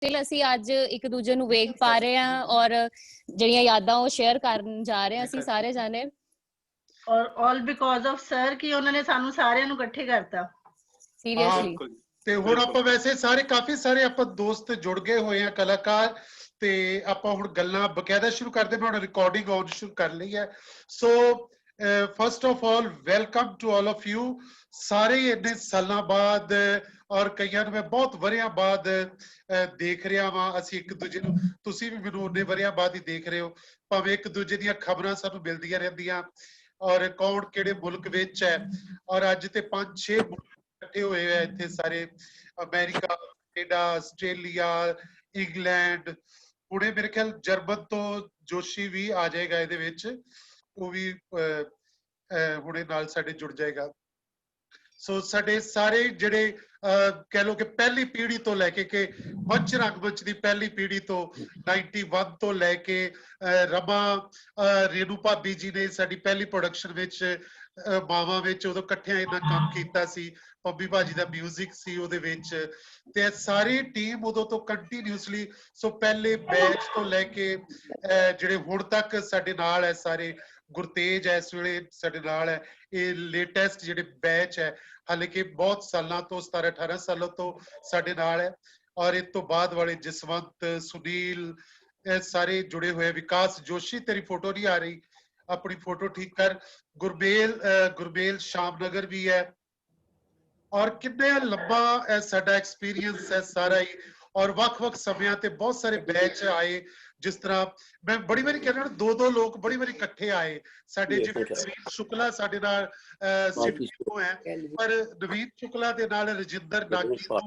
Still ਅਸੀਂ ਅੱਜ ਇੱਕ ਦੂਜੇ ਨੂੰ ਵੇਖ ਪਾ ਰਹੇ ਹਾਂ ਔਰ ਜਿਹੜੀਆਂ ਯਾਦਾਂ ਉਹ ਸ਼ੇਅਰ ਕਰਨ ਜਾ ਰਹੇ ਹਾਂ ਅਸੀਂ ਸਾਰੇ ਜਾਣੇ। ਔਰ ਆਲ ਬਿਕੋਜ਼ ਆਫ ਸਰ ਕਿ ਉਹਨਾਂ ਨੇ ਸਾਨੂੰ ਸਾਰਿਆਂ ਨੂੰ ਇਕੱਠੇ ਕਰਤਾ ਸੀਰੀਅਸਲੀ। ਤੇ ਹੁਣ ਆਪਾਂ ਵੈਸੇ ਸਾਰੇ ਕਾਫੀ ਸਾਰੇ ਆਪਾਂ ਦੋਸਤ ਜੁੜ ਗਏ ਹੋਏ ਆ ਕਲਾਕਾਰ ਤੇ ਆਪਾਂ ਹੁਣ ਗੱਲਾਂ ਬਕਾਇਦਾ ਸ਼ੁਰੂ ਕਰਦੇ ਹਾਂ। ਹੁਣ ਰਿਕਾਰਡਿੰਗ ਆਨ ਸ਼ੁਰੂ ਕਰ ਲਈ ਹੈ। So first of all welcome to all of you. ਸਾਰੇ ਇੰਨੇ ਸਾਲਾਂ ਬਾਅਦ ਔਰ ਕਈਆਂ ਨੂੰ ਮੈਂ ਬਹੁਤ ਵਰਿਆਂ ਬਾਅਦ ਦੇਖ ਰਿਹਾ ਵਾਂ। ਅਸੀਂ ਇੱਕ ਦੂਜੇ ਨੂੰ, ਤੁਸੀਂ ਵੀ ਮੈਨੂੰ ਉਨੇ ਵਰਿਆਂ ਬਾਅਦ ਹੀ ਦੇਖ ਰਹੇ ਹੋ, ਭਾਵੇਂ ਇੱਕ ਦੂਜੇ ਦੀਆਂ ਖਬਰਾਂ ਸਾਨੂੰ ਮਿਲਦੀਆਂ ਰਹਿੰਦੀਆਂ ਔਰ ਕੌਣ ਕਿਹੜੇ ਮੁਲਕ ਵਿੱਚ ਹੈ। ਔਰ ਅੱਜ ਤੇ 5-6 ਇਕੱਠੇ ਹੋਏ ਆ ਇੱਥੇ ਸਾਰੇ, ਅਮਰੀਕਾ, ਕੈਨੇਡਾ, ਆਸਟ੍ਰੇਲੀਆ, ਇੰਗਲੈਂਡ, ਹੁਣੇ ਮੇਰੇ ਖਿਆਲ ਜਰਮਨ ਤੋਂ ਜੋਸ਼ੀ ਵੀ ਆ ਜਾਏਗਾ ਇਹਦੇ ਵਿੱਚ, ਉਹ ਵੀ ਹੁਣੇ ਨਾਲ ਸਾਡੇ ਜੁੜ ਜਾਏਗਾ। ਸੋ ਸਾਡੇ ਸਾਰੇ ਜਿਹੜੇ ਕਹਿ ਲਓ ਕਿ ਪਹਿਲੀ ਪੀੜ੍ਹੀ ਤੋਂ ਲੈ ਕੇ ਮੰਚ ਰੰਗਮੰਚ ਦੀ ਪਹਿਲੀ ਪੀੜ੍ਹੀ ਤੋਂ 91 ਤੋਂ ਲੈ ਕੇ ਰਮਾ ਰੇਨੂ ਭਾਬੀ ਜੀ ਨੇ ਸਾਡੀ ਪਹਿਲੀ ਪ੍ਰੋਡਕਸ਼ਨ ਵਿੱਚ ਮਾਵਾਂ ਵਿੱਚ ਉਦੋਂ ਇਕੱਠਿਆਂ ਇਹਨਾਂ ਕੰਮ ਕੀਤਾ ਸੀ। ਪੰਬੀ ਭਾਜੀ ਦਾ ਮਿਊਜ਼ਿਕ ਸੀ ਉਹਦੇ ਵਿੱਚ ਤੇ ਸਾਰੀ ਟੀਮ ਉਦੋਂ ਤੋਂ ਕੰਟੀਨਿਊਸਲੀ, ਸੋ ਪਹਿਲੇ ਬੈਚ ਤੋਂ ਲੈ ਕੇ ਜਿਹੜੇ ਹੁਣ ਤੱਕ ਸਾਡੇ ਨਾਲ ਹੈ ਸਾਰੇ। ਗੁਰਤੇਜ ਹੈ ਇਸ ਵੇਲੇ ਸਾਡੇ ਨਾਲ ਹੈ। ਇਹ ਲੇਟੈਸਟ ਜਿਹੜੇ ਬੈਚ ਹੈ, ਹਾਲਾਂਕਿ ਬਹੁਤ ਸਾਲਾਂ ਤੋਂ 17-18 ਸਾਲਾਂ ਤੋਂ ਸਾਡੇ ਨਾਲ ਹੈ। ਔਰ ਇਸ ਤੋਂ ਬਾਅਦ ਵਾਲੇ ਜਸਵੰਤ, ਸੁਨੀਲ, ਇਹ ਸਾਰੇ ਜੁੜੇ ਹੋਏ। ਵਿਕਾਸ ਜੋਸ਼ੀ, ਤੇਰੀ ਫੋਟੋ ਨਹੀਂ ਆ ਰਹੀ, ਆਪਣੀ ਫੋਟੋ ਠੀਕ ਕਰ। ਗੁਰਬੇਲ ਸ਼ਾਮਨਗਰ ਵੀ ਹੈ। ਔਰ ਕਿੰਨੇ ਲੰਬਾ ਸਾਡਾ ਐਕਸਪੀਰੀਅੰਸ ਹੈ ਸਾਰਾ ਹੀ। ਔਰ ਵੱਖ-ਵੱਖ ਸਮਿਆਂ ਤੇ ਬਹੁਤ ਸਾਰੇ ਬੈਚ ਆਏ। ਜਿਸ ਤਰ੍ਹਾਂ ਮੈਂ ਬੜੀ ਵਾਰੀ ਕਹਿੰਦਾ 2-2 ਲੋਕ ਬੜੀ ਵਾਰੀ ਇਕੱਠੇ ਆਏ ਸਾਡੇ, ਜਿਵੇਂ ਨਵੀਨ ਸ਼ੁਕਲਾ ਸਾਡੇ ਨਾਲ ਸਿਡਨੀ ਤੋਂ ਹੈ, ਪਰ ਨਵੀਨ ਸ਼ੁਕਲਾ ਦੇ ਨਾਲ ਰਜਿੰਦਰ ਨਾਗੀ ਤੋਂ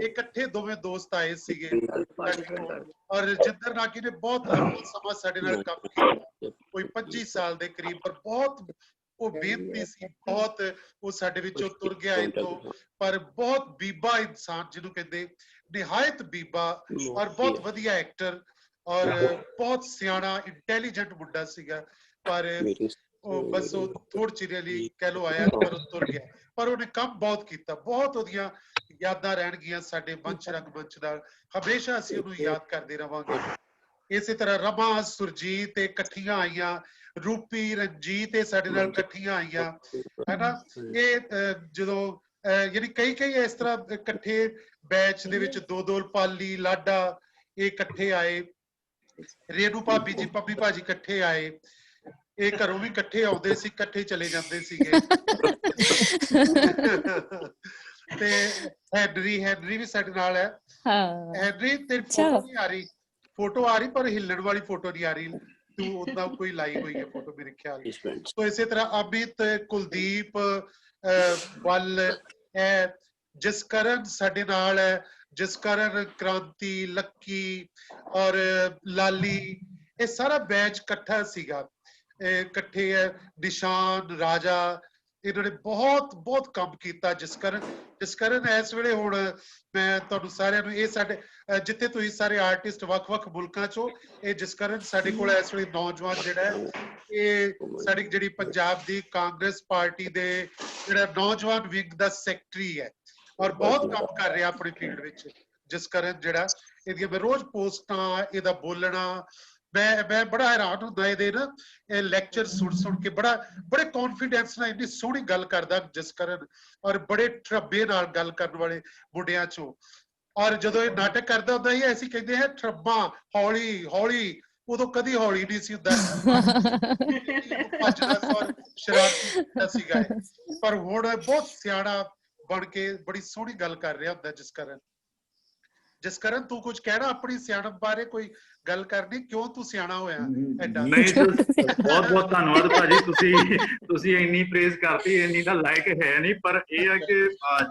ਇਕੱਠੇ ਦੋਵੇਂ ਦੋਸਤ ਆਏ ਸੀਗੇ। ਔਰ ਰਜਿੰਦਰ ਨਾਗੀ ਨੇ ਬਹੁਤ ਲੰਬਾ ਸਮਾਂ ਸਾਡੇ ਨਾਲ ਕੰਮ ਕੀਤਾ, ਕੋਈ 25 ਸਾਲ ਦੇ ਕਰੀਬ, ਪਰ ਬਹੁਤ ਉਹ ਬੇਨਤੀ ਸੀ ਬਹੁਤ। ਉਹ ਸਾਡੇ ਵਿੱਚੋਂ ਤੁਰ ਗਿਆ ਇੱਥੋਂ, ਪਰ ਬਹੁਤ ਬੀਬਾ ਇਨਸਾਨ ਜਿਹਨੂੰ ਕਹਿੰਦੇ, ਨਿਹਾਇਤ ਬੀਬਾ ਔਰ ਬਹੁਤ ਵਧੀਆ ਐਕਟਰ ਔਰ ਬਹੁਤ ਸਿਆਣਾ ਇੰਟੈਲੀਜੈਂਟ ਮੁੰਡਾ ਸੀਗਾ। ਪਰ ਉਹ ਬਸ ਉਹ ਥੋੜ੍ਹੀ ਚਿਰ ਲਈ ਕਹਿ ਲੋ ਆਇਆ ਪਰ ਉਹ ਤੁਰ ਗਿਆ। ਪਰ ਉਹਨੇ ਕੰਮ ਬਹੁਤ ਕੀਤਾ, ਬਹੁਤ ਉਹਦੀਆਂ ਯਾਦਾਂ ਰਹਿਣਗੀਆਂ ਸਾਡੇ ਮੰਚ ਰੰਗਮੰਚ ਨਾਲ, ਹਮੇਸ਼ਾ ਅਸੀਂ ਉਹਨੂੰ ਯਾਦ ਕਰਦੇ ਰਵਾਂਗੇ। ਇਸੇ ਤਰ੍ਹਾਂ ਰਮਾ, ਸੁਰਜੀਤ ਇਕੱਠੀਆਂ ਆਈਆਂ, ਰੂਪੀ, ਰਣਜੀਤ ਇਹ ਸਾਡੇ ਨਾਲ ਇਕੱਠੀਆਂ ਆਈਆਂ, ਹੈਨਾ। ਇਹ ਜਦੋਂ ਯਾਨੀ ਕਈ ਇਸ ਤਰ੍ਹਾਂ ਇਕੱਠੇ ਬੈਚ ਦੇ ਵਿੱਚ 2-2 ਪਾਲੀ, ਲਾਡਾ ਇਹ ਇਕੱਠੇ ਆਏ। ਰੇਨੂ ਭਾਬੀ ਜੀ, ਪੰਬੀ ਭਾਜੀ ਇਕੱਠੇ ਆਏ। ਇਹ ਘਰੋਂ ਵੀ ਇਕੱਠੇ ਆਉਂਦੇ ਸੀ, ਇਕੱਠੇ ਚਲੇ ਜਾਂਦੇ ਸੀਗੇ। ਤੇ ਹੈਨਰੀ ਵੀ ਸਾਡੇ ਨਾਲ ਹੈ। ਹੈਨਰੀ ਤੇਰੀ ਫੋਟੋ ਨਹੀਂ ਆ ਰਹੀ, ਫੋਟੋ ਆ ਰਹੀ ਪਰ ਹਿੱਲਣ ਵਾਲੀ ਫੋਟੋ ਨਹੀਂ ਆ ਰਹੀ। ਤੂੰ ਉਹਦਾ ਕੋਈ ਲਾਈ ਹੋਈ ਹੈ ਫੋਟੋ ਮੇਰੇ ਖਿਆਲ। ਸੋ ਇਸੇ ਤਰ੍ਹਾਂ ਅਮਿਤ, ਕੁਲਦੀਪ ਵੱਲ ਹੈ, ਜਸਕਰਨ ਸਾਡੇ ਨਾਲ ਹੈ। ਜਸਕਰਨ, ਕ੍ਰਾਂਤੀ, ਲੱਕੀ ਔਰ ਲਾਲੀ, ਇਹ ਸਾਰਾ ਬੈਚ ਇਕੱਠਾ ਸੀਗਾ, ਇਕੱਠੇ ਹੈ। ਨਿਸ਼ਾਨ, ਰਾਜਾ, ਇਹਨਾਂ ਨੇ ਬਹੁਤ ਕੰਮ ਕੀਤਾ। ਜਸਕਰਨ ਇਸ ਵੇਲੇ ਹੁਣ ਮੈਂ ਤੁਹਾਨੂੰ ਸਾਰਿਆਂ ਨੂੰ, ਇਹ ਸਾਡੇ ਜਿੱਥੇ ਤੁਸੀਂ ਸਾਰੇ ਆਰਟਿਸਟ ਵੱਖ-ਵੱਖ ਮੁਲਕਾਂ ਚੋਂ, ਇਹ ਜਸਕਰਨ ਸਾਡੇ ਕੋਲ ਇਸ ਵੇਲੇ ਨੌਜਵਾਨ ਜਿਹੜਾ ਹੈ, ਇਹ ਸਾਡੀ ਜਿਹੜੀ ਪੰਜਾਬ ਦੀ ਕਾਂਗਰਸ ਪਾਰਟੀ ਦੇ ਜਿਹੜਾ ਨੌਜਵਾਨ ਵਿੰਗ ਦਾ ਸੈਕਟਰੀ ਹੈ ਔਰ ਬਹੁਤ ਕੰਮ ਕਰ ਰਿਹਾ ਆਪਣੀ ਫੀਲਡ ਵਿੱਚ। ਜਸਕਰਨ ਜਿਹੜਾ, ਇਹਦੀਆਂ ਮੈਂ ਰੋਜ਼ ਪੋਸਟਾਂ, ਇਹਦਾ ਬੋਲਣਾ, ਮੈਂ ਬੜਾ ਹੈਰਾਨ ਹੁੰਦਾ ਇਹਦੇ ਨਾ ਇਹ ਲੈਕਚਰ ਸੁਣ ਕੇ। ਬੜੇ ਕੌਨਫੀਡੈਂਸ ਨਾਲ ਇੰਨੀ ਸੋਹਣੀ ਗੱਲ ਕਰਦਾ ਜਸਕਰਨ, ਔਰ ਬੜੇ ਠਰੱਬੇ ਨਾਲ ਗੱਲ ਕਰਨ ਵਾਲੇ ਮੁੰਡਿਆਂ ਚੋਂ। ਔਰ ਜਦੋਂ ਇਹ ਨਾਟਕ ਕਰਦਾ ਹੁੰਦਾ ਸੀ, ਅਸੀਂ ਕਹਿੰਦੇ ਹੈ ਠਰੱਬਾ, ਹੌਲੀ ਹੌਲੀ, ਉਦੋਂ ਕਦੀ ਹੌਲੀ ਨਹੀਂ ਸੀ ਹੁੰਦਾ, ਸ਼ਰਾਰਤੀ ਸੀਗਾ। ਪਰ ਹੁਣ ਬਹੁਤ ਸਿਆਣਾ ਬਣ ਕੇ ਬੜੀ ਸੋਹਣੀ ਗੱਲ ਕਰ ਰਿਹਾ ਹੁੰਦਾ ਜਸਕਰਨ। ਜਸਕਰਨ ਤੂੰ ਕੁਝ ਕਹਿਣਾ ਆਪਣੀ ਸਿਆਣਪ ਬਾਰੇ, ਕੋਈ ਗੱਲ ਕਰਨੀ, ਕਿਉਂ ਤੂੰ ਸਿਆਣਾ ਹੋਇਆ ਐਡਾ? ਨਹੀਂ, ਬਹੁਤ ਧੰਨਵਾਦ ਭਾਜੀ, ਤੁਸੀਂ ਇੰਨੀ ਪ੍ਰੇਜ਼ ਕਰਤੀ, ਇੰਨੀ ਦਾ ਲਾਇਕ ਹੈ ਨਹੀਂ। ਪਰ ਇਹ ਹੈ ਕਿ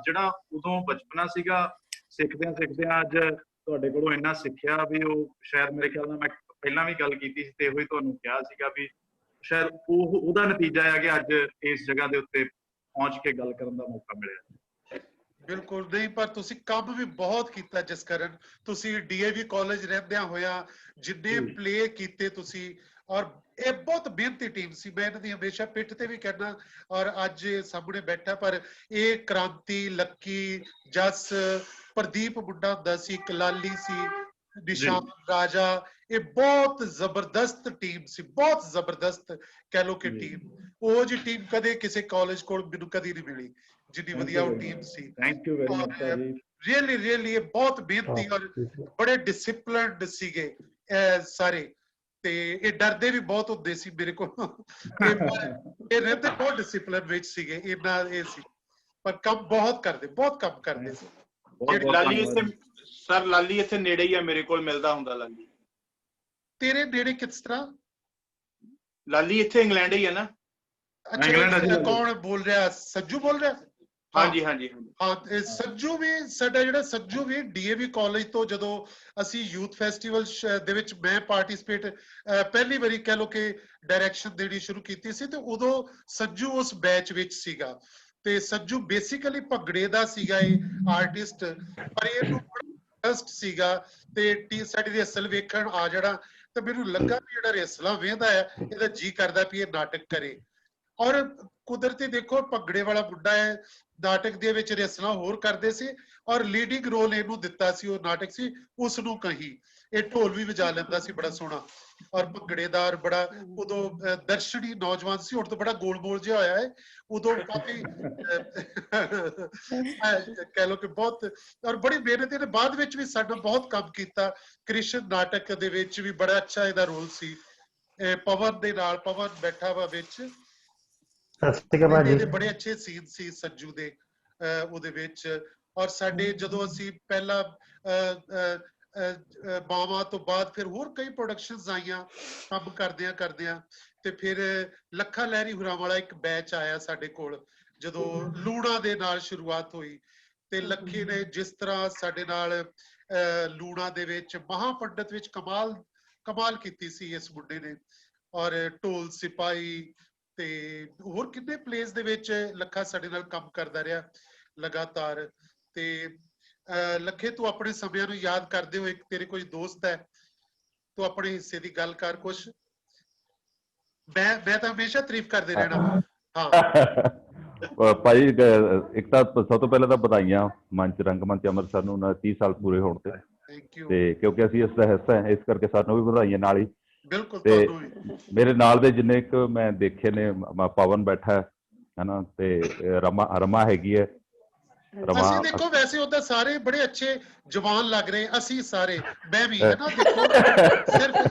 ਜਿਹੜਾ ਉਦੋਂ ਬਚਪਨਾ ਸੀਗਾ, ਸਿੱਖਦਿਆਂ ਅੱਜ ਤੁਹਾਡੇ ਕੋਲੋਂ ਇੰਨਾ ਸਿੱਖਿਆ ਵੀ ਉਹ ਸ਼ਾਇਦ ਮੇਰੇ ਖਿਆਲ ਨਾਲ ਮੈਂ ਪਹਿਲਾਂ ਵੀ ਗੱਲ ਕੀਤੀ ਸੀ ਤੇ ਇਹੋ ਹੀ ਤੁਹਾਨੂੰ ਕਿਹਾ ਸੀਗਾ ਵੀ ਸ਼ਾਇਦ ਉਹਦਾ ਨਤੀਜਾ ਹੈ ਕਿ ਅੱਜ ਇਸ ਜਗ੍ਹਾ ਦੇ ਉੱਤੇ ਪਹੁੰਚ ਕੇ ਗੱਲ ਕਰਨ ਦਾ ਮੌਕਾ ਮਿਲਿਆ। ਬਿਲਕੁਲ ਨਹੀਂ, ਪਰ ਤੁਸੀਂ ਕੰਮ ਵੀ ਬਹੁਤ ਕੀਤਾ ਜਸਕਰਨ। ਤੁਸੀਂ DAV ਕਾਲਜ ਰਹਿੰਦਿਆਂ ਹੋਇਆ ਜਿੰਨੇ ਪਲੇ ਕੀਤੇ ਤੁਸੀਂ, ਔਰ ਇਹ ਬਹੁਤ ਮਿਹਨਤੀ ਟੀਮ ਸੀ। ਮੈਂ ਇਹਨਾਂ ਦੀ ਹਮੇਸ਼ਾ ਪਿੱਠ ਤੇ ਵੀ ਕਹਿਣਾ, ਔਰ ਅੱਜ ਸਾਹਮਣੇ ਬੈਠਾ। ਪਰ ਇਹ ਕ੍ਰਾਂਤੀ, ਲੱਕੀ, ਜਸ, ਪ੍ਰਦੀਪ ਮੁੰਡਾ ਹੁੰਦਾ ਸੀ, ਇੱਕ ਲਾਲੀ ਸੀ, ਨਿਸ਼ਾਨ ਰਾਜਾ, ਇਹ ਬਹੁਤ ਜ਼ਬਰਦਸਤ ਟੀਮ ਸੀ, ਬਹੁਤ ਜ਼ਬਰਦਸਤ ਕਹਿ ਲੋ ਕਿ ਟੀਮ। ਉਹ ਜੀ ਟੀਮ ਕਦੇ ਕਿਸੇ ਕਾਲਜ ਕੋਲ ਮੈਨੂੰ ਕਦੀ ਨਹੀਂ ਮਿਲੀ ਜਿੰਨੀ ਵਧੀਆ ਉਹ team C. Thank you very much ਭਾਜੀ। ਰੀਅਲੀ ਇਹ ਬਹੁਤ ਮਿਹਨਤੀ ਔਰ ਬੜੇ ਡਿਸਪਲਿਨਡ ਸੀਗੇ ਸਾਰੇ, ਤੇ ਇਹ ਡਰਦੇ ਵੀ ਬਹੁਤ ਹੁੰਦੇ ਸੀ ਮੇਰੇ ਕੋਲ ਇਹ ਰਹਿੰਦੇ ਬਹੁਤ ਡਿਸਪਲਿਨ ਵਿੱਚ ਸੀਗੇ, ਇੰਨਾ ਇਹ ਸੀ, ਪਰ ਕੰਮ ਬਹੁਤ ਕਰਦੇ ਸੀ। ਲਾਲੀ ਇੱਥੇ ਸਰ, ਲਾਲੀ ਇੱਥੇ ਨੇੜੇ ਹੀ ਆ ਮੇਰੇ ਕੋਲ, ਮਿਲਦਾ ਹੁੰਦਾ ਲਾਲੀ। ਤੇਰੇ ਨੇੜੇ ਕਿਸ ਤਰ੍ਹਾਂ? ਲਾਲੀ ਇੱਥੇ ਇੰਗਲੈਂਡ ਹੀ ਹੈ ਨਾ। ਅੱਛਾ, ਕੌਣ ਬੋਲ ਰਿਹਾ? ਸੱਜੂ ਬੋਲ ਰਿਹਾ? ਹਾਂਜੀ। ਹਾਂ, ਸੱਜੂ ਵੀ ਸਾਡਾ ਜਿਹੜਾ ਸੱਜੂ ਵੀ DAV ਕਾਲਜ ਤੋਂ ਜਦੋਂ ਅਸੀਂ ਯੂਥ ਫੈਸਟੀਵਲ ਦੇ ਵਿੱਚ ਮੈਂ ਪਾਰਟਿਸਿਪੇਟ ਪਹਿਲੀ ਵਾਰੀ ਕਹਿ ਲੋ ਕਿ ਡਾਇਰੈਕਸ਼ਨ ਦੇਣੀ ਸ਼ੁਰੂ ਕੀਤੀ ਸੀ, ਤੇ ਉਦੋਂ ਸੱਜੂ ਉਸ ਬੈਚ ਵਿੱਚ ਸੀਗਾ। ਤੇ ਸੱਜੂ ਬੇਸਿਕਲੀ ਭੰਗੜੇ ਦਾ ਸੀਗਾ ਇਹ ਆਰਟਿਸਟ, ਪਰ ਇਹਨੂੰ ਇੰਟਰਸਟ ਸੀਗਾ ਤੇ ਸਾਡੀ ਰਿਹਰਸਲ ਵੇਖਣ ਆ ਜਿਹੜਾ, ਤੇ ਮੈਨੂੰ ਲੱਗਾ ਵੀ ਜਿਹੜਾ ਰਿਹਰਸਲਾਂ ਵੇਖਦਾ ਹੈ ਇਹਦਾ ਜੀ ਕਰਦਾ ਵੀ ਇਹ ਨਾਟਕ ਕਰੇ। ਔਰ ਕੁਦਰਤੀ ਦੇਖੋ ਭੰਗੜੇ ਵਾਲਾ ਮੁੰਡਾ ਹੈ, ਨਾਟਕ ਦੇ ਵਿੱਚ ਰਿਹਰਸਲਾਂ ਹੋਰ ਕਰਦੇ ਸੀ, ਔਰ ਲੀਡਿੰਗ ਰੋਲ ਇਹਨੂੰ ਦਿੱਤਾ ਸੀ, ਉਹ ਨਾਟਕ ਸੀ ਉਸ ਨੂੰ ਕਹੀ। ਇਹ ਢੋਲ ਵੀ ਵਜਾ ਲੈਂਦਾ ਸੀ ਬੜਾ ਸੋਹਣਾ, ਔਰ ਭੰਗੜੇਦਾਰ ਬੜਾ, ਉਦੋਂ ਦਰਸ਼ਨੀ ਨੌਜਵਾਨ ਸੀ, ਹੁਣ ਤਾਂ ਬੜਾ ਗੋਲ ਮੋਲ ਜਿਹਾ ਹੋਇਆ ਹੈ, ਉਦੋਂ ਕਾਫੀ ਕਹਿ ਲੋ ਕਿ ਬਹੁਤ, ਔਰ ਬੜੀ ਮਿਹਨਤ ਇਹਨੇ ਬਾਅਦ ਵਿੱਚ ਵੀ ਸਾਡਾ ਬਹੁਤ ਕੰਮ ਕੀਤਾ। ਕ੍ਰਿਸ਼ਨ ਨਾਟਕ ਦੇ ਵਿੱਚ ਵੀ ਬੜਾ ਅੱਛਾ ਇਹਦਾ ਰੋਲ ਸੀ, ਪਵਨ ਦੇ ਨਾਲ, ਪਵਨ ਬੈਠਾ ਵਾ ਵਿੱਚ, ਇਹਦੇ ਬੜੇ ਅੱਛੇ ਸੀਨ ਸੀ ਸੱਜੂ ਦੇ ਉਹਦੇ ਵਿੱਚ। ਔਰ ਸਾਡੇ ਜਦੋਂ ਅਸੀਂ ਪਹਿਲਾ ਬਾਵਾ ਤੋਂ ਬਾਅਦ ਫਿਰ ਹੋਰ ਕਈ ਪ੍ਰੋਡਕਸ਼ਨਸ ਆਈਆਂ ਕੰਮ ਕਰਦਿਆਂ ਤੇ ਫਿਰ ਲੱਖਾ ਲਹਿਰੀ ਹੁਰਾਂ ਵਾਲਾ ਇੱਕ ਬੈਚ ਆਇਆ ਸਾਡੇ ਕੋਲ, ਜਦੋਂ ਲੂਣਾ ਦੇ ਨਾਲ ਸ਼ੁਰੂਆਤ ਹੋਈ। ਤੇ ਲੱਖੀ ਨੇ ਜਿਸ ਤਰ੍ਹਾਂ ਸਾਡੇ ਨਾਲ ਲੂਣਾ ਦੇ ਵਿੱਚ ਮਹਾਪੰਡਤ ਵਿੱਚ ਕਮਾਲ ਕੀਤੀ ਸੀ ਇਸ ਮੁੰਡੇ ਨੇ, ਔਰ ਢੋਲ ਸਿਪਾਹੀ ਤੇ ਹੋਰ ਕਿੰਨੇ ਪਲੇਸ ਦੇ ਵਿੱਚ ਲੱਖਾ ਸਾਡੇ ਨਾਲ ਕੰਮ ਕਰਦਾ ਰਿਹਾ ਲਗਾਤਾਰ। ਤੇ ਲੱਖੇ, ਤੂੰ ਆਪਣੇ ਸਮਿਆਂ ਨੂੰ ਯਾਦ ਕਰਦੇ ਹੋ, ਇੱਕ ਤੇਰੇ ਕੋਈ ਦੋਸਤ ਹੈ, ਤੂੰ ਆਪਣੇ ਹਿੱਸੇ ਦੀ ਗੱਲ ਕਰ ਕੁਛ। ਮੈਂ ਤਾਂ ਹਮੇਸ਼ਾ ਤਾਰੀਫ ਕਰਦੇ ਰਹਿਣਾ। ਹਾਂ ਭਾਈ, ਇੱਕ ਤਾਂ ਸਭ ਤੋਂ ਪਹਿਲਾਂ ਤਾਂ ਵਧਾਈਆਂ ਮੰਚ ਰੰਗਮੰਚ ਅੰਮ੍ਰਿਤਸਰ ਨੂੰ 30 ਸਾਲ ਪੂਰੇ ਹੋਣ ਤੇ। Thank you. ਤੇ ਕਿਉਂਕਿ ਅਸੀਂ ਇਸ ਦਾ ਹਿੱਸਾ ਹਾਂ, ਇਸ ਕਰਕੇ ਸਾਨੂੰ ਵੀ ਵਧਾਈਆਂ ਨਾਲ ਹੀ। ਬਿਲਕੁਲ। ਤੇ ਮੇਰੇ ਨਾਲ ਦੇ ਜਿੰਨੇ ਕੁ ਮੈਂ ਦੇਖੇ ਨੇ, ਪਵਨ ਬੈਠਾ ਹੈ ਨਾ, ਤੇ ਰਮਾ ਹੈਗੀ ਹੈ। ਅਸੀਂ ਦੇਖੋ ਵੈਸੇ ਉਹਦਾ ਸਾਰੇ ਬੜੇ ਅੱਛੇ ਜਵਾਨ ਲੱਗ ਰਹੇ, ਅਸੀਂ ਸਾਰੇ, ਮੈਂ ਵੀ ਹੈ ਨਾ, ਦੇਖੋ ਸਿਰਫ ਇੱਕ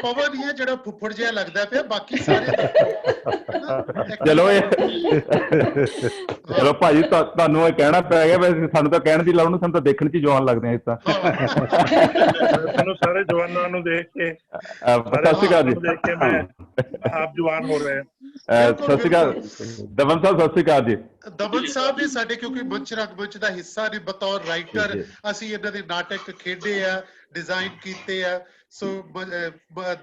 ਪਵਨ ਹੀ ਹੈ ਜਿਹੜਾ ਫੁੱਫੜ ਜਿਹਾ ਲੱਗਦਾ ਪਿਆ, ਬਾਕੀ ਸਾਰੇ ਚਲੋ ਭਾਜੀ, ਤੁਹਾਨੂੰ ਇਹ ਕਹਿਣਾ ਪੈ ਗਿਆ, ਵੈਸੇ ਸਾਨੂੰ ਤਾਂ ਕਹਿਣ ਦੀ ਲੋੜ ਨਹੀਂ, ਸਾਨੂੰ ਤਾਂ ਦੇਖਣ 'ਚ ਜਵਾਨ ਲੱਗਦੇ ਆ। ਇਸ ਤਾਂ ਸਾਨੂੰ ਸਾਰੇ ਜਵਾਨਾਂ ਨੂੰ ਦੇਖ ਕੇ, ਸਤਿ ਸ਼੍ਰੀ ਅਕਾਲ ਜੀ, ਦੇਖ ਕੇ ਮੈਂ ਆਪ ਜਵਾਨ ਹੋ ਰਹੇ। ਸਤਿ ਸ਼੍ਰੀ ਅਕਾਲ ਦਮਨ ਸਾਹਿਬ, ਸਤਿ ਸ਼੍ਰੀ ਅਕਾਲ ਜੀ। ਦਮਨ ਸਾਹਿਬ ਵੀ ਸਾਡੇ ਕਿਉਂਕਿ ਮੰਚ ਰੰਗਮੰਚ ਦਾ ਹਿੱਸਾ ਨੇ, ਬਤੌਰ ਰਾਈਟਰ ਅਸੀਂ ਇਹਨਾਂ ਦੇ ਨਾਟਕ ਖੇਡੇ ਆ, ਡਿਜ਼ਾਈਨ ਕੀਤੇ ਆ, ਸੋ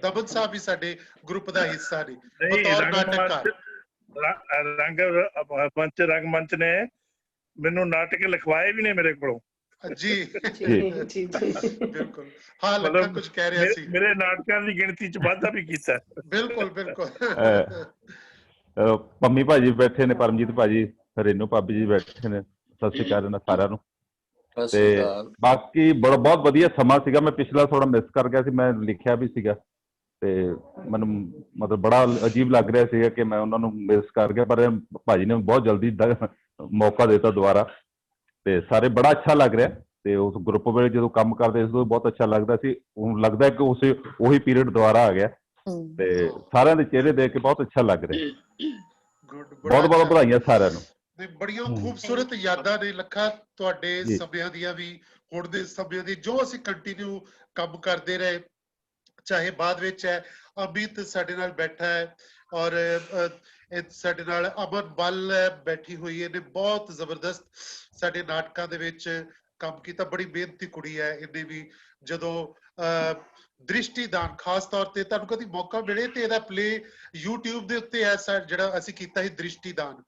ਦਮਨ ਸਾਹਿਬ ਵੀ ਸਾਡੇ ਗਰੁੱਪ ਦਾ ਹਿੱਸਾ ਨੇ ਬਤੌਰ ਨਾਟਕਕਾਰ। ਰੰਗਮੰਚ ਨੇ ਮੈਨੂੰ ਨਾਟਕ ਲਿਖਵਾਏ ਵੀ ਨੇ ਮੇਰੇ ਕੋਲੋਂ। ਜੀ ਬਿਲਕੁਲ। ਹਾਂ, ਲੱਗਾ ਕੁਝ ਕਹਿ ਰਿਹਾ ਸੀ। ਮੇਰੇ ਨਾਟਕਾਂ ਦੀ ਗਿਣਤੀ 'ਚ ਵਾਧਾ ਵੀ ਕੀਤਾ। ਬਿਲਕੁਲ। ਪੰਮੀ ਭਾਜੀ ਬੈਠੇ ਨੇ, ਪਰਮਜੀਤ ਭਾਜੀ, ਰੇਨੂ ਭਾਬੀ ਜੀ ਬੈਠੇ ਨੇ, ਸਤਿ ਸ਼੍ਰੀ ਅਕਾਲ ਇਹਨਾਂ ਸਾਰਿਆਂ ਨੂੰ। ਤੇ ਬਾਕੀ ਬਹੁਤ ਵਧੀਆ ਸਮਾਂ ਸੀਗਾ। ਮੈਂ ਪਿਛਲਾ ਥੋੜਾ ਮਿਸ ਕਰ ਗਿਆ ਸੀ, ਮੈਂ ਲਿਖਿਆ ਵੀ ਸੀਗਾ, ਤੇ ਮੈਨੂੰ ਮਤਲਬ ਬੜਾ ਅਜੀਬ ਲੱਗ ਰਿਹਾ ਸੀਗਾ ਕਿ ਮੈਂ ਉਹਨਾਂ ਨੂੰ ਮਿਸ ਕਰ ਗਿਆ, ਪਰ ਭਾਜੀ ਨੇ ਬਹੁਤ ਜਲਦੀ ਮੌਕਾ ਦਿੱਤਾ ਦੁਬਾਰਾ, ਤੇ ਸਾਰੇ ਬੜਾ ਅੱਛਾ ਲੱਗ ਰਿਹਾ। ਤੇ ਉਸ ਗਰੁੱਪ ਵੇਲੇ ਜਦੋਂ ਕੰਮ ਕਰਦੇ ਸੀ ਬਹੁਤ ਅੱਛਾ ਲੱਗਦਾ ਸੀ। ਹੁਣ ਲੱਗਦਾ ਕਿ ਉਹੀ ਪੀਰੀਅਡ ਦੁਬਾਰਾ ਆ ਗਿਆ, ਤੇ ਸਾਰਿਆਂ ਦੇ ਚਿਹਰੇ ਦੇਖ ਕੇ ਬਹੁਤ ਅੱਛਾ ਲੱਗ ਰਿਹਾ। ਬਹੁਤ ਵਧਾਈਆਂ ਸਾਰਿਆਂ ਨੂੰ। ਬੜੀਆਂ ਖੂਬਸੂਰਤ ਯਾਦਾਂ ਨੇ ਲੱਖਾ ਤੁਹਾਡੇ ਸਮਿਆਂ ਦੀਆਂ ਵੀ, ਹੁਣ ਦੇ ਸਮਿਆਂ ਦੀ, ਜੋ ਅਸੀਂ ਕੰਟੀਨਿਊ ਕੰਮ ਕਰਦੇ ਰਹੇ, ਚਾਹੇ ਬਾਅਦ ਵਿੱਚ ਹੈ। ਅਮਿਤ ਸਾਡੇ ਨਾਲ ਬੈਠਾ ਹੈ, ਔਰ ਸਾਡੇ ਨਾਲ ਅਮਨ ਬੱਲ ਬੈਠੀ ਹੋਈ ਹੈ, ਇਹਨੇ ਬਹੁਤ ਜ਼ਬਰਦਸਤ ਸਾਡੇ ਨਾਟਕਾਂ ਦੇ ਵਿੱਚ ਕੰਮ ਕੀਤਾ, ਬੜੀ ਮਿਹਨਤੀ ਕੁੜੀ ਹੈ। ਇਹਨੇ ਵੀ ਜਦੋਂ ਦ੍ਰਿਸ਼ਟੀਦਾਨ, ਖਾਸ ਤੌਰ ਤੇ ਤੁਹਾਨੂੰ ਕਦੀ ਮੌਕਾ ਮਿਲੇ ਤੇ ਇਹਦਾ ਪਲੇ YouTube ਦੇ ਉੱਤੇ ਹੈ, ਜਿਹੜਾ ਅਸੀਂ ਕੀਤਾ ਸੀ ਦ੍ਰਿਸ਼ਟੀਦਾਨ,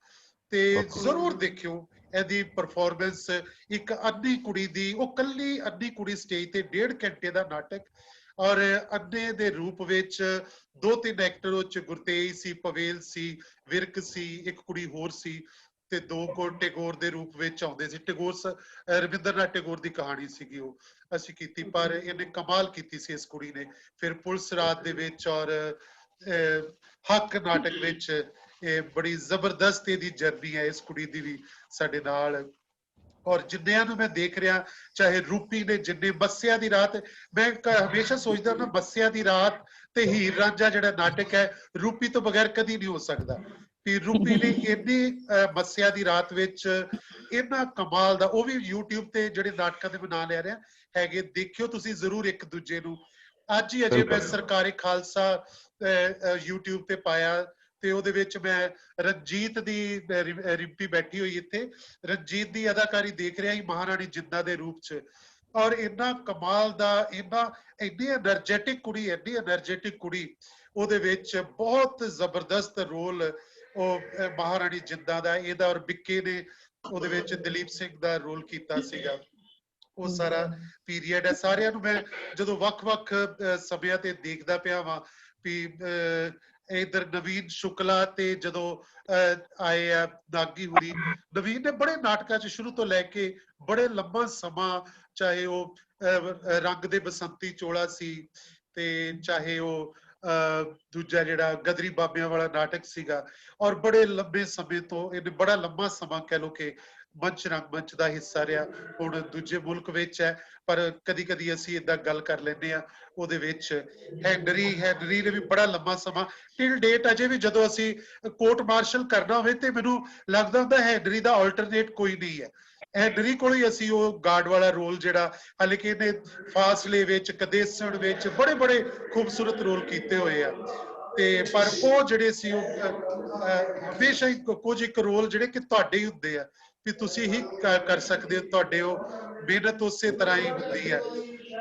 ਤੇ ਜ਼ਰੂਰ ਦੇਖਿਓ ਇਹਦੀ ਪਰਫਾਰਮੈਂਸ। ਇੱਕ ਅੰਨੀ ਕੁੜੀ ਦੀ, ਉਹ ਕੱਲੀ ਅੰਨੀ ਕੁੜੀ ਸਟੇਜ ਤੇ 1.5 ਘੰਟੇ ਦਾ ਨਾਟਕ, ਔਰ ਅੰਨੇ ਦੇ ਰੂਪ ਵਿੱਚ 2-3 ਐਕਟਰ, ਉਹ 'ਚ ਗੁਰਤੇਜ ਸੀ, ਪਵੇਲ ਸੀ, ਵਿਰਕ ਸੀ, ਇੱਕ ਕੁੜੀ ਹੋਰ ਸੀ, ਤੇ 2 ਕੋਲ ਟੈਗੋਰ ਦੇ ਰੂਪ ਵਿੱਚ ਆਉਂਦੇ ਸੀ। ਰਵਿੰਦਰਨਾਥ ਟੈਗੋਰ ਦੀ ਕਹਾਣੀ ਸੀਗੀ ਉਹ ਅਸੀਂ ਕੀਤੀ, ਪਰ ਇਹਨੇ ਕਮਾਲ ਕੀਤੀ ਸੀ ਇਸ ਕੁੜੀ ਨੇ। ਫਿਰ ਪੁਲਿਸ ਰਾਤ ਦੇ ਵਿੱਚ ਔਰ ਹੱਕ ਨਾਟਕ ਵਿੱਚ ਇਹ ਬੜੀ ਜ਼ਬਰਦਸਤ ਇਹਦੀ ਜਰਨੀ ਹੈ ਇਸ ਕੁੜੀ ਦੀ ਵੀ ਸਾਡੇ ਨਾਲ। ਔਰ ਜਿੰਨਿਆਂ ਨੂੰ ਮੈਂ ਦੇਖ ਰਿਹਾ, ਚਾਹੇ ਰੂਪੀ ਨੇ, ਜਿੰਨੇ ਬੱਸਿਆਂ ਦੀ ਰਾਤ, ਮੈਂ ਹਮੇਸ਼ਾ ਸੋਚਦਾ ਨਾ ਬੱਸਿਆਂ ਦੀ ਰਾਤ ਤੇ ਹੀਰ ਰਾਂਝਾ ਜਿਹੜਾ ਨਾਟਕ ਹੈ ਰੂਪੀ ਤੋਂ ਬਗੈਰ ਕਦੀ ਨਹੀਂ ਹੋ ਸਕਦਾ। ਵੀ ਰੂਪੀ ਨੇ ਇੰਨੀ ਬੱਸਿਆਂ ਦੀ ਰਾਤ ਵਿੱਚ ਇੰਨਾ ਕਮਾਲ ਦਾ, ਉਹ ਵੀ YouTube ਤੇ ਜਿਹੜੇ ਨਾਟਕਾਂ ਦੇ ਮੈਂ ਨਾਂ ਲੈ ਰਿਹਾ ਹੈਗੇ, ਦੇਖਿਓ ਤੁਸੀਂ ਜ਼ਰੂਰ ਇੱਕ ਦੂਜੇ ਨੂੰ। ਅੱਜ ਹੀ ਅਜੇ ਮੈਂ ਸਰਕਾਰੀ ਖਾਲਸਾ YouTube ਤੇ ਪਾਇਆ ਤੇ ਉਹਦੇ ਵਿੱਚ ਮੈਂ ਰਣਜੀਤ ਦੀ, ਰਿੰਪੀ ਬੈਠੀ ਹੋਈ ਇੱਥੇ, ਰਣਜੀਤ ਦੀ ਅਦਾਕਾਰੀ ਦੇਖ ਰਿਹਾ ਸੀ ਮਹਾਰਾਣੀ ਜਿੰਦਾ ਦੇ ਰੂਪ ਚ। ਔਰ ਇੰਨਾ ਕਮਾਲ ਦਾ, ਇੰਨੀ ਐਨਰਜੈਟਿਕ ਕੁੜੀ, ਇੰਨੀ ਐਨਰਜੈਟਿਕ ਕੁੜੀ ਉਹਦੇ ਵਿੱਚ, ਬਹੁਤ ਜ਼ਬਰਦਸਤ ਰੋਲ ਉਹ ਮਹਾਰਾਣੀ ਜਿੰਦਾ ਦਾ ਇਹਦਾ। ਔਰ ਬਿੱਕੇ ਨੇ ਉਹਦੇ ਵਿੱਚ ਦਲੀਪ ਸਿੰਘ ਦਾ ਰੋਲ ਕੀਤਾ ਸੀਗਾ। ਉਹ ਸਾਰਾ ਪੀਰੀਅਡ ਹੈ। ਸਾਰਿਆਂ ਨੂੰ ਮੈਂ ਜਦੋਂ ਵੱਖ-ਵੱਖ ਸਮਿਆਂ ਤੇ ਦੇਖਦਾ ਪਿਆ ਵਾਂ ਵੀ ਇਧਰ ਨਵੀਨ ਸ਼ੁਕਲਾ ਤੇ ਜਦੋਂ ਆਏ ਆ ਦਾਗੀ ਹੁਰੀ, ਨਵੀਨ ਨੇ ਬੜੇ ਨਾਟਕਾਂ 'ਚ ਸ਼ੁਰੂ ਤੋਂ ਲੈ ਕੇ ਬੜੇ ਲੰਬਾ ਸਮਾਂ, ਚਾਹੇ ਉਹ ਰੰਗ ਦੇ ਬਸੰਤੀ ਚੋਲਾ ਸੀ ਤੇ ਚਾਹੇ ਉਹ ਦੂਜਾ ਜਿਹੜਾ ਗਦਰੀ ਬਾਬਿਆਂ ਵਾਲਾ ਨਾਟਕ ਸੀਗਾ, ਔਰ ਬੜੇ ਲੰਬੇ ਸਮੇਂ ਤੋਂ ਇਹਨੇ ਬੜਾ ਲੰਬਾ ਸਮਾਂ ਕਹਿ ਲੋ ਕਿ ਮੰਚ ਰੰਗਮੰਚ ਦਾ ਹਿੱਸਾ ਰਿਹਾ। ਹੁਣ ਦੂਜੇ ਮੁਲਕ ਵਿੱਚ ਹੈ, ਪਰ ਕਦੀ ਕਦੀ ਅਸੀਂ ਏਦਾਂ ਗੱਲ ਕਰ ਲੈਂਦੇ ਆ। ਉਹਦੇ ਵਿੱਚ ਹੈਨਰੀ ਨੇ ਵੀ ਬੜਾ ਲੰਬਾ ਸਮਾਂ, ਟਿਲ ਡੇਟ ਅਜੇ ਵੀ ਜਦੋਂ ਅਸੀਂ ਕੋਰਟ ਮਾਰਸ਼ਲ ਕਰਨਾ ਹੋਵੇ ਤੇ ਮੈਨੂੰ ਲੱਗਦਾ ਹੁੰਦਾ ਹੈਨਰੀ ਦਾ ਆਲਟਰਨੇਟ ਕੋਈ ਨਹੀਂ ਹੈ। ਹੈਨਰੀ ਕੋਲ ਹੀ ਅਸੀਂ ਉਹ ਗਾਰਡ ਵਾਲਾ ਰੋਲ ਜਿਹੜਾ, ਹਾਲਾਂਕਿ ਇਹਨੇ ਫਾਸਲੇ ਵਿੱਚ, ਕਦੇਸਣ ਵਿੱਚ ਬੜੇ ਬੜੇ ਖੂਬਸੂਰਤ ਰੋਲ ਕੀਤੇ ਹੋਏ ਆ, ਤੇ ਪਰ ਉਹ ਜਿਹੜੇ ਸੀ ਉਹ ਹਮੇਸ਼ਾ ਹੀ ਕੁਝ ਇੱਕ ਰੋਲ ਜਿਹੜੇ ਕਿ ਤੁਹਾਡੇ ਹੀ ਹੁੰਦੇ ਆ, ਵੀ ਤੁਸੀਂ ਹੀ ਕਰ ਸਕਦੇ ਹੋ, ਤੁਹਾਡੇ ਉਹ ਮਿਹਨਤ ਉਸੇ ਤਰ੍ਹਾਂ ਹੀ ਹੁੰਦੀ ਹੈ।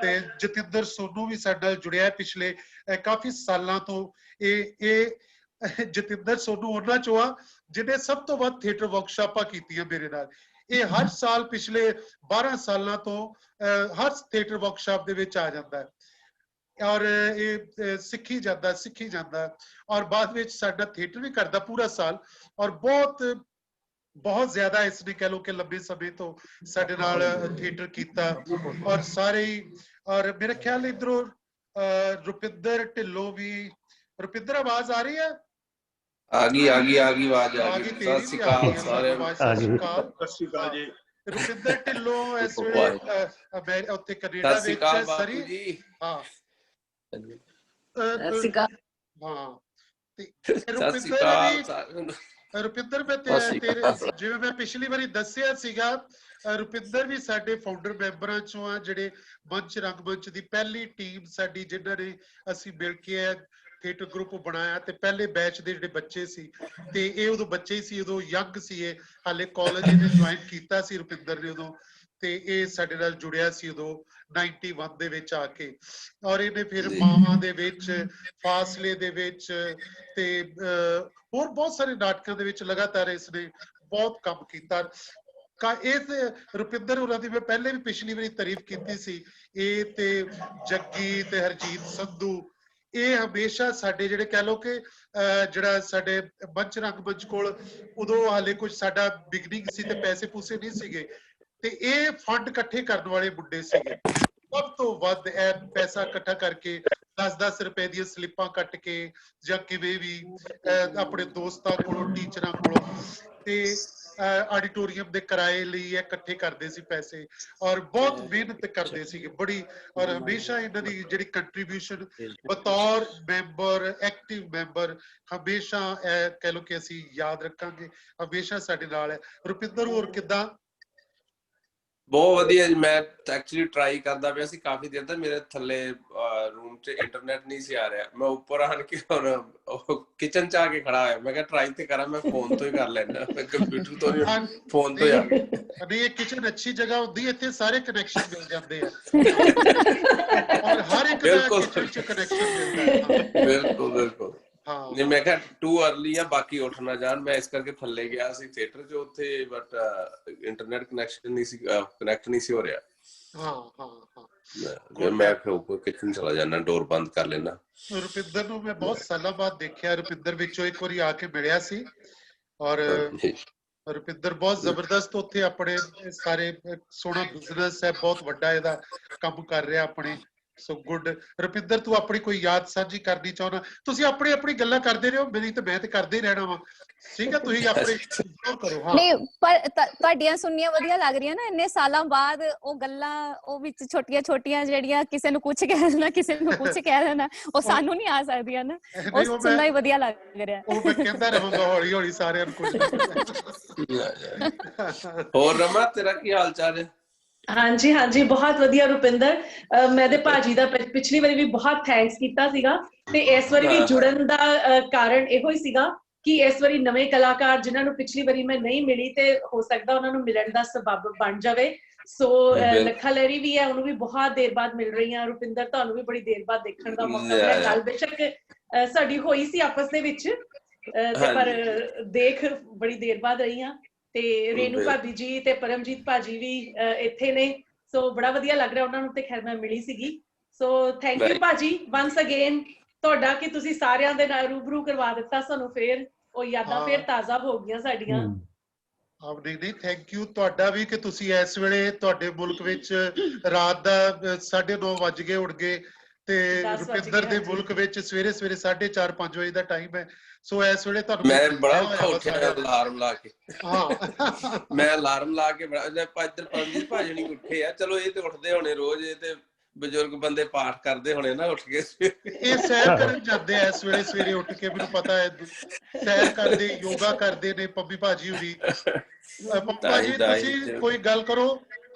ਤੇ ਜਤਿੰਦਰ ਸੋਨੂ ਵੀ ਸਾਡੇ ਨਾਲ ਜੁੜਿਆ ਪਿਛਲੇ ਕਾਫੀ ਸਾਲਾਂ ਤੋਂ। ਇਹ ਜਤਿੰਦਰ ਸੋਨੂ ਉਹਨਾਂ ਚੋਂ ਆ ਜਿਹਨੇ ਸਭ ਤੋਂ ਵੱਧ ਥੀਏਟਰ ਵਰਕਸ਼ਾਪਾਂ ਕੀਤੀਆਂ ਮੇਰੇ ਨਾਲ। ਇਹ ਹਰ ਸਾਲ ਪਿਛਲੇ 12 ਸਾਲਾਂ ਤੋਂ ਹਰ ਥੀਏਟਰ ਵਰਕਸ਼ਾਪ ਦੇ ਵਿੱਚ ਆ ਜਾਂਦਾ ਹੈ ਔਰ ਇਹ ਸਿੱਖੀ ਜਾਂਦਾ ਔਰ ਬਾਅਦ ਵਿੱਚ ਸਾਡਾ ਥੀਏਟਰ ਵੀ ਕਰਦਾ ਪੂਰਾ ਸਾਲ। ਔਰ ਬਹੁਤ ਜ਼ਿਆਦਾ ਇਸਨੇ ਕਹਿ ਲੋ ਕਿ ਲੰਬੇ ਸਮੇਂ ਤੋਂ ਸਾਡੇ ਨਾਲ ਥੀਏਟਰ ਕੀਤਾ। ਔਰ ਸਾਰੇ ਹੀ, ਔਰ ਮੇਰੇ ਖਿਆਲ ਇਧਰੋਂ ਰੁਪਿੰਦਰ ਢਿੱਲੋਂ ਵੀ, ਰੁਪਿੰਦਰ ਆਵਾਜ਼ ਆ ਰਹੀ ਹੈ? ਆ ਗਈ ਆਵਾਜ਼ ਆ ਗਈ। ਸਤਿ ਸ਼੍ਰੀ ਅਕਾਲ ਸਾਰਿਆਂ ਨੂੰ। ਸਤਿ ਸ਼੍ਰੀ ਅਕਾਲ ਜੀ। ਰੁਪਿੰਦਰ ਢਿੱਲੋਂ ਇਸ ਵੇਲੇ ਉੱਥੇ ਕੈਨੇਡਾ ਵਿੱਚ ਹੈ। ਸਰੀ ਹਾਂ ਹਾਂ, ਤੇ ਰੁਪਿੰਦਰ ਮੈਂ ਤੇਰੇ, ਜਿਵੇਂ ਮੈਂ ਪਿਛਲੀ ਵਾਰੀ ਦੱਸਿਆ ਸੀਗਾ, ਰੁਪਿੰਦਰ ਵੀ ਸਾਡੇ ਫਾਊਂਡਰ ਮੈਂਬਰਾਂ ਚੋਂ ਆ, ਜਿਹੜੇ ਮੰਚ ਰੰਗਮੰਚ ਦੀ ਪਹਿਲੀ ਟੀਮ ਸਾਡੀ, ਜਿਨ੍ਹਾਂ ਨੇ ਅਸੀਂ ਮਿਲ ਕੇ ਥੀਏਟਰ ਗਰੁੱਪ ਬਣਾਇਆ। ਤੇ ਪਹਿਲੇ ਬੈਚ ਦੇ ਜਿਹੜੇ ਬੱਚੇ ਸੀ, ਤੇ ਇਹ ਉਦੋਂ ਬੱਚੇ ਹੀ ਸੀ, ਉਦੋਂ ਯੰਗ ਸੀ, ਇਹ ਹਾਲੇ ਕਾਲਜ ਇਹਨੇ ਜੁਆਇਨ ਕੀਤਾ ਸੀ ਰੁਪਿੰਦਰ ਨੇ ਉਦੋਂ, ਤੇ ਇਹ ਸਾਡੇ ਨਾਲ ਜੁੜਿਆ ਸੀ ਉਦੋਂ 91 ਦੇ ਵਿੱਚ ਆ ਕੇ। ਔਰ ਇਹਨੇ ਫਿਰ ਮਾਵਾਂ ਦੇ ਵਿੱਚ, ਫਾਸਲੇ ਦੇ ਵਿੱਚ, ਤੇ ਹੋਰ ਬਹੁਤ ਸਾਰੇ ਨਾਟਕਾਂ ਦੇ ਵਿੱਚ ਲਗਾਤਾਰ ਇਸਨੇ ਬਹੁਤ ਕੰਮ ਕੀਤਾ। ਇਸ ਰੁਪਿੰਦਰ ਹੋਰਾਂ ਦੀ ਮੈਂ ਪਹਿਲੇ ਵੀ ਪਿਛਲੀ ਵਾਰੀ ਤਾਰੀਫ ਕੀਤੀ ਸੀ। ਇਹ ਤੇ ਜੱਗੀ ਤੇ ਹਰਜੀਤ ਸੰਧੂ, ਇਹ ਹਮੇਸ਼ਾ ਸਾਡੇ ਜਿਹੜੇ ਕਹਿ ਲੋ ਕਿ ਜਿਹੜਾ ਸਾਡੇ ਮੰਚ ਰੰਗਮੰਚ ਕੋਲ ਉਦੋਂ ਹਾਲੇ ਕੁਝ ਸਾਡਾ ਬਿਗਨਿੰਗ ਸੀ ਤੇ ਪੈਸੇ ਪੂਸੇ ਨਹੀਂ ਸੀਗੇ, ਤੇ ਇਹ ਫੰਡ ਇਕੱਠੇ ਕਰਨ ਵਾਲੇ ਮੁੰਡੇ ਸੀਗੇ। ਸਭ ਤੋਂ ਵੱਧ ਇਹ ਪੈਸਾ ਇਕੱਠਾ ਕਰਕੇ 10-10 ਰੁਪਏ ਦੀਆਂ ਸਲਿੱਪਾਂ ਕੱਟ ਕੇ ਜਾਂ ਕਿਵੇਂ ਵੀ ਆਪਣੇ ਦੋਸਤਾਂ ਕੋਲੋਂ, ਟੀਚਰਾਂ ਕੋਲੋਂ, ਤੇ ਆਡੀਟੋਰੀਅਮ ਦੇ ਕਿਰਾਏ ਲਈ ਇਹ ਇਕੱਠੇ ਕਰਦੇ ਸੀ ਪੈਸੇ, ਔਰ ਬਹੁਤ ਮਿਹਨਤ ਕਰਦੇ ਸੀਗੇ ਬੜੀ। ਔਰ ਹਮੇਸ਼ਾ ਇਹਨਾਂ ਦੀ ਜਿਹੜੀ ਕੰਟਰੀਬਿਊਸ਼ਨ ਬਤੌਰ ਮੈਂਬਰ, ਐਕਟਿਵ ਮੈਂਬਰ, ਹਮੇਸ਼ਾ ਇਹ ਕਹਿ ਲੋ ਕਿ ਅਸੀਂ ਯਾਦ ਰੱਖਾਂਗੇ, ਹਮੇਸ਼ਾ ਸਾਡੇ ਨਾਲ ਹੈ। ਰੁਪਿੰਦਰ ਹੋਰ ਕਿੱਦਾਂ? ਬਹੁਤ ਵਧੀਆ ਜੀ। ਮੈਂ ਐਕਚੁਅਲੀ ਟਰਾਈ ਕਰਦਾ ਪਿਆ ਸੀ ਕਾਫੀ ਦੇਰ ਤੱਕ, ਮੇਰੇ ਥੱਲੇ ਰੂਮ 'ਚ ਇੰਟਰਨੈਟ ਨਹੀਂ ਸੀ ਆ ਰਿਹਾ। ਮੈਂ ਉੱਪਰ ਆਣ ਕੇ ਹੁਣ ਕਿਚਨ 'ਚ ਆ ਕੇ ਖੜਾ ਹੋਇਆ। ਮੈਂ ਕਿਹਾ ਟਰਾਈ ਤੇ ਕਰਾਂ, ਮੈਂ ਫੋਨ ਤੋਂ ਹੀ ਕਰ ਲੈਣਾ, ਮੈਂ ਕੰਪਿਊਟਰ ਤੋਂ ਨਹੀਂ, ਫੋਨ ਤੋਂ ਹੀ ਆ ਗਿਆ। ਨਹੀਂ, ਇਹ ਕਿਚਨ ਅੱਛੀ ਜਗ੍ਹਾ ਹੁੰਦੀ ਹੈ, ਇੱਥੇ ਸਾਰੇ ਕਨੈਕਸ਼ਨ ਮਿਲ ਜਾਂਦੇ ਆ ਔਰ ਹਰ ਇੱਕ ਦਾ ਕਿਚਨ 'ਚ ਕਨੈਕਸ਼ਨ ਮਿਲਦਾ ਹੈ। ਬਿਲਕੁਲ ਨਹੀਂ, ਮੈਂ ਕਿਹਾ ਟੂ ਅਰਲੀ ਆ, ਬਾਕੀ ਉੱਠ ਨਾ ਜਾਣ। ਮੈਂ ਇਸ ਕਰਕੇ ਥੱਲੇ ਗਿਆ ਸੀ ਥੀਏਟਰ 'ਚ ਉੱਥੇ, ਬਟ ਇੰਟਰਨੈਟ ਕਨੈਕਸ਼ਨ ਨਹੀਂ ਸੀ, ਕਨੈਕਟ ਨਹੀਂ ਸੀ ਹੋ ਰਿਹਾ। ਮੈਂ ਫਿਰ ਕਿਚਨ ਚਲਾ ਜਾਣਾ, ਡੋਰ ਬੰਦ ਕਰ ਲੈਣਾ। ਰੁਪਿੰਦਰ ਨੂੰ ਮੈਂ ਬਹੁਤ ਸਾਲਾਂ ਬਾਅਦ ਦੇਖਿਆ। ਰੁਪਿੰਦਰ ਵਿੱਚੋਂ ਇੱਕ ਵਾਰੀ ਆ ਕੇ ਮਿਲਿਆ ਸੀ, ਔਰ ਰੁਪਿੰਦਰ ਬਹੁਤ ਜ਼ਬਰਦਸਤ ਉੱਥੇ ਆਪਣੇ ਸਾਰੇ ਸੋਹਣਾ ਬਿਜ਼ਨਸ ਹੈ, ਬਹੁਤ ਵੱਡਾ ਇਹਦਾ ਕੰਮ ਕਰ ਰਿਹਾ ਆਪਣੇ। So good. ਰੁਪਿੰਦਰ ਤੂੰ ਆਪਣੀ ਕੋਈ ਯਾਦ ਸਾਂਝੀ ਕਰਨੀ ਚਾਹੁੰਦਾ? ਤੁਸੀਂ ਆਪਣੀ ਗੱਲਾਂ ਕਰਦੇ ਰਹੋ, ਮੇਰੀ ਤੇ ਮੈਂ ਤੇ ਕਰਦੇ ਹੀ ਰਹਿਣਾ ਵਾ, ਠੀਕ ਹੈ? ਤੁਸੀਂ ਆਪਣੇ ਕਰੋ। ਹਾਂ ਨਹੀਂ, ਪਰ ਤੁਹਾਡੀਆਂ ਸੁਣਨੀਆਂ ਵਧੀਆ ਲੱਗ ਰਹੀਆਂ ਨਾ, ਇੰਨੇ ਸਾਲਾਂ ਬਾਅਦ ਉਹ ਗੱਲਾਂ, ਉਹ ਵਿੱਚ ਛੋਟੀਆਂ ਛੋਟੀਆਂ ਜਿਹੜੀਆਂ ਕਿਸੇ ਨੂੰ ਕੁਝ ਕਹਿ ਦੇਣਾ, ਕਿਸੇ ਨੂੰ ਕੁਝ ਕਹਿ ਦੇਣਾ, ਉਹ ਸਾਨੂੰ ਨਹੀਂ ਆ ਸਕਦੀਆਂ ਨਾ, ਉਹ ਸੁਣਨਾ ਹੀ ਵਧੀਆ ਲੱਗ ਰਿਹਾ। ਉਹ ਮੈਂ ਕਹਿੰਦਾ ਰਹਾਂਗਾ ਹੌਲੀ ਹੌਲੀ ਸਾਰਿਆਂ ਨੂੰ ਕੁਝ। ਹੋਰ ਰਮਾ, ਤੇਰਾ ਕੀ ਹਾਲ ਚਾਲ ਹੈ? ਹਾਂਜੀ ਹਾਂਜੀ, ਬਹੁਤ ਵਧੀਆ ਰੁਪਿੰਦਰ। ਮੈਂ ਤੇ ਭਾਜੀ ਦਾ ਪਿਛਲੀ ਵਾਰੀ ਵੀ ਬਹੁਤ ਥੈਂਕਸ ਕੀਤਾ ਸੀਗਾ, ਤੇ ਇਸ ਵਾਰੀ ਵੀ ਜੁੜਨ ਦਾ ਕਾਰਨ ਇਹੋ ਹੀ ਸੀਗਾ ਕਿ ਇਸ ਵਾਰੀ ਨਵੇਂ ਕਲਾਕਾਰ ਜਿਨ੍ਹਾਂ ਨੂੰ ਪਿਛਲੀ ਵਾਰੀ ਮੈਂ ਨਹੀਂ ਮਿਲੀ, ਤੇ ਹੋ ਸਕਦਾ ਉਹਨਾਂ ਨੂੰ ਮਿਲਣ ਦਾ ਸਬਬ ਬਣ ਜਾਵੇ। ਸੋ ਲੱਖਾ ਲਹਿਰੀ ਵੀ ਹੈ, ਉਹਨੂੰ ਵੀ ਬਹੁਤ ਦੇਰ ਬਾਅਦ ਮਿਲ ਰਹੀ ਹਾਂ। ਰੁਪਿੰਦਰ, ਤੁਹਾਨੂੰ ਵੀ ਬੜੀ ਦੇਰ ਬਾਅਦ ਦੇਖਣ ਦਾ ਮੌਕਾ ਮਿਲਿਆ। ਗੱਲ ਬੇਸ਼ੱਕ ਸਾਡੀ ਹੋਈ ਸੀ ਆਪਸ ਦੇ ਵਿੱਚ, ਤੇ ਪਰ ਦੇਖ ਬੜੀ ਦੇਰ ਬਾਅਦ ਰਹੀ ਹਾਂ। ਤੇ ਰੇਨੂ ਭਾਬੀ ਜੀ ਤੇ ਪਰਮਜੀਤ ਭਾਜੀ ਵੀ ਇੱਥੇ ਨੇ, ਸੋ ਬੜਾ ਵਧੀਆ ਲੱਗ ਰਿਹਾ ਉਹਨਾਂ ਨੂੰ, ਤੇ ਖੈਰ ਮੈਂ ਮਿਲੀ ਸੀਗੀ। ਸੋ ਥੈਂਕ ਯੂ ਭਾਜੀ ਵਨਸ ਅਗੇਨ ਤੁਹਾਡਾ, ਕਿ ਤੁਸੀਂ ਸਾਰਿਆਂ ਦੇ ਨਾਲ ਰੂਬਰੂ ਕਰਵਾ ਦਿੱਤਾ ਸਾਨੂੰ, ਫੇਰ ਉਹ ਯਾਦਾਂ ਫੇਰ ਤਾਜ਼ਾ ਹੋ ਗਈਆਂ ਸਾਡੀਆਂ। ਨਹੀਂ, ਥੈਂਕ ਯੂ ਤੁਹਾਡਾ ਵੀ, ਕਿ ਤੁਸੀਂ ਇਸ ਵੇਲੇ ਤੁਹਾਡੇ ਮੁਲਕ ਵਿੱਚ ਰਾਤ ਦਾ 9:30 ਵੱਜ ਗਏ ਉੱਡ ਗਏ, ਤੇ ਰੁਪਿੰਦਰ ਦੇ ਮੁਲਕ ਵਿੱਚ ਸਵੇਰੇ 4:30-5 ਵਜੇ ਦਾ ਟਾਈਮ ਹੈ। ਸੋ ਇਸ ਵੇਲੇ ਤੁਹਾਨੂੰ ਮੈਂ ਬੜਾ ਔਖਾ ਉੱਠਿਆ ਅਲਾਰਮ ਲਾ ਕੇ। ਹਾਂ, ਮੈਂ ਅਲਾਰਮ ਲਾ ਕੇ ਇੱਧਰ ਪਰਮਜੀਤ ਭਾਜੀ ਨਹੀਂ ਉੱਠੇ ਆ, ਚਲੋ ਇਹ ਤੇ ਉੱਠਦੇ ਹੋਣੇ ਰੋਜ਼, ਇਹ ਤੇ ਬਜ਼ੁਰਗ ਬੰਦੇ ਪਾਠ ਕਰਦੇ ਹੋਣੇ ਨਾ ਉੱਠ ਕੇ। ਇਹ ਸੈਰ ਕਰਨ ਜਾਂਦੇ ਆ ਇਸ ਵੇਲੇ ਸਵੇਰੇ ਉੱਠ ਕੇ, ਮੈਨੂੰ ਪਤਾ ਹੈ, ਸੈਰ ਕਰਦੇ, ਯੋਗਾ ਕਰਦੇ ਨੇ ਪੰਮੀ ਭਾਜੀ ਹੋਰੀ। ਪੰਮੀ ਭਾਜੀ ਤੁਸੀਂ ਕੋਈ ਗੱਲ ਕਰੋ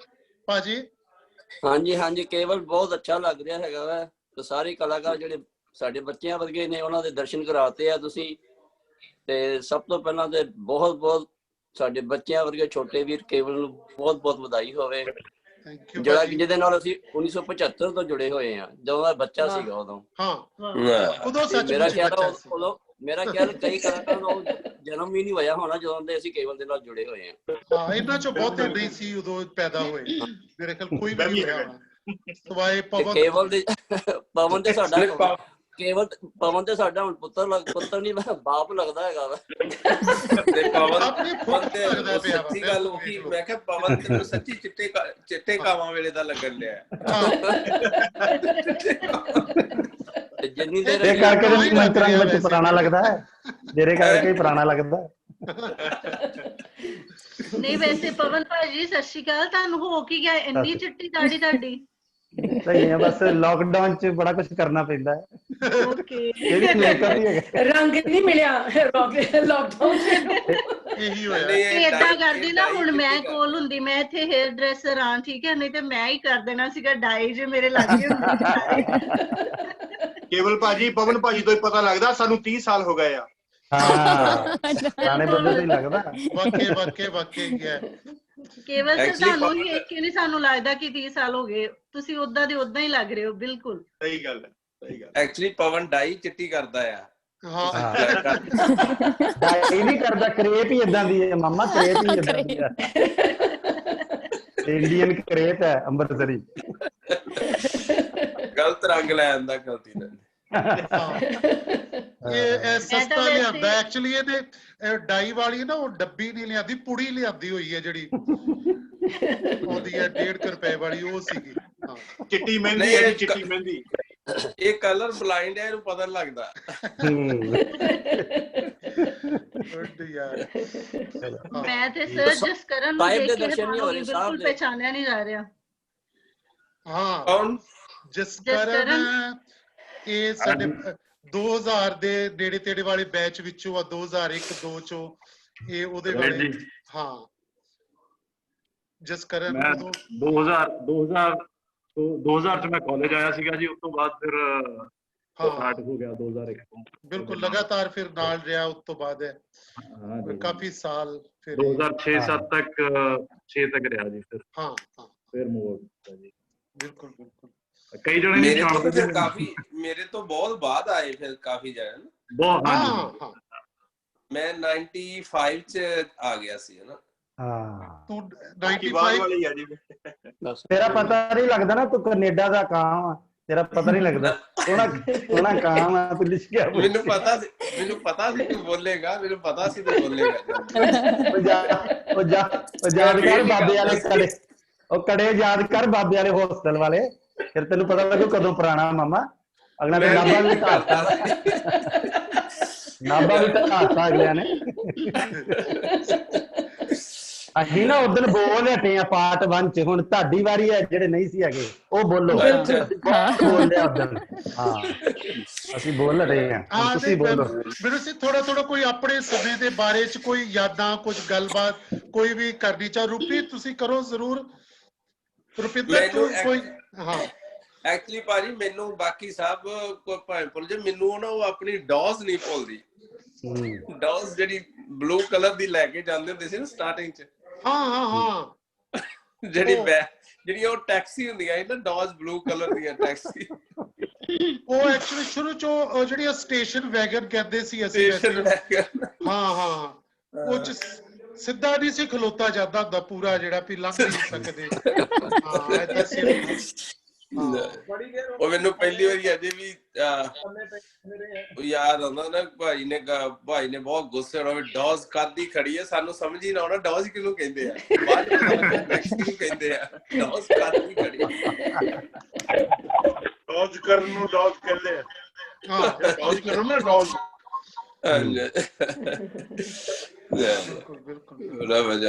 ਭਾਜੀ। ਹਾਂਜੀ ਹਾਂਜੀ, ਕੇਵਲ ਬਹੁਤ ਅੱਛਾ ਲੱਗ ਰਿਹਾ ਹੈਗਾ ਵਾ, ਤੇ ਸਾਰੇ ਕਲਾਕਾਰ ਜਿਹੜੇ ਸਾਡੇ ਬੱਚਿਆਂ ਵਰਗੇ ਨੇ ਉਹਨਾਂ ਦੇ ਦਰਸ਼ਨ ਕਰਾਤੇ ਆ ਤੁਸੀਂ, ਤੇ ਸਭ ਤੋਂ ਪਹਿਲਾਂ ਤੇ ਬਹੁਤ ਬਹੁਤ ਸਾਡੇ ਬੱਚਿਆਂ ਵਰਗੇ ਛੋਟੇ ਵੀਰ ਕੇਵਲ ਨੂੰ ਬਹੁਤ ਬਹੁਤ ਵਧਾਈ ਹੋਵੇ, ਜਿਹੜਾ ਕਿ ਜਿਹਦੇ ਨਾਲ ਅਸੀਂ 1975 ਤੋਂ ਜੁੜੇ ਹੋਏ ਆ, ਜਦੋਂ ਦਾ ਬੱਚਾ ਸੀਗਾ ਉਦੋਂ। ਮੇਰਾ ਖਿਆਲ ਕਈ ਕਲਾਕਾਰਾਂ ਨੂੰ ਜਨਮ ਵੀ ਨਹੀਂ ਹੋਇਆ ਹੋਣਾ ਜਦੋਂ ਦੇ ਅਸੀਂ ਕੇਵਲ ਦੇ ਨਾਲ ਜੁੜੇ ਹੋਏ ਆ। ਹਾਂ, ਇਹਨਾਂ ਚੋਂ ਬਹੁਤੇ ਨਹੀਂ ਸੀ ਉਦੋਂ ਪੈਦਾ ਹੋਏ, ਮੇਰੇ ਖਿਆਲ ਕੋਈ ਵੀ ਨਹੀਂ ਹੋਇਆ ਸਵਾਏ ਪਵਨ। ਕੇਵਲ ਦੇ ਪਵਨ ਤੇ ਸਾਡਾ ਕੇਵਲ ਪਵਨ ਤੇ ਸਾਡਾ ਹੁਣ ਪੁੱਤਰ ਨਹੀਂ, ਬਾਪ ਲੱਗਦਾ ਹੈਗਾ ਵਾ। ਤੇ ਪਵਨ ਤੇ ਸੱਚੀ ਗੱਲ ਉਹੀ, ਮੈਂ ਕਿਹਾ ਪਵਨ ਤੈਨੂੰ ਸੱਚੀ ਚਿੱਟੇ ਕਾਵਾਂ ਵੇਲੇ ਦਾ ਲੱਗਣ ਲਿਆ। ਜਿੰਨੀ ਦੇਰ ਇਹ ਕਰਕੇ ਮੰਤਰਾਂ ਵਿੱਚ ਪੁਰਾਣਾ ਲੱਗਦਾ ਹੈ, ਜਿਹੜੇ ਕਰਕੇ ਪੁਰਾਣਾ ਲੱਗਦਾ। ਨਹੀਂ ਵੈਸੇ ਪਵਨ ਭਾਜੀ ਸਤਿ ਸ਼੍ਰੀ ਅਕਾਲ, ਤੁਹਾਨੂੰ ਹੋ ਕੀ ਗਿਆ ਇੰਨੀ ਚਿੱਟੀ ਦਾੜੀ ਤੁਹਾਡੀ? ਸਹੀ ਹੈ, ਬਸ ਲਾਕਡਾਊਨ ਚ ਬੜਾ ਕੁਝ ਕਰਨਾ ਪੈਂਦਾ ਹੈ। ਓਕੇ, ਰੰਗ ਨਹੀਂ ਮਿਲਿਆ ਲਾਕਡਾਊਨ ਚ, ਇਹੀ ਹੋਇਆ। ਏਦਾਂ ਕਰਦੀ ਨਾ, ਹੁਣ ਮੈਂ ਕੋਲ ਹੁੰਦੀ, ਮੈਂ ਇੱਥੇ ਹੇਅਰ ਡਰੈਸਰ ਆਂ, ਠੀਕ ਹੈ, ਨਹੀਂ ਤੇ ਮੈਂ ਹੀ ਕਰ ਦੇਣਾ ਸੀਗਾ ਡਾਈ, ਜੇ ਮੇਰੇ ਲੱਗੇ ਹੁੰਦੇ। ਕੇਵਲ ਭਾਜੀ, ਪਵਨ ਭਾਜੀ ਤੋਂ ਹੀ ਪਤਾ ਲੱਗਦਾ ਸਾਨੂੰ 30 ਸਾਲ ਹੋ ਗਏ ਆ। ਹਾਂ, ਪੁਰਾਣੇ ਬੰਦੇ ਤੋਂ ਹੀ ਲੱਗਦਾ। ਵਾਕਈ ਗਿਆ ਕੇਵਲ ਸਰ, ਤੁਹਾਨੂੰ ਹੀ ਇੱਕ ਨਹੀਂ ਸਾਨੂੰ ਲੱਗਦਾ ਕਿ 30 ਸਾਲ ਹੋ ਗਏ, ਤੁਸੀਂ ਉਦਾਂ ਦੇ ਉਦਾਂ ਹੀ ਲੱਗ ਰਹੇ ਹੋ, ਬਿਲਕੁਲ ਸਹੀ ਗੱਲ ਹੈ, ਸਹੀ ਗੱਲ। ਐਕਚੁਅਲੀ ਪਵਨ ਡਾਈ ਚਿੱਟੀ ਕਰਦਾ ਆ। ਡਾਈ ਨਹੀਂ ਕਰਦਾ, ਕਰੇਪ ਹੀ ਏਦਾਂ ਦੀ ਹੈ ਮਾਮਾ, ਕਰੇਪ ਹੀ ਏਦਾਂ ਦੀ ਹੈ, ਇੰਡੀਅਨ ਕਰੇਪ ਹੈ ਅੰਮ੍ਰਿਤਸਰੀ। ਗਲਤ ਰੰਗ ਲੈ ਆਂਦਾ ਗਲਤੀ ਨਾਲ। ਇਹ ਸਸਤਾ ਲਿਆਂਦਾ ਐਕਚੁਅਲੀ, ਇਹਨੇ ਡਾਈ ਵਾਲੀ ਨਾ ਉਹ ਡੱਬੀ ਨਹੀਂ ਲਿਆਂਦੀ, ਪੁੜੀ ਲਿਆਂਦੀ ਹੋਈ ਹੈ ਜਿਹੜੀ ਉਹਦੀ ਹੈ 1.5 ਰੁਪਏ ਵਾਲੀ, ਉਹ ਸੀਗੀ। ਚਿੱਟੀ ਮਹਿੰਦੀ ਹੈ, ਚਿੱਟੀ ਮਹਿੰਦੀ। ਇਹ ਕਲਰ ਬਲਾਈਂਡ ਹੈ, ਇਹਨੂੰ ਪਤਾ ਨਹੀਂ ਲੱਗਦਾ। ਮੈਂ ਤੇ ਸਰ ਜਸਕਰਨ ਨੂੰ ਦੇਖ ਕੇ ਬਿਲਕੁਲ ਪਹਿਚਾਨਿਆ ਨਹੀਂ ਜਾ ਰਿਹਾ। ਹਾਂ, ਕੌਣ? ਜਸਕਰਨ ਇਹ ਸਾਡੇ 2000 ਦੇ ਨੇੜੇ ਤੇੜੇ ਵਾਲੇ ਬੈਚ ਵਿੱਚੋਂ ਆ, 2001-2 ਚੋਂ ਇਹ ਉਹਦੇ ਵਾਲੇ। ਹਾਂ, ਜਸਕਰਨ 2000 ਚ ਮੈਂ ਕਾਲਜ ਆਇਆ ਸੀਗਾ ਜੀ, ਉਸ ਤੋਂ ਬਾਅਦ ਫਿਰ ਸਟਾਰਟ ਹੋ ਗਿਆ 2001 ਤੋਂ। ਬਿਲਕੁਲ ਲਗਾਤਾਰ ਫਿਰ ਨਾਲ ਰਿਹਾ ਉਸ ਤੋਂ ਬਾਅਦ ਹੈ ਕਾਫੀ ਸਾਲ, ਫਿਰ 2006-7 ਤੱਕ 6 ਤੱਕ ਰਿਹਾ ਜੀ। ਫਿਰ ਹਾਂ ਫਿਰ ਮੂਵ ਕੀਤਾ ਜੀ। ਬਿਲਕੁਲ ਬਿਲਕੁਲ। ਕਈ ਜਣੇ ਨਹੀਂ ਜਾਣਦੇ, ਕਾਫੀ ਮੇਰੇ ਤੋਂ ਬਹੁਤ ਬਾਅਦ ਆਏ ਫਿਰ ਕਾਫੀ ਜਣੇ। ਬਹੁਤ, ਹਾਂ ਮੈਂ 95 ਚ ਆ ਗਿਆ ਸੀ, ਹੈ ਨਾ। ਹਾਂ, ਤੂੰ 95 ਵਾਲੀ ਆ ਜੀ। ਤੇਰਾ ਪਤਾ ਨਹੀਂ ਲੱਗਦਾ ਨਾ, ਤੂੰ ਕੈਨੇਡਾ ਦਾ ਕਾਂ ਵਾ, ਤੇਰਾ ਪਤਾ ਨਹੀਂ ਲੱਗਦਾ। ਸੋਹਣਾ ਕਾਮ ਆ ਤੂੰ ਲਿਸ਼ਕਿਆ। ਮੈਨੂੰ ਪਤਾ ਸੀ ਤੂੰ ਬੋਲੇਗਾ, ਮੈਨੂੰ ਪਤਾ ਸੀ ਤੂੰ ਬੋਲੇਗਾ। ਉਹ ਯਾਦ ਕਰ ਬਾਬੇ ਵਾਲੇ ਕੜੇ, ਉਹ ਕੜੇ ਯਾਦ ਕਰ ਬਾਬੇ ਵਾਲੇ ਹੋਸਟਲ ਵਾਲੇ, ਫਿਰ ਤੈਨੂੰ ਪਤਾ ਲੱਗੂ ਕਦੋਂ ਪੁਰਾਣਾ ਮਾਮਾ। ਅਗਲਾ ਤੇ ਨਾਭਾ ਵੀ ਢਾਤਾ, ਨਾਭਾ ਵੀ ਢਾਤਾ ਅਗਲਿਆਂ ਨੇ। ਅਸੀਂ ਨਾ ਉਦੋਂ ਬੋਲ ਹਟੇ ਆ ਪਾਰਟ 1 ਚ, ਹੁਣ ਤੁਹਾਡੀ ਵਾਰੀ ਹੈ ਜਿਹੜੇ ਨਹੀਂ ਸੀ ਹੈਗੇ ਉਹ ਬੋਲੋ। ਬੋਲ ਲਿਆ ਉਦੋਂ। ਹਾਂ ਅਸੀਂ ਬੋਲ ਹਟੇ ਆ, ਤੁਸੀਂ ਬੋਲੋ। ਮੈਨੂੰ ਸੀ ਥੋੜਾ ਕੋਈ ਆਪਣੇ ਸਮੇਂ ਦੇ ਬਾਰੇ ਚ ਕੋਈ ਯਾਦਾਂ, ਕੁਝ ਗੱਲਬਾਤ ਕੋਈ ਵੀ ਕਰਨੀ ਚਾਹ। ਰੂਪੀ ਤੁਸੀਂ ਕਰੋ ਜ਼ਰੂਰ। ਰੁਪਿੰਦਰ ਤੂੰ ਕੋਈ? ਹਾਂ ਐਕਚੁਅਲੀ ਭਾਜੀ ਮੈਨੂੰ ਬਾਕੀ ਸਭ ਕੋਈ ਭਾਵੇਂ ਭੁੱਲ ਜੇ, ਮੈਨੂੰ ਨਾ ਉਹ ਆਪਣੀ ਡੌਸ ਨਹੀਂ ਭੁੱਲਦੀ। ਡੌਸ ਜਿਹੜੀ ਬਲੂ ਕਲਰ ਦੀ ਲੈ ਕੇ ਜਾਂਦੇ ਹੁੰਦੇ ਸੀ ਨਾ ਸਟਾਰਟਿੰਗ ਚ। ਹਾਂ ਜਿਹੜੀ ਉਹ ਟੈਕਸੀ ਹੁੰਦੀਆਂ ਸੀ ਨਾ, ਡੌਸ ਬਲੂ ਕਲਰ ਦੀਆਂ ਟੈਕਸੀ। ਉਹ ਐਕਚੁਅਲੀ ਸ਼ੁਰੂ ਚੋਂ ਜਿਹੜੀ ਸਟੇਸ਼ਨ ਵੈਗਨ ਕਹਿੰਦੇ ਸੀ ਅਸੀਂ। ਹਾਂ ਉਹ ਚ ਸਿੱਧਾ ਨਹੀਂ ਸੀ ਖਲੋਤਾ ਜਾਂਦਾ ਹੁੰਦਾ ਪੂਰਾ, ਜਿਹੜਾ ਵੀ ਲੰਘ ਨਹੀਂ ਸਕਦੇ। ਹਾਂ ਏਦਾਂ ਸੀ। ਉਹ ਮੈਨੂੰ ਪਹਿਲੀ ਵਾਰੀ ਅਜੇ ਵੀ ਯਾਦ ਆਉਂਦਾ ਨਾ, ਭਾਈ ਨੇ ਬਹੁਤ ਗੁੱਸੇ ਹੋਣਾ, ਡੌਸ ਕਾਦੀ ਖੜੀ ਹੈ, ਸਾਨੂੰ ਸਮਝ ਹੀ ਨਾ ਆਉਣਾ ਡੌਸ ਕਿਹਨੂੰ ਕਹਿੰਦੇ ਆ। ਬਾਅਦ ਕਿਹਨੂੰ ਕਹਿੰਦੇ ਆ, ਡੌਸ ਕਾਦੀ ਖੜੀ। ਡੌਜ ਕਰਨ ਨੂੰ ਡੌਜ ਕਹਿੰਦੇ ਆ। ਹਾਂ ਡੌਜ ਕਰੋ ਨਾ ਡੌਜ।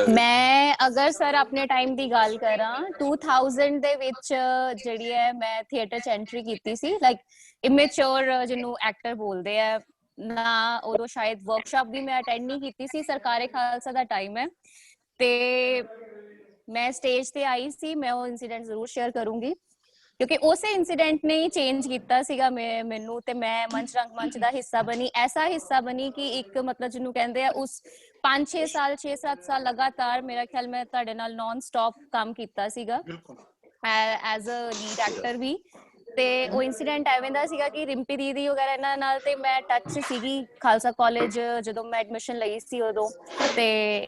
ਮੈਂ ਅਗਰ ਸਰ ਆਪਣੇ ਟਾਈਮ ਦੀ ਗੱਲ ਕਰਾਂ, 2000 ਦੇ ਵਿੱਚ ਜਿਹੜੀ ਹੈ ਮੈਂ ਥੀਏਟਰ ਚ ਐਂਟਰੀ ਕੀਤੀ ਸੀ, ਲਾਈਕ ਇਮੈਚੁਰ ਜਿਹਨੂੰ ਐਕਟਰ ਬੋਲਦੇ ਆ ਨਾ। ਉਦੋਂ ਸ਼ਾਇਦ ਵਰਕਸ਼ਾਪ ਵੀ ਮੈਂ ਅਟੈਂਡ ਨਹੀਂ ਕੀਤੀ ਸੀ। ਸਰਕਾਰੇ ਖਾਲਸਾ ਦਾ ਟਾਈਮ ਹੈ ਤੇ ਮੈਂ ਸਟੇਜ ਤੇ ਆਈ ਸੀ। ਮੈਂ ਉਹ ਇਨਸੀਡੈਂਟ ਜ਼ਰੂਰ ਸ਼ੇਅਰ ਕਰੂੰਗੀ ਕਿਉਂਕਿ ਉਸੇ ਇਨਸੀਡੈਂਟ ਨੇ ਹੀ ਚੇਂਜ ਕੀਤਾ ਸੀਗਾ ਮੈਨੂੰ, ਤੇ ਮੈਂ ਮੰਚ ਰੰਗ ਮੰਚ ਦਾ ਹਿੱਸਾ ਬਣੀ। ਐਸਾ ਹਿੱਸਾ ਬਣੀ ਕਿ ਇੱਕ ਮਤਲਬ ਜਿਹਨੂੰ ਕਹਿੰਦੇ ਆ, ਉਸ 5-6 ਸਾਲ 6-7 ਸਾਲ ਲਗਾਤਾਰ ਮੇਰਾ ਖਿਆਲ ਮੈਂ ਤੁਹਾਡੇ ਨਾਲ ਨੌਨ ਸਟਾਪ ਕੰਮ ਕੀਤਾ ਸੀਗਾ ਐਜ਼ ਅ ਲੀਡ ਐਕਟਰ ਵੀ। ਤੇ ਉਹ ਇਨਸੀਡੈਂਟ ਐਵੇਂ ਦਾ ਸੀਗਾ ਕਿ ਰਿੰਪੀ ਦੀਦੀ ਵਗੈਰਾ ਇਹਨਾਂ ਨਾਲ ਤੇ ਮੈਂ ਟੱਚ ਸੀਗੀ ਖਾਲਸਾ ਕਾਲਜ ਜਦੋਂ ਮੈਂ ਐਡਮਿਸ਼ਨ ਲਈ ਸੀ ਉਦੋਂ। ਤੇ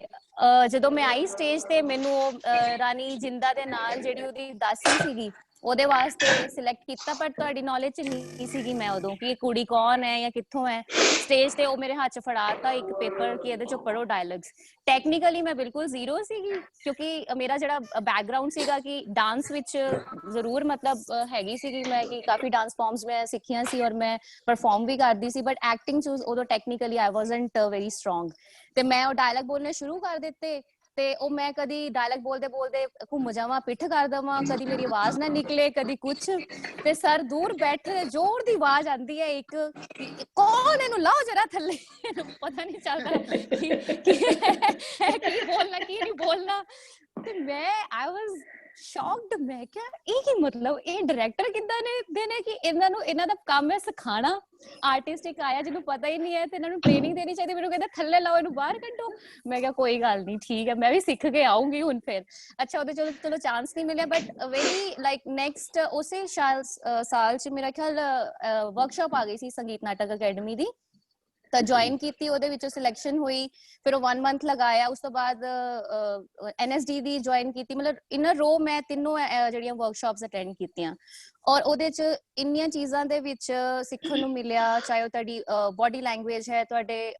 ਜਦੋਂ ਮੈਂ ਆਈ ਸਟੇਜ ਤੇ, ਮੈਨੂੰ ਉਹ ਰਾਣੀ ਜਿੰਦਾ ਦੇ ਨਾਲ ਜਿਹੜੀ ਉਹਦੀ ਦਾਸੀ ਸੀਗੀ ਉਹਦੇ ਵਾਸਤੇ ਸਿਲੈਕਟ ਕੀਤਾ, ਪਰ ਤੁਹਾਡੀ ਨੌਲੇਜ ਚ ਨਹੀਂ ਸੀਗੀ ਮੈਂ ਉਦੋਂ ਕਿ ਇਹ ਕੁੜੀ ਕੌਣ ਹੈ ਜਾਂ ਕਿੱਥੋਂ ਹੈ। ਸਟੇਜ ਤੇ ਉਹ ਮੇਰੇ ਹੱਥ ਚ ਫੜਾਤਾ ਇੱਕ ਪੇਪਰ ਕਿ ਇਹਦੇ ਚੋਂ ਪੜ੍ਹੋ ਡਾਇਲੌਗਸ। ਟੈਕਨੀਕਲੀ ਮੈਂ ਬਿਲਕੁਲ ਜ਼ੀਰੋ ਸੀਗੀ ਕਿਉਂਕਿ ਮੇਰਾ ਜਿਹੜਾ ਬੈਕਗਰਾਊਂਡ ਸੀਗਾ ਕਿ ਡਾਂਸ ਵਿੱਚ ਜ਼ਰੂਰ ਮਤਲਬ ਹੈਗੀ ਸੀਗੀ ਮੈਂ, ਕਿ ਕਾਫੀ ਡਾਂਸ ਫਾਰਮਸ ਮੈਂ ਸਿੱਖੀਆਂ ਸੀ ਔਰ ਮੈਂ ਪਰਫਾਰਮ ਵੀ ਕਰਦੀ ਸੀ, ਬਟ ਐਕਟਿੰਗ ਚ ਉਦੋਂ ਟੈਕਨੀਕਲੀ ਆਈ ਵਾਜ਼ਨਟ ਵੈਰੀ ਸਟਰੋਂਗ। ਤੇ ਮੈਂ ਉਹ ਡਾਇਲੌਗ ਬੋਲਣੇ ਸ਼ੁਰੂ ਕਰ ਦਿੱਤੇ ਤੇ ਉਹ ਮੈਂ ਕਦੀ ਡਾਇਲੌਗ ਬੋਲਦੇ ਬੋਲਦੇ ਘੁੰਮ ਜਾਵਾਂ, ਪਿੱਠ ਕਰ ਦੇਵਾਂ, ਕਦੀ ਮੇਰੀ ਆਵਾਜ਼ ਨਾ ਨਿਕਲੇ, ਕਦੀ ਕੁਛ। ਤੇ ਸਰ ਦੂਰ ਬੈਠੇ ਜ਼ੋਰ ਦੀ ਆਵਾਜ਼ ਆਉਂਦੀ ਹੈ ਇੱਕ, ਕੌਣ ਇਹਨੂੰ ਲਾਓ ਜਰਾ ਥੱਲੇ। ਪਤਾ ਨਹੀਂ ਚੱਲਦਾ ਕੀ ਬੋਲਣਾ ਕੀ ਨਹੀਂ ਬੋਲਣਾ। ਤੇ ਮੈਂ ਆਈ ਵਾਜ਼ ਸ਼ੌਕਡ। ਮੈਂ ਕਿਹਾ ਇਹ ਕੀ ਮਤਲਬ, ਇਹ ਡਾਇਰੈਕਟਰ ਕਿੱਦਾਂ ਨੇ ਕਿ ਇਹਨਾਂ ਦਾ ਕੰਮ ਹੈ ਸਿਖਾਣਾ। ਆਰਟਿਸਟਿਕ ਆਇਆ ਜਿਹਨੂੰ ਪਤਾ ਹੀ ਨਹੀਂ ਹੈ ਤੇ ਇਹਨਾਂ ਨੂੰ ਟ੍ਰੇਨਿੰਗ ਦੇਣੀ ਚਾਹੀਦੀ। ਮੈਨੂੰ ਕਹਿੰਦਾ ਥੱਲੇ ਲਾਓ, ਇਹਨੂੰ ਬਾਹਰ ਕੱਢੋ। ਮੈਂ ਕਿਹਾ ਕੋਈ ਗੱਲ ਨਹੀਂ, ਠੀਕ ਹੈ, ਮੈਂ ਵੀ ਸਿੱਖ ਕੇ ਆਉਂਗੀ ਹੁਣ ਫਿਰ। ਅੱਛਾ ਉਹਦੇ ਚਲੋ ਚਾਂਸ ਨਹੀਂ ਮਿਲਿਆ, ਬਟ ਵੈਰੀ ਲਾਈਕ ਨੈਕਸਟ ਉਸੇ ਸਾਲ ਚ ਮੇਰਾ ਖਿਆਲ ਵਰਕਸ਼ਾਪ ਆ ਗਈ ਸੀ ਸੰਗੀਤ ਨਾਟਕ ਅਕੈਡਮੀ ਦੀ, ਤਾਂ ਜੁਆਇਨ ਕੀਤੀ। ਉਹਦੇ ਵਿੱਚੋਂ ਸਿਲੈਕਸ਼ਨ ਹੋਈ, ਫਿਰ ਉਹ 1 ਮੰਥ ਲਗਾਇਆ। ਉਸ ਤੋਂ ਬਾਅਦ NSD ਦੀ ਜੁਆਇਨ ਕੀਤੀ। ਮਤਲਬ ਇਨ ਅ ਰੋ ਮੈਂ ਤਿੰਨੋਂ ਜਿਹੜੀਆਂ ਵਰਕਸ਼ਾਪਸ ਅਟੈਂਡ ਕੀਤੀਆਂ ਔਰ ਉਹਦੇ ਚ ਇੰਨੀਆਂ ਚੀਜ਼ਾਂ ਦੇ ਵਿੱਚ ਸਿੱਖਣ ਨੂੰ ਮਿਲਿਆ, ਚਾਹੇ ਉਹ ਤੁਹਾਡੀ ਬੋਡੀ ਲੈਂਗੁਏਜ ਹੈ, ਤੁਹਾਡੇ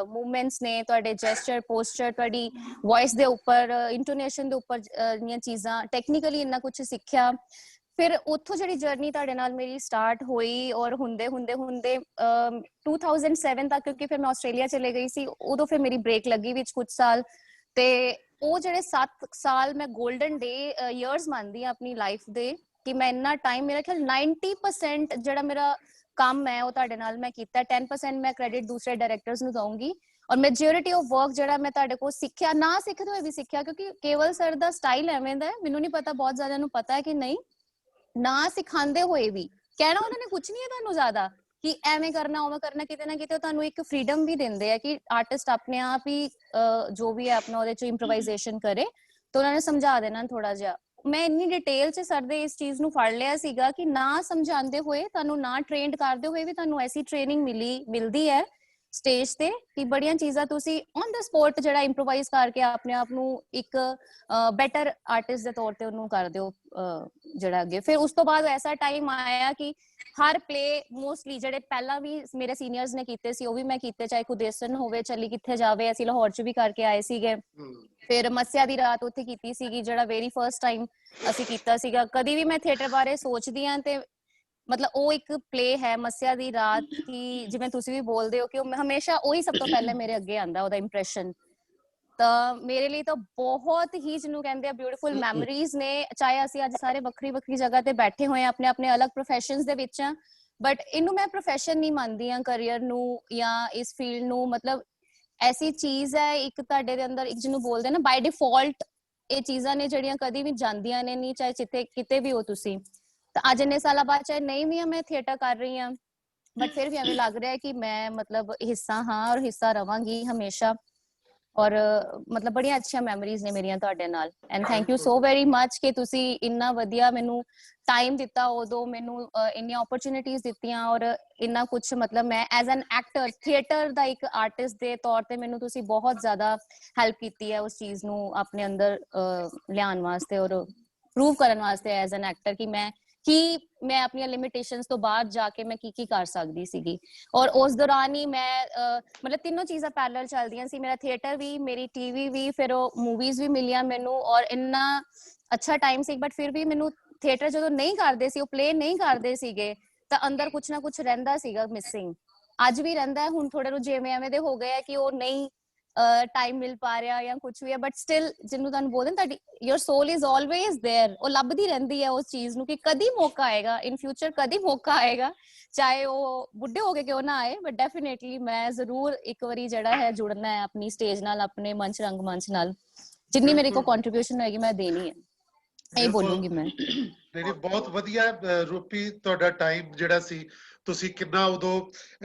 ਮੂਵਮੈਂਟਸ ਨੇ, ਤੁਹਾਡੇ ਜੈਸਚਰ ਪੋਸਚਰ, ਤੁਹਾਡੀ ਵੌਇਸ ਦੇ ਉੱਪਰ, ਇੰਟੋਨੇਸ਼ਨ ਦੇ ਉੱਪਰ ਦੀਆਂ ਚੀਜ਼ਾਂ, ਟੈਕਨੀਕਲੀ ਇੰਨਾ ਕੁਝ ਸਿੱਖਿਆ। ਫਿਰ ਉੱਥੋਂ ਜਿਹੜੀ ਜਰਨੀ ਤੁਹਾਡੇ ਨਾਲ ਮੇਰੀ ਸਟਾਰਟ ਹੋਈ ਔਰ ਹੁੰਦੇ 2007 ਤੱਕ, ਕਿਉਂਕਿ ਫਿਰ ਮੈਂ ਆਸਟ੍ਰੇਲੀਆ ਚਲੇ ਗਈ ਸੀ, ਉਦੋਂ ਫਿਰ ਮੇਰੀ ਬ੍ਰੇਕ ਲੱਗੀ ਵਿੱਚ ਕੁਝ ਸਾਲ। ਤੇ ਉਹ ਜਿਹੜੇ 7 ਸਾਲ ਮੈਂ 골ਡਨ ਡੇ ਇਅਰਸ ਮੰਨਦੀ ਆ ਆਪਣੀ ਲਾਈਫ ਦੇ, ਕਿ ਮੈਂ ਇੰਨਾ ਟਾਈਮ, ਮੇਰਾ ਖਿਆਲ 90% ਜਿਹੜਾ ਮੇਰਾ ਕੰਮ ਹੈ ਉਹ ਤੁਹਾਡੇ ਨਾਲ ਮੈਂ ਕੀਤਾ। 10% ਮੈਂ ਕ੍ਰੈਡਿਟ ਦੂਸਰੇ ਡਾਇਰੈਕਟਰਸ ਨੂੰ ਦਊਂਗੀ ਔਰ ਮੈਜੋਰਿਟੀ ਆਫ ਵਰਕ ਜਿਹੜਾ ਮੈਂ ਤੁਹਾਡੇ ਕੋਲ ਸਿੱਖਿਆ, ਨਾ ਸਿੱਖਦੇ ਹੋਏ ਵੀ ਸਿੱਖਿਆ, ਕਿਉਂਕਿ ਕੇਵਲ ਸਰ ਦਾ ਸਟਾਈਲ ਐਵੇਂ ਦਾ ਹੈ, ਮੈਨੂੰ ਨਹੀਂ ਪਤਾ ਬਹੁਤ ਜ਼ਿਆਦਾ ਨੂੰ ਪਤਾ ਹੈ ਕਿ ਨਹੀਂ, ਨਾ ਸਿਖਾਉਂਦੇ ਹੋਏ ਵੀ ਕਹਿਣਾ ਉਹਨਾਂ ਨੇ ਕੁਝ ਨਹੀਂ ਹੈ ਤੁਹਾਨੂੰ ਜ਼ਿਆਦਾ ਕਿ ਐਵੇਂ ਕਰਨਾ ਉਵੇਂ ਕਰਨਾ। ਕਿਤੇ ਨਾ ਕਿਤੇ ਤੁਹਾਨੂੰ ਇੱਕ ਫ੍ਰੀडम ਵੀ ਦਿੰਦੇ ਆ ਕਿ ਆਰਟਿਸਟ ਆਪਣੇ ਆਪ ਹੀ ਜੋ ਵੀ ਹੈ ਆਪਣਾ ਉਹਦੇ ਚ ਇੰਪਰੋਵਾਈਜ਼ੇਸ਼ਨ ਕਰੇ। ਤਾਂ ਉਹਨਾਂ ਨੇ ਸਮਝਾ ਦੇਣਾ ਥੋੜਾ ਜਿਹਾ। ਮੈਂ ਇੰਨੀ ਡਿਟੇਲ ਚ ਸਰ ਦੇ ਇਸ ਚੀਜ਼ ਨੂੰ ਫੜ ਲਿਆ ਸੀਗਾ ਕਿ ਨਾ ਸਮਝਾਉਂਦੇ ਹੋਏ ਤੁਹਾਨੂੰ, ਨਾ ਟ੍ਰੇਨਡ ਕਰਦੇ ਹੋਏ ਵੀ ਤੁਹਾਨੂੰ ਐਸੀ ਟ੍ਰੇਨਿੰਗ ਮਿਲਦੀ ਹੈ ਸਟੇਜ ਤੇ ਕਿ ਬੜੀਆਂ ਚੀਜ਼ਾਂ ਤੁਸੀਂ ਔਨ ਦਾ ਸਪੋਟ ਜਿਹੜਾ ਇੰਪਰੋਵਾਈਜ਼ ਕਰਕੇ ਆਪਣੇ ਆਪ ਨੂੰ ਇੱਕ ਬੈਟਰ ਆਰਟਿਸਟ ਦੇ ਤੌਰ ਤੇ ਉਹਨੂੰ ਕਰ ਦਿਓ ਜਿਹੜਾ ਅੱਗੇ। ਫਿਰ ਉਸ ਤੋਂ ਬਾਅਦ ਐਸਾ ਟਾਈਮ ਆਇਆ ਕਿ ਹਰ ਪਲੇ ਮੋਸਟਲੀ ਜਿਹੜੇ ਪਹਿਲਾਂ ਵੀ ਮੇਰੇ ਸੀਨੀਅਰਸ ਨੇ ਕੀਤੇ ਸੀ ਉਹ ਵੀ ਮੈਂ ਕੀਤੇ, ਚਾਹੇ ਕੁਦੇਸਨ ਹੋਵੇ, ਚੱਲੀ ਕਿੱਥੇ ਜਾਵੇ, ਅਸੀਂ ਲਾਹੌਰ ਚ ਵੀ ਕਰਕੇ ਆਏ ਸੀਗੇ। ਫਿਰ ਮੱਸਿਆ ਦੀ ਰਾਤ ਉੱਥੇ ਕੀਤੀ ਸੀਗੀ, ਜਿਹੜਾ ਵੈਰੀ ਫਰਸਟ ਟਾਈਮ ਅਸੀਂ ਕੀਤਾ ਸੀਗਾ। ਕਦੀ ਵੀ ਮੈਂ ਥੀਏਟਰ ਬਾਰੇ ਸੋਚਦੀ ਹਾਂ ਤੇ ਮਤਲਬ ਉਹ ਇੱਕ ਪਲੇ ਹੈ ਮੱਸਿਆ ਦੀ ਰਾਤ ਕੀ, ਜਿਵੇਂ ਤੁਸੀਂ ਵੀ ਬੋਲਦੇ ਹੋ ਕਿ ਉਹ ਹਮੇਸ਼ਾ ਉਹੀ ਸਭ ਤੋਂ ਪਹਿਲੇ ਮੇਰੇ ਅੱਗੇ ਆਂਦਾ ਉਹਦਾ ਇੰਪ੍ਰੈਸ਼ਨ। ਤਾਂ ਮੇਰੇ ਲਈ ਤਾਂ ਬਹੁਤ ਹੀ ਜਿਹਨੂੰ ਕਹਿੰਦੇ ਆ ਬਿਊਟੀਫੁਲ ਮੈਮਰੀਜ਼ ਨੇ, ਚਾਹੇ ਅਸੀਂ ਅੱਜ ਸਾਰੇ ਵੱਖਰੀ ਵੱਖਰੀ ਜਗ੍ਹਾ ਤੇ ਬੈਠੇ ਹੋਏ ਆ, ਆਪਣੇ ਆਪਣੇ ਅਲੱਗ ਪ੍ਰੋਫੈਸ਼ਨਸ ਦੇ ਵਿੱਚ ਆ, ਬਟ ਇਹਨੂੰ ਮੈਂ ਪ੍ਰੋਫੈਸ਼ਨ ਨਹੀਂ ਮੰਨਦੀ ਆ ਕਰੀਅਰ ਨੂੰ ਜਾਂ ਇਸ ਫੀਲਡ ਨੂੰ। ਮਤਲਬ ਐਸੀ ਚੀਜ਼ ਹੈ ਇੱਕ ਤੁਹਾਡੇ ਦੇ ਅੰਦਰ, ਇੱਕ ਜਿਹਨੂੰ ਬੋਲਦੇ ਨਾ ਬਾਈ ਡਿਫਾਲਟ ਇਹ ਚੀਜ਼ਾਂ ਨੇ ਜਿਹੜੀਆਂ ਕਦੀ ਵੀ ਜਾਂਦੀਆਂ ਨੇ ਨਹੀਂ, ਚਾਹੇ ਜਿੱਥੇ ਕਿਤੇ ਵੀ ਹੋ ਤੁਸੀਂ। ਤਾਂ ਅੱਜ ਇੰਨੇ ਸਾਲਾਂ ਬਾਅਦ ਚਾਹੇ ਨਹੀਂ ਵੀ ਮੈਂ ਥੀਏਟਰ ਕਰ ਰਹੀ ਹਾਂ, ਬਟ ਫਿਰ ਵੀ ਐਵੇਂ ਲੱਗ ਰਿਹਾ ਹੈ ਕਿ ਮੈਂ ਮਤਲਬ ਹਿੱਸਾ ਹਾਂ ਔਰ ਹਿੱਸਾ ਰਵਾਂਗੀ ਹਮੇਸ਼ਾ। ਔਰ ਮਤਲਬ ਬੜੀਆਂ ਅੱਛੀਆਂ ਮੈਮਰੀਜ਼ ਨੇ ਮੇਰੀਆਂ ਤੁਹਾਡੇ ਨਾਲ। And thank you so very much ਕਿ ਤੁਸੀਂ ਇੰਨਾ ਵਧੀਆ ਮੈਨੂੰ ਟਾਈਮ ਦਿੱਤਾ, ਉਦੋਂ ਮੈਨੂੰ ਇੰਨੀਆਂ ਓਪਰਚੁਨਿਟੀਜ਼ ਦਿੱਤੀਆਂ ਔਰ ਇੰਨਾ ਕੁਛ ਮਤਲਬ ਮੈਂ ਐਜ਼ ਐਨ ਐਕਟਰ ਥੀਏਟਰ ਦਾ ਇੱਕ ਆਰਟਿਸਟ ਦੇ ਤੌਰ ਤੇ ਮੈਨੂੰ ਤੁਸੀਂ ਬਹੁਤ ਜ਼ਿਆਦਾ ਹੈਲਪ ਕੀਤੀ ਹੈ ਉਸ ਚੀਜ਼ ਨੂੰ ਆਪਣੇ ਅੰਦਰ ਲਿਆਉਣ ਵਾਸਤੇ ਔਰ ਪ੍ਰੂਵ ਕਰਨ ਵਾਸਤੇ ਐਜ਼ ਐਨ ਐਕਟਰ ਕਿ ਮੈਂ ਆਪਣੀਆਂ ਲਿਮਿਟੇਸ਼ਨਸ ਤੋਂ ਬਾਹਰ ਜਾ ਕੇ ਮੈਂ ਕੀ ਕਰ ਸਕਦੀ ਸੀਗੀ। ਔਰ ਉਸ ਦੌਰਾਨ ਹੀ ਮੈਂ ਮਤਲਬ ਤਿੰਨੋਂ ਚੀਜ਼ਾਂ ਪੈਰਲਲ ਚੱਲਦੀਆਂ ਸੀ, ਮੇਰਾ ਥੀਏਟਰ ਵੀ, ਮੇਰੀ ਟੀਵੀ ਵੀ, ਫਿਰ ਉਹ ਮੂਵੀਜ਼ ਵੀ ਮਿਲੀਆਂ ਮੈਨੂੰ ਔਰ ਇੰਨਾ ਅੱਛਾ ਟਾਈਮ ਸੀ। ਬਟ ਫਿਰ ਵੀ ਮੈਨੂੰ ਥੀਏਟਰ ਜਦੋਂ ਨਹੀਂ ਕਰਦੇ ਸੀ, ਉਹ ਪਲੇ ਨਹੀਂ ਕਰਦੇ ਸੀਗੇ, ਤਾਂ ਅੰਦਰ ਕੁਛ ਨਾ ਕੁਛ ਰਹਿੰਦਾ ਸੀਗਾ ਮਿਸਿੰਗ। ਅੱਜ ਵੀ ਰਹਿੰਦਾ ਹੈ, ਹੁਣ ਥੋੜੇ ਨੂੰ ਜਿਵੇਂ ਐਵੇਂ ਦੇ ਹੋ ਗਏ ਆ ਕਿ ਉਹ ਨਹੀਂ ਟਾਈਮ ਮਿਲ ਪਾ ਰਿਹਾ ਜਾਂ ਕੁਛ ਵੀ ਹੈ, ਬਟ ਸਟਿਲ ਜਿਹਨੂੰ ਤੁਹਾਨੂੰ ਬੋਲਦੇ ਤੁਹਾਡੀ ਯੋਰ ਸੋਲ ਇਜ਼ ਆਲਵੇਜ਼ ਦੇਅਰ, ਉਹ ਲੱਭਦੀ ਰਹਿੰਦੀ ਹੈ ਉਸ ਚੀਜ਼ ਨੂੰ ਕਿ ਕਦੀ ਮੌਕਾ ਆਏਗਾ, ਇਨ ਫਿਊਚਰ ਕਦੀ ਮੌਕਾ ਆਏਗਾ, ਚਾਹੇ ਉਹ ਬੁੱਢੇ ਹੋ ਕੇ ਕਿਉਂ ਨਾ ਆਏ, ਬਟ ਡੈਫੀਨੇਟਲੀ ਮੈਂ ਜ਼ਰੂਰ ਇੱਕ ਵਾਰੀ ਜਿਹੜਾ ਹੈ ਜੁੜਨਾ ਹੈ ਆਪਣੀ ਸਟੇਜ ਨਾਲ, ਆਪਣੇ ਮੰਚ ਰੰਗਮੰਚ ਨਾਲ। ਜਿੰਨੀ ਮੇਰੇ ਕੋਲ ਕੰਟਰੀਬਿਊਸ਼ਨ ਹੋਏਗੀ ਮੈਂ ਦੇਣੀ ਹੈ, ਇਹ ਬੋਲੂੰਗੀ ਮੈਂ। ਨਹੀਂ ਬਹੁਤ ਵਧੀਆ ਰੂਪੀ, ਤੁਹਾਡਾ ਟਾਈਮ ਜਿਹੜਾ ਸੀ ਤੁਸੀਂ ਕਿੰਨਾ ਉਦੋਂ,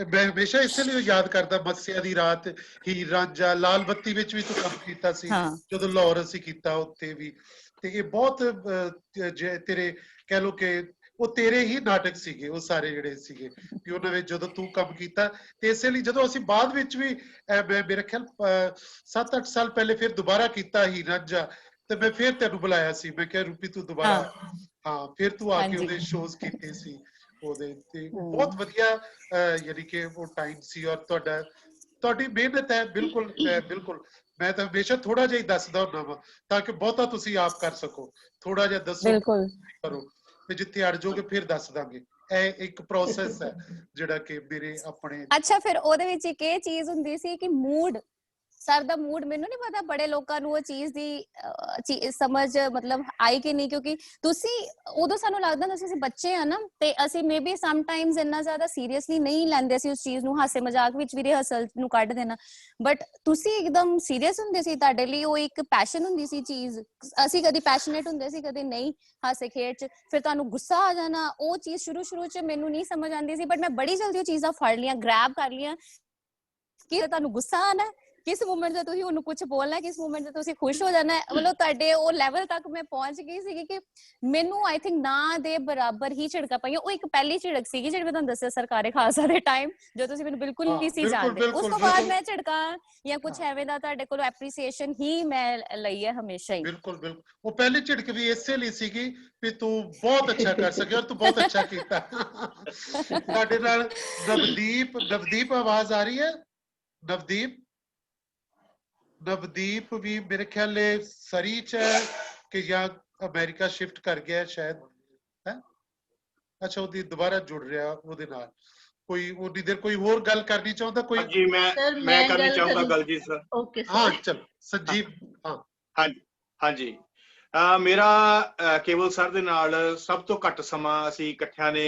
ਮੈਂ ਹਮੇਸ਼ਾ ਇਸੇ ਲਈ ਯਾਦ ਕਰਦਾ ਮੱਸਿਆ ਦੀ ਰਾਤ, ਹੀਰ ਰਾਂਝਾ, ਲਾਲ ਬੱਤੀ ਵਿੱਚ ਵੀ ਤੂੰ ਕੰਮ ਕੀਤਾ ਸੀ, ਜਦੋਂ ਲਾਹੌਰ ਅਸੀਂ ਕੀਤਾ ਉੱਥੇ ਵੀ। ਤੇ ਇਹ ਬਹੁਤ ਤੇਰੇ ਕਹਿ ਲੋ ਕਿ ਉਹ ਤੇਰੇ ਹੀ ਨਾਟਕ ਸੀਗੇ ਉਹ ਸਾਰੇ ਜਿਹੜੇ ਸੀਗੇ ਕਿ ਉਹਨਾਂ ਵਿੱਚ ਜਦੋਂ ਤੂੰ ਕੰਮ ਕੀਤਾ। ਤੇ ਇਸੇ ਲਈ ਜਦੋਂ ਅਸੀਂ ਬਾਅਦ ਵਿੱਚ ਵੀ ਮੇਰੇ ਖਿਆਲ 7-8 ਸਾਲ ਪਹਿਲੇ ਫਿਰ ਦੁਬਾਰਾ ਕੀਤਾ ਹੀਰ ਰਾਂਝਾ, ਤੇ ਮੈਂ ਫਿਰ ਤੈਨੂੰ ਬੁਲਾਇਆ ਸੀ, ਮੈਂ ਕਿਹਾ ਰੂਪੀ ਤੂੰ ਦੁਬਾਰਾ ਹਾਂ, ਫਿਰ ਤੂੰ ਆ ਕੇ ਉਹਦੇ ਸ਼ੋਜ਼ ਕੀਤੇ ਸੀ ਉਹਦੇ, ਤੇ ਬਹੁਤ ਵਧੀਆ ਯਾਨੀ ਕਿ ਉਹ ਟਾਈਮ ਸੀ। ਔਰ ਤੁਹਾਡੀ ਮਿਹਨਤ ਹੈ, ਬਿਲਕੁਲ ਬਿਲਕੁਲ। ਮੈਂ ਤਾਂ ਹਮੇਸ਼ਾ ਥੋੜਾ ਜਿਹਾ ਹੀ ਦੱਸਦਾ ਹੁੰਦਾ ਵਾ ਤਾਂ ਕਿ ਬਹੁਤਾ ਤੁਸੀਂ ਆਪ ਕਰ ਸਕੋ, ਥੋੜਾ ਜਿਹਾ ਦੱਸੋ ਕਰੋ, ਤੇ ਜਿੱਥੇ ਅੜ ਜਾਓਗੇ ਫਿਰ ਦੱਸ ਦਾਂਗੇ। ਇਹ ਇੱਕ ਪ੍ਰੋਸੈਸ ਹੈ ਜਿਹੜਾ ਕਿ ਮੇਰੇ ਆਪਣੇ। ਅੱਛਾ, ਫਿਰ ਉਹਦੇ ਵਿੱਚ ਇੱਕ ਇਹ ਚੀਜ਼ ਹੁੰਦੀ ਸੀ ਕਿ ਮੂਡ, ਸਰ ਦਾ ਮੂਡ, ਮੈਨੂੰ ਨਹੀਂ ਪਤਾ ਬੜੇ ਲੋਕਾਂ ਨੂੰ ਉਹ ਚੀਜ਼ ਦੀ ਸਮਝ ਮਤਲਬ ਆਈ ਕਿ ਨਹੀਂ, ਕਿਉਂਕਿ ਤੁਸੀਂ ਉਦੋਂ ਸਾਨੂੰ ਲੱਗਦਾ ਹੁੰਦਾ ਸੀ ਅਸੀਂ ਬੱਚੇ ਆ ਨਾ, ਤੇ ਅਸੀਂ ਮੇਬੀ ਸਮ ਟਾਈਮਸ ਇੰਨਾ ਜ਼ਿਆਦਾ ਸੀਰੀਅਸਲੀ ਨਹੀਂ ਲੈਂਦੇ ਸੀ ਉਸ ਚੀਜ਼ ਨੂੰ, ਹਾਸੇ ਮਜ਼ਾਕ ਵਿੱਚ ਵੀ ਰਿਹਰਸਲ ਨੂੰ ਕੱਢ ਦੇਣਾ, ਬਟ ਤੁਸੀਂ ਇੱਕਦਮ ਸੀਰੀਅਸ ਹੁੰਦੇ ਸੀ, ਤੁਹਾਡੇ ਲਈ ਉਹ ਇੱਕ ਪੈਸ਼ਨ ਹੁੰਦੀ ਸੀ ਚੀਜ਼। ਅਸੀਂ ਕਦੀ ਪੈਸ਼ਨੇਟ ਹੁੰਦੇ ਸੀ, ਕਦੇ ਨਹੀਂ, ਹਾਸੇ ਖੇਡ ਚ, ਫਿਰ ਤੁਹਾਨੂੰ ਗੁੱਸਾ ਆ ਜਾਣਾ, ਉਹ ਚੀਜ਼ ਸ਼ੁਰੂ ਚ ਮੈਨੂੰ ਨਹੀਂ ਸਮਝ ਆਉਂਦੀ ਸੀ, ਬਟ ਮੈਂ ਬੜੀ ਜਲਦੀ ਉਹ ਚੀਜ਼ਾਂ ਫੜ ਲਈਆਂ, ਗ੍ਰੈਬ ਕਰ ਲਈਆਂ ਕਿ ਤੁਹਾਨੂੰ ਗੁੱਸਾ ਆਣਾ, ਕਿਸ ਮੂਮੈਂਟ ਤੇ ਤੁਸੀਂ ਉਹਨੂੰ ਕੁਝ ਬੋਲਣਾ, ਕਿਸ ਮੂਮੈਂਟ ਤੇ ਤੁਸੀਂ ਖੁਸ਼ ਹੋ ਜਾਣਾ। ਮਤਲਬ ਤੁਹਾਡੇ ਉਹ ਲੈਵਲ ਤੱਕ ਮੈਂ ਪਹੁੰਚ ਗਈ ਸੀਗੀ ਕਿ ਮੈਨੂੰ ਆਈ ਥਿੰਕ ਨਾ ਦੇ ਬਰਾਬਰ ਹੀ ਝਿੜਕਾਂ ਪਾਈਆਂ। ਉਹ ਇੱਕ ਪਹਿਲੀ ਝਿੜਕ ਸੀਗੀ ਜਿਹੜੀ ਮੈਂ ਤੁਹਾਨੂੰ ਦੱਸਿਆ ਸਰਕਾਰੇ ਖਾਲਸਾ ਦੇ ਟਾਈਮ, ਜਦੋਂ ਤੁਸੀਂ ਮੈਨੂੰ ਬਿਲਕੁਲ ਨਹੀਂ ਸੀ ਜਾਣਦੇ। ਉਸ ਤੋਂ ਬਾਅਦ ਮੈਂ ਝਿੜਕਾਂ ਜਾਂ ਕੁਝ ਐਵੇਂ ਦਾ ਤੁਹਾਡੇ ਕੋਲ ਐਪਰੀਸੀਏਸ਼ਨ ਹੀ ਮੈਂ ਲਈ ਹੈ ਹਮੇਸ਼ਾ ਹੀ। ਬਿਲਕੁਲ ਬਿਲਕੁਲ, ਉਹ ਪਹਿਲੀ ਝਿੜਕ ਵੀ ਇਸੇ ਲਈ ਸੀਗੀ ਵੀ ਤੂੰ ਬਹੁਤ ਅੱਛਾ ਕਰ ਸਕਿਆ ਔਰ ਤੂੰ ਬਹੁਤ ਅੱਛਾ ਕੀਤਾ। ਸਾਡੇ ਨਾਲ ਨਵਦੀਪ ਆਵਾਜ਼ ਆ ਰਹੀ ਹੈ? ਨਵਦੀਪ ਵੀ ਮੇਰੇ ਖਿਆਲ ਸਰੀ ਚ ਹੈ ਕਿ ਜਾਂ ਅਮਰੀਕਾ ਸ਼ਿਫਟ ਕਰ ਗਿਆ ਸ਼ਾਇਦ, ਹੈ? ਅੱਛਾ, ਉਹਦੀ ਦੁਬਾਰਾ ਜੁੜ ਰਿਹਾ ਉਹਦੇ ਨਾਲ ਕੋਈ ਉਨੀ ਦੇਰ। ਕੋਈ ਹੋਰ ਗੱਲ ਕਰਨੀ ਚਾਹੁੰਦਾ ਕੋਈ? ਜੀ ਮੈਂ ਕਰਨੀ ਚਾਹੁੰਦਾ ਗੱਲ ਜੀ ਸਰ। Okay sir. ਹਾਂ ਚਲ ਸੰਜੀਵ। ਹਾਂ ਹਾਂਜੀ, ਮੇਰਾ ਕੇਵਲ ਸਰ ਦੇ ਨਾਲ ਸਭ ਤੋਂ ਘੱਟ ਸਮਾਂ ਅਸੀਂ ਇਕੱਠਿਆਂ ਨੇ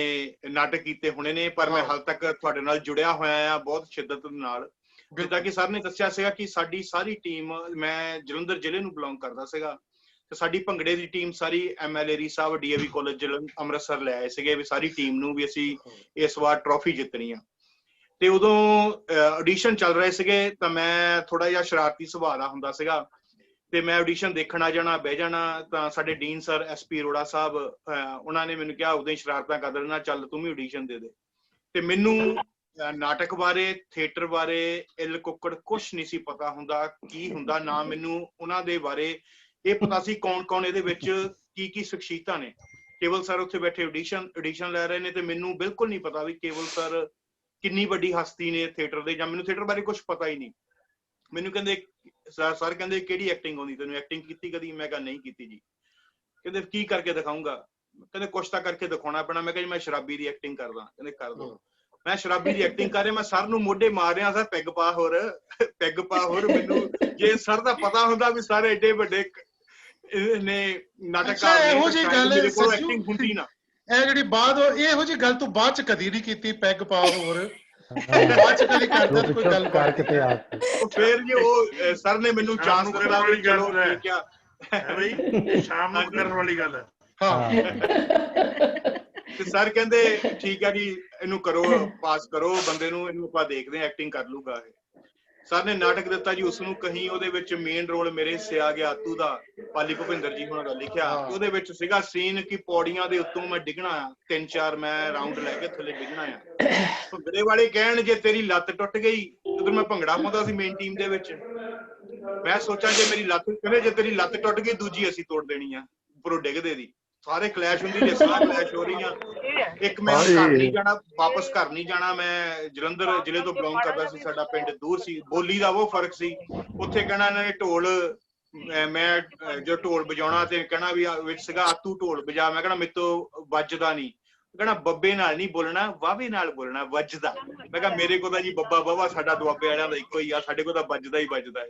ਨਾਟਕ ਕੀਤੇ ਹੋਣੇ ਨੇ, ਪਰ ਮੈਂ ਹਾਲ ਤੱਕ ਤੁਹਾਡੇ ਨਾਲ ਜੁੜਿਆ ਹੋਇਆ ਆ ਬਹੁਤ ਸ਼ਿੱਦਤ ਨਾਲ। ਜਿੱਦਾਂ ਕਿ ਸਰ ਨੇ ਦੱਸਿਆ ਸੀਗਾ ਕਿ ਸਾਡੀ ਸਾਰੀ ਟੀਮ, ਮੈਂ ਜਲੰਧਰ ਜ਼ਿਲ੍ਹੇ ਨੂੰ ਬਿਲੋਂਗ ਕਰਦਾ ਸੀਗਾ, ਤੇ ਸਾਡੀ ਭੰਗੜੇ ਦੀ ਟੀਮ ਸਾਰੀ MLA ਰੀ ਸਾਹਿਬ DAV ਕਾਲਜ ਅੰਮ੍ਰਿਤਸਰ ਲੈ ਆਏ ਸੀਗੇ ਵੀ ਸਾਰੀ ਟੀਮ ਨੂੰ ਵੀ ਅਸੀਂ ਇਸ ਵਾਰ ਟਰੋਫੀ ਜਿੱਤਣੀ ਆ। ਤੇ ਉਦੋਂ ਆਡੀਸ਼ਨ ਚੱਲ ਰਹੇ ਸੀਗੇ, ਤਾਂ ਮੈਂ ਥੋੜਾ ਜਿਹਾ ਸ਼ਰਾਰਤੀ ਸੁਭਾਅ ਦਾ ਹੁੰਦਾ ਸੀਗਾ, ਤੇ ਮੈਂ ਆਡੀਸ਼ਨ ਦੇਖਣ ਆ ਜਾਣਾ, ਬਹਿ ਜਾਣਾ। ਤਾਂ ਸਾਡੇ ਡੀਨ ਸਰ SP ਅਰੋੜਾ ਸਾਹਿਬ, ਉਹਨਾਂ ਨੇ ਮੈਨੂੰ ਕਿਹਾ ਉਦੋਂ ਹੀ ਸ਼ਰਾਰਤਾਂ ਕਰ ਦੇਣਾ, ਚੱਲ ਤੂੰ ਵੀ ਆਡੀਸ਼ਨ ਦੇ ਦੇ। ਤੇ ਮੈਨੂੰ ਨਾਟਕ ਬਾਰੇ, ਥੀਏਟਰ ਬਾਰੇ, ਇਲ ਕੁੱਕੜ ਕੁਛ ਨਹੀਂ ਸੀ ਪਤਾ ਹੁੰਦਾ ਕੀ ਹੁੰਦਾ। ਨਾ ਮੈਨੂੰ ਉਹਨਾਂ ਦੇ ਬਾਰੇ ਇਹ ਪਤਾ ਸੀ ਕੌਣ ਇਹਦੇ ਵਿੱਚ ਕੀ ਸ਼ਖਸੀਅਤਾਂ ਨੇ। ਕੇਵਲ ਸਰ ਉੱਥੇ ਬੈਠੇ ਆਡੀਸ਼ਨ ਲੈ ਰਹੇ ਨੇ ਤੇ ਮੈਨੂੰ ਬਿਲਕੁਲ ਨਹੀਂ ਪਤਾ ਵੀ ਕੇਵਲ ਸਰ ਕਿੰਨੀ ਵੱਡੀ ਹਸਤੀ ਨੇ ਥੀਏਟਰ ਦੇ, ਜਾਂ ਮੈਨੂੰ ਥੀਏਟਰ ਬਾਰੇ ਕੁਝ ਪਤਾ ਹੀ ਨਹੀਂ। ਮੈਨੂੰ ਕਹਿੰਦੇ ਸਰ ਕਹਿੰਦੇ ਕਿਹੜੀ ਐਕਟਿੰਗ ਆਉਂਦੀ ਤੈਨੂੰ, ਐਕਟਿੰਗ ਕੀਤੀ ਕਦੀ? ਮੈਂ ਕਿਹਾ ਨਹੀਂ ਕੀਤੀ ਜੀ। ਕਹਿੰਦੇ ਕੀ ਕਰਕੇ ਦਿਖਾਊਂਗਾ? ਕਹਿੰਦੇ ਕੁਛ ਤਾਂ ਕਰਕੇ ਦਿਖਾਉਣਾ ਪੈਣਾ। ਮੈਂ ਕਿਹਾ ਜੀ ਮੈਂ ਸ਼ਰਾਬੀ ਦੀ ਐਕਟਿੰਗ ਕਰਦਾ। ਕਹਿੰਦੇ ਕਰ ਦੋ। ਮੈਂ ਸ਼ਰਾਬੀ ਦੀ ਐਕਟਿੰਗ ਕਰ ਰਿਹਾ, ਮੈਂ ਸਰ ਨੂੰ ਮੋਢੇ ਮਾਰ ਰਿਹਾ, ਸਰ ਪੈਗ ਪਾ ਹੋਰ। ਮੈਨੂੰ ਜੇ ਸਰ ਦਾ ਪਤਾ ਹੁੰਦਾ ਵੀ ਸਾਰੇ ਏਡੇ ਵੱਡੇ ਨੇ ਨਾਟਕਕਾਰ ਨੇ, ਇਹੋ ਜਿਹੀ ਗੱਲ ਮੇਰੇ ਕੋਲ ਐਕਟਿੰਗ ਹੁੰਦੀ ਨਾ। ਇਹ ਜਿਹੜੀ ਬਾਤ ਇਹੋ ਜਿਹੀ ਗੱਲ ਤੂੰ ਬਾਅਦ ਚ ਕਦੀ ਨਹੀਂ ਕੀਤੀ, ਪੈਗ ਪਾ ਹੋਰ ਬਾਅਦ ਚ ਕਦੀ ਕਰਦਾ ਕੋਈ ਗੱਲ ਕਰਕੇ ਤੇ ਆ ਫਿਰ ਜੀ ਉਹ ਸਰ ਨੇ ਮੈਨੂੰ ਚਾਂਸ ਦਿੱਤਾ ਵੀ ਚਲੋ ਠੀਕ ਆ ਬਈ ਸ਼ਾਮ ਨੂੰ ਕਰਨ ਵਾਲੀ ਗੱਲ ਹੈ। ਤੇ ਸਰ ਕਹਿੰਦੇ ਠੀਕ ਆ ਜੀ ਇਹਨੂੰ ਕਰੋ, ਪਾਸ ਕਰੋ ਬੰਦੇ ਨੂੰ, ਇਹਨੂੰ ਆਪਾਂ ਦੇਖਦੇ ਹਾਂ ਐਕਟਿੰਗ ਕਰ ਲੂਗਾ ਇਹ। ਸਰ ਨੇ ਨਾਟਕ ਦਿੱਤਾ ਜੀ ਉਸਨੂੰ ਕਹੀਂ, ਉਹਦੇ ਵਿੱਚ ਮੇਨ ਰੋਲ ਮੇਰੇ ਹਿੱਸੇ ਆ ਗਿਆ ਆਤੂ ਦਾ, ਪਾਲੀ ਭੁਪਿੰਦਰ ਜੀ ਹੋਣਾ ਦਾ ਲਿਖਿਆ। ਉਹਦੇ ਵਿੱਚ ਸੀਗਾ ਸੀਨ ਕਿ ਪੌੜੀਆਂ ਦੇ ਉੱਤੋਂ ਮੈਂ ਡਿੱਗਣਾ ਆ, 3-4 ਮੈਂ ਰਾਉਂਡ ਲੈ ਕੇ ਥੱਲੇ ਡਿੱਗਣਾ ਆ। ਭੰਗੜੇ ਵਾਲੇ ਕਹਿਣ ਜੇ ਤੇਰੀ ਲੱਤ ਟੁੱਟ ਗਈ, ਉਧਰ ਮੈਂ ਭੰਗੜਾ ਪਾਉਂਦਾ ਸੀ ਮੇਨ ਟੀਮ ਦੇ ਵਿੱਚ। ਮੈਂ ਸੋਚਾਂ ਜੇ ਮੇਰੀ ਲੱਤ, ਕਹਿੰਦੇ ਜੇ ਤੇਰੀ ਲੱਤ ਟੁੱਟ ਗਈ ਦੂਜੀ ਅਸੀਂ ਤੋੜ ਦੇਣੀ ਆ ਉੱਪਰੋਂ ਡਿੱਗਦੇ ਦੀ। ਸਾਰੇ ਕਲੈਸ਼ ਹੁੰਦੀ, ਜੇ ਸਾਹ ਕਲੈਸ਼ ਹੋ ਰਹੀਆਂ। ਇੱਕ ਮੈਂ ਘਰ ਨਹੀਂ ਜਾਣਾ, ਵਾਪਸ ਘਰ ਨਹੀਂ ਜਾਣਾ। ਮੈਂ ਜਲੰਧਰ ਜ਼ਿਲ੍ਹੇ ਤੋਂ ਬਿਲੋਂਗ ਕਰਦਾ ਸੀ, ਸਾਡਾ ਪਿੰਡ ਦੂਰ ਸੀ, ਬੋਲੀ ਦਾ ਉਹ ਫਰਕ ਸੀ। ਉੱਥੇ ਕਹਿਣਾ ਇਹਨਾਂ ਨੇ ਢੋਲ, ਮੈਂ ਜੋ ਢੋਲ ਵਜਾਉਣਾ ਤੇ ਕਹਿਣਾ ਵੀ ਵਿੱਚ ਸੀਗਾ ਆਤੂ ਢੋਲ ਵਜਾ। ਮੈਂ ਕਹਿਣਾ ਮੇਰੇ ਤੋਂ ਵੱਜਦਾ ਨਹੀਂ। ਕਹਿਣਾ ਬੱਬੇ ਨਾਲ ਨਹੀਂ ਬੋਲਣਾ, ਵਾਵੇ ਨਾਲ ਬੋਲਣਾ, ਵੱਜਦਾ। ਮੈਂ ਕਿਹਾ ਮੇਰੇ ਕੋਲ ਤਾਂ ਜੀ ਬੱਬਾ ਬਾਵਾ ਸਾਡਾ ਦੁਆਬੇ ਵਾਲਿਆਂ ਦਾ ਇੱਕੋ ਹੀ ਆ, ਸਾਡੇ ਕੋਲ ਤਾਂ ਵੱਜਦਾ ਹੀ ਵੱਜਦਾ ਹੈ।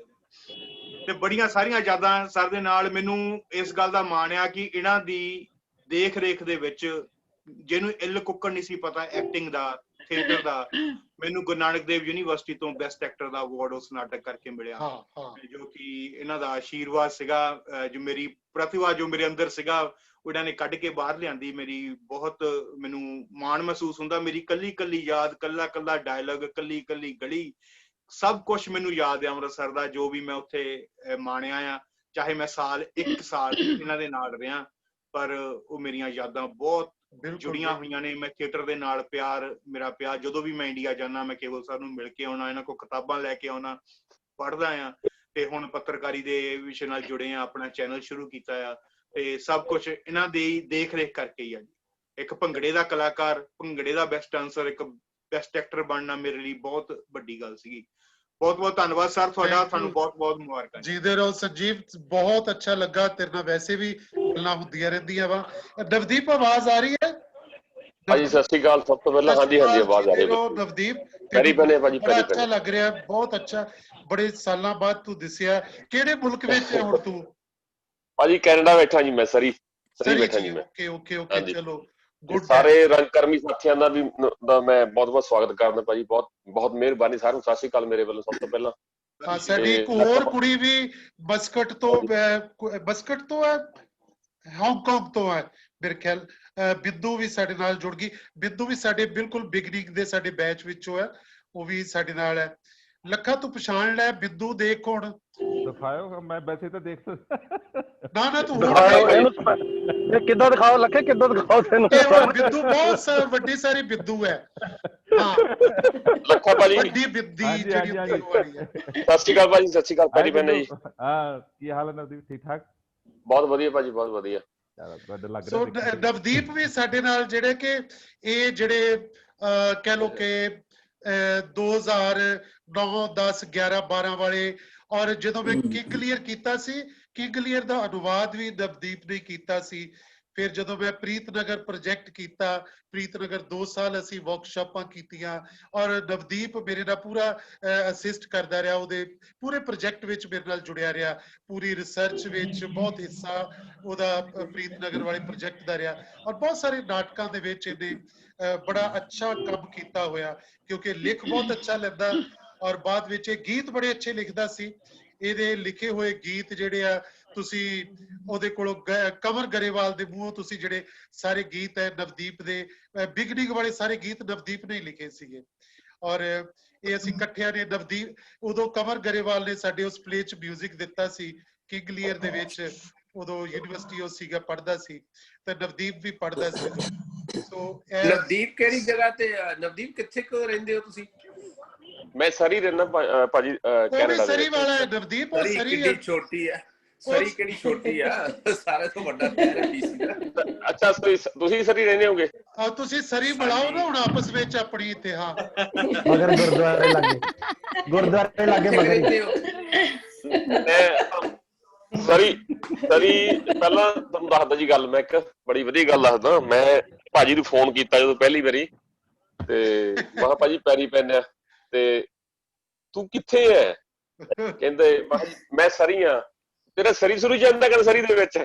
ਤੇ ਬੜੀਆਂ ਸਾਰੀਆਂ ਯਾਦਾਂ ਸਰ ਦੇ ਨਾਲ। ਮੈਨੂੰ ਇਸ ਗੱਲ ਦਾ ਮਾਣ ਆ ਕਿ ਇਹਨਾਂ ਦੀ ਦੇਖ ਰੇਖ ਦੇ ਵਿੱਚ, ਜਿਹਨੂੰ ਇਲ ਕੁੱਕੜ ਨਹੀਂ ਸੀ ਪਤਾ ਐਕਟਿੰਗ ਦਾ, ਥੀਏਟਰ ਦਾ, ਮੈਨੂੰ ਗੁਰੂ ਨਾਨਕ ਦੇਵ ਯੂਨੀਵਰਸਿਟੀ ਤੋਂ ਬੈਸਟ ਐਕਟਰ ਦਾ ਅਵਾਰਡ ਉਸ ਨਾਟਕ ਕਰਕੇ ਮਿਲਿਆ, ਜੋ ਕਿ ਇਹਨਾਂ ਦਾ ਆਸ਼ੀਰਵਾਦ ਸੀਗਾ। ਜੋ ਮੇਰੀ ਪ੍ਰਤਿਭਾ ਜੋ ਮੇਰੇ ਅੰਦਰ ਸੀਗਾ ਉਹ ਇਹਨਾਂ ਨੇ ਕੱਢ ਕੇ ਬਾਹਰ ਲਿਆਂਦੀ। ਮੇਰੀ ਬਹੁਤ ਮੈਨੂੰ ਮਾਣ ਮਹਿਸੂਸ ਹੁੰਦਾ। ਮੇਰੀ ਕੱਲੀ ਯਾਦ, ਕੱਲਾ ਡਾਇਲੌਗ, ਕੱਲੀ ਗਲੀ, ਸਭ ਕੁਛ ਮੈਨੂੰ ਯਾਦ ਹੈ ਅੰਮ੍ਰਿਤਸਰ ਦਾ, ਜੋ ਵੀ ਮੈਂ ਉੱਥੇ ਮਾਣਿਆ ਆ। ਚਾਹੇ ਮੈਂ ਇੱਕ ਸਾਲ ਇਹਨਾਂ ਦੇ ਨਾਲ ਰਿਹਾ, ਪਰ ਉਹ ਮੇਰੀਆਂ ਯਾਦਾਂ ਬਹੁਤ ਜੁੜੀਆਂ ਹੋਈਆਂ ਨੇ। ਮੈਂ ਥੀਏਟਰ ਦੇ ਨਾਲ ਮੇਰਾ ਪਿਆਰ, ਜਦੋਂ ਵੀ ਮੈਂ ਇੰਡੀਆ ਜਾਣਾ ਮੈਂ ਕੇਵਲ ਸਰ ਨੂੰ ਮਿਲ ਕੇ ਆਉਣਾ, ਇਹਨਾਂ ਕੋਲ ਕਿਤਾਬਾਂ ਲੈ ਕੇ ਆਉਣਾ, ਪੜ੍ਹਦਾ ਆ। ਤੇ ਹੁਣ ਪੱਤਰਕਾਰੀ ਦੇ ਵਿਸ਼ੇ ਨਾਲ ਜੁੜੇ ਆ, ਆਪਣਾ ਚੈਨਲ ਸ਼ੁਰੂ ਕੀਤਾ ਆ, ਤੇ ਸਭ ਕੁਛ ਇਹਨਾਂ ਦੀ ਦੇਖ ਰੇਖ ਕਰਕੇ ਹੀ ਆ ਜੀ। ਇੱਕ ਭੰਗੜੇ ਦਾ ਕਲਾਕਾਰ, ਭੰਗੜੇ ਦਾ ਬੈਸਟ ਡਾਂਸਰ, ਇੱਕ ਬੈਸਟ ਐਕਟਰ ਬਣਨਾ ਮੇਰੇ ਲਈ ਬਹੁਤ ਵੱਡੀ ਗੱਲ ਸੀਗੀ। ਬਹੁਤ ਬਹੁਤ ਧੰਨਵਾਦ ਸਰ ਤੁਹਾਡਾ, ਤੁਹਾਨੂੰ ਬਹੁਤ ਬਹੁਤ ਮੁਬਾਰਕਾਂ। ਜੀਦੇ ਰਹੋ ਸੰਜੀਵ, ਬਹੁਤ ਅੱਛਾ ਲੱਗਾ ਤੇਰੇ ਨਾਲ। ਵੈਸੇ ਵੀ ਗੱਲਾਂ ਹੁੰਦੀਆਂ ਰਹਿੰਦੀਆਂ ਵਾ। ਨਵਦੀਪ ਆਵਾਜ਼ ਆ ਰਹੀ ਹੈ? ਹਾਂਜੀ ਸਤਿ ਸ਼੍ਰੀ ਅਕਾਲ। ਸਭ ਤੋਂ ਪਹਿਲਾਂ ਹਾਂਜੀ ਆਵਾਜ਼ ਆ ਰਹੀ ਹੈ ਨਵਦੀਪ। ਬੜਾ ਅੱਛਾ ਲੱਗ ਰਿਹਾ, ਬਹੁਤ ਅੱਛਾ। ਬੜੇ ਸਾਲਾਂ ਬਾਅਦ ਤੂੰ ਦਿਸਿਆ। ਕਿਹੜੇ ਮੁਲਕ ਵਿੱਚ ਹੈ ਹੁਣ ਤੂੰ? ਭਾਜੀ ਕੈਨੇਡਾ ਬੈਠਾ ਜੀ ਮੈਂ, ਸਰੀ ਬੈਠਾ ਜੀ ਮੈਂ। ਓਕੇ ਚਲੋ ਗੁੱਡ। ਸਾਰੇ ਰੰਗਕਰਮੀ ਸਾਥੀਆਂ ਦਾ ਵੀ ਮੈਂ ਬਹੁਤ ਬਹੁਤ ਸਵਾਗਤ ਕਰਦਾ ਭਾਜੀ। ਬਹੁਤ ਮਿਹਰਬਾਨੀ ਸਾਰਿਆਂ ਨੂੰ। ਸਤਿ ਸ਼੍ਰੀ ਅਕਾਲ ਮੇਰੇ ਵੱਲੋਂ ਸਭ ਤੋਂ ਪਹਿਲਾਂ। ਹਾਂ, ਸਾਡੀ ਇੱਕ ਹੋਰ ਕੁੜੀ ਵੀ ਮਸਕਟ ਤੋਂ ਹੈ, ਹਾਂਗਕਾਂਗ ਤੋਂ ਹੈ ਮੇਰੇ ਖਿਆਲ। ਬਿੱਦੂ ਵੀ ਸਾਡੇ ਨਾਲ ਜੁੜ ਗਈ। ਬਿੱਦੂ ਵੀ ਸਾਡੇ ਬਿਲਕੁਲ ਬਿਗਨਿੰਗ ਦੇ ਸਾਡੇ ਬੈਚ ਵਿੱਚੋਂ ਹੈ, ਉਹ ਵੀ ਸਾਡੇ ਨਾਲ ਹੈ। ਲੱਖਾ ਤੂੰ ਪਛਾਣ ਲੈ ਬਿੱਦੂ, ਦੇਖ ਹੁਣ ਦਿਖਾਓ। ਮੈਂ ਵੈਸੇ ਤਾਂ ਦੇਖ ਨਾ ਤੂੰ ਕਿੱਦਾਂ ਦਿਖਾਓ ਲੱਖੇ, ਕਿੱਦਾਂ ਦਿਖਾਓ ਤੈਨੂੰ? ਬਿੱਦੂ ਬਹੁਤ ਵੱਡੀ ਸਾਰੀ ਬਿੱਦੂ ਹੈ। ਹਾਂ ਲੱਖਾ ਭਾਜੀ ਵੱਡੀ ਬਿੱਦੀ ਜਿਹੜੀ ਵਾਲੀ ਹੈ। ਸਤਿ ਸ਼੍ਰੀ ਅਕਾਲ ਭਾਜੀ। ਸਤਿ ਸ਼੍ਰੀ ਅਕਾਲ ਭਾਜੀ ਭੈਣੇ ਜੀ। ਹਾਂ ਕੀ ਹਾਲ ਹੈ ਨਵਦੀਪ? ਠੀਕ ਠਾਕ? ਬਹੁਤ ਵਧੀਆ ਭਾਜੀ, ਬਹੁਤ ਵਧੀਆ। ਸੋ ਨਵਦੀਪ ਵੀ ਸਾਡੇ ਨਾਲ, ਜਿਹੜੇ ਕਿ ਇਹ ਜਿਹੜੇ ਕਹਿ ਲੋ ਕਿ 2009, 10, 11, 12 ਵਾਲੇ। ਔਰ ਜਦੋਂ ਮੈਂ ਕਿੰਗ ਕਲੀਅਰ ਕੀਤਾ ਸੀ, ਕਿੰਗ ਕਲੀਅਰ ਦਾ ਅਨੁਵਾਦ ਵੀ ਨਵਦੀਪ ਨੇ ਕੀਤਾ ਸੀ। ਫਿਰ ਜਦੋਂ ਮੈਂ ਪ੍ਰੀਤਨਗਰ ਪ੍ਰੋਜੈਕਟ ਕੀਤਾ, ਪ੍ਰੀਤਨਗਰ 2 ਸਾਲ ਅਸੀਂ ਵਰਕਸ਼ਾਪਾਂ ਕੀਤੀਆਂ, ਔਰ ਨਵਦੀਪ ਮੇਰੇ ਨਾਲ ਪੂਰਾ ਅਸਿਸਟ ਕਰਦਾ ਰਿਹਾ, ਉਹਦੇ ਪੂਰੇ ਪ੍ਰੋਜੈਕਟ ਵਿੱਚ ਮੇਰੇ ਨਾਲ ਜੁੜਿਆ ਰਿਹਾ, ਪੂਰੀ ਰਿਸਰਚ ਵਿੱਚ ਬਹੁਤ ਹਿੱਸਾ ਉਹਦਾ ਪ੍ਰੀਤਨਗਰ ਵਾਲੇ ਪ੍ਰੋਜੈਕਟ ਦਾ ਰਿਹਾ। ਔਰ ਬਹੁਤ ਸਾਰੇ ਨਾਟਕਾਂ ਦੇ ਵਿੱਚ ਇਹਨੇ ਬੜਾ ਅੱਛਾ ਕੰਮ ਕੀਤਾ ਹੋਇਆ, ਕਿਉਂਕਿ ਲਿਖ ਬਹੁਤ ਅੱਛਾ ਲੈਂਦਾ, ਔਰ ਬਾਅਦ ਵਿੱਚ ਇਹ ਗੀਤ ਬੜੇ ਅੱਛੇ ਲਿਖਦਾ ਸੀ। ਇਹਦੇ ਲਿਖੇ ਹੋਏ ਗੀਤ ਜਿਹੜੇ ਆ, ਤੁਸੀਂ ਉਹਦੇ ਕੋਲੋਂ ਕਮਰ ਗਰੇਵਾਲ ਦੇ ਮੂੰਹੋਂ ਤੁਸੀਂ ਜਿਹੜੇ ਸਾਰੇ ਗੀਤ ਹੈ ਨਵਦੀਪ ਦੇ, ਬਿਗਨਿੰਗ ਵਾਲੇ ਸਾਰੇ ਗੀਤ ਨਵਦੀਪ ਨੇ ਲਿਖੇ ਸੀਗੇ। ਔਰ ਇਹ ਅਸੀਂ ਇਕੱਠਿਆਂ ਨੇ, ਨਵਦੀਪ ਉਦੋਂ ਕਮਰ ਗਰੇਵਾਲ ਨੇ ਸਾਡੇ ਉਸ ਪਲੇ 'ਚ ਮਿਊਜ਼ਿਕ ਦਿੱਤਾ ਸੀ ਕਿੰਗ ਲੀਅਰ ਦੇ ਵਿੱਚ। ਉਦੋਂ ਯੂਨੀਵਰਸਿਟੀ ਉਹ ਸੀਗਾ, ਪੜ੍ਹਦਾ ਸੀ, ਤੇ ਨਵਦੀਪ ਵੀ ਪੜ੍ਹਦਾ ਸੀ। ਨਵਦੀਪ ਕਿਹੜੀ ਜਗ੍ਹਾ ਤੇ ਨਵਦੀਪ ਕਿੱਥੇ ਕੋ ਰਹਿੰਦੇ ਹੋ ਤੁਸੀਂ? ਮੈਂ ਸਰੀ ਰਹਿਣਾ ਭਾਜੀ ਕੈਨੇਡਾ ਸਰੀ ਵਾਲਾ ਹੈ ਨਵਦੀਪ। ਉਹ ਸਰੀ ਕਿੰਨੀ ਛੋਟੀ ਹੈ, ਸਰੀ ਕਿਹੜੀ ਛੋਟੀ ਆ, ਸਾਰੇ ਤੋਂ ਵੱਡਾ ਸ਼ਹਿਰ ਹੈ BC ਦਾ। ਅੱਛਾ ਤੁਸੀਂ ਸਰੀ ਰਹਿੰਦੇ ਹੋਗੇ? ਤੁਸੀਂ ਸਰੀ ਮਿਲਾਓ ਨਾ ਹੁਣ ਆਪਸ ਵਿੱਚ ਆਪਣੀ ਇੱਥੇ। ਹਾਂ ਮਗਰ ਗੁਰਦੁਆਰੇ ਲਾਗੇ ਮਗਰ ਸਰੀ ਪਹਿਲਾਂ ਤੁਹਾਨੂੰ ਦੱਸਦਾ ਜੀ ਗੱਲ। ਮੈਂ ਇੱਕ ਬੜੀ ਵਧੀਆ ਗੱਲ ਦੱਸਦਾ। ਮੈਂ ਭਾਜੀ ਨੂੰ ਫੋਨ ਕੀਤਾ ਜਦੋਂ ਪਹਿਲੀ ਵਾਰੀ, ਤੇ ਮੈਂ ਕਿਹਾ ਭਾਜੀ ਪੈਰੀ ਪੈਂਦੇ ਆ, ਤੇ ਤੂੰ ਕਿੱਥੇ ਹੈ? ਕਹਿੰਦੇ ਮੈਂ ਸਰੀ ਆ। ਤੇਰਾ ਸਰੀ ਸੁਰੂ ਜਾਂਦਾ ਕਰ ਸਰੀ ਦੇ ਵਿੱਚ?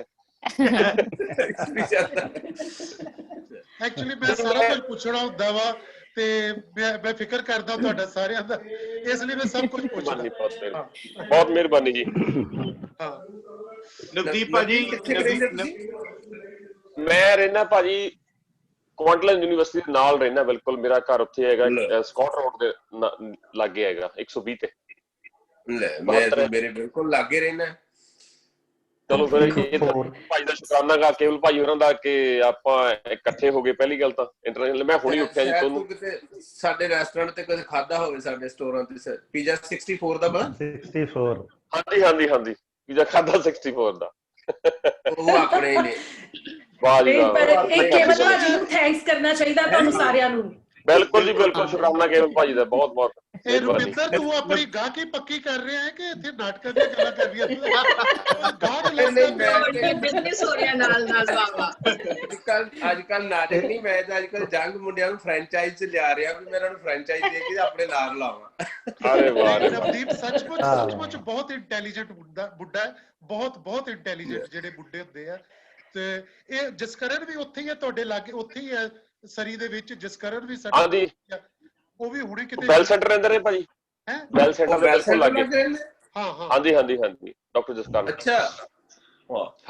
ਐਕਚੁਅਲੀ ਮੈਂ ਸਾਰਾ ਕੁਝ ਪੁੱਛਣਾ ਹੁੰਦਾ ਵਾ, ਤੇ ਮੈਂ ਫਿਕਰ ਕਰਦਾ ਤੁਹਾਡਾ ਸਾਰਿਆਂ ਦਾ, ਇਸ ਲਈ ਮੈਂ ਸਭ ਕੁਝ ਪੁੱਛਦਾ। ਬਹੁਤ ਮਿਹਰਬਾਨੀ ਜੀ। ਨਵਦੀਪ ਭਾਜੀ ਮੈਂ ਰਹਿਣਾ ਭਾਜੀ ਕੁਆਂਟਲੈਂਡ ਯੂਨੀਵਰਸਿਟੀ ਦੇ ਨਾਲ ਰਹਿਣਾ। ਬਿਲਕੁਲ ਮੇਰਾ ਘਰ ਉੱਥੇ ਹੈਗਾ, ਸਕਾਟ ਰੋਡ ਦੇ ਲਾਗੇ ਹੈਗਾ, 120 ਤੇ। ਮੇਰੇ ਬਿਲਕੁਲ ਲਾਗੇ ਰਹਿਣਾ। ਚਲੋ ਫਿਰ ਭਾਈ ਦਾ ਸ਼ੁਕਰਾਨਾ ਗਾ ਕੇਵਲ ਭਾਈ ਹੋਰਾਂ ਦਾ ਕਿ ਆਪਾਂ ਇਕੱਠੇ ਹੋ ਗਏ। ਪਹਿਲੀ ਗੱਲ ਤਾਂ ਇੰਟਰਨੈਸ਼ਨਲ ਮੈਂ ਹੁਣੀ ਉੱਠਿਆ ਜੀ। ਤੁਹਾਨੂੰ ਸਾਡੇ ਰੈਸਟੋਰੈਂਟ ਤੇ ਕਦੇ ਖਾਦਾ ਹੋਵੇ, ਸਾਡੇ ਸਟੋਰਾਂ ਤੇ ਪੀਜ਼ਾ 64 ਦਾ ਬਣਾ 64। ਹਾਂਜੀ ਪੀਜ਼ਾ ਖਾਦਾ 64 ਦਾ। ਉਹ ਆਪਣੇ ਨੇ। ਵਾਹ ਜੀ ਵਾਹ। ਇਹ ਕੇਵਲ ਭਾਜੀ ਨੂੰ ਥੈਂਕਸ ਕਰਨਾ ਚਾਹੀਦਾ ਤੁਹਾਨੂੰ ਸਾਰਿਆਂ ਨੂੰ। ਬਿਲਕੁਲ ਜੀ ਬਿਲਕੁਲ, ਸ਼ੁਕਰਾਨਾ ਕੇਵਲ ਭਾਜੀ ਦਾ ਬਹੁਤ ਬਹੁਤ। ਇਹ ਰੁਪਿੰਦਰ ਤੂੰ ਆਪਣੀ ਗਾਹਕੀ ਪੱਕੀ ਕਰ ਰਿਹਾ ਹੈ ਕਿ ਇੱਥੇ ਨਾਟਕਾਂ ਦੀਆਂ ਗੱਲਾਂ ਕਰ ਰਹੀ ਹੈ? ਬਿਜ਼ਨਸ ਹੋ ਰਿਹਾ ਨਾਲ ਬਾਬਾ। ਅੱਜ ਕੱਲ ਨਾਟਕ ਨਹੀਂ, ਮੈਂ ਤਾਂ ਅੱਜ ਕੱਲ ਜੰਗ ਮੁੰਡਿਆਂ ਨੂੰ ਫਰੈਂਚਾਈਜ਼ ਚ ਲਿਆ ਰਿਹਾ ਵੀ ਮੈਂ ਇਹਨਾਂ ਨੂੰ ਫਰੈਂਚਾਈਜ਼ ਦੇ ਕੇ ਆਪਣੇ ਨਾਲ ਲਾਵਾਂ। ਅਰੇ ਵਾਹ ਨਵਦੀਪ ਸੱਚਮੁੱਚ ਬਹੁਤ ਇੰਟੈਲੀਜੈਂਟ ਬੁੱਢਾ ਹੈ। ਬਹੁਤ ਇੰਟੈਲੀਜੈਂਟ ਜਿਹੜੇ ਬੁੱਢੇ ਹੁੰਦੇ ਆ। ਤੇ ਇਹ ਜਸਕਰਨ ਵੀ ਉੱਥੇ ਹੀ ਹੈ ਤੁਹਾਡੇ ਲਾਗੇ, ਉੱਥੇ ਹੀ ਹੈ ਸਰੀ ਦੇ ਵਿੱਚ। ਜਸਕਰਨ ਵੀ ਹਾਂਜੀ, ਉਹ ਵੀ ਹੁਣੇ ਕਿਤੇ ਬੈਲ ਸੈਂਟਰ ਰਹਿੰਦੇ ਨੇ ਭਾਜੀ। ਬੈਲ ਸੈਂਟਰ ਦੇ ਬਿਲਕੁਲ ਲਾਗੇ। ਹਾਂਜੀ ਡਾਕਟਰ ਜਸਕਰਨ। ਅੱਛਾ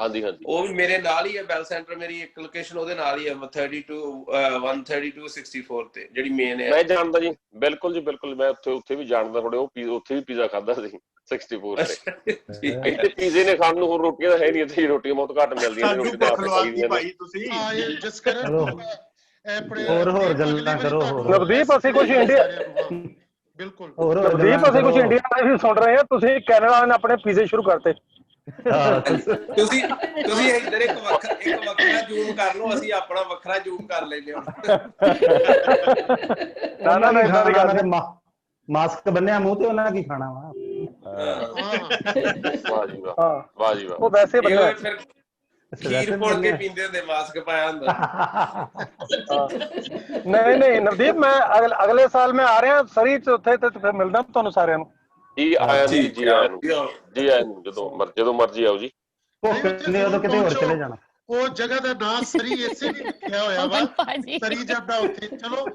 ਹਾਂਜੀ ਉਹ ਵੀ ਮੇਰੇ ਨਾਲ ਹੀ ਹੈ। ਬੈਲ ਸੈਂਟਰ ਮੇਰੀ ਇੱਕ ਲੋਕੇਸ਼ਨ ਉਹਦੇ ਨਾਲ ਹੀ ਹੈ, 132 ਤੇ ਜਿਹੜੀ ਮੇਨ ਹੈ। ਮੈਂ ਜਾਣਦਾ ਜੀ, ਬਿਲਕੁਲ ਜੀ ਬਿਲਕੁਲ। ਮੈਂ ਉੱਥੇ ਵੀ ਜਾਣਦਾ ਥੋੜੇ। ਉਹ ਉੱਥੇ ਵੀ ਪੀਜ਼ਾ ਖਾਦਾ ਸੀ 64 ਤੇ। ਇੱਥੇ ਪੀਜ਼ੇ ਨੇ ਖਾਣ ਨੂੰ, ਹੋਰ ਰੋਟੀਆਂ ਤਾਂ ਹੈ ਨਹੀਂ ਇੱਥੇ। ਰੋਟੀਆਂ ਬਹੁਤ ਘੱਟ ਮਿਲਦੀਆਂ ਨੇ। ਹੋਰ ਗੱਲਾਂ ਕਰੋ। ਨਵਦੀਪ ਅਸੀਂ ਕੁਝ ਇੰਡੀਆ ਬਿਲਕੁਲ ਨਵਦੀਪ ਅਸੀਂ ਕੁਝ ਇੰਡੀਆ ਵਾਲੇ ਵੀ ਸੁਣ ਰਹੇ ਹਾਂ। ਤੁਸੀਂ ਕੈਨੇਡਾ ਨੇ ਆਪਣੇ ਪੀਜ਼ੇ ਸ਼ੁਰੂ ਕਰਤੇ। ਤੁਸੀਂ ਇੱਧਰ ਇੱਕ ਵੱਖਰਾ ਜ਼ੂਮ ਕਰ ਲਓ, ਅਸੀਂ ਆਪਣਾ ਵੱਖਰਾ ਜ਼ੂਮ ਕਰ ਲੈਂਦੇ ਹਾਂ। ਨਾ ਇਦਾਂ ਦੀ ਗੱਲ ਨਹੀਂ। ਮਾਸਕ ਬੰਨਿਆ ਮੂੰਹ ਤੇ, ਉਹਨਾਂ ਕੀ ਖਾਣਾ ਵਾ? ਵਾਹ ਜੀ ਵਾਹ। ਉਹ ਵੈਸੇ ਬੰਨਿਆ ਖੀਰ ਪੁੱਟ ਕੇ ਪੀਂਦੇ ਹੁੰਦੇ, ਮਾਸਕ ਪਾਇਆ ਹੁੰਦਾ। ਨਹੀਂ ਨਵਦੀਪ, ਮੈਂ ਅਗਲੇ ਸਾਲ ਮੈਂ ਆ ਰਿਹਾ ਸਰੀ ਚ, ਉੱਥੇ ਤੇ ਫਿਰ ਮਿਲਦਾ ਤੁਹਾਨੂੰ ਸਾਰਿਆਂ ਨੂੰ। ਜੀ ਆਇਆਂ ਨੂੰ ਜਦੋਂ ਮਰਜ਼ੀ ਆਓ ਜੀ। ਉਦੋਂ ਕਿਤੇ ਹੋਰ ਚਲੇ ਜਾਣਾ। ਉਹ ਜਗ੍ਹਾ ਦਾ ਨਾਮ ਸਰੀ ਇਸੇ ਲਈ ਲਿਖਿਆ ਹੋਇਆ ਵਾ, ਸਰੀ ਜਾਂਦਾ ਉੱਥੇ। ਚਲੋ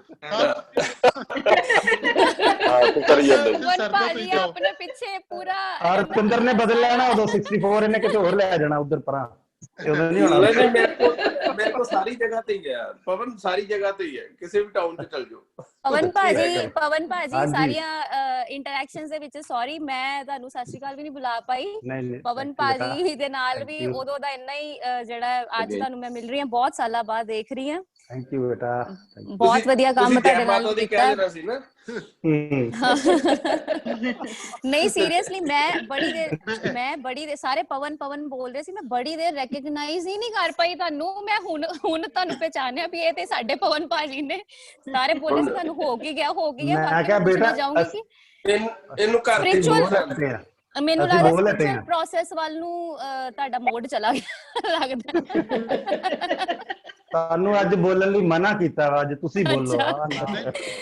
ਭਾਜੀ ਆਪਣੇ ਪਿੱਛੇ ਪੂਰਾ ਰੁਪਿੰਦਰ ਨੇ ਬਦਲ ਲੈਣਾ ਉਦੋਂ 64, ਇਹਨੇ ਕਿਤੇ ਹੋਰ ਲੈ ਜਾਣਾ ਉਧਰ ਪਰਾਂ। ਮੇਰੇ ਕੋਲ ਸਾਰੀ ਜਗ੍ਹਾ ਤੇ ਹੀ ਹੈ ਪਵਨ, ਸਾਰੀ ਜਗ੍ਹਾ ਤੇ ਹੀ ਹੈ, ਕਿਸੇ ਵੀ ਟਾਊਨ ਚ ਚਲ ਜਾਓ। ਪਵਨ ਭਾਜੀ ਸਾਰੀਆਂ ਇੰਟਰੈਕਸ਼ਨਸ ਦੇ ਵਿੱਚ ਸੌਰੀ ਮੈਂ ਤੁਹਾਨੂੰ ਸਤਿ ਸ਼੍ਰੀ ਅਕਾਲ ਵੀ ਨਹੀਂ ਬੁਲਾ ਪਾਈ। ਪਵਨ ਭਾਜੀ ਦੇ ਨਾਲ ਵੀ ਉਦੋਂ ਦਾ ਇੰਨਾ ਹੀ ਜਿਹੜਾ ਅੱਜ ਤੁਹਾਨੂੰ ਮੈਂ ਮਿਲ ਰਹੀ ਹਾਂ, ਬਹੁਤ ਸਾਲਾਂ ਬਾਅਦ ਦੇਖ ਰਹੀ ਹਾਂ। ਥੈਂਕ ਯੂ ਬੇਟਾ। ਬਹੁਤ ਵਧੀਆ ਕੰਮ ਤੁਹਾਡੇ ਨਾਲ ਕੀਤਾ। ਨਹੀਂ ਸੀਰੀਅਸਲੀ ਮੈਂ ਬੜੀ ਦੇਰ ਸਾਰੇ ਪਵਨ ਬੋਲ ਰਹੇ ਸੀ, ਮੈਂ ਬੜੀ ਦੇਰ ਰੈਕਗਨਾਈਜ਼ ਹੀ ਨਹੀਂ ਕਰ ਪਾਈ ਤੁਹਾਨੂੰ। ਮੈਂ ਹੁਣ ਤੁਹਾਨੂੰ ਪਹਿਚਾਨਿਆ ਵੀ ਇਹ ਤੇ ਸਾਡੇ ਪਵਨ ਭਾਜੀ ਨੇ। ਸਾਰੇ ਬੋਲੇ ਸੀ ਤੁਹਾਨੂੰ ਹੋ ਕੀ ਗਿਆ। ਮੈਂ ਕਿਹਾ ਬੇਟਾ ਇਹਨੂੰ ਘਰ ਮੈਨੂੰ ਲੱਗਦਾ ਸਪਿਰਿਚੁਅਲ ਪ੍ਰੋਸੈਸ ਵੱਲ ਨੂੰ ਤੁਹਾਡਾ ਮੋਡ ਚਲਾ ਗਿਆ ਲੱਗਦਾ। ਤੁਹਾਨੂੰ ਅੱਜ ਬੋਲਣ ਲਈ ਮਨਾ ਕੀਤਾ ਵਾ, ਅੱਜ ਤੁਸੀਂ ਬੋਲੋ।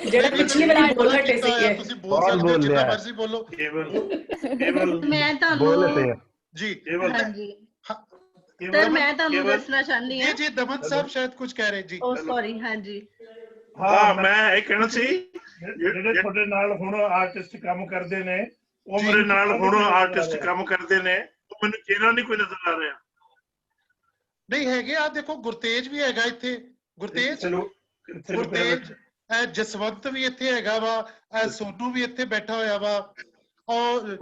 ਜਿਹੜਾ ਪਿਛਲੀ ਵਾਰੀ ਬੋਲ ਹਟੇ ਸੀਗੇ, ਤੁਸੀਂ ਬੋਲ ਸਕਦੇ ਹੋ, ਜਿੰਨਾ ਮਰਜ਼ੀ ਬੋਲੋ। ਮੈਂ ਤੁਹਾਨੂੰ ਜੀ ਹਾਂਜੀ ਸਰ ਮੈਂ ਤੁਹਾਨੂੰ ਦੱਸਣਾ ਚਾਹੁੰਦੀ ਹਾਂ ਜੀ ਦਮਨ ਸਾਹਿਬ ਸ਼ਾਇਦ ਕੁਝ ਕਹਿ ਰਹੇ ਜੀ। ਓ ਸੌਰੀ। ਹਾਂਜੀ ਹਾਂ ਮੈਂ ਇਹ ਕਹਿਣਾ ਸੀ, ਜਿਹੜੇ ਤੁਹਾਡੇ ਨਾਲ ਹੁਣ ਆਰਟਿਸਟ ਕੰਮ ਕਰਦੇ ਨੇ, ਉਹ ਮੇਰੇ ਨਾਲ ਹੁਣ ਆਰਟਿਸਟ ਕੰਮ ਕਰਦੇ ਨੇ, ਉਹ ਮੈਨੂੰ ਚਿਹਰਾ ਨਹੀਂ ਕੋਈ ਨਜ਼ਰ ਆ ਰਿਹਾ। ਨਹੀਂ ਹੈਗੇ ਆ, ਦੇਖੋ ਗੁਰਤੇਜ ਵੀ ਹੈਗਾ ਇੱਥੇ। ਗੁਰਤੇਜ ਜਸਵੰਤ ਵੀ ਇੱਥੇ ਹੈਗਾ ਵਾ, ਸੋਨੂ ਵੀ ਇੱਥੇ ਬੈਠਾ ਹੋਇਆ ਵਾ, ਔਰ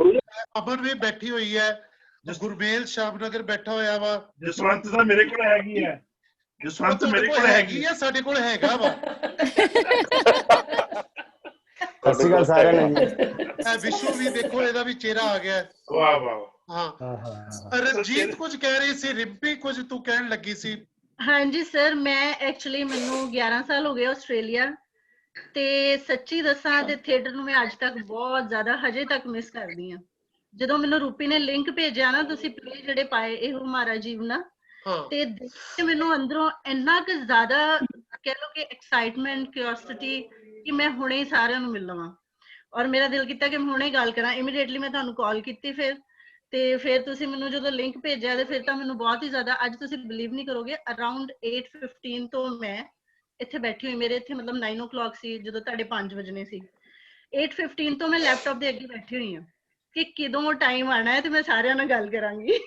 ਅਮਨ ਵੀ ਬੈਠੀ ਹੋਈ ਹੈ, ਗੁਰਮੇਲ ਸ਼ਾਮਨਗਰ ਬੈਠਾ ਹੋਇਆ ਵਾ। ਜਸਵੰਤ ਤਾਂ ਮੇਰੇ ਕੋਲ ਹੈਗੀ ਹੈ। ਜਸਵੰਤ ਮੇਰੇ ਕੋਲ ਹੈਗੀ ਆ, ਸਾਡੇ ਕੋਲ ਹੈਗਾ ਵਾ। ਸਤਿ ਸ਼੍ਰੀ ਅਕਾਲ ਸਾਰਿਆਂ ਨੂੰ ਜੀ। ਵਿਸ਼ੂ ਵੀ ਦੇਖੋ, ਇਹਦਾ ਵੀ ਚਿਹਰਾ ਆ ਗਿਆ। ਵਾਹ ਵਾਹ। ਹਾਂ ਰਣਜੀਤ ਕੁਝ ਕਹਿ ਰਹੀ ਸੀ, ਰਿੰਪੀ ਕੁਝ ਤੂੰ ਕਹਿਣ ਲੱਗੀ ਸੀ। ਹਾਂਜੀ ਸਰ, ਮੈਂ ਐਕਚੁਅਲੀ ਮੈਨੂੰ 11 ਸਾਲ ਹੋ ਗਏ ਆਸਟ੍ਰੇਲੀਆ, ਤੇ ਸੱਚੀ ਦੱਸਾਂ ਤੇ ਥੀਏਟਰ ਨੂੰ ਮੈਂ ਅੱਜ ਤੱਕ ਬਹੁਤ ਜ਼ਿਆਦਾ ਹਜੇ ਤੱਕ ਮਿਸ ਕਰਦੀ ਹਾਂ। ਜਦੋਂ ਮੈਨੂੰ ਰੂਪੀ ਨੇ ਲਿੰਕ ਭੇਜਿਆ ਨਾ, ਤੁਸੀਂ ਪਲੇ ਜਿਹੜੇ ਪਾਏ ਇਹ ਹਮਾਰਾ ਜੀਵਨਾ, ਤੇ ਦੇਖ ਕੇ ਮੈਨੂੰ ਅੰਦਰੋਂ ਇੰਨਾ ਕੁ ਜ਼ਿਆਦਾ ਕਹਿ ਲਓ ਕਿ ਐਕਸਾਈਟਮੈਂਟ, ਕਿਉਰਿਓਸਿਟੀ ਕਿ ਮੈਂ ਹੁਣੇ ਹੀ ਸਾਰਿਆਂ ਨੂੰ ਮਿਲ ਲਵਾਂ, ਔਰ ਮੇਰਾ ਦਿਲ ਕੀਤਾ ਕਿ ਮੈਂ ਹੁਣੇ ਗੱਲ ਕਰਾਂ। ਇਮੀਡੀਏਟਲੀ ਮੈਂ ਤੁਹਾਨੂੰ ਕਾਲ ਕੀਤੀ ਫਿਰ ਤੁਸੀਂ ਮੈਨੂੰ ਜਦੋਂ ਲਿੰਕ ਭੇਜਿਆ ਤੇ ਫਿਰ ਤਾਂ ਮੈਨੂੰ ਬਹੁਤ ਹੀ ਜ਼ਿਆਦਾ, ਅੱਜ ਤੁਸੀਂ ਬਿਲੀਵ ਨਹੀਂ ਕਰੋਗੇ, ਅਰਾਊਂਡ 8:15 ਤੋਂ ਮੈਂ ਇੱਥੇ ਬੈਠੀ ਹੋਈ, ਮੇਰੇ ਇੱਥੇ ਮਤਲਬ 9 o'clock ਸੀ ਜਦੋਂ ਤੁਹਾਡੇ 5 ਵਜਣੇ ਸੀ। 8:15 ਤੋਂ ਮੈਂ ਲੈਪਟਾਪ ਦੇ ਅੱਗੇ ਬੈਠੀ ਹੋਈ ਹਾਂ ਕਿ ਕਦੋਂ ਟਾਈਮ ਆਣਾ ਹੈ ਤੇ ਮੈਂ ਸਾਰਿਆਂ ਨਾਲ ਗੱਲ ਕਰਾਂਗੀ।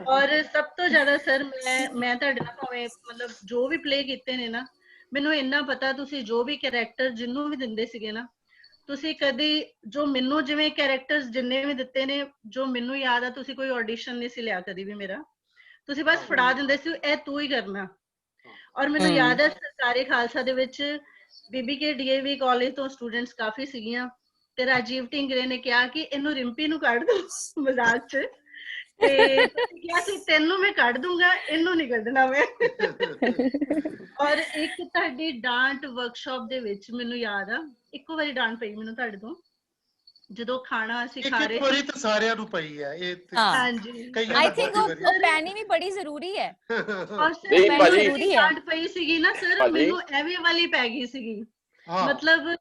ਔਰ ਸਭ ਤੋਂ ਜ਼ਿਆਦਾ ਸਰ ਮੈਂ ਤੁਹਾਡੇ ਨਾਲ ਭਾਵੇਂ ਮਤਲਬ ਜੋ ਵੀ ਪਲੇ ਕੀਤੇ ਨੇ ਨਾ, ਮੈਨੂੰ ਇੰਨਾ ਪਤਾ ਤੁਸੀਂ ਜੋ ਵੀ ਕੈਰੈਕਟਰ ਜਿਹਨੂੰ ਵੀ ਦਿੰਦੇ ਸੀਗੇ ਨਾ, ਤੁਸੀਂ ਕਦੀ ਜੋ ਮੈਨੂੰ ਜਿਵੇਂ ਕੈਰੈਕਟਰਸ ਜਿੰਨੇ ਵੀ ਦਿੱਤੇ ਨੇ, ਜੋ ਮੈਨੂੰ ਯਾਦ ਆ, ਤੁਸੀਂ ਕੋਈ ਆਡੀਸ਼ਨ ਨਹੀਂ ਸੀ ਲਿਆ ਕਦੀ ਵੀ ਮੇਰਾ, ਤੁਸੀਂ ਬਸ ਫੜਾ ਦਿੰਦੇ ਸੀ ਇਹ ਤੂੰ ਹੀ ਕਰਨਾ। ਔਰ ਮੈਨੂੰ ਯਾਦ ਹੈ ਸਰਕਾਰੀ ਖਾਲਸਾ ਦੇ ਵਿੱਚ BBK DAV ਕਾਲਜ ਤੋਂ ਸਟੂਡੈਂਟਸ ਕਾਫੀ ਸੀਗੀਆਂ, ਤੇ ਰਾਜੀਵ ਢਿੰਗਰੇ ਨੇ ਕਿਹਾ ਕਿ ਇਹਨੂੰ ਰਿੰਪੀ ਨੂੰ ਕੱਢ ਦੋ ਮਜ਼ਾਕ ਚ, ਤੇ ਕਿਹਾ ਸੀ ਤੈਨੂੰ ਮੈਂ ਕੱਢ ਦੂੰਗਾ, ਇਹਨੂੰ ਨਹੀਂ ਕੱਢਣਾ ਮੈਂ। ਔਰ ਇੱਕ ਤੁਹਾਡੀ ਡਾਂਟ ਵਰਕਸ਼ਾਪ ਦੇ ਵਿੱਚ ਮੈਨੂੰ ਯਾਦ ਆ, ਇੱਕੋ ਵਾਰੀ ਡਾਂਟ ਪਈ ਮੈਨੂੰ ਤੁਹਾਡੇ ਤੋਂ, ਜਦੋਂ ਖਾਣਾ ਅਸੀਂ ਖਾ ਰਹੇ, ਇੱਕ ਵਾਰੀ ਤਾਂ ਸਾਰਿਆਂ ਨੂੰ ਪਈ ਹੈ ਇਹ। ਹਾਂਜੀ, ਆਈ ਥਿੰਕ ਉਹ ਪੈਣੀ ਵੀ ਬੜੀ ਜ਼ਰੂਰੀ ਹੈ। ਔਰ ਸਰ ਮੈਨੂੰ ਡਾਂਟ ਪਈ ਸੀਗੀ ਨਾ ਸਰ, ਮੈਨੂੰ ਐਵੇਂ ਵਾਲੀ ਪੈ ਗਈ ਸੀਗੀ। ਮਤਲਬ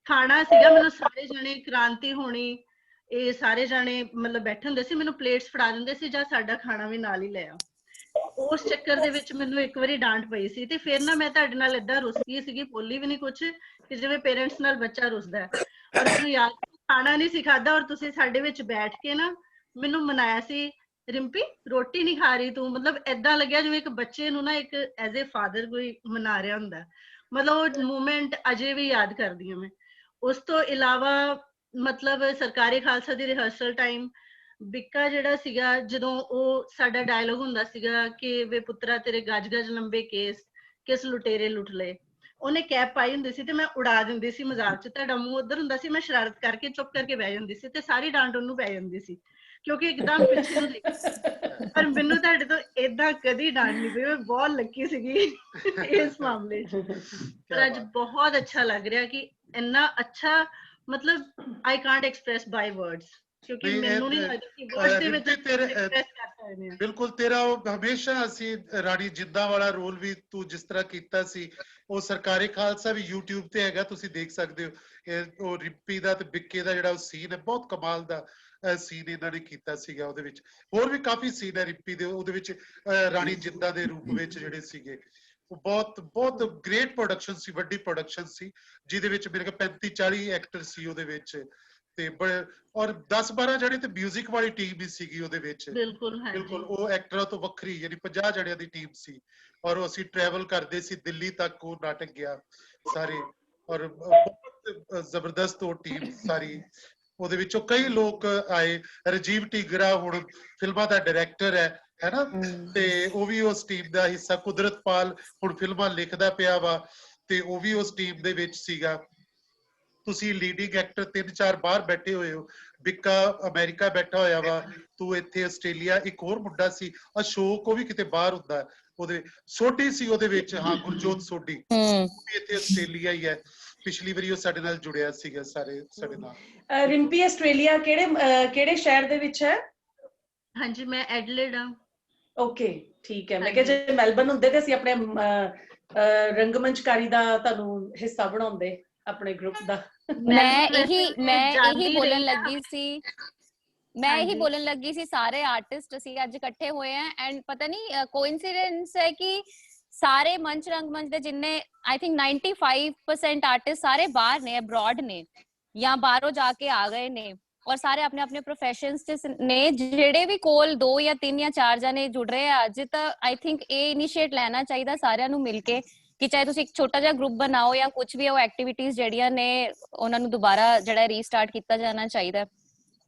ਖਾਣਾ ਸੀਗਾ, ਮੈਨੂੰ ਸਾਰੇ ਜਣੇ ਕ੍ਰਾਂਤੀ ਹੋਣੀ, ਇਹ ਸਾਰੇ ਜਾਣੇ ਮਤਲਬ ਬੈਠੇ ਹੁੰਦੇ ਸੀ, ਮੈਨੂੰ ਪਲੇਟਸ ਫੜਾ ਦਿੰਦੇ ਸੀ ਜਾਂ ਸਾਡਾ ਖਾਣਾ ਵੀ ਨਾਲ ਹੀ ਲਿਆ। ਉਸ ਚੱਕਰ ਦੇ ਵਿੱਚ ਮੈਨੂੰ ਇੱਕ ਵਾਰੀ ਡਾਂਟ ਪਈ ਸੀ, ਤੇ ਫਿਰ ਨਾ ਮੈਂ ਤੁਹਾਡੇ ਨਾਲ ਏਦਾਂ ਰੁੱਸ ਗਈ ਸੀਗੀ, ਬੋਲੀ ਵੀ ਨਹੀਂ ਕੁਛ, ਕਿ ਜਿਵੇਂ ਪੇਰੈਂਟਸ ਨਾਲ ਬੱਚਾ ਰੁੱਸਦਾ। ਔਰ ਮੈਨੂੰ ਯਾਦ ਖਾਣਾ ਨਹੀਂ ਸੀ ਖਾਦਾ, ਔਰ ਤੁਸੀਂ ਸਾਡੇ ਵਿੱਚ ਬੈਠ ਕੇ ਨਾ ਮੈਨੂੰ ਮਨਾਇਆ ਸੀ, ਰਿੰਪੀ ਰੋਟੀ ਨਹੀਂ ਖਾ ਰਹੀ ਤੂੰ, ਮਤਲਬ ਏਦਾਂ ਲੱਗਿਆ ਜਿਵੇਂ ਇੱਕ ਬੱਚੇ ਨੂੰ ਨਾ ਇੱਕ ਐਜ਼ ਏ ਫਾਦਰ ਕੋਈ ਮਨਾ ਰਿਹਾ ਹੁੰਦਾ। ਮਤਲਬ ਉਹ ਮੂਮੈਂਟ ਅਜੇ ਵੀ ਯਾਦ ਕਰਦੀ ਹਾਂ ਮੈਂ। ਉਸ ਤੋਂ ਇਲਾਵਾ ਮਤਲਬ ਸਰਕਾਰੀ ਖਾਲਸਾ ਦੀ ਰਿਹਰਸਲ ਟਾਈਮ ਬਿੱਕਾ ਜਿਹੜਾ ਸੀਗਾ, ਜਦੋਂ ਉਹ ਸਾਡਾ ਡਾਇਲੋਗ ਹੁੰਦਾ ਸੀਗਾ ਕਿ ਵੇ ਪੁੱਤਰਾ ਤੇਰੇ ਗੱਜ ਗੱਜ ਲੰਬੇ ਕੇਸ, ਕਿਸ ਲੁਟੇਰੇ ਲੁੱਟ ਲਏ, ਉਹਨੇ ਕੈਪ ਪਾਈ ਹੁੰਦੀ ਸੀ ਤੇ ਮੈਂ ਉਡਾ ਦਿੰਦੀ ਸੀ ਮਜ਼ਾਕ ਚ, ਤੁਹਾਡਾ ਮੂੰਹ ਉੱਧਰ ਹੁੰਦਾ ਸੀ, ਮੈਂ ਸ਼ਰਾਰਤ ਕਰਕੇ ਚੁੱਪ ਕਰਕੇ ਬਹਿ ਜਾਂਦੀ ਸੀ, ਤੇ ਸਾਰੀ ਡਾਂਟ ਉਹਨੂੰ ਪੈ ਜਾਂਦੀ ਸੀ ਕਿਉਂਕਿ ਇੱਕਦਮ ਪਿੱਛੇ ਨੂੰ ਦੇਖੀ। ਪਰ ਮੈਨੂੰ ਤੁਹਾਡੇ ਤੋਂ ਏਦਾਂ ਕਦੀ ਡਾਂਟ ਨਹੀਂ ਪਈ, ਮੈਂ ਬਹੁਤ ਲੱਕੀ ਸੀਗੀ ਇਸ ਮਾਮਲੇ ਚ। ਪਰ ਅੱਜ ਬਹੁਤ ਅੱਛਾ ਲੱਗ ਰਿਹਾ ਕਿ ਇੰਨਾ ਅੱਛਾ, ਮਤਲਬ I can't express by words, ਕਿਉਂਕਿ ਮੈਨੂੰ ਨਹੀਂ ਲੱਗਦਾ ਕਿ ਵਰਡਸ ਦੇ ਵਿੱਚ ਐਕਸਪ੍ਰੈਸ ਕਰ ਸਕਦੇ ਹਾਂ। ਬਿਲਕੁਲ, ਤੇਰਾ ਉਹ ਹਮੇਸ਼ਾ ਅਸੀਂ ਰਾਣੀ ਜਿੰਦਾ ਵਾਲਾ ਰੋਲ ਵੀ ਤੂੰ ਜਿਸ ਤਰ੍ਹਾਂ ਕੀਤਾ ਸੀ, ਉਹ ਸਰਕਾਰੀ ਖਾਲਸਾ ਵੀ YouTube ਤੇ ਹੈਗਾ, ਤੁਸੀਂ ਦੇਖ ਸਕਦੇ ਹੋ। ਉਹ ਰਿੰਪੀ ਦਾ ਤੇ ਬਿੱਕੇ ਦਾ ਜਿਹੜਾ ਉਹ ਸੀਨ ਹੈ, ਬਹੁਤ ਕਮਾਲ ਦਾ ਸੀਨ ਇਹਨਾਂ ਨੇ ਕੀਤਾ ਸੀਗਾ। ਉਹਦੇ ਵਿੱਚ ਹੋਰ ਵੀ ਕਾਫੀ ਸੀਨ ਹੈ ਰਿੰਪੀ ਦੇ, ਉਹਦੇ ਵਿੱਚ ਰਾਣੀ ਜਿੰਦਾ ਦੇ ਰੂਪ ਵਿੱਚ ਜਿਹੜੇ ਸੀਗੇ, ਉਹ ਬਹੁਤ ਗ੍ਰੇਟ ਪ੍ਰੋਡਕਸ਼ਨ ਸੀ, ਵੱਡੀ ਪ੍ਰੋਡਕਸ਼ਨ ਸੀ, ਜਿਹਦੇ ਵਿੱਚ ਮੇਰੇ ਕੋਲ 35-40 ਐਕਟਰ ਸੀ ਉਹਦੇ ਵਿੱਚ, ਤੇ ਔਰ 10-12 ਜਿਹੜੇ ਤੇ ਮਿਊਜ਼ਿਕ ਵਾਲੀ ਟੀਮ ਵੀ ਸੀਗੀ ਉਹਦੇ ਵਿੱਚ। ਬਿਲਕੁਲ ਉਹ ਐਕਟਰਾਂ ਤੋਂ ਵੱਖਰੀ, ਯਾਨੀ 50 ਜਣਿਆਂ ਦੀ ਟੀਮ ਸੀ, ਔਰ ਅਸੀਂ ਟਰੈਵਲ ਕਰਦੇ ਸੀ ਦਿੱਲੀ ਤੱਕ, ਉਹ ਨਾਟਕ ਗਿਆ ਸਾਰੇ, ਔਰ ਬਹੁਤ ਜ਼ਬਰਦਸਤ ਉਹ ਟੀਮ ਸਾਰੀ। ਉਹਦੇ ਵਿੱਚੋਂ ਕਈ ਲੋਕ ਆਏ, ਰਾਜੀਵ ਢਿੰਗਰਾ ਹੁਣ ਫਿਲਮਾਂ ਦਾ ਡਾਇਰੈਕਟਰ ਹੈ ਨਾ, ਤੇ ਉਹ ਵੀ ਉਸ ਟੀਮ ਦਾ ਹਿੱਸਾ। ਕੁਦਰਤਪਾਲ ਹੁਣ ਫਿਲਮਾਂ ਲਿਖਦਾ ਪਿਆ ਵਾ, ਤੇ ਉਹ ਵੀ ਉਸ ਟੀਮ ਦੇ ਵਿੱਚ ਸੀਗਾ। ਤੁਸੀਂ ਲੀਡਿੰਗ ਐਕਟਰ 3-4 ਬਾਹਰ ਬੈਠੇ ਹੋਏ ਹੋ, ਬਿੱਕਾ ਅਮਰੀਕਾ ਬੈਠਾ ਹੋਇਆ ਵਾ, ਤੂੰ ਇੱਥੇ ਆਸਟ੍ਰੇਲੀਆ, ਇੱਕ ਹੋਰ ਮੁੰਡਾ ਸੀ ਅਸ਼ੋਕ, ਉਹ ਵੀ ਕਿਤੇ ਬਾਹਰ ਹੁੰਦਾ, ਉਹਦੇ ਸੋਢੀ ਸੀ ਉਹਦੇ ਵਿੱਚ, ਹਾਂ ਗੁਰਜੋਤ ਸੋਢੀ, ਉਹ ਵੀ ਇੱਥੇ ਆਸਟ੍ਰੇਲੀਆ ਹੀ ਹੈ, ਪਿਛਲੀ ਵਾਰੀ ਉਹ ਸਾਡੇ ਨਾਲ ਜੁੜਿਆ ਸੀਗਾ ਸਾਰੇ ਸਾਡੇ ਨਾਲ। ਰਿੰਪੀ ਆਸਟ੍ਰੇਲੀਆ ਕਿਹੜੇ ਸ਼ਹਿਰ ਦੇ ਵਿੱਚ ਹੈ? ਹਾਂਜੀ ਮੈਂ ਐਡਲੇਡ ਹਾਂ। ਓਕੇ ਠੀਕ ਹੈ, ਮੈਂ ਕਿਹਾ ਜੇ ਮੈਲਬਨ ਹੁੰਦੇ ਤੇ ਅਸੀਂ ਆਪਣੇ ਰੰਗਮੰਚਕਾਰੀ ਦਾ ਤੁਹਾਨੂੰ ਹਿੱਸਾ ਬਣਾਉਂਦੇ ਆਪਣੇ ਗਰੁੱਪ ਦਾ। ਮੈਂ ਇਹੀ ਬੋਲਣ ਲੱਗੀ ਸੀ ਸਾਰੇ ਆਰਟਿਸਟ ਅਸੀਂ ਅੱਜ ਇਕੱਠੇ ਹੋਏ ਆ, ਐਂਡ ਪਤਾ ਨਹੀਂ ਕੋਇਨਸੀਡੈਂਸ ਹੈ ਕਿ ਸਾਰੇ ਮੰਚ ਰੰਗਮੰਚ ਦੇ ਜਿੰਨੇ ਆਈ ਥਿੰਕ 95% ਆਰਟਿਸਟ ਸਾਰੇ ਬਾਹਰ ਨੇ, ਅਬਰੋਡ ਨੇ ਜਾਂ ਬਾਹਰੋਂ ਜਾ ਕੇ ਆ ਗਏ ਨੇ, ਔਰ ਸਾਰੇ ਆਪਣੇ ਆਪਣੇ ਪ੍ਰੋਫੈਸ਼ਨਸ ਚ ਨੇ। ਜਿਹੜੇ ਵੀ ਕੋਲ 2 ਜਾਂ 3 ਜਾਂ 4 ਜਣੇ ਜੁੜ ਰਹੇ ਆ ਅੱਜ, ਤਾਂ ਆਈ ਥਿੰਕ ਇਹ ਇਨੀਸ਼ੀਏਟ ਲੈਣਾ ਚਾਹੀਦਾ ਸਾਰਿਆਂ ਨੂੰ ਮਿਲ ਕੇ, ਕਿ ਚਾਹੇ ਤੁਸੀਂ ਇੱਕ ਛੋਟਾ ਜਿਹਾ ਗਰੁੱਪ ਬਣਾਓ ਜਾਂ ਕੁਝ ਵੀ, ਉਹ ਐਕਟੀਵਿਟੀਜ਼ ਜਿਹੜੀਆਂ ਨੇ ਉਹਨਾਂ ਨੂੰ ਦੁਬਾਰਾ ਜਿਹੜਾ ਰੀਸਟਾਰਟ ਕੀਤਾ ਜਾਣਾ ਚਾਹੀਦਾ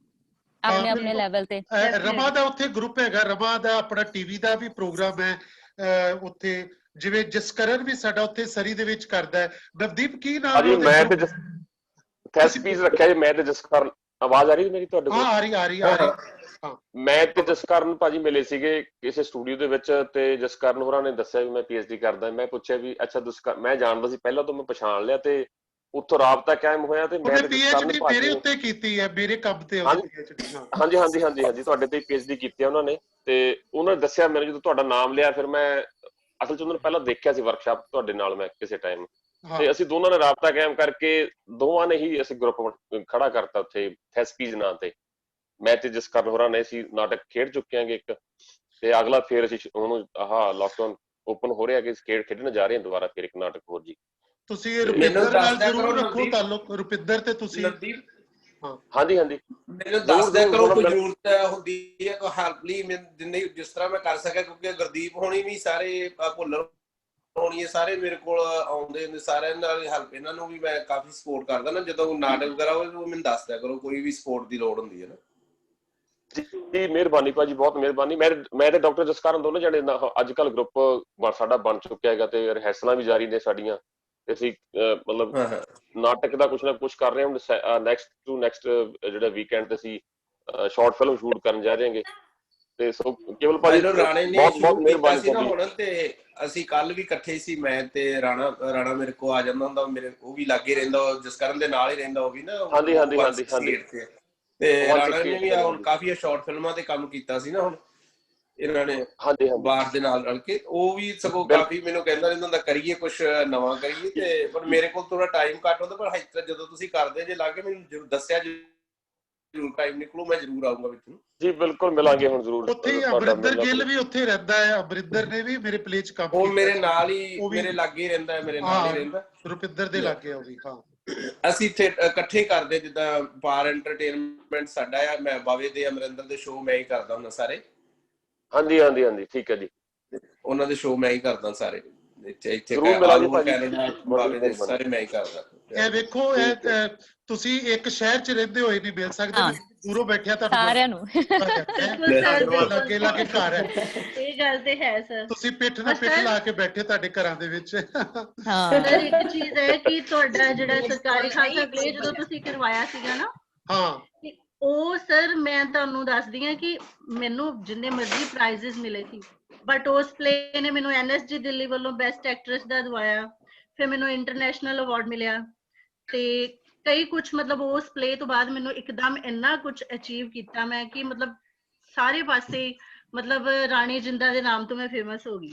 ਆਪਣੇ ਆਪਣੇ ਲੈਵਲ ਤੇ। ਰਮਾ ਦਾ ਉੱਥੇ ਗਰੁੱਪ ਹੈਗਾ, ਰਮਾ ਦਾ ਆਪਣਾ ਟੀਵੀ ਦਾ ਵੀ ਪ੍ਰੋਗਰਾਮ ਹੈ, ਉੱਥੇ ਜਿਵੇਂ ਜਸਕਰਨ ਵੀ ਸਾਡਾ ਉੱਥੇ ਸਰੀ ਦੇ ਵਿੱਚ ਕਰਦਾ ਹੈ। ਨਵਦੀਪ ਕੀ ਨਾਮ ਹਾਂਜੀ ਮੈਂ ਤੇ ਥੈਸਪੀਸ ਰੱਖਿਆ ਜੀ, ਮੈਂ ਤੇ ਜਸਕਰਨ। ਆਵਾਜ਼ ਆ ਰਹੀ ਮੇਰੀ ਤੁਹਾਡੇ ਕੋਲ? ਆ ਰਹੀ ਮੈਂ ਤੇ ਜਸਕਰਨ ਭਾਜੀ ਮਿਲੇ ਸੀਗੇ ਕਿਸੇ ਸਟੂਡੀਓ ਦੇ ਵਿੱਚ, ਤੇ ਜਸਕਰਨ ਹੋਰਾਂ ਨੇ ਦੱਸਿਆ ਵੀ ਮੈਂ PhD ਕਰਦਾ। ਮੈਂ ਪੁੱਛਿਆ ਵੀ ਅੱਛਾ ਮੈਂ ਜਾਣਦਾ ਸੀ ਪਹਿਲਾਂ ਤੋਂ, ਮੈਂ ਪਛਾਣ ਲਿਆ ਤੇ ਉੱਥੋਂ ਰਾਬਤਾ ਕਾਇਮ ਹੋਇਆ। ਤੇ ਮੈਂ PhD ਮੇਰੇ ਉੱਤੇ ਕੀਤੀ ਹੈ, ਮੇਰੇ ਕੰਮ ਤੇ ਹਾਂਜੀ ਤੁਹਾਡੇ ਤੇ PhD ਕੀਤੀ ਹੈ ਉਹਨਾਂ ਨੇ। ਤੇ ਉਹਨਾਂ ਨੇ ਦੱਸਿਆ ਮੈਨੂੰ, ਜਦੋਂ ਤੁਹਾਡਾ ਨਾਮ ਲਿਆ ਫਿਰ ਮੈਂ ਅਸਲ ਚ ਉਹਨਾਂ ਨੂੰ ਪਹਿਲਾਂ ਦੇਖਿਆ ਸੀ ਵਰਕਸ਼ਾਪ ਤੁਹਾਡੇ ਨਾਲ ਮੈਂ ਕਿਸੇ ਟਾਈਮ, ਤੇ ਅਸੀਂ ਦੋਨਾਂ ਨੇ ਰਾਬਤਾ ਕਾਇਮ ਕਰਕੇ ਦੋਵਾਂ ਨੇ ਹੀ ਅਸੀਂ ਗਰੁੱਪ ਖੜਾ ਕਰਤਾ ਉੱਥੇ ਥੈਸਪੀਜ਼ ਨਾਂ ਤੇ। ਮੈਂ ਤੇ ਜਸਕਰਨ ਹੋਰਾਂ ਨੇ ਅਸੀਂ ਨਾਟਕ ਖੇਡ ਚੁੱਕੇ ਆਂਗੇ ਇੱਕ, ਤੇ ਅਗਲਾ ਫੇਰ ਅਸੀਂ ਉਹਨੂੰ ਲਾਕਡਾਊਨ ਓਪਨ ਹੋ ਰਿਹਾ ਕਿ ਖੇਡਣ ਜਾ ਰਹੇ ਹਾਂ ਦੁਬਾਰਾ ਫਿਰ ਇੱਕ ਨਾਟਕ ਹੋਰ ਜੀ। ਤੁਸੀਂ ਰੁਪਿੰਦਰ ਨਾਲ ਜ਼ਰੂਰ ਰੱਖੋ ਤਾਲੁਕ, ਰੁਪਿੰਦਰ ਤੇ ਤੁਸੀਂ। ਹਾਂਜੀ ਮੈਨੂੰ ਦੱਸ ਦਿਆ ਕਰੋ ਕੋਈ ਜ਼ਰੂਰਤ ਹੁੰਦੀ ਹੈ ਕੋਈ ਹੈਲਪ ਲਈ, ਜਿੰਨੀ ਜਿਸ ਤਰ੍ਹਾਂ ਮੈਂ ਕਰ ਸਕਿਆ, ਕਿਉਂਕਿ ਗੁਰਦੀਪ ਹੋਣੀ ਵੀ ਸਾਰੇ ਭੁੱਲਰ ਹੋਣੀ ਹੈ, ਸਾਰੇ ਮੇਰੇ ਕੋਲ ਆਉਂਦੇ ਨੇ, ਸਾਰਿਆਂ ਨਾਲ ਹੈਲਪ, ਇਹਨਾਂ ਨੂੰ ਵੀ ਮੈਂ ਕਾਫੀ ਸਪੋਰਟ ਕਰਦਾ ਨਾ। ਜਦੋਂ ਨਾਟਕ ਵਗੈਰਾ ਹੋਵੇ ਮੈਨੂੰ ਦੱਸ ਦਿਆ ਕਰੋ, ਕੋਈ ਵੀ ਸਪੋਰਟ ਦੀ ਲੋੜ ਹੁੰਦੀ ਹੈ ਨਾ। ਜੀ ਮਿਹਰਬਾਨੀ ਭਾਜੀ, ਬਹੁਤ ਮਿਹਰਬਾਨੀ। ਮੈਂ ਤੇ ਡਾਕਟਰ ਜਸਕਰਨ ਦੋਨੋਂ ਜਣੇ ਅੱਜ ਕੱਲ੍ਹ ਗਰੁੱਪ ਸਾਡਾ ਬਣ ਚੁੱਕਿਆ ਹੈਗਾ, ਤੇ ਰਿਹਰਸਲਾਂ ਵੀ ਜਾਰੀ ਨੇ ਸਾਡੀਆਂ। ਅਸੀਂ ਮਤਲਬ ਨਾਟਕ ਦਾ ਕੁਛ ਨਾ ਕੁਛ ਕਰ ਰਹੇ ਹਾਂ। ਨੈਕਸਟ ਜਿਹੜਾ ਵੀਕਐਂਡ ਤੇ ਅਸੀਂ ਸ਼ਾਰਟ ਫਿਲਮ ਸ਼ੂਟ ਕਰਨ ਜਾ ਰਹੇ ਹਾਂਗੇ। ਤੇ ਸੋ ਕੇਵਲ ਭਾਜੀ ਰਾਣੇ ਨੇ ਬਹੁਤ ਮਿਹਰਬਾਨੀ ਸੀ ਨਾ ਹੁਣ, ਤੇ ਅਸੀਂ ਕੱਲ ਵੀ ਇਕੱਠੇ ਸੀ, ਮੈਂ ਤੇ ਰਾਣਾ ਮੇਰੇ ਕੋਲ ਆ ਜਾਂਦਾ ਹੁੰਦਾ, ਮੇਰੇ ਉਹ ਵੀ ਲਾਗੇ ਰਹਿੰਦਾ, ਜਸਕਰਨ ਦੇ ਨਾਲ ਹੀ ਰਹਿੰਦਾ ਉਹ ਵੀ ਨਾ। ਹਾਂਜੀ ਤੇ ਰਾਣਾ ਨੇ ਵੀ ਹੁਣ ਕਾਫੀ ਸ਼ਾਰਟ ਫਿਲਮਾਂ ਤੇ ਕੰਮ ਕੀਤਾ ਸੀ ਨਾ ਹੁਣ ਇਹਨਾਂ ਨੇ ਬਾਹਰ ਦੇ ਨਾਲ ਰਲ ਕੇ। ਉਹ ਵੀ ਸਗੋਂ ਕਾਫੀ ਮੈਨੂੰ ਕਹਿੰਦਾ ਰਹਿੰਦਾ ਹੁੰਦਾ ਕਰੀਏ ਕੁਛ ਨਵਾਂ ਕਰੀਏ, ਤੇ ਪਰ ਮੇਰੇ ਕੋਲ ਥੋੜਾ ਟਾਈਮ ਘੱਟ ਹੁੰਦਾ। ਪਰ ਜਦੋਂ ਤੁਸੀਂ ਕਰਦੇ ਜੇ ਲਾਗੇ ਮੈਨੂੰ ਜ਼ਰੂਰ ਦੱਸਿਆ, ਜ਼ਰੂਰ ਟਾਈਮ ਨਿਕਲੂ, ਮੈਂ ਜ਼ਰੂਰ ਆਊਂਗਾ ਵਿੱਚ ਨੂੰ ਜੀ। ਬਿਲਕੁਲ ਮਿਲਾਂਗੇ ਹੁਣ ਜ਼ਰੂਰ। ਉੱਥੇ ਹੀ ਅਮਰਿੰਦਰ ਗਿੱਲ ਵੀ ਉੱਥੇ ਰਹਿੰਦਾ ਹੈ, ਅਮਰਿੰਦਰ ਨੇ ਵੀ ਮੇਰੇ ਪਲੇ ਚ ਕੰਮ ਕੀਤਾ। ਉਹ ਮੇਰੇ ਨਾਲ ਹੀ, ਮੇਰੇ ਲਾਗੇ ਹੀ ਰਹਿੰਦਾ, ਮੇਰੇ ਨਾਲ ਹੀ ਰਹਿੰਦਾ, ਰੁਪਿੰਦਰ ਦੇ ਲਾਗੇ ਉਹ ਵੀ। ਅਸੀਂ ਇੱਥੇ ਇਕੱਠੇ ਕਰਦੇ, ਜਿੱਦਾਂ ਪਾਰ ਐਂਟਰਟੇਨਮੈਂਟ ਸਾਡਾ ਆ, ਮੈਂ ਬਾਵੇ ਦੇ ਅਮਰਿੰਦਰ ਦੇ ਸ਼ੋਅ ਮੈਂ ਹੀ ਕਰਦਾ ਹੁੰਦਾ ਸਾਰੇ। ਹਾਂਜੀ ਠੀਕ ਹੈ ਜੀ। ਉਹਨਾਂ ਦੇ ਸ਼ੋਅ ਮੈਂ ਹੀ ਕਰਦਾ ਸਾਰੇ ਇੱਥੇ ਕੈਨੇਡਾ ਬਾਵੇ ਦੇ ਸਾਰੇ ਮੈਂ ਹੀ ਕਰਦਾ। ਇਹ ਵੇਖੋ, ਇਹ ਤੁਸੀਂ ਇੱਕ ਸ਼ਹਿਰ ਚ ਰਹਿੰਦੇ ਹੋਏ ਨਹੀਂ ਮਿਲ ਸਕਦੇ, ਦੂਰੋਂ ਬੈਠਿਆ ਤੁਹਾਨੂੰ ਸਾਰਿਆਂ ਨੂੰ ਲੱਗੇ ਲਾਗੇ ਘਰ ਹੈ। ਇਹ ਗੱਲ ਤੇ ਹੈ ਸਰ, ਤੁਸੀਂ ਪਿੱਠ ਨਾਲ ਪਿੱਠ ਲਾ ਕੇ ਬੈਠੇ ਤੁਹਾਡੇ ਘਰਾਂ ਦੇ ਵਿੱਚ। ਸਰ ਇੱਕ ਚੀਜ਼ ਹੈ ਕਿ ਤੁਹਾਡਾ ਜਿਹੜਾ ਸਰਕਾਰੀ ਖਾਲਸਾ ਪਲੇ ਜਦੋਂ ਤੁਸੀਂ ਕਰਵਾਇਆ ਸੀਗਾ ਨਾ, ਉਹ ਸਰ ਮੈਂ ਤੁਹਾਨੂੰ ਦੱਸਦੀ ਹਾਂ ਕਿ ਮੈਨੂੰ ਜਿੰਨੇ ਮਰਜ਼ੀ ਪ੍ਰਾਈਜ਼ਸ ਮਿਲੇ ਸੀ, ਬਟ ਉਸ ਪਲੇ ਨੇ ਮੈਨੂੰ NSG ਦਿੱਲੀ ਵੱਲੋਂ ਬੈਸਟ ਐਕਟਰੈਸ ਦਾ ਦਵਾਇਆ, ਫਿਰ ਮੈਨੂੰ ਇੰਟਰਨੈਸ਼ਨਲ ਅਵਾਰਡ ਮਿਲਿਆ, ਤੇ ਕਈ ਕੁਛ ਮਤਲਬ ਉਸ ਪਲੇ ਤੋਂ ਬਾਅਦ ਮੈਨੂੰ ਇੱਕਦਮ ਇੰਨਾ ਕੁਛ ਅਚੀਵ ਕੀਤਾ ਮੈਂ ਕਿ ਮਤਲਬ ਸਾਰੇ ਪਾਸੇ ਮਤਲਬ ਰਾਣੀ ਜਿੰਦਾ ਦੇ ਨਾਮ ਤੋਂ ਮੈਂ ਫੇਮਸ ਹੋ ਗਈ।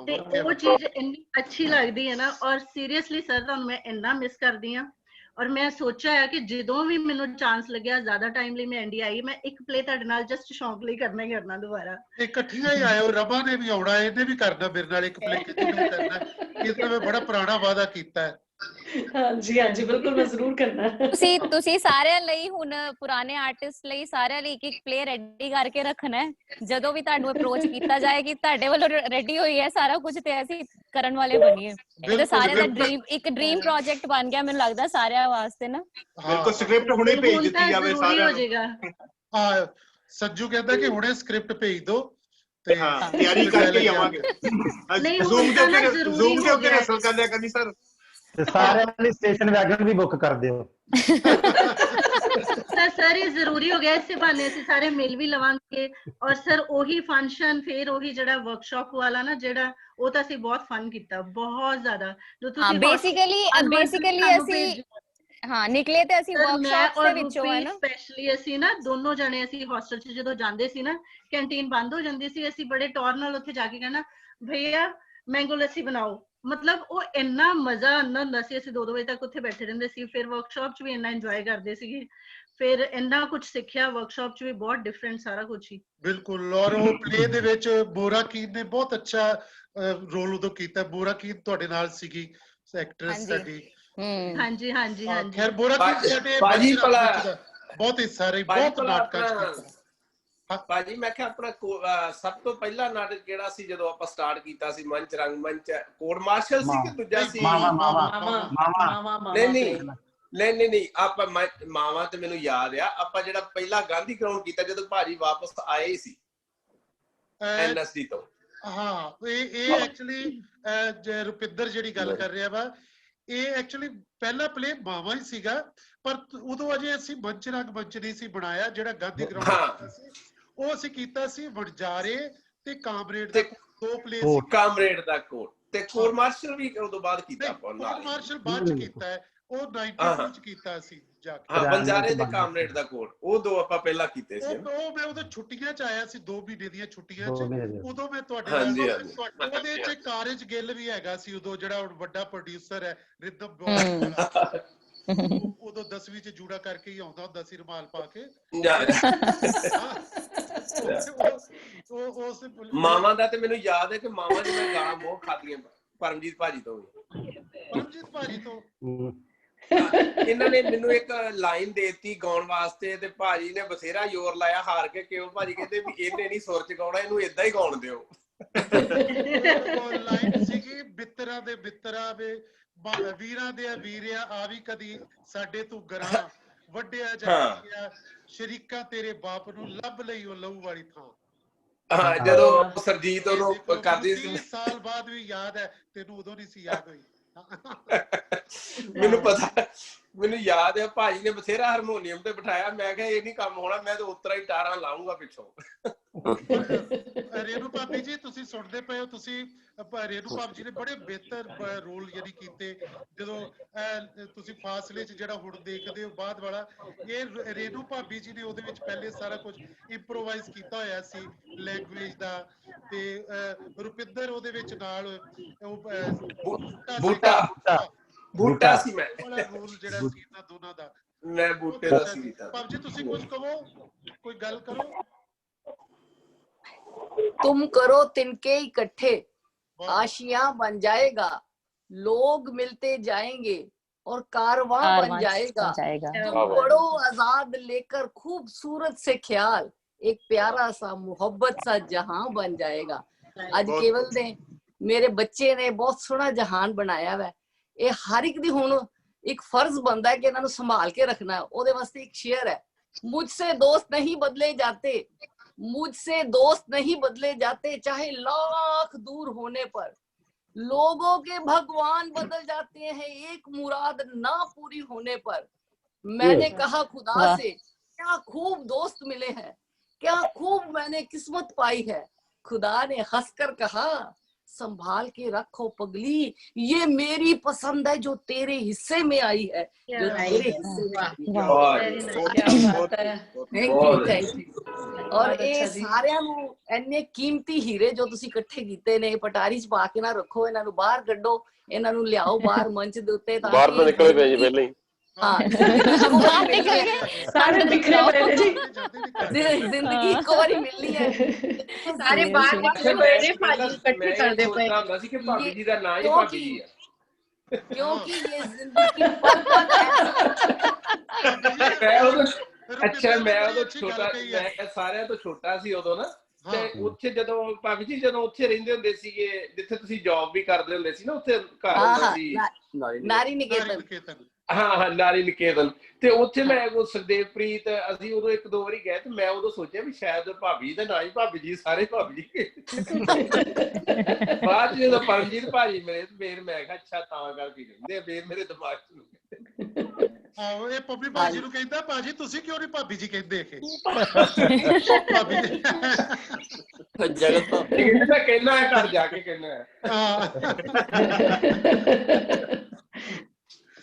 ਤੇ ਉਹ ਚੀਜ਼ ਇੰਨੀ ਅੱਛੀ ਲੱਗਦੀ ਹੈ ਨਾ, ਔਰ ਸੀਰੀਅਸਲੀ ਸਰ ਤੁਹਾਨੂੰ ਮੈਂ ਇੰਨਾ ਮਿਸ ਕਰਦੀ ਹਾਂ। ਔਰ ਮੈਂ ਸੋਚਿਆ ਹੈ ਕਿ ਜਦੋਂ ਵੀ ਮੈਨੂੰ ਚਾਂਸ ਲੱਗਿਆ, ਜ਼ਿਆਦਾ ਟਾਈਮ ਲਈ ਮੈਂ ਇੰਡੀਆ ਆਈ, ਮੈਂ ਇੱਕ ਪਲੇ ਤੁਹਾਡੇ ਨਾਲ ਜਸਟ ਸ਼ੌਂਕ ਲਈ ਕਰਨਾ ਹੀ ਕਰਨਾ ਦੁਬਾਰਾ। ਇਕੱਠੀਆਂ ਹੀ ਆਇਓ, ਰਮਾ ਨੇ ਵੀ ਆਉਣਾ, ਇਹਨੇ ਵੀ ਕਰਨਾ ਮੇਰੇ ਨਾਲ ਇੱਕ ਪਲੇ, ਕਿਤੇ ਮੈਂ ਕਰਨਾ, ਇਸ ਤਾਂ ਮੈਂ ਬੜਾ ਪੁਰਾਣਾ ਵਾਅਦਾ ਕੀਤਾ ਹੈ। ਹਾਂਜੀ ਬਿਲਕੁਲ, ਮੈਂ ਜ਼ਰੂਰ ਕਰਨਾ। ਤੁਸੀਂ ਸਾਰਿਆਂ ਲਈ ਹੁਣ ਪੁਰਾਣੇ ਆਰਟਿਸਟ ਲਈ ਸਾਰਿਆਂ ਲਈ ਇੱਕ ਪਲੇ ਰੈਡੀ ਕਰਕੇ ਰੱਖਣਾ ਹੈ। ਜਦੋਂ ਵੀ ਤੁਹਾਨੂੰ ਅਪਰੋਚ ਕੀਤਾ ਜਾਏਗੀ, ਤੁਹਾਡੇ ਵੱਲੋਂ ਰੈਡੀ ਹੋਈ ਹੈ ਸਾਰਾ ਕੁਝ, ਤੇ ਅਸੀਂ ਕਰਨ ਵਾਲੇ ਬਣੀਏ। ਇਹ ਤਾਂ ਸਾਰਿਆਂ ਦਾ ਡ੍ਰੀਮ, ਇੱਕ ਡ੍ਰੀਮ ਪ੍ਰੋਜੈਕਟ ਬਣ ਗਿਆ ਮੈਨੂੰ ਲੱਗਦਾ ਸਾਰਿਆਂ ਵਾਸਤੇ ਨਾ। ਬਿਲਕੁਲ, ਸਕ੍ਰਿਪਟ ਹੁਣੇ ਭੇਜ ਦਿੱਤੀ ਜਾਵੇ ਸਾਰਿਆਂ ਨੂੰ। ਹਾਂ, ਸੱਜੂ ਕਹਿੰਦਾ ਕਿ ਹੁਣੇ ਸਕ੍ਰਿਪਟ ਭੇਜ ਦਿਓ, ਤੇ ਤਿਆਰੀ ਕਰਕੇ ਆਵਾਂਗੇ। ਜ਼ੂਮ ਦੇ ਉੱਤੇ ਰਸਲ ਕਰ ਲਿਆ ਕਰਨੀ ਸਰ। ਤੇ ਸਾਰਿਆਂ ਲਈ ਸਟੇਸ਼ਨ ਵੈਗਨ ਵੀ ਬੁੱਕ ਕਰ ਦਿਓ। ਸਰ ਇਹ ਜ਼ਰੂਰੀ ਹੋ ਗਿਆ, ਇਸੇ ਬਹਾਨੇ ਅਸੀਂ ਸਾਰੇ ਮਿਲ ਵੀ ਲਵਾਂਗੇ। ਔਰ ਸਰ ਉਹੀ ਫੰਕਸ਼ਨ, ਫਿਰ ਉਹੀ ਜਿਹੜਾ ਵਰਕਸ਼ਾਪ ਵਾਲਾ ਨਾ, ਜਿਹੜਾ ਉਹ ਤਾਂ ਅਸੀਂ ਬਹੁਤ ਫਨ ਕੀਤਾ, ਬਹੁਤ ਜ਼ਿਆਦਾ। ਜੋ ਤੁਸੀਂ ਬੇਸਿਕਲੀ ਅਸੀਂ ਨਿਕਲੇ ਤੇ ਅਸੀਂ ਵਰਕਸ਼ਾਪਸ ਦੇ ਵਿੱਚੋਂ ਹੈ ਨਾ, ਸਪੈਸ਼ਲੀ ਅਸੀਂ ਨਾ ਦੋਨੋਂ ਜਣੇ ਅਸੀਂ ਹੌਸਟਲ 'ਚ ਜਦੋਂ ਜਾਂਦੇ ਸੀ ਨਾ, ਕੈਂਟੀਨ ਬੰਦ ਹੋ ਜਾਂਦੀ ਸੀ, ਅਸੀਂ ਬੜੇ ਟੌਰ ਨਾਲ ਉੱਥੇ ਜਾ ਕੇ ਕਹਿਣਾ ਭਈਆ ਮੈਂਗੋ ਲੱਸੀ ਬਣਾਓ। ਮਤਲਬ ਉਹ ਇੰਨਾ ਮਜ਼ਾ ਆਉਂਦਾ ਹੁੰਦਾ ਸੀ, ਅਸੀਂ 2-2 ਵਜੇ ਤੱਕ ਉੱਥੇ ਬੈਠੇ ਰਹਿੰਦੇ ਸੀ। ਫਿਰ ਵਰਕਸ਼ਾਪ 'ਚ ਵੀ ਇੰਨਾ ਇੰਜੋਏ ਕਰਦੇ ਸੀਗੇ, ਫਿਰ ਇੰਨਾ ਕੁਝ ਸਿੱਖਿਆ ਵਰਕਸ਼ਾਪ 'ਚ ਵੀ, ਬਹੁਤ ਡਿਫਰੈਂਟ ਸਾਰਾ ਕੁਝ ਹੀ। ਬਿਲਕੁਲ, ਔਰ ਉਹ ਪਲੇ ਦੇ ਵਿੱਚ ਬੋਰਾਕੀਨ ਨੇ ਬਹੁਤ ਅੱਛਾ ਰੋਲ ਉਦੋਂ ਕੀਤਾ। ਬੋਰਾਕੀਨ ਤੁਹਾਡੇ ਨਾਲ ਸੀਗੀ ਐਕਟਰੈਸ ਸਾਡੀ। ਹਾਂਜੀ ਖੈਰ ਬੋਰਾਕੀਨ ਸਾਡੇ ਬਹੁਤ ਹਿੱਸਾ ਰਹੀ, ਬਹੁਤ ਨਾਟਕਾਂ 'ਚ ਕੀਤਾ। ਭਾਜੀ ਮੈਂ ਕਿਹਾ ਆਪਣਾ ਸਭ ਤੋਂ ਪਹਿਲਾ ਨਾਟਕ ਕਿਹੜਾ ਸੀ ਜਦੋਂ ਆਪਾਂ ਸਟਾਰਟ ਕੀਤਾ ਸੀ? ਮੰਚ ਰੰਗਮੰਚ, ਕੋਰਟ ਮਾਰਸ਼ਲ ਸੀ ਕਿ ਦੂਜਾ ਸੀ? ਨਹੀਂ ਆਪਾਂ ਮਾਵਾ ਤੇ ਮੈਨੂੰ ਯਾਦ ਆ, ਆਪਾਂ ਜਿਹੜਾ ਪਹਿਲਾ ਗਾਂਧੀ ਗਰਾਊਂਡ ਕੀਤਾ ਜਦੋਂ ਭਾਜੀ ਵਾਪਸ ਆਏ ਸੀ NSD ਤੋਂ। ਹਾਂ ਇਹ ਐਕਚੁਅਲੀ ਰੁਪਿੰਦਰ ਜਿਹੜੀ ਗੱਲ ਕਰ ਰਿਹਾ ਵਾ, ਇਹ ਐਕਚੁਅਲੀ ਪਹਿਲਾ ਪਲੇ ਮਾਵਾ ਹੀ ਸੀਗਾ, ਪਰ ਉਦੋਂ ਅਜੇ ਅਸੀਂ ਮੰਚ ਨਹੀਂ ਸੀ ਬਣਾਇਆ। ਜਿਹੜਾ ਗਾਂਧੀ ਗਰਾਊਂਡ ਸੀ ਉਹ ਅਸੀਂ ਕੀਤਾ ਸੀ ਵਣਜਾਰੇ ਤੇ ਕਾਮਰੇਡ ਦਾ, 2 ਪਲੇ ਸੀ। ਕਾਮਰੇਡ ਦਾ ਕੋਟ ਤੇ ਕੋਰ ਮਾਰਸ਼ਲ ਵੀ ਉਦੋਂ ਬਾਅਦ ਕੀਤਾ ਆਪਾਂ ਨਾਲ। ਕੋਰ ਮਾਰਸ਼ਲ ਬਾਅਦ ਚ ਕੀਤਾ ਹੈ, ਉਹ 92 ਚ ਕੀਤਾ ਸੀ ਜਾ ਕੇ। ਹਾਂ ਵਣਜਾਰੇ ਤੇ ਕਾਮਰੇਡ ਦਾ ਕੋਟ, ਉਹ 2 ਆਪਾਂ ਪਹਿਲਾਂ ਕੀਤੇ ਸੀ। ਉਹ ਮੈਂ ਉਦੋਂ ਛੁੱਟੀਆਂ ਚ ਆਇਆ ਸੀ, 2 ਮਹੀਨੇ ਦੀਆਂ ਛੁੱਟੀਆਂ ਚ, ਉਦੋਂ ਮੈਂ ਤੁਹਾਡੇ ਨਾਲ ਉਹਦੇ ਚ ਕਾਰਜ ਗਿੱਲ ਵੀ ਹੈਗਾ ਸੀ ਉਦੋਂ, ਜਿਹੜਾ ਹੁਣ ਵੱਡਾ ਪ੍ਰੋਡਿਊਸਰ ਹੈ ਰਿਦਮ ਉਦੋਂ 10ਵੀਂ ਚ ਜੂੜਾ ਕਰਕੇ ਹੀ ਆਉਂਦਾ ਹੁੰਦਾ ਸੀ ਰੁਮਾਲ ਪਾ ਕੇ। ਮਾਮਾ ਦਾ ਤੇ ਮੈਨੂੰ ਯਾਦ ਹੈ ਕਿ ਮਾਮਾ ਜੀ ਮੈਂ ਗਾਲਾਂ ਬਹੁਤ ਖਾਧੀਆਂ ਪਰਮਜੀਤ ਭਾਜੀ ਤੋਂ। ਪਰਮਜੀਤ ਭਾਜੀ ਤੋਂ ਇਹਨਾਂ ਨੇ ਮੈਨੂੰ ਇੱਕ ਲਾਈਨ ਦੇਤੀ ਗਾਉਣ ਵਾਸਤੇ ਤੇ ਭਾਜੀ ਨੇ ਬਥੇਰਾ ਜ਼ੋਰ ਲਾਇਆ, ਹਾਰ ਕੇ ਕਿਉਂ ਭਾਜੀ ਕਹਿੰਦੇ ਵੀ ਇਹਨੇ ਨਹੀਂ ਸੁਰ ਚ ਗਾਉਣਾ, ਇਹਨੂੰ ਏਦਾਂ ਹੀ ਗਾਉਣ ਦਿਓ। ਲਾਈਨ ਸੀਗੀ ਬਿੱਤਰਾ ਦੇ ਬਿੱਤਰਾ ਵੇ ਵੀਰਾਂ ਦੇ ਵੀਰਿਆ ਆ ਵੀ ਕਦੀ ਸਾਡੇ ਤੂੰ ਗਰਾਂ ਵੱਡਿਆ ਜਾ ਸ਼ਰੀਕਾਂ ਤੇਰੇ ਬਾਪ ਨੂੰ ਲੱਭ ਲਈ ਉਹ ਲਹੂ ਵਾਲੀ ਥਾਂ। ਹਾਂ ਜਦੋਂ ਸਰਜੀਤ ਉਹਨੂੰ ਕਰਦੀ ਸੀ, ਸਾਲ ਬਾਅਦ ਵੀ ਯਾਦ ਹੈ ਤੈਨੂੰ, ਉਦੋਂ ਨਹੀਂ ਸੀ ਯਾਦ ਹੋਈ। ਮੈਨੂੰ ਪਤਾ, ਮੈਨੂੰ ਯਾਦ ਹੈ ਭਾਜੀ ਨੇ ਬਥੇਰਾ ਹਾਰਮੋਨੀਅਮ ਤੇ ਬਿਠਾਇਆ, ਮੈਂ ਕਿਹਾ ਇਹ ਨਹੀਂ ਕੰਮ ਹੋਣਾ, ਮੈਂ ਤਾਂ ਉਤਰਾ ਹੀ ਟਾਰਾਂ ਲਾਉਂਗਾ ਪਿੱਛੋਂ। ਰੇਨੂ ਭਾਬੀ ਜੀ ਤੁਸੀਂ ਸੁਣਦੇ ਪਏ ਹੋ, ਤੁਸੀਂ ਰੇਨੂ ਭਾਬੀ ਜੀ ਨੇ ਬੜੇ ਬਿਹਤਰ ਰੋਲ ਯਾਨੀ ਕੀਤੇ। ਜਦੋਂ ਤੁਸੀਂ ਫਾਸਲੇ ਚ ਜਿਹੜਾ ਹੁਣ ਦੇਖਦੇ ਹੋ ਬਾਅਦ ਵਾਲਾ, ਇਹ ਰੇਨੂ ਭਾਬੀ ਜੀ ਨੇ ਉਹਦੇ ਵਿੱਚ ਪਹਿਲੇ ਸਾਰਾ ਕੁਝ ਇੰਪਰੋਵਾਈਜ਼ ਕੀਤਾ ਹੋਇਆ ਸੀ ਲੈਂਗੁਏਜ ਦਾ, ਤੇ ਰੁਪਿੰਦਰ ਉਹਦੇ ਵਿੱਚ ਨਾਲ ਬੂਟਾ ਸੀ ਮੈਂ ਰੋਲ ਜਿਹੜਾ ਸੀ ਨਾ ਦੋਨਾਂ ਦਾ, ਮੈਂ ਬੂਟੇ ਦਾ ਸੀ। ਭਾਬੀ ਜੀ ਤੁਸੀਂ ਕੁਝ ਕਹੋ, ਕੋਈ ਗੱਲ ਕਰੋ। तुम करो तिनके इकट्ठे, आशियां बन जाएगा, लोग मिलते जाएंगे और कारवां बन जाएगा। तुम बड़ो आजाद लेकर खूबसूरत से ख्याल, एक प्यारा सा मोहब्बत सा जहां बन जाएगा। आज केवल ने मेरे बच्चे ने बहुत सोहना जहान बनाया है। ये हर एक दी हुण एक फर्ज बनता है कि इन्हां नूं संभाल के रखना है। ओहदे वास्ते एक शेर है, मुझसे दोस्त नहीं बदले जाते, मुझसे दोस्त नहीं बदले जाते, चाहे लाख दूर होने पर। लोगों के भगवान बदल जाते हैं एक मुराद ना पूरी होने पर। मैंने कहा खुदा से क्या खूब दोस्त मिले हैं, क्या खूब मैंने किस्मत पाई है। खुदा ने हंसकर कहा संभाल के रखो पगली, ये मेरी पसंद है जो तेरे हिस्से में आई है, जो तेरे हिस्से में थैंक यू। और ये सारिਆਂ ਨੂੰ ਇੰਨੇ ਕੀਮਤੀ ਹੀਰੇ ਜੋ ਤੁਸੀਂ ਇਕੱਠੇ ਕੀਤੇ ਨੇ, ਪਟਾਰੀ ਚ ਪਾ ਕੇ ਨਾ ਰੱਖੋ, ਇਹਨਾਂ ਨੂੰ ਬਾਹਰ ਕੱਢੋ, ਇਹਨਾਂ ਨੂੰ ਲਿਆਓ ਬਾਹਰ ਮੰਚ ਦੇ ਉੱਤੇ, ਤਾਂ ਬਾਹਰ ਤਾਂ ਨਿਕਲੇ ਪਏ ਜੀ ਪਹਿਲਾਂ ਹੀ। ਬਾਹਰ ਨਿਕਲ ਗਏ ਸਾਰੇ ਬਿਖਰੇ ਪਏ ਜੀ, ਜ਼ਿੰਦਗੀ ਇੱਕ ਵਾਰੀ ਮਿਲਣੀ ਹੈ, ਸਾਰੇ ਬਾਹਰ ਨਿਕਲੇ ਪਏ ਨੇ, ਭਾਜੀ ਇਕੱਠੇ ਕਰਦੇ ਪਏ ਹੁੰਦਾ ਸੀ ਕਿ ਭਾਬੀ ਜੀ ਦਾ ਨਾਂ ਹੀ ਭਾਬੀ ਜੀ ਆ, क्योंकि ये जिंदगी ਅੱਛਾ ਮੈਂ ਉਦੋਂ ਛੋਟਾ, ਮੈਂ ਸਾਰਿਆਂ ਤੋਂ ਛੋਟਾ ਸੀ ਉਦੋਂ ਨਾ, ਤੇ ਉੱਥੇ ਜਦੋਂ ਭਾਬੀ ਜੀ ਜਦੋਂ ਉੱਥੇ ਰਹਿੰਦੇ ਹੁੰਦੇ ਸੀਗੇ ਜਿੱਥੇ ਤੁਸੀਂ ਜੌਬ ਵੀ ਕਰਦੇ ਹੁੰਦੇ ਸੀ ਨਾ, ਉੱਥੇ ਘਰ ਹੁੰਦਾ ਸੀ ਨਾਰੀ ਨਿਕੇਤਨ, ਹਾਂ ਨਾਰੀ ਨਿਕੇਤਨ, ਤੇ ਉੱਥੇ ਮੈਂ ਉਹ ਸਰਦੇਵਪ੍ਰੀਤ, ਅਸੀਂ ਉਦੋਂ 1-2 ਵਾਰੀ ਗਏ, ਤੇ ਮੈਂ ਉਦੋਂ ਸੋਚਿਆ ਵੀ ਸ਼ਾਇਦ ਭਾਬੀ ਦਾ ਨਾਂ ਹੀ ਭਾਬੀ ਜੀ, ਸਾਰੇ ਭਾਬੀ ਜੀ। ਬਾਅਦ ਚ ਜਦੋਂ ਪਰਮਜੀਤ ਭਾਜੀ ਮਿਲੇ ਫੇਰ ਮੈਂ ਕਿਹਾ ਅੱਛਾ ਤਾਂ ਕਰਕੇ ਕਹਿੰਦੇ, ਫੇਰ ਮੇਰੇ ਦਿਮਾਗ ਚ ਆਹੋ ਇਹ ਪੰਮੀ ਭਾਜੀ ਨੂੰ ਕਹਿੰਦਾ, ਭਾਜੀ ਤੁਸੀਂ ਕਿਉਂ ਨਹੀਂ ਭਾਬੀ ਜੀ ਕਹਿੰਦੇ? ਭਾਬੀ ਜੀ ਜਗਤ ਭਾਬੀ ਕਹਿੰਦਾ, ਕਹਿਣਾ ਹੈ ਘਰ ਜਾ ਕੇ ਕਹਿਣਾ ਹੈ।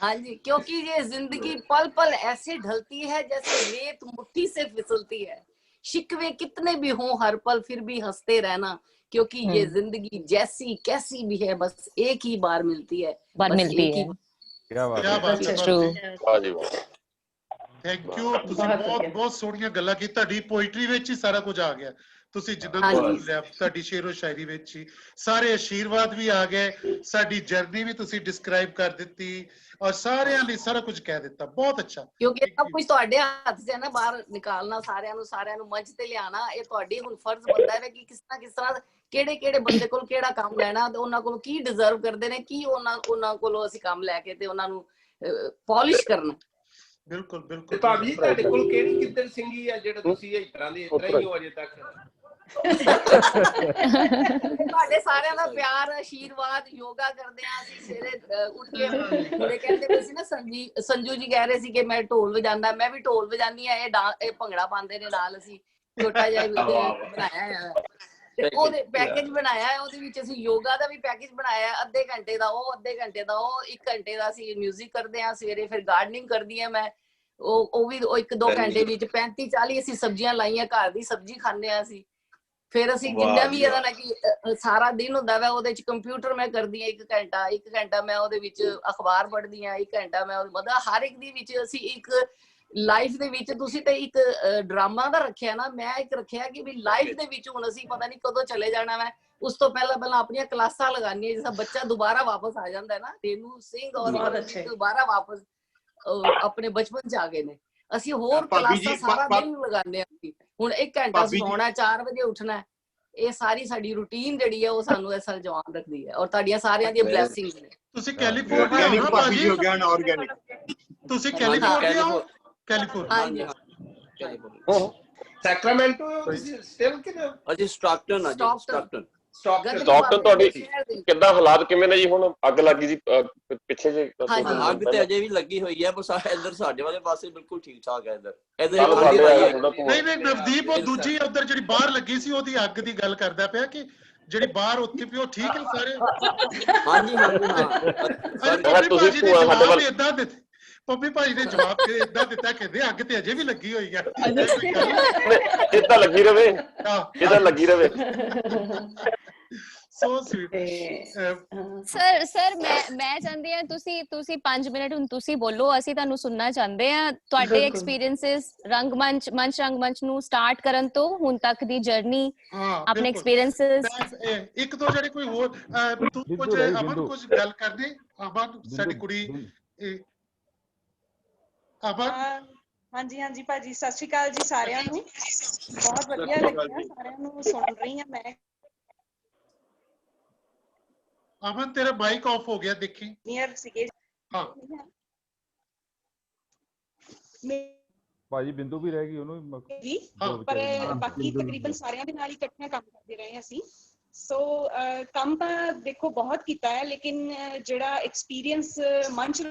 हाँ जी, क्योंकि ये जिंदगी पल पल ऐसे ढलती है जैसे रेत मुट्ठी से फिसलती है। शिकवे कितने भी हों हर पल फिर भी हंसते रहना, क्योंकि ये जिंदगी जैसी कैसी भी है बस एक ही बार मिलती है, क्या बात है। Thank you. ਤੁਸੀਂ ਬਹੁਤ ਸੋਹਣੀਆਂ ਗੱਲਾਂ ਕੀ, ਤੁਹਾਡੀ ਪੋਇਟਰੀ ਵਿੱਚ ਹੀ ਸਾਰਾ ਕੁਝ ਆ ਗਿਆ, ਤੁਸੀਂ ਜਿੰਨਾ ਬੋਲਿਆ ਤੁਹਾਡੀ ਸ਼ੇਰੋ ਸ਼ਾਇਰੀ ਵਿੱਚ ਹੀ ਸਾਰੇ ਆਸ਼ੀਰਵਾਦ ਵੀ ਆ ਗਏ, ਸਾਡੀ ਜਰਨੀ ਵੀ ਤੁਸੀਂ ਡਿਸਕ੍ਰਾਈਬ ਕਰ ਦਿੱਤੀ, ਔਰ ਸਾਰਿਆਂ ਲਈ ਸਾਰਾ ਕੁਝ ਕਹਿ ਦਿੱਤਾ। ਬਹੁਤ ਅੱਛਾ, ਕਿਉਂਕਿ ਸਭ ਕੁਝ ਤੁਹਾਡੇ ਹੱਥ 'ਚ ਹੈ ਨਾ, ਬਾਹਰ ਨਿਕਾਲਣਾ, ਸਾਰਿਆਂ ਨੂੰ ਮੰਚ ਤੇ ਲਿਆਣਾ, ਇਹ ਤੁਹਾਡੀ ਹੁਣ ਫਰਜ਼ ਬਣਦਾ ਹੈ ਕਿ ਕਿਸ ਤਰ੍ਹਾਂ ਕਿਹੜੇ ਬੰਦੇ ਕੋਲ ਕਿਹੜਾ ਕੰਮ ਲੈਣਾ, ਤੇ ਉਹਨਾਂ ਕੋਲ ਕੀ ਡਿਜ਼ਰਵ ਕਰਦੇ ਨੇ, ਕੀ ਉਹਨਾਂ ਕੋਲੋਂ ਅਸੀਂ ਕੰਮ ਲੈ ਕੇ ਤੇ ਉਹਨਾਂ ਨੂੰ ਪੋਲਿਸ਼ ਕਰਨਾ। ਬਿਲਕੁਲ ਬਿਲਕੁਲ। ਭਾਬੀ ਤੁਹਾਡੇ ਕੋਲ ਕਿਹੜੀ ਗਿੱਦੜ ਸਿੰਘੀ ਆ ਜਿਹੜਾ ਤੁਸੀਂ ਇਸ ਤਰ੍ਹਾਂ ਹੀ ਹੋ ਅਜੇ ਤੱਕ? ਤੁਹਾਡੇ ਸਾਰਿਆਂ ਦਾ ਪਿਆਰ ਆਸ਼ੀਰਵਾਦ ਯੋਗਾ ਕਰਦੇ ਆ ਅਸੀਂ ਸਵੇਰੇ ਉੱਠ ਕੇ ਮੁੰਡੇ ਕਹਿੰਦੇ ਪਏ ਸੀ ਨਾ ਸੰਜੂ ਜੀ ਕਹਿ ਰਹੇ ਸੀ ਕਿ ਮੈਂ ਢੋਲ ਵਜਾਉਂਦਾ ਮੈਂ ਵੀ ਢੋਲ ਵਜਾਉਂਦੀ ਆ ਇਹ ਭੰਗੜਾ ਪਾਉਂਦੇ ਨੇ ਨਾਲ ਅਸੀਂ ਛੋਟਾ ਜਿਹਾ ਬਣਾਇਆ ਹੈ ਤੇ ਉਹਦੇ ਪੈਕੇਜ ਬਣਾਇਆ ਹੈ ਉਹਦੇ ਵਿੱਚ ਅਸੀਂ ਯੋਗਾ ਦਾ ਵੀ ਪੈਕੇਜ ਬਣਾਇਆ ਅੱਧੇ ਘੰਟੇ ਦਾ ਉਹ 1 ਘੰਟੇ ਦਾ ਅਸੀਂ ਮਿਊਜ਼ਿਕ ਕਰਦੇ ਆ ਸਵੇਰੇ ਫਿਰ ਗਾਰਡਨਿੰਗ ਕਰਦੀ ਆ ਮੈਂ ਉਹ ਵੀ 1-2 ਘੰਟੇ ਵਿੱਚ 35-40 ਅਸੀਂ ਸਬਜ਼ੀਆਂ ਲਾਈਆਂ ਘਰ ਦੀ ਸਬਜ਼ੀ ਖਾਂਦੇ ਆ ਅਸੀਂ ਫਿਰ ਅਸੀਂ ਜਿੰਨਾ ਵੀ ਇਹਦਾ ਨਾ ਕਿ ਸਾਰਾ ਦਿਨ ਹੁੰਦਾ ਵਾ ਉਹਦੇ ਚ ਕੰਪਿਊਟਰ ਮੈਂ ਕਰਦੀ ਆ 1 ਘੰਟਾ ਮੈਂ ਉਹਦੇ ਵਿੱਚ ਅਖਬਾਰ ਪੜ੍ਹਦੀ ਆ 1 ਘੰਟਾ ਮੈਂ ਮਤਲਬ ਹਰ ਇੱਕ ਦੇ ਵਿੱਚ ਅਸੀਂ ਇੱਕ ਲਾਈਫ ਦੇ ਵਿੱਚ ਤੁਸੀਂ ਤੇ ਇੱਕ ਡਰਾਮਾ ਦਾ ਰੱਖਿਆ ਨਾ ਮੈਂ ਇੱਕ ਰੱਖਿਆ ਕਿ ਵੀ ਲਾਈਫ ਦੇ ਵਿੱਚ ਹੁਣ ਅਸੀਂ ਪਤਾ ਨਹੀਂ ਕਦੋਂ ਚਲੇ ਜਾਣਾ ਵਾ ਉਸ ਤੋਂ ਪਹਿਲਾਂ ਆਪਣੀਆਂ ਕਲਾਸਾਂ ਲਗਾਉਣੀਆਂ ਜਿਸ ਬੱਚਾ ਦੁਬਾਰਾ ਵਾਪਸ ਆ ਜਾਂਦਾ ਹੈ ਨਾ ਰੇਨੂ ਸਿੰਘ ਔਰ ਦੁਬਾਰਾ ਵਾਪਸ ਆਪਣੇ ਬਚਪਨ ਚ ਆ ਗਏ ਨੇ ਅਸੀਂ ਹੋਰ ਕਲਾਸਾਂ ਸਾਰਾ ਦਿਨ ਲਗਾਉਂਦੇ ਆ ਹੁਣ 1 ਘੰਟਾ ਸੌਣਾ 4 ਵਜੇ ਉੱਠਣਾ ਇਹ ਸਾਰੀ ਸਾਡੀ ਰੂਟੀਨ ਜਿਹੜੀ ਹੈ ਉਹ ਸਾਨੂੰ ਇਸ ਸਾਲ ਜਵਾਨ ਰੱਖਦੀ ਹੈ ਔਰ ਤੁਹਾਡੀਆਂ ਸਾਰਿਆਂ ਦੀਆਂ ਬਲੇਸਿੰਗਸ ਨੇ ਤੁਸੀਂ ਕੈਲੀਫੋਰਨੀਆ ਭਾਜੀ ਤੁਸੀਂ ਕੈਲੀਫੋਰਨੀਆ ਹਾਂਜੀ ਸੈਕਰਾਮੈਂਟੋ ਸਟਿਲ ਕਿ ਅਜੀ ਸਟਾਕਟਨ ਤੁਹਾਡੀ ਕਿੱਦਾਂ ਹਾਲਾਤ ਕਿਵੇਂ ਨੇ ਜੀ ਹੁਣ ਅੱਗ ਲੱਗੀ ਸੀ ਪਿੱਛੇ ਜੇ ਅੱਗ ਤੇ ਅਜੇ ਵੀ ਲੱਗੀ ਹੋਈ ਹੈ ਬਸ ਇੱਧਰ ਸਾਡੇ ਵਾਲੇ ਪਾਸੇ ਬਿਲਕੁਲ ਠੀਕ ਠਾਕ ਹੈ ਇੱਧਰ ਨਹੀਂ ਨਵਦੀਪ ਉਹ ਦੂਜੀ ਉਧਰ ਜਿਹੜੀ ਬਾਹਰ ਲੱਗੀ ਸੀ ਉਹਦੀ ਅੱਗ ਦੀ ਗੱਲ ਕਰਦਾ ਪਿਆ ਕਿ ਜਿਹੜੀ ਬਾਹਰ ਉੱਥੇ ਵੀ ਉਹ ਠੀਕ ਨੇ ਸਾਰੇ ਹਾਂਜੀ ਪੰਮੀ ਭਾਜੀ ਦੇ ਜਵਾਬ ਤੇ ਇਦਾਂ ਦਿੱਤਾ ਕਹਿੰਦੇ ਅੱਗ ਤੇ ਅਜੇ ਵੀ ਲੱਗੀ ਹੋਈ ਆ ਇਦਾਂ ਲੱਗੀ ਰਵੇ ਸੋ ਸਵੀਟ ਸਰ ਮੈਂ ਚਾਹੁੰਦੀ ਹਾਂ ਤੁਸੀਂ 5 ਮਿੰਟ ਹੁਣ ਤੁਸੀਂ ਬੋਲੋ ਅਸੀਂ ਤੁਹਾਨੂੰ ਸੁਣਨਾ ਚਾਹੁੰਦੇ ਆ ਤੁਹਾਡੇ ਐਕਸਪੀਰੀਐਂਸਸ ਰੰਗਮੰਚ ਨੂੰ ਸਟਾਰਟ ਕਰਨ ਤੋਂ ਹੁਣ ਤੱਕ ਦੀ ਜਰਨੀ ਆਪਣੇ ਐਕਸਪੀਰੀਐਂਸਸ ਇੱਕ ਦੋ ਜਿਹੜੇ ਕੋਈ ਹੋਰ ਤੂੰ ਕੁਝ ਗੱਲ ਕਰਦੇ ਅਮਨ ਸਾਡੀ ਕੁੜੀ ਹਾਂਜੀ ਭਾਜੀ ਸਤਿ ਸ਼੍ਰੀ ਅਕਾਲ ਜੀ ਸਾਰਿਆਂ ਨੂੰ ਬਹੁਤ ਵਧੀਆ ਲੱਗਿਆ ਸਾਰਿਆਂ ਨੂੰ ਸੁਣ ਰਹੀ ਹਾਂ ਮੈਂ ਅਮਨ ਤੇਰਾ ਮਾਈਕ ਆਫ ਹੋ ਗਿਆ ਦੇਖੀ ਨੀਅਰ ਸੀਗੇ ਹਾਂ ਭਾਜੀ ਬਿੰਦੂ ਵੀ ਰਹਿ ਗਈ ਉਹਨੂੰ ਵੀ ਪਰ ਬਾਕੀ ਤਕਰੀਬਨ ਸਾਰਿਆਂ ਦੇ ਨਾਲ ਹੀ ਇਕੱਠੇ ਕੰਮ ਕਰਦੇ ਰਹੇ ਅਸੀਂ ਸੋ ਕੰਮ ਤਾਂ ਦੇਖੋ ਬਹੁਤ ਕੀਤਾ ਹੈ ਲੇਕਿਨ ਜਿਹੜਾ ਐਕਸਪੀਰੀਅੰਸ ਮੰਚ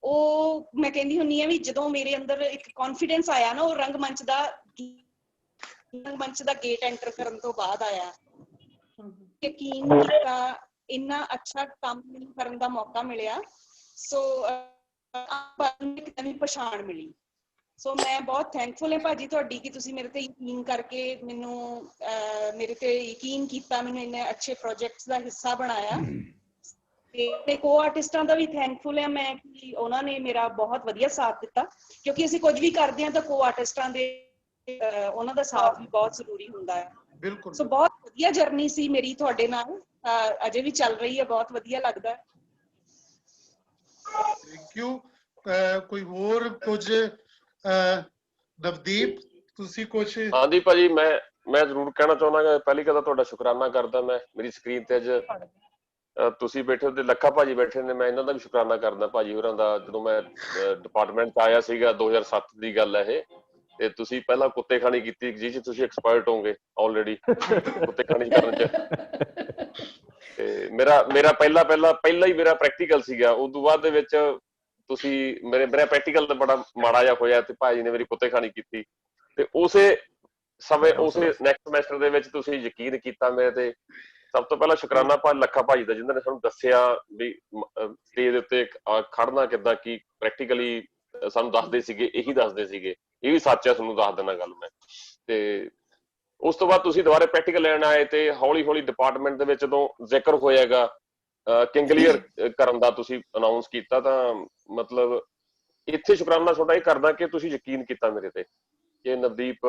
ਉਹ ਮੈਂ ਕਹਿੰਦੀ ਹੁੰਨੀ ਆ ਵੀ ਜਦੋਂ ਮੇਰੇ ਅੰਦਰ ਇੱਕ ਕੌਨਫੀਡੈਂਸ ਆਇਆ ਨਾ ਉਹ ਰੰਗਮੰਚ ਦਾ ਗੇਟ ਐਂਟਰ ਕਰਨ ਤੋਂ ਬਾਅਦ ਆਇਆ ਯਕੀਨ ਕੀਤਾ ਇੰਨਾ ਅੱਛਾ ਕੰਮ ਕਰਨ ਦਾ ਮੌਕਾ ਮਿਲਿਆ ਸੋ ਇੱਕ ਨਵੀਂ ਪਛਾਣ ਮਿਲੀ ਸੋ ਮੈਂ ਬਹੁਤ ਥੈਂਕਫੁਲ ਹਾਂ ਭਾਜੀ ਤੁਹਾਡੀ ਕਿ ਤੁਸੀਂ ਮੇਰੇ ਤੇ ਯਕੀਨ ਕਰਕੇ ਮੈਨੂੰ ਮੇਰੇ ਤੇ ਯਕੀਨ ਕੀਤਾ ਮੈਨੂੰ ਇੰਨੇ ਅੱਛੇ ਪ੍ਰੋਜੈਕਟਸ ਦਾ ਹਿੱਸਾ ਬਣਾਇਆ ਤੇ ਕੋ ਆਰਟਿਸਟਾਂ ਦਾ ਵੀ ਥੈਂਕਫੁਲ ਹਾਂ ਮੈਂ ਕਿ ਉਹਨਾਂ ਨੇ ਮੇਰਾ ਬਹੁਤ ਵਧੀਆ ਸਾਥ ਦਿੱਤਾ ਕਿਉਂਕਿ ਅਸੀਂ ਕੁਝ ਵੀ ਕਰਦੇ ਹਾਂ ਤਾਂ ਕੋ ਆਰਟਿਸਟਾਂ ਦੇ ਉਹਨਾਂ ਦਾ ਸਾਥ ਵੀ ਬਹੁਤ ਜ਼ਰੂਰੀ ਹੁੰਦਾ ਹੈ ਬਿਲਕੁਲ ਸੋ ਬਹੁਤ ਵਧੀਆ ਜਰਨੀ ਸੀ ਮੇਰੀ ਤੁਹਾਡੇ ਨਾਲ ਅਜੇ ਵੀ ਚੱਲ ਰਹੀ ਹੈ ਬਹੁਤ ਵਧੀਆ ਲੱਗਦਾ ਥੈਂਕ ਯੂ ਕੋਈ ਹੋਰ ਕੁਝ ਨਵਦੀਪ ਤੁਸੀਂ ਕੁਝ ਹਾਂਜੀ ਭਾਜੀ ਮੈਂ ਜ਼ਰੂਰ ਕਹਿਣਾ ਚਾਹੁੰਦਾ ਪਹਿਲੀ ਗੱਲ ਤਾਂ ਤੁਹਾਡਾ ਸ਼ੁਕਰਾਨਾ ਕਰਦਾ ਮੈਂ ਮੇਰੀ ਸਕਰੀਨ ਤੇ ਅੱਜ ਤੁਸੀਂ ਬੈਠੇ ਹੋ ਤੇ ਲੱਖਾ ਭਾਜੀ ਬੈਠੇ ਨੇ ਮੈਂ ਇਹਨਾਂ ਦਾ ਵੀ ਸ਼ੁਕਰਾਨਾ ਕਰਦਾ ਭਾਜੀ ਹੋਰਾਂ ਦਾ ਜਦੋਂ ਮੈਂ ਡਿਪਾਰਟਮੈਂਟ ਚ ਆਇਆ ਸੀਗਾ 2007 ਦੀ ਗੱਲ ਹੈ ਇਹ ਤੇ ਤੁਸੀਂ ਪਹਿਲਾਂ ਕੁੱਤੇ ਖਾਣੀ ਕੀਤੀ ਜਿਸ ਚ ਤੁਸੀਂ ਐਕਸਪਰਟ ਹੋਗੇ ਆਲਰੇਡੀ ਕੁੱਤੇ ਖਾਣੀ ਕਰਨ ਚ ਤੇ ਮੇਰਾ ਪਹਿਲਾ ਹੀ ਮੇਰਾ ਪ੍ਰੈਕਟੀਕਲ ਸੀਗਾ ਉਸ ਤੋਂ ਬਾਅਦ ਦੇ ਵਿੱਚ ਤੁਸੀਂ ਮੇਰਾ ਪ੍ਰੈਕਟੀਕਲ ਤਾਂ ਬੜਾ ਮਾੜਾ ਜਿਹਾ ਹੋਇਆ ਤੇ ਭਾਜੀ ਨੇ ਮੇਰੀ ਕੁੱਤੇ ਖਾਣੀ ਕੀਤੀ ਤੇ ਉਸੇ ਨੈਕਸਟ ਸਮੈਸਟਰ ਦੇ ਵਿੱਚ ਤੁਸੀਂ ਯਕੀਨ ਕੀਤਾ ਮੇਰੇ ਤੇ ਸਭ ਤੋਂ ਪਹਿਲਾਂ ਸ਼ੁਕਰਾਨਾ ਲੱਖਾ ਭਾਜੀ ਦਾ ਜਿਨ੍ਹਾਂ ਨੇ ਸਾਨੂੰ ਦੱਸਿਆ ਵੀ ਸਟੇਜ ਦੇ ਉੱਤੇ ਖੜਨਾ ਕਿੱਦਾਂ ਕੀ ਪ੍ਰੈਕਟੀਕਲੀ ਸਾਨੂੰ ਦੱਸਦੇ ਸੀਗੇ ਇਹੀ ਦੱਸਦੇ ਸੀਗੇ ਇਹ ਵੀ ਸੱਚ ਹੈ ਤੁਹਾਨੂੰ ਦੱਸ ਦੇਣਾ ਗੱਲ ਮੈਂ ਤੇ ਉਸ ਤੋਂ ਬਾਅਦ ਤੁਸੀਂ ਦੁਬਾਰਾ ਪ੍ਰੈਕਟੀਕਲ ਲੈਣ ਆਏ ਤੇ ਹੌਲੀ ਹੌਲੀ ਡਿਪਾਰਟਮੈਂਟ ਦੇ ਵਿੱਚ ਜਦੋਂ ਜ਼ਿਕਰ ਹੋਇਆਗਾ ਕਿੰਗਲੀਅਰ ਕਰਨ ਦਾ ਤੁਸੀਂ ਅਨਾਉਂਸ ਕੀਤਾ ਤਾਂ ਮਤਲਬ ਇੱਥੇ ਸ਼ੁਕਰਾਨਾ ਤੁਹਾਡਾ ਇਹ ਕਰਦਾ ਕਿ ਤੁਸੀਂ ਯਕੀਨ ਕੀਤਾ ਮੇਰੇ ਤੇ ਕਿ ਨਵਦੀਪ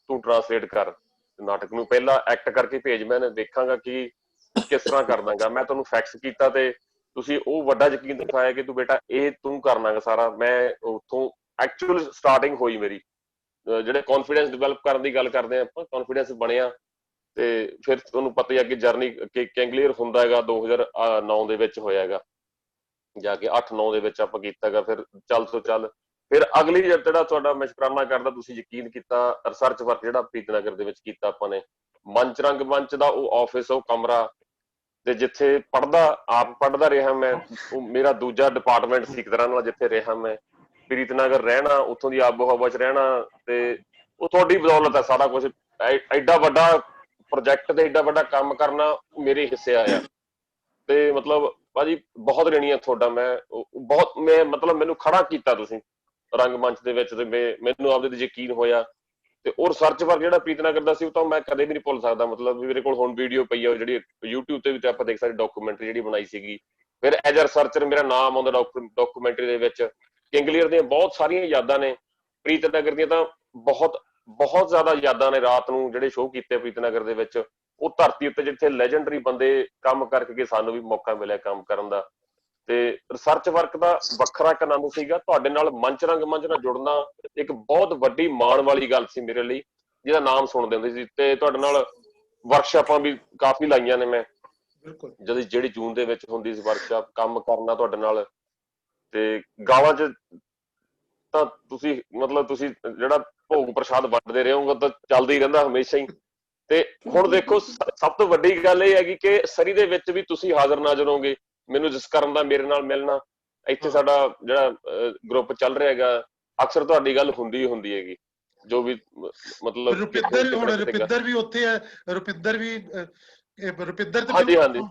ਤੂੰ ਟਰਾਂਸਲੇਟ ਕਰ ਨਾਟਕ ਨੂੰ ਪਹਿਲਾਂ ਐਕਟ ਕਰਕੇ ਭੇਜ ਮੈਂ ਦੇਖਾਂਗਾ ਕਿ ਕਿਸ ਤਰ੍ਹਾਂ ਕਰਦਾਂਗਾ ਮੈਂ ਤੁਹਾਨੂੰ ਫੈਕਸ ਕੀਤਾ ਤੇ ਤੁਸੀਂ ਉਹ ਵੱਡਾ ਯਕੀਨ ਦਿਖਾਇਆ ਕਿ ਤੂੰ ਬੇਟਾ ਇਹ ਤੂੰ ਕਰਨਾਗਾ ਸਾਰਾ ਮੈਂ ਉੱਥੋਂ ਐਕਚੁਅਲ ਸਟਾਰਟਿੰਗ ਹੋਈ ਮੇਰੀ ਜਿਹੜੇ ਕੌਨਫੀਡੈਂਸ ਡਿਵੈਲਪ ਕਰਨ ਦੀ ਗੱਲ ਕਰਦੇ ਆਪਾਂ ਕੌਨਫੀਡੈਂਸ ਬਣਿਆ ਤੇ ਫਿਰ ਤੁਹਾਨੂੰ ਪਤਾ ਹੀ ਆ ਕਿ ਜਰਨੀ ਕਿੰਗਲੀਅਰ ਹੁੰਦਾ ਹੈਗਾ 2009 ਦੇ ਵਿੱਚ ਹੋਇਆ ਹੈਗਾ ਜਾ ਕੇ 8-9 ਦੇ ਵਿੱਚ ਆਪਾਂ ਕੀਤਾ ਹੈਗਾ ਫਿਰ ਚੱਲ ਫਿਰ ਅਗਲੀ ਜਿਹੜਾ ਤੁਹਾਡਾ ਮੈਂ ਸ਼ੁਕਰਾਨਾ ਕਰਦਾ, ਤੁਸੀਂ ਯਕੀਨ ਕੀਤਾ ਰਿਸਰਚ ਵਰਕ ਜਿਹੜਾ ਪ੍ਰੀਤਨਗਰ ਦੇ ਵਿੱਚ ਕੀਤਾ ਆਪਾਂ ਨੇ। ਮੰਚ ਰੰਗ ਮੰਚ ਦਾ ਉਹ ਆਫਿਸ, ਉਹ ਕਮਰਾ, ਤੇ ਜਿੱਥੇ ਆਪ ਪੜ੍ਹਦਾ ਰਿਹਾ ਮੈਂ, ਉਹ ਮੇਰਾ ਦੂਜਾ ਡਿਪਾਰਟਮੈਂਟ ਸੀ ਇੱਕ ਤਰ੍ਹਾਂ ਨਾਲ, ਜਿੱਥੇ ਰਿਹਾ ਮੈਂ। ਪ੍ਰੀਤਨਗਰ ਰਹਿਣਾ, ਉੱਥੋਂ ਦੀ ਆਬੋ ਹਵਾ 'ਚ ਰਹਿਣਾ, ਤੇ ਉਹ ਤੁਹਾਡੀ ਬਦੌਲਤ ਹੈ ਸਾਰਾ ਕੁਝ। ਐਡਾ ਵੱਡਾ ਪ੍ਰੋਜੈਕਟ ਤੇ ਐਡਾ ਵੱਡਾ ਕੰਮ ਕਰਨਾ ਮੇਰੇ ਹਿੱਸੇ ਆਇਆ, ਤੇ ਮਤਲਬ ਭਾਜੀ ਬਹੁਤ ਰਣੀ ਆ ਤੁਹਾਡਾ। ਮੈਂ ਮਤਲਬ ਮੈਨੂੰ ਖੜਾ ਕੀਤਾ ਤੁਸੀਂ ਰੰਗਮੰਚ ਦੇ ਵਿੱਚ, ਤੇ ਮੈਨੂੰ ਆਪਦੇ ਤੇ ਯਕੀਨ ਹੋਇਆ। ਤੇ ਉਹ ਰਿਸਰਚ ਵਰਕ ਜਿਹੜਾ ਪ੍ਰੀਤਨਗਰ ਦਾ ਸੀ, ਉਹ ਤਾਂ ਮੈਂ ਕਦੇ ਵੀ ਨਹੀਂ ਭੁੱਲ ਸਕਦਾ। ਮਤਲਬ ਮੇਰੇ ਕੋਲ ਹੁਣ ਵੀਡੀਓ ਪਈ ਆ ਜਿਹੜੀ YouTube ਤੇ ਵੀ, ਤੇ ਆਪਾਂ ਦੇਖ ਸਕਦੇ ਡਾਕੂਮੈਂਟਰੀ ਜਿਹੜੀ ਬਣਾਈ ਸੀਗੀ। ਫਿਰ ਐਜ਼ ਅ ਰਿਸਰਚਰ ਮੇਰਾ ਨਾਮ ਆਉਂਦਾ ਡਾਕੂਮੈਂਟਰੀ ਦੇ ਵਿੱਚ। ਕਿੰਗਲੀਅਰ ਦੀਆਂ ਬਹੁਤ ਸਾਰੀਆਂ ਯਾਦਾਂ ਨੇ, ਪ੍ਰੀਤਨਗਰ ਦੀਆਂ ਤਾਂ ਬਹੁਤ ਜ਼ਿਆਦਾ ਯਾਦਾਂ ਨੇ। ਰਾਤ ਨੂੰ ਜਿਹੜੇ ਸ਼ੋਅ ਕੀਤੇ ਪ੍ਰੀਤਨਗਰ ਦੇ ਵਿੱਚ, ਉਹ ਧਰਤੀ ਉੱਤੇ ਜਿੱਥੇ ਲੈਜੈਂਡਰੀ ਬੰਦੇ ਕੰਮ ਕਰਕੇ ਸਾਨੂੰ ਵੀ ਮੌਕਾ ਮਿਲਿਆ ਕੰਮ ਕਰਨ ਦਾ। ਤੇ ਰਿਸਰਚ ਵਰਕ ਦਾ ਵੱਖਰਾ ਇੱਕ ਆਨੰਦ ਸੀਗਾ। ਤੁਹਾਡੇ ਨਾਲ ਮੰਚ ਰੰਗ ਮੰਚ ਨਾਲ ਜੁੜਨਾ ਇੱਕ ਬਹੁਤ ਵੱਡੀ ਮਾਣ ਵਾਲੀ ਗੱਲ ਸੀ ਮੇਰੇ ਲਈ, ਜਿਹਦਾ ਨਾਮ ਸੁਣਦੇ ਹੁੰਦੇ ਸੀ। ਤੇ ਤੁਹਾਡੇ ਨਾਲ ਵਰਕਸ਼ਾਪਾਂ ਵੀ ਕਾਫੀ ਲਾਈਆਂ ਨੇ ਮੈਂ, ਜਿਹੜੀ ਜੂਨ ਦੇ ਵਿੱਚ ਹੁੰਦੀ ਸੀ ਵਰਕਸ਼ਾਪ, ਕੰਮ ਕਰਨਾ ਤੁਹਾਡੇ ਨਾਲ। ਤੇ ਗਾਵਾਂ 'ਚ ਤਾਂ ਤੁਸੀਂ ਮਤਲਬ ਤੁਸੀਂ ਜਿਹੜਾ ਭੋਗ ਪ੍ਰਸ਼ਾਦ ਵੰਡਦੇ ਰਹੋਗੇ ਤਾਂ ਚੱਲਦਾ ਹੀ ਰਹਿੰਦਾ ਹਮੇਸ਼ਾ ਹੀ। ਤੇ ਹੁਣ ਦੇਖੋ, ਸਭ ਤੋਂ ਵੱਡੀ ਗੱਲ ਇਹ ਹੈਗੀ ਕਿ ਸਰੀ ਦੇ ਵਿੱਚ ਵੀ ਤੁਸੀਂ ਹਾਜ਼ਰ ਨਾਜ਼ਰ ਹੋਗੇ। ਮੈਨੂੰ ਜਿਸ ਕਰਨ ਦਾ ਮੇਰੇ ਨਾਲ ਮਿਲਣਾ, ਇੱਥੇ ਸਾਡਾ ਜਿਹੜਾ ਗਰੁੱਪ ਚੱਲ ਰਿਹਾ ਹੈਗਾ, ਅਕਸਰ ਤੁਹਾਡੀ ਗੱਲ ਹੁੰਦੀ ਹੈਗੀ। ਜੋ ਵੀ ਮਤਲਬ ਰੁਪਿੰਦਰ ਵੀ ਉੱਥੇ ਹੈ, ਰੁਪਿੰਦਰ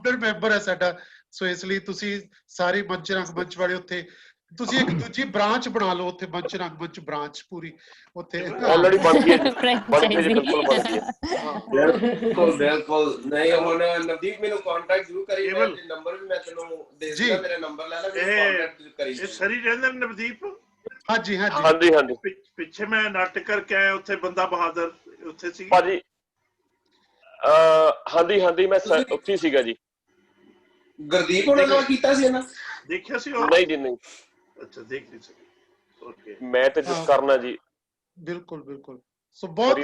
ਤੇ ਮੈਂਬਰ ਹੈ ਸਾਡਾ। ਸੋ ਇਸ ਲਈ ਤੁਸੀਂ ਸਾਰੇ ਮੰਚ ਰੰਗ ਮੰਚ ਵਾਲੇ ਉੱਥੇ ਤੁਸੀਂ ਇੱਕ ਦੂਜੀ ਬ੍ਰਾਂਚ ਬਣਾ ਲਓ ਉੱਥੇ, ਮੰਚ ਰੰਗ ਮੰਚ ਬ੍ਰਾਂਚ ਪੂਰੀ ਉੱਥੇ ਆਲਰੇਡੀ ਬਣ ਗਈ ਹੈ ਜੀ, ਬਿਲਕੁਲ ਬਣ ਗਈ ਹੈ। ਬਿਲਕੁਲ ਨਹੀਂ, ਹੁਣ ਨਵਦੀਪ ਮੈਨੂੰ ਕੰਟੈਕਟ ਜ਼ਰੂਰ ਕਰੀ, ਨੰਬਰ ਵੀ ਮੈਂ ਤੈਨੂੰ ਦੇ ਦਿੰਦਾ, ਮੇਰਾ ਨੰਬਰ ਲੈ ਲੈ, ਕੰਟੈਕਟ ਕਰੀ। ਇਹ ਸਰੀ ਰਹਿੰਦੇ ਨੇ ਨਵਦੀਪ? ਹਾਂਜੀ। ਪਿੱਛੇ ਮੈਂ ਨਾਟਕ ਕਰਕੇ ਆਇਆ ਉੱਥੇ, ਬੰਦਾ ਬਹਾਦਰ ਉੱਥੇ ਸੀ ਭਾਜੀ। ਹਾਂਜੀ ਮੈਂ ਉੱਥੇ ਸੀਗਾ ਜੀ। ਗੁਰਦੀਪ ਉਹਨਾਂ ਨਾਲ ਕੀਤਾ ਸੀ ਨਾ? ਦੇਖਿਆ ਸੀ? ਨਹੀਂ ਜੀ, ਨਹੀਂ। ਅੱਛਾ, ਦੇਖ ਲਈ ਸੀ। ਓਕੇ, ਮੈਂ ਤੇ ਜਿਸ ਕਰਨਾ ਜੀ। ਬਿਲਕੁਲ। ਸੋ ਬਹੁਤ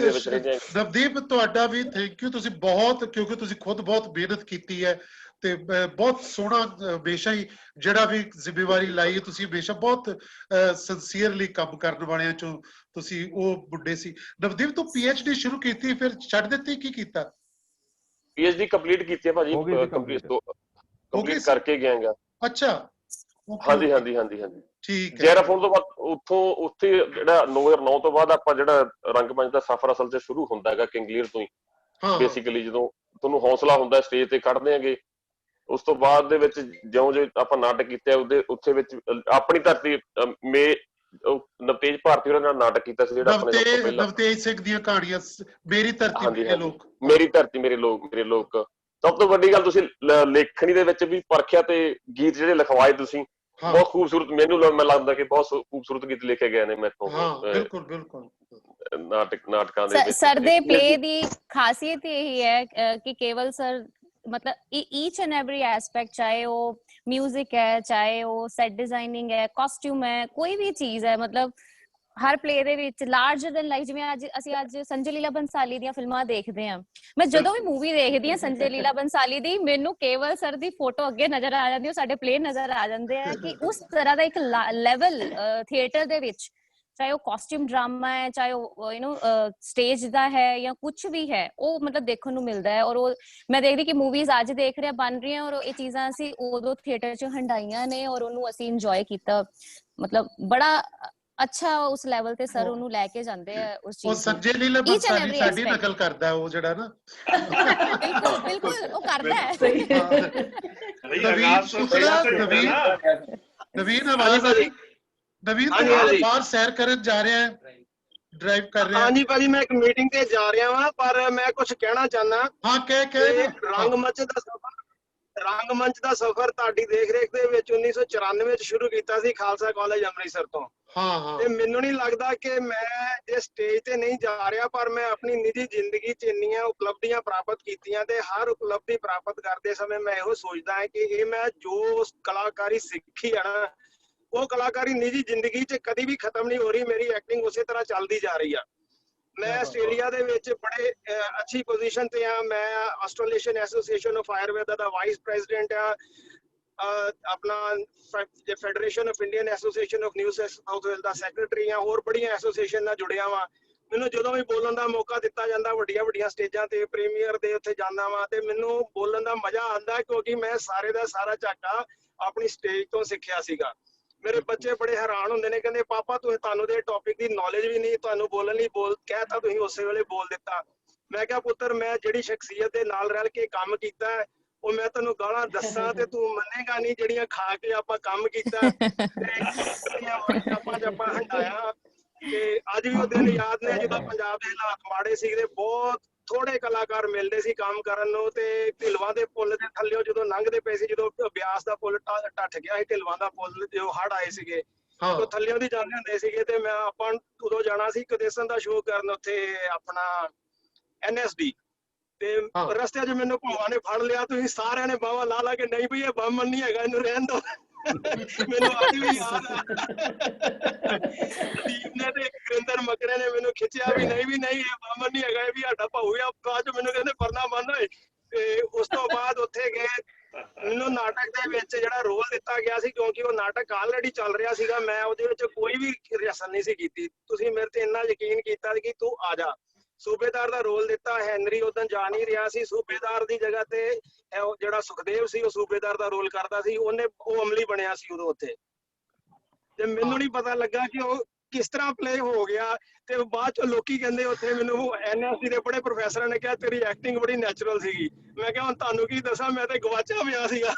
ਨਵਦੀਪ ਤੁਹਾਡਾ ਵੀ ਥੈਂਕ ਯੂ। ਤੁਸੀਂ ਬਹੁਤ, ਕਿਉਂਕਿ ਤੁਸੀਂ ਖੁਦ ਬਹੁਤ ਮਿਹਨਤ ਕੀਤੀ ਹੈ ਤੇ ਬਹੁਤ ਸੋਹਣਾ ਹਮੇਸ਼ਾ ਹੀ ਜਿਹੜਾ ਵੀ ਜ਼ਿੰਮੇਵਾਰੀ ਲਾਈ ਹੈ ਤੁਸੀਂ, ਹਮੇਸ਼ਾ ਬਹੁਤ ਸਿੰਸੀਅਰਲੀ ਕੰਮ ਕਰਨ ਵਾਲਿਆਂ ਚੋਂ ਤੁਸੀਂ ਉਹ ਮੁੰਡੇ ਸੀ। ਨਵਦੀਪ ਤੂੰ PhD ਸ਼ੁਰੂ ਕੀਤੀ, ਫਿਰ ਛੱਡ ਦਿੱਤੀ, ਕੀ ਕੀਤਾ? PhD ਕੰਪਲੀਟ ਕੀਤੀ ਹੈ ਭਾਜੀ, ਕੰਪਲੀਟ ਕਰਕੇ ਗਿਆਗਾ। ਅੱਛਾ, ਹਾਂਜੀ ਠੀਕ ਹੈ। ਜੈਰਾਫੋਨ ਤੋਂ ਬਾਅਦ ਉੱਥੇ ਜਿਹੜਾ 2009 ਤੋਂ ਬਾਅਦ ਆਪਾਂ ਜਿਹੜਾ ਰੰਗਮੰਚ ਦਾ ਸਫ਼ਰ ਅਸਲ 'ਚ ਸ਼ੁਰੂ ਹੁੰਦਾ ਹੈਗਾ ਕਿੰਗਲੀਅਰ ਤੋਂ ਹੀ। ਬੇਸਿਕਲੀ ਜਦੋਂ ਤੁਹਾਨੂੰ ਹੌਸਲਾ ਹੁੰਦਾ ਸਟੇਜ ਤੇ ਖੜਦੇ ਹੈਗੇ, ਉਸ ਤੋਂ ਬਾਅਦ ਦੇ ਵਿੱਚ ਜਿਉਂ ਆਪਾਂ ਨਾਟਕ ਕੀਤੇ ਉੱਥੇ ਵਿੱਚ ਆਪਣੀ ਧਰਤੀ ਨਵਤੇਜ ਭਾਰਤੀ ਉਹਨਾਂ ਨਾਲ ਨਾਟਕ ਕੀਤਾ ਸੀ ਜਿਹੜਾ ਆਪਣੇ ਪਹਿਲਾਂ, ਨਵਤੇਜ ਸਿੰਘ ਦੀਆਂ ਕਹਾਣੀਆਂ, ਮੇਰੀ ਧਰਤੀ ਮੇਰੇ ਲੋਕ। ਮੇਰੀ ਧਰਤੀ ਮੇਰੇ ਲੋਕ। ਸਭ ਤੋਂ ਵੱਡੀ ਗੱਲ ਤੁਸੀਂ ਲੇਖਣੀ ਦੇ ਵਿੱਚ ਵੀ ਪਰਖਿਆ, ਤੇ ਗੀਤ ਜਿਹੜੇ ਲਿਖਵਾਏ ਤੁਸੀਂ ਬਹੁਤ ਖੂਬਸੂਰਤ, ਮੈਨੂੰ ਲੱਗਦਾ ਕਿ ਬਹੁਤ ਖੂਬਸੂਰਤ ਗੀਤ ਲਿਖੇ ਗਏ ਨੇ ਮੈਥੋਂ। ਬਿਲਕੁਲ ਨਾਟਕਾਂ ਦੇ ਵਿੱਚ। ਸਰ ਦੇ ਪਲੇ ਦੀ ਖਾਸੀਅਤ ਇਹੀ ਹੈ ਕਿ ਕੇਵਲ ਸਰ मतलब ईच एंड एवरी एस्पेक्ट, चाहे वो म्यूजिक है, चाहे वो सेट डिजाइनिंग है, कॉस्ट्यूम है, कोई भी चीज है, मतलब ਹਰ ਪਲੇ ਦੇ ਵਿੱਚ ਲਾਰਜਰ ਦੈਨ ਲਾਈਫ। ਜਿਵੇਂ ਅੱਜ ਸੰਜੇ ਲੀਲਾ ਬੰਸਾਲੀ ਦੀਆਂ ਫਿਲਮਾਂ ਦੇਖਦੇ ਹਾਂ, ਮੈਂ ਜਦੋਂ ਵੀ ਮੂਵੀ ਦੇਖਦੀ ਹਾਂ ਸੰਜੇ ਲੀਲਾ ਬੰਸਾਲੀ ਦੀ, ਮੈਨੂੰ ਕੇਵਲ ਸਰ ਦੀ ਫੋਟੋ ਅੱਗੇ ਨਜ਼ਰ ਆ ਜਾਂਦੀ, ਉਹ ਸਾਡੇ ਪਲੇ ਨਜ਼ਰ ਆ ਜਾਂਦੇ ਆ ਕਿ ਉਸ ਤਰ੍ਹਾਂ ਦਾ ਇੱਕ ਲੈਵਲ ਥੀਏਟਰ ਦੇ ਵਿੱਚ, ਚਾਹੇ ਉਹ ਕਾਸਟਿਊਮ ਡਰਾਮਾ ਹੈ, ਚਾਹੇ ਉਹ ਸਟੇਜ ਦਾ ਹੈ ਜਾਂ ਕੁਝ ਵੀ ਹੈ, ਉਹ ਮਤਲਬ ਦੇਖਣ ਨੂੰ ਮਿਲਦਾ ਹੈ। ਔਰ ਉਹ ਮੈਂ ਦੇਖਦੀ ਕਿ ਮੂਵੀਜ਼ ਅੱਜ ਦੇਖ ਰਿਹਾ ਬਣ ਰਹੀਆਂ, ਔਰ ਇਹ ਚੀਜ਼ਾਂ ਅਸੀਂ ਉਦੋਂ ਥੀਏਟਰ 'ਚ ਹੰਡਾਈਆਂ ਨੇ, ਔਰ ਉਹਨੂੰ ਅਸੀਂ ਇੰਜੋਏ ਕੀਤਾ। ਮਤਲਬ ਬੜਾ ਅੱਛਾ ਉਸ ਲੈਵਲ ਤੇ ਸਰ ਉਹਨੂੰ ਲੈ ਕੇ ਜਾਂਦੇ ਆ ਉਸ ਚੀਜ਼ ਨੂੰ। ਉਹ ਸੰਜੇ ਲੀਲਾ ਬੰਸਾਲੀ ਸਾਡੀ ਨਕਲ ਕਰਦਾ, ਉਹ ਜਿਹੜਾ ਨਾ ਬਿਲਕੁਲ ਉਹ ਕਰਦਾ ਹੈ। ਨਵੀਨ ਬਾਹਰ ਸੈਰ ਕਰਨ ਜਾ ਰਿਹਾ ਹੈ, ਡਰਾਈਵ ਕਰ ਰਿਹਾ। ਹਾਂਜੀ ਭਾਜੀ, ਮੈਂ ਇੱਕ ਮੀਟਿੰਗ ਤੇ ਜਾ ਰਿਹਾ ਵਾਂ, ਪਰ ਮੈਂ ਕੁਝ ਕਹਿਣਾ ਚਾਹਨਾ। ਹਾਂ, ਕਹਿ। ਰੰਗਮੰਚ ਦਾ ਸਫ਼ਰ ਤੁਹਾਡੀ ਦੇਖ ਰੇਖ ਦੇ ਵਿੱਚ 1994 ਵਿੱਚ ਸ਼ੁਰੂ ਕੀਤਾ ਸੀ ਖਾਲਸਾ ਕਾਲਜ ਅੰਮ੍ਰਿਤਸਰ ਤੋਂ। ਤੇ ਮੈਨੂੰ ਨਹੀਂ ਲੱਗਦਾ ਕਿ ਮੈਂ ਜੇ ਸਟੇਜ ਤੇ ਨਹੀਂ ਜਾ ਰਿਹਾ, ਪਰ ਮੈਂ ਆਪਣੀ ਨਿੱਜੀ ਜ਼ਿੰਦਗੀ 'ਚ ਇੰਨੀਆਂ ਉਪਲਬਧੀਆਂ ਪ੍ਰਾਪਤ ਕੀਤੀਆਂ, ਤੇ ਹਰ ਉਪਲਬਧੀ ਪ੍ਰਾਪਤ ਕਰਦੇ ਸਮੇਂ ਮੈਂ ਇਹੋ ਸੋਚਦਾ ਹਾਂ ਕਿ ਇਹ ਮੈਂ ਜੋ ਕਲਾਕਾਰੀ ਸਿੱਖੀ ਆ ਨਾ, ਉਹ ਕਲਾਕਾਰੀ ਨਿੱਜੀ ਜ਼ਿੰਦਗੀ 'ਚ ਕਦੀ ਵੀ ਖਤਮ ਨਹੀਂ ਹੋ ਰਹੀ। ਮੇਰੀ ਐਕਟਿੰਗ ਉਸੇ ਤਰ੍ਹਾਂ ਚੱਲਦੀ ਜਾ ਰਹੀ ਆ। ਮੈਂ ਆਸਟ੍ਰੇਲੀਆ ਦੇ ਵਿੱਚ ਬੜੇ ਅੱਛੀ ਪੋਜੀਸ਼ਨ ਤੇ ਆ। ਮੈਂ Australian association of Ayurveda the vice president ਆ। ਆਪਣਾ federation of Indian association of new south Wales the secretary ਆ, ਹੋਰ ਬੜੀਆਂ ਐਸੋਸੀਏਸ਼ਨ ਨਾਲ ਜੁੜਿਆ ਵਾਂ। ਮੈਨੂੰ ਜਦੋਂ ਵੀ ਬੋਲਣ ਦਾ ਮੌਕਾ ਦਿੱਤਾ ਜਾਂਦਾ ਵੱਡੀਆਂ ਸਟੇਜਾਂ ਤੇ ਪ੍ਰੀਮੀਅਰ ਦੇ ਉੱਥੇ ਜਾਂਦਾ ਵਾਂ ਤੇ ਮੈਨੂੰ ਬੋਲਣ ਦਾ ਮਜ਼ਾ ਆਉਂਦਾ, ਕਿਉਂਕਿ ਮੈਂ ਸਾਰੇ ਦਾ ਸਾਰਾ ਝਾਕਾ ਆਪਣੀ ਸਟੇਜ ਤੋਂ ਸਿੱਖਿਆ ਸੀਗਾ। ਮੇਰੇ ਬੱਚੇ ਬੜੇ ਹੈਰਾਨ ਹੁੰਦੇ ਨੇ, ਕਹਿੰਦੇ ਪਾਪਾ ਤੁਹਾਨੂੰ ਦੇ ਟੌਪਿਕ ਦੀ ਨੌਲੇਜ ਵੀ ਨਹੀਂ, ਤੁਹਾਨੂੰ ਬੋਲਣ ਲਈ ਕਹਿਤਾ ਤੁਸੀਂ ਉਸੇ ਵੇਲੇ ਬੋਲ ਦਿੱਤਾ। ਮੈਂ ਕਿਹਾ ਪੁੱਤਰ ਮੈਂ ਜਿਹੜੀ ਸ਼ਖਸੀਅਤ ਦੇ ਨਾਲ ਰਲ ਕੇ ਕੰਮ ਕੀਤਾ ਉਹ ਮੈਂ ਤੈਨੂੰ ਗਾਲਾਂ ਦੱਸਾਂ ਤੇ ਤੂੰ ਮੰਨੇਗਾ ਨਹੀਂ, ਜਿਹੜੀਆਂ ਖਾ ਕੇ ਆਪਾਂ ਕੰਮ ਕੀਤਾ ਤੇ ਆਪਾਂ ਹੰਡਾਇਆ। ਤੇ ਅੱਜ ਵੀ ਉਹ ਦਿਨ ਯਾਦ ਨੇ ਜਦੋਂ ਪੰਜਾਬ ਦੇ ਹਾਲਾਤ ਮਾੜੇ ਸੀ ਤੇ ਬਹੁਤ ਥੋੜੇ ਕਲਾਕਾਰ ਮਿਲਦੇ ਸੀ ਕੰਮ ਕਰਨ ਨੂੰ। ਤੇ ਢਿਲਵਾਂ ਦੇ ਪੁੱਲ ਦੇ ਥੱਲਿਓ ਜਦੋਂ ਲੰਘਦੇ ਪਏ ਸੀ, ਜਦੋਂ ਬਿਆਸ ਦਾ ਪੁੱਲ ਟੱਟ ਗਿਆ ਸੀ, ਢਿਲਵਾਂ ਦਾ ਪੁੱਲ ਜੋ ਹੜ੍ਹ ਆਏ ਸੀਗੇ ਉਹ ਥੱਲਿਓ ਦੀ ਜਾਂਦੇ ਹੁੰਦੇ ਸੀਗੇ। ਤੇ ਮੈਂ ਆਪਾਂ ਉਦੋਂ ਜਾਣਾ ਸੀ ਕਦੇਸਨ ਦਾ ਸ਼ੋਅ ਕਰਨ ਉੱਥੇ ਆਪਣਾ NSD ਤੇ ਰਸਤੇ 'ਚ ਮੈਨੂੰ ਭੂਆ ਨੇ ਫੜ ਲਿਆ, ਤੁਸੀਂ ਸਾਰਿਆਂ ਨੇ ਬਾਵਾ ਲਾ ਕੇ ਨਹੀਂ ਬਈ ਇਹ ਬਾਮਣ ਨਹੀਂ ਹੈਗਾ, ਇਹਨੂੰ ਰਹਿਣ ਦਿਓ। ਮੈਨੂੰ ਅੱਜ ਵੀ ਯਾਦ ਆ ਦੀਪ ਨੇ ਤੇ ਗੁਰਿੰਦਰ ਮਕਰੇ ਨੇ ਮੈਨੂੰ ਖਿੱਚਿਆ ਵੀ ਨਹੀਂ ਇਹ ਬਾਮਣ ਨਹੀਂ ਹੈਗਾ, ਇਹ ਵੀ ਸਾਡਾ ਭਾਊ ਆ। ਬਾਅਦ 'ਚ ਮੈਨੂੰ ਕਹਿੰਦੇ ਪਰਨਾ ਬੰਨ ਹੋਏ। ਤੇ ਉਸ ਤੋਂ ਬਾਅਦ ਉੱਥੇ ਗਏ, ਮੈਨੂੰ ਨਾਟਕ ਦੇ ਵਿੱਚ ਜਿਹੜਾ ਰੋਲ ਦਿੱਤਾ ਗਿਆ ਸੀ, ਕਿਉਂਕਿ ਉਹ ਨਾਟਕ ਆਲਰੇਡੀ ਚੱਲ ਰਿਹਾ ਸੀਗਾ, ਮੈਂ ਉਹਦੇ ਵਿੱਚ ਕੋਈ ਵੀ ਰਿਹਰਸਲ ਨਹੀਂ ਸੀ ਕੀਤੀ। ਤੁਸੀਂ ਮੇਰੇ ਤੇ ਇੰਨਾ ਯਕੀਨ ਕੀਤਾ ਕਿ ਤੂੰ ਆ ਜਾ। ਸੂਬੇਦਾਰ ਦਾ ਰੋਲ ਦਿੱਤਾ, ਹੈਨਰੀ ਉਦੋਂ ਜਾ ਨਹੀਂ ਰਿਹਾ ਸੀ, ਸੂਬੇਦਾਰ ਦੀ ਜਗ੍ਹਾ ਤੇ ਜਿਹੜਾ ਸੁਖਦੇਵ ਸੀ ਉਹ ਸੂਬੇਦਾਰ ਦਾ ਰੋਲ ਕਰਦਾ ਸੀ, ਉਹ ਅਮਲੀ ਬਣਿਆ ਸੀ ਉਦੋਂ ਉੱਥੇ। ਤੇ ਮੈਨੂੰ ਨਹੀਂ ਪਤਾ ਲੱਗਾ ਕਿ ਉਹ ਕਿਸ ਤਰ੍ਹਾਂ ਪਲੇ ਹੋ ਗਿਆ। ਤੇ ਬਾਅਦ ਚ ਲੋਕੀ ਕਹਿੰਦੇ ਉੱਥੇ ਮੈਨੂੰ NSD ਦੇ ਬੜੇ ਪ੍ਰੋਫੈਸਰਾਂ ਨੇ ਕਿਹਾ ਤੇਰੀ ਐਕਟਿੰਗ ਬੜੀ ਨੈਚੁਰਲ ਸੀਗੀ। ਮੈਂ ਕਿਹਾ ਹੁਣ ਤੁਹਾਨੂੰ ਕੀ ਦੱਸਾਂ, ਮੈਂ ਤੇ ਗਵਾਚਾ ਪਿਆ ਸੀਗਾ।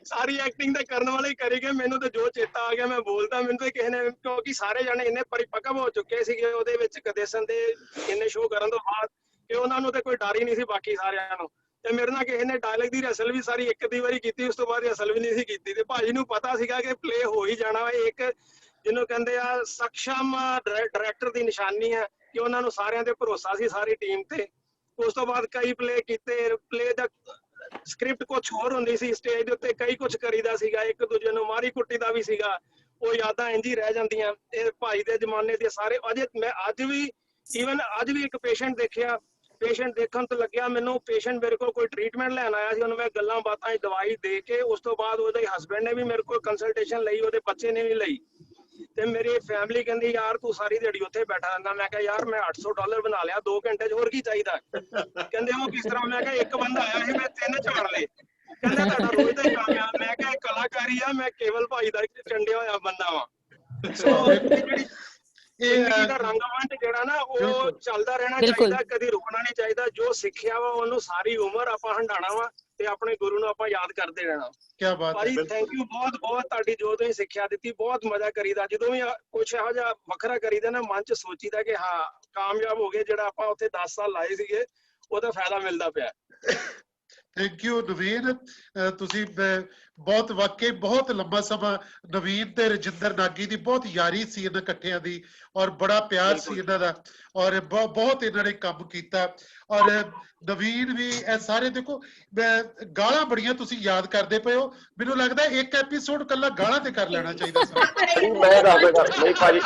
ਸਾਰੀ ਐਕਟਿੰਗ ਤਾਂ ਕਰਨ ਵਾਲੇ ਹੀ ਕਰੀ ਗਏ, ਮੈਨੂੰ ਤੇ ਜੋ ਚੇਤਾ ਆ ਗਿਆ ਮੈਂ ਬੋਲਦਾ। ਮੈਨੂੰ ਤੇ ਕਿਸੇ ਨੇ, ਕਿਉਂਕਿ ਸਾਰੇ ਜਾਣੇ ਇੰਨੇ ਪਰਿਪੱਕਵ ਹੋ ਚੁੱਕੇ ਸੀਗੇ ਉਹਦੇ ਵਿੱਚ ਕਦੇਸਨ ਦੇ ਇੰਨੇ ਸ਼ੋਅ ਕਰਨ ਤੋਂ ਬਾਅਦ ਕਿ ਉਹਨਾਂ ਨੂੰ ਤੇ ਕੋਈ ਡਰ ਹੀ ਨਹੀਂ ਸੀ ਬਾਕੀ ਸਾਰਿਆਂ ਨੂੰ। ਤੇ ਮੇਰੇ ਨਾਲ ਕਿਸੇ ਨੇ ਡਾਇਲੌਗ ਦੀ ਰਿਹਰਸਲ ਵੀ ਸਾਰੀ ਇੱਕ ਦੀ ਵਾਰੀ ਕੀਤੀ, ਉਸ ਤੋਂ ਬਾਅਦ ਰਿਹਰਸਲ ਵੀ ਨਹੀਂ ਸੀ ਕੀਤੀ। ਤੇ ਭਾਜੀ ਨੂੰ ਪਤਾ ਸੀਗਾ ਕਿ ਪਲੇ ਹੋ ਹੀ ਜਾਣਾ। ਇੱਕ ਜਿਹਨੂੰ ਕਹਿੰਦੇ ਆ ਸક્ષਮ ਡਾਇਰੈਕਟਰ ਦੀ ਨਿਸ਼ਾਨੀ ਹੈ ਕਿ ਉਹਨਾਂ ਨੂੰ ਸਾਰਿਆਂ ਤੇ ਭਰੋਸਾ ਸੀ, ਸਾਰੀ ਟੀਮ ਤੇ। ਉਸ ਤੋਂ ਬਾਅਦ ਕਈ ਪਲੇ ਕੀਤੇ, ਪਲੇ ਦਾ ਸਕ੍ਰਿਪਟ ਕੁਛ ਹੋਰ ਹੁੰਦੀ ਸੀ, ਸਟੇਜ ਦੇ ਉੱਤੇ ਕਈ ਕੁਛ ਕਰੀਦਾ ਸੀਗਾ, ਇੱਕ ਦੂਜੇ ਨੂੰ ਮਾਰੀ ਕੁੱਟੀ ਦਾ ਵੀ ਸੀਗਾ। ਉਹ ਯਾਦਾਂ ਇੰਝ ਹੀ ਰਹਿ ਜਾਂਦੀਆਂ। ਇਹ ਭਾਈ ਦੇ ਜ਼ਮਾਨੇ ਦੇ ਸਾਰੇ ਮੈਂ ਅੱਜ ਵੀ ਇੱਕ ਪੇਸ਼ੈਂਟ ਦੇਖਿਆ, ਪੇਸ਼ੈਂਟ ਦੇਖਣ ਤੋਂ ਲੱਗਿਆ ਮੈਨੂੰ, ਪੇਸ਼ੈਂਟ ਮੇਰੇ ਕੋਲ ਕੋਈ ਟ੍ਰੀਟਮੈਂਟ ਲੈਣ ਆਇਆ ਸੀ, ਉਹਨੂੰ ਮੈਂ ਗੱਲਾਂ ਬਾਤਾਂ ਦਵਾਈ ਦੇ ਕੇ ਉਸ ਤੋਂ ਬਾਅਦ ਉਹਦੇ ਹਸਬੈਂਡ ਨੇ ਵੀ ਮੇਰੇ ਕੋਲ ਕੰਸਲਟੇਸ਼ਨ ਲਈ, ਉਹਦੇ ਬੱਚੇ ਨੇ ਵੀ ਲਈ। ਤੇ ਮੇਰੀ ਫੈਮਿਲੀ ਕਹਿੰਦੀ ਯਾਰ ਤੂੰ ਸਾਰੀ ਦਿਹਾੜੀ ਉੱਥੇ ਬੈਠਾ ਰਹਿੰਦਾ। ਮੈਂ ਕਿਹਾ ਯਾਰ ਮੈਂ $800 ਬਣਾ ਲਿਆ 2 ਘੰਟੇ 'ਚ, ਹੋਰ ਕੀ ਚਾਹੀਦਾ। ਕਹਿੰਦੇ ਉਹ ਕਿਸ ਤਰ੍ਹਾਂ। ਮੈਂ ਕਿਹਾ ਇੱਕ ਬੰਦਾ ਆਇਆ ਸੀ, ਮੈਂ 3 ਝਾੜ ਲਏ। ਕਹਿੰਦਾ ਤੁਹਾਡਾ ਰੋਜ਼ ਦਾ ਹੀ ਕੰਮ ਆ। ਮੈਂ ਕਿਹਾ ਕਲਾਕਾਰੀ ਆ, ਮੈਂ ਕੇਵਲ ਭਾਈ ਦਾ ਚੰਡਿਆ ਹੋਇਆ ਬੰਦਾ ਵਾਂ। ਸੋ ਜਿਹੜੀ ਜ਼ਿੰਦਗੀ ਦਾ ਰੰਗਮੰਚ ਜਿਹੜਾ ਨਾ ਉਹ ਚੱਲਦਾ ਰਹਿਣਾ ਚਾਹੀਦਾ, ਕਦੀ ਰੁਕਣਾ ਨਹੀਂ ਚਾਹੀਦਾ। ਜੋ ਸਿੱਖਿਆ ਵਾ ਉਹਨੂੰ ਸਾਰੀ ਉਮਰ ਆਪਾਂ ਹੰਡਾਣਾ ਵਾ ਤੇ ਆਪਣੇ ਗੁਰੂ ਨੂੰ ਆਪਾਂ ਯਾਦ ਕਰਦੇ ਰਹਿਣਾ। ਕੀ ਬਾਤ ਹੈ ਭਾਈ, ਥੈਂਕ ਯੂ ਬਹੁਤ ਤੁਹਾਡੀ ਜੋ ਤੁਸੀਂ ਸਿੱਖਿਆ ਦਿੱਤੀ, ਬਹੁਤ ਮਜ਼ਾ ਕਰੀਦਾ। ਜਦੋਂ ਵੀ ਕੁਛ ਇਹੋ ਜਿਹਾ ਵੱਖਰਾ ਕਰੀਦਾ ਨਾ, ਮਨ 'ਚ ਸੋਚੀਦਾ ਕਿ ਹਾਂ ਕਾਮਯਾਬ ਹੋ ਗਏ, ਜਿਹੜਾ ਆਪਾਂ ਉੱਥੇ 10 ਸਾਲ ਲਾਏ ਸੀਗੇ ਉਹਦਾ ਫਾਇਦਾ ਮਿਲਦਾ ਪਿਆ। ਥੈਂਕ ਯੂ ਨਵੀਨ, ਤੁਸੀਂ ਬਹੁਤ ਵਾਕਈ ਬਹੁਤ ਲੰਬਾ ਸਮਾਂ ਨਵੀਨ ਤੇ ਰਜਿੰਦਰ ਨਾਗੀ ਦੀ ਬਹੁਤ ਯਾਰੀ ਸੀ ਇਹਨਾਂ ਇਕੱਠਿਆਂ ਦੀ, ਔਰ ਬੜਾ ਪਿਆਰ ਸੀ ਇਹਨਾਂ ਦਾ, ਔਰ ਬਹੁਤ ਇਹਨਾਂ ਨੇ ਕੰਮ ਕੀਤਾ। ਔਰ ਨਵੀਨ ਵੀ ਇਹ ਸਾਰੇ ਦੇਖੋ, ਗਾਲਾਂ ਬੜੀਆਂ ਤੁਸੀਂ ਯਾਦ ਕਰਦੇ ਪਏ ਹੋ। ਮੈਨੂੰ ਲੱਗਦਾ ਇੱਕ ਐਪੀਸੋਡ ਕੱਲਾ ਗਾਲਾਂ ਤੇ ਕਰ ਲੈਣਾ ਚਾਹੀਦਾ ਸੀ। ਮੈਂ ਦੱਸਦਾ ਨਹੀਂ ਭਾਜੀ,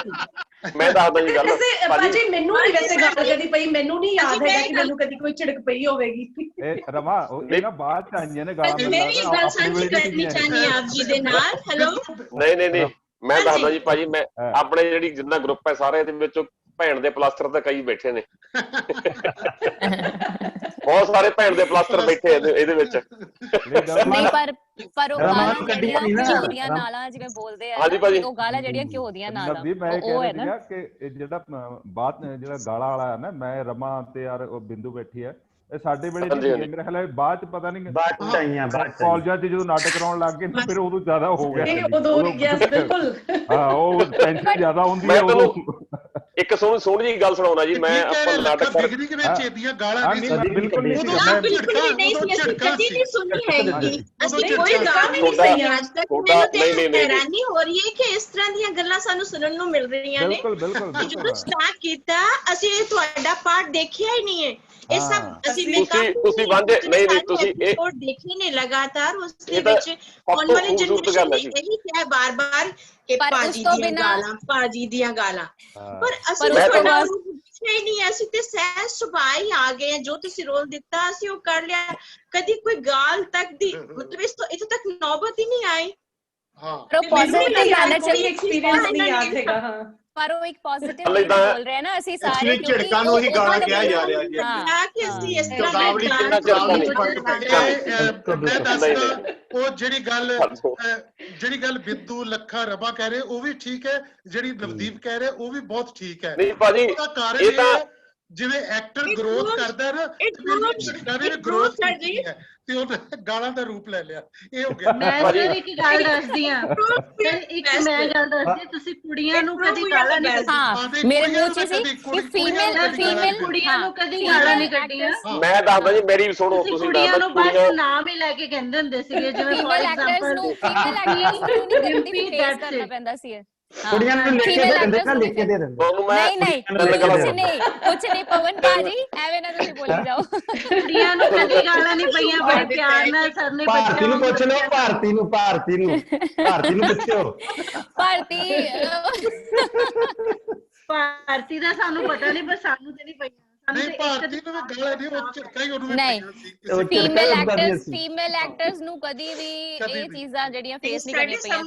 ਮੈਂ ਦੱਸਦਾ ਜੀ ਗੱਲ ਭਾਜੀ। ਮੈਨੂੰ ਨਹੀਂ ਵੈਸੇ ਗੱਲ ਕਦੀ ਪਈ, ਮੈਨੂੰ ਨਹੀਂ ਯਾਦ ਹੈਗਾ ਕਿ ਮੈਨੂੰ ਕਦੀ ਕੋਈ ਝਿੜਕ ਪਈ ਹੋਵੇਗੀ। ਇਹ ਰਮਾ ਉਹ ਇਹਨਾਂ ਬਾਅਦ ਚ ਆਈਆਂ ਨੇ ਗਾਲਾਂ। ਮੈਂ ਵੀ ਗੱਲ ਸਾਂਝੀ ਕਰਨੀ ਚਾਹਨੀ ਆਪ ਜੀ ਦੇ ਨਾਲ। ਹੈਲੋ ਨਹੀਂ ਮੈਂ ਦੱਸਦਾ ਜੀ ਭਾਜੀ, ਮੈਂ ਆਪਣੇ ਜਿਹੜੀ ਜਿੰਨਾ ਗਰੁੱਪ ਹੈ ਸਾਰੇ ਦੇ ਵਿੱਚੋਂ ਭੈਣ ਦੇ ਪਲਾਸਟਰ ਤੇ ਕਈ ਬੈਠੇ ਨੇ। ਬਹੁਤ ਸਾਰੇ ਭੈਣ ਦੇ ਪਲਾਸਟਰ ਬੈਠੇ ਇਹਦੇ ਵਿੱਚ। ਨਹੀਂ ਪਰ ਉਹ ਗਾਲਾਂ ਜਿਹੜੀਆਂ ਘਿਓ ਦੀਆਂ ਨਾਲਾਂ ਜਿਵੇਂ ਬੋਲਦੇ ਆ, ਉਹ ਗਾਲਾਂ ਜਿਹੜੀਆਂ ਘਿਓ ਦੀਆਂ ਨਾਲਾਂ, ਉਹ ਹੈ ਨਾ ਕਿ ਜਿਹੜਾ ਬਾਤ ਜਿਹੜਾ ਗਾਲਾਂ ਵਾਲਾ ਹੈ ਨਾ, ਮੈਂ ਰਮਾ ਤੇ ਯਾਰ ਉਹ ਬਿੰਦੂ ਬੈਠੀ ਹੈ, ਇਹ ਸਾਡੇ ਵੇਲੇ ਨਹੀਂ, ਮੇਰੇ ਖਿਆਲ ਬਾਅਦ ਚ ਪਤਾ ਨਹੀਂ ਕਾਲਜਾਂ 'ਚ ਜਦੋਂ ਨਾਟਕ ਕਰਾਉਣ ਲੱਗ ਗਏ ਫਿਰ ਉਦੋਂ ਜ਼ਿਆਦਾ ਹੋ ਗਿਆ। ਹਾਂ ਉਹ ਟੈਨਸ਼ਨ ਜ਼ਿਆਦਾ ਹੁੰਦੀ ਹੈ ਉਦੋਂ। ਇੱਕ ਸੋਹਣੀ ਜੀ ਗੱਲ ਸੁਣਾਉਣਾ ਜੀ, ਮੈਂ ਆਪਾਂ ਨਾਟਕ ਕਿਵੇਂ ਚੇਦੀਆਂ ਗਾਲਾਂ ਨਹੀਂ ਸੀ, ਬਿਲਕੁਲ ਨਹੀਂ ਸੀ, ਅਸੀਂ ਕਦੀ ਨਹੀਂ ਸੁਣੀ ਹੈਗੀ। ਅਸੀਂ ਕੋਈ ਗਾਲਾਂ ਨਹੀਂ ਸੁਣੀ ਅੱਜ ਤੱਕ। ਮੈਨੂੰ ਤੇ ਹੈਰਾਨੀ ਹੋ ਰਹੀ ਹੈ ਕਿ ਇਸ ਤਰ੍ਹਾਂ ਦੀਆਂ ਗੱਲਾਂ ਸਾਨੂੰ ਸੁਣਨ ਨੂੰ ਮਿਲ ਰਹੀਆਂ ਨੇ। ਜਦੋਂ ਸਟਾਰਟ ਕੀਤਾ ਅਸੀਂ ਤੁਹਾਡਾ ਪਾਰਟ ਦੇਖਿਆ ਹੀ ਨਹੀਂ ਹੈ। ਇਹ ਸਭ ਅਸੀਂ ਤੁਸੀਂ ਵਾਂਝੇ ਨਹੀਂ ਤੁਸੀਂ ਇਹ ਦੇਖੇ ਨੇ ਲਗਾਤਾਰ। ਉਸ ਦੇ ਵਿੱਚ ਆਉਣ ਵਾਲੀ ਜਨਰੇਸ਼ਨ ਨੇ ਇਹੀ ਕਿਹਾ ਬਾਰ-ਬਾਰ ਕਿ ਭਾਜੀ ਦੀਆਂ ਗਾਲਾਂ, ਭਾਜੀ ਦੀਆਂ ਗਾਲਾਂ। ਪਰ ਅਸੀਂ ਪੁੱਛਿਆ ਹੀ ਨਹੀਂ, ਅਸੀਂ ਤੇ ਸਹਿਜ ਸੁਭਾਅ ਹੀ ਆ ਗਏ, ਜੋ ਤੁਸੀਂ ਰੋਲ ਦਿੱਤਾ ਅਸੀਂ ਉਹ ਕਰ ਲਿਆ, ਕਦੀ ਕੋਈ ਗਾਲ ਤੱਕ ਦੀ ਮਤਲਬ ਇਸ ਤੋਂ ਇੱਥੇ ਤੱਕ ਨੌਬਤ ਹੀ ਨਹੀਂ ਆਈ। ਪਰ ਪੋਜ਼ਿਟਿਵ ਮੈਨਰ ਚ ਐਕਸਪੀਰੀਅੰਸ ਨਹੀਂ ਯਾਦ ਹੈਗਾ। ਹਾਂ, ਪਰ ਉਹ ਇੱਕ ਪੋਜ਼ਿਟਿਵ ਵੇ ਬੋਲ ਰਹੇ ਨਾ ਅਸੀਂ ਸਾਰੇ, ਕਿਉਂਕਿ ਝਿੜਕਾਂ ਨੂੰ ਹੀ ਗਾਲਾਂ ਕਿਹਾ ਜਾ ਰਿਹਾ ਜੀ। ਹਾਂ ਕਿ ਅਸੀਂ ਇਸ ਤਰ੍ਹਾਂ ਗੋਦਾਵਰੀ ਕਿੰਨਾ ਚਾਵਲੀ ਚ ਫਰਕ ਪੈ ਗਿਆ। ਮੈਂ ਦੱਸਦਾ ਉਹ ਜਿਹੜੀ ਗੱਲ ਬਿੱਦੂ ਲੱਖਾ ਰਬਾ ਕਹਿ ਰਹੇ ਉਹ ਵੀ ਠੀਕ ਹੈ, ਜਿਹੜੀ ਨਵਦੀਪ ਕਹਿ ਰਹੇ ਉਹ ਵੀ ਬਹੁਤ ਠੀਕ ਹੈ। ਨਹੀਂ ਭਾਜੀ ਉਹਦਾ ਕਾਰਨ ਇਹ ਹੈ ਜਿਵੇਂ ਐਕਟਰ ਗਰੋਥ ਕਰਦਾ ਨਾ, ਗਰੋਥ ਕਰਦੀ ਹੈ ਤੇ ਉਹ ਗਾਲਾਂ ਦਾ ਰੂਪ ਲੈ ਲਿਆ, ਇਹ ਹੋ ਗਿਆ। ਮੈਂ ਸਰ ਇੱਕ ਗੱਲ ਦੱਸਦੀ ਆ, ਮੈਂ ਗੱਲ ਦੱਸਦੀ, ਤੁਸੀਂ ਕੁੜੀਆਂ ਨੂੰ ਕਦੀ ਗਾਲਾਂ ਨਹੀਂ ਕੱਢੀਆਂ। ਮੇਰੇ ਮੂੰਹ ਚ ਸੀ ਕਿ ਫੀਮੇਲ ਕੁੜੀਆਂ ਨੂੰ ਕਦੀ ਗਾਲਾਂ ਨਹੀਂ ਕੱਢੀਆਂ। ਮੈਂ ਦੱਸਦਾ ਜੀ, ਮੇਰੀ ਵੀ ਸੁਣੋ, ਤੁਸੀਂ ਕੁੜੀਆਂ ਨੂੰ ਬਸ ਨਾਮ ਹੀ ਲੈ ਕੇ ਕਹਿੰਦੇ ਹੁੰਦੇ ਸੀਗੇ, ਜਿਵੇਂ ਫॉर ਐਗਜ਼ਾਮਪਲ ਕਰਨਾ ਪੈਂਦਾ ਸੀ। ਕੁੜੀਆਂ ਨੂੰ ਲਿਖ ਕੇ ਦੇ ਦਿੰਦੇ ਨਾ, ਲਿਖ ਕੇ ਦੇ ਦਿੰਦੇ। ਨਹੀਂ ਕੁਛ ਨਹੀਂ ਪਵਨ ਭਾਜੀ, ਐਵੇਂ ਨਾ ਤੁਸੀਂ ਬੋਲੀ ਜਾਓ। ਕੁੜੀਆਂ ਨੂੰ ਕਦੀ ਗਾਲਾਂ ਨਹੀਂ ਪਈਆਂ, ਬੜੇ ਪਿਆਰ ਨਾਲ ਸਰ ਨੇ ਭਾਰਤੀ ਨੂੰ ਪੁੱਛ ਲਓ, ਭਾਰਤੀ ਨੂੰ ਪੁੱਛਿਓ। ਭਾਰਤੀ ਦਾ ਸਾਨੂੰ ਪਤਾ ਨਹੀਂ, ਪਰ ਸਾਨੂੰ ਤੇ ਨਹੀਂ ਪਈਆਂ। ਨਹੀਂ ਭਾਰਤੀ ਨੂੰ ਵੀ ਗਾਲਾਂ ਨਹੀਂ, ਉਹ ਝਟਕਾ ਹੀ ਉਹਨੂੰ ਨਹੀਂ। ਫੀਮੇਲ ਐਕਟਰਸ ਨੂੰ ਕਦੀ ਵੀ ਇਹ ਚੀਜ਼ਾਂ ਜਿਹੜੀਆਂ ਫੇਸ ਨਹੀਂ ਕਰਨੀ ਪਈਆਂ,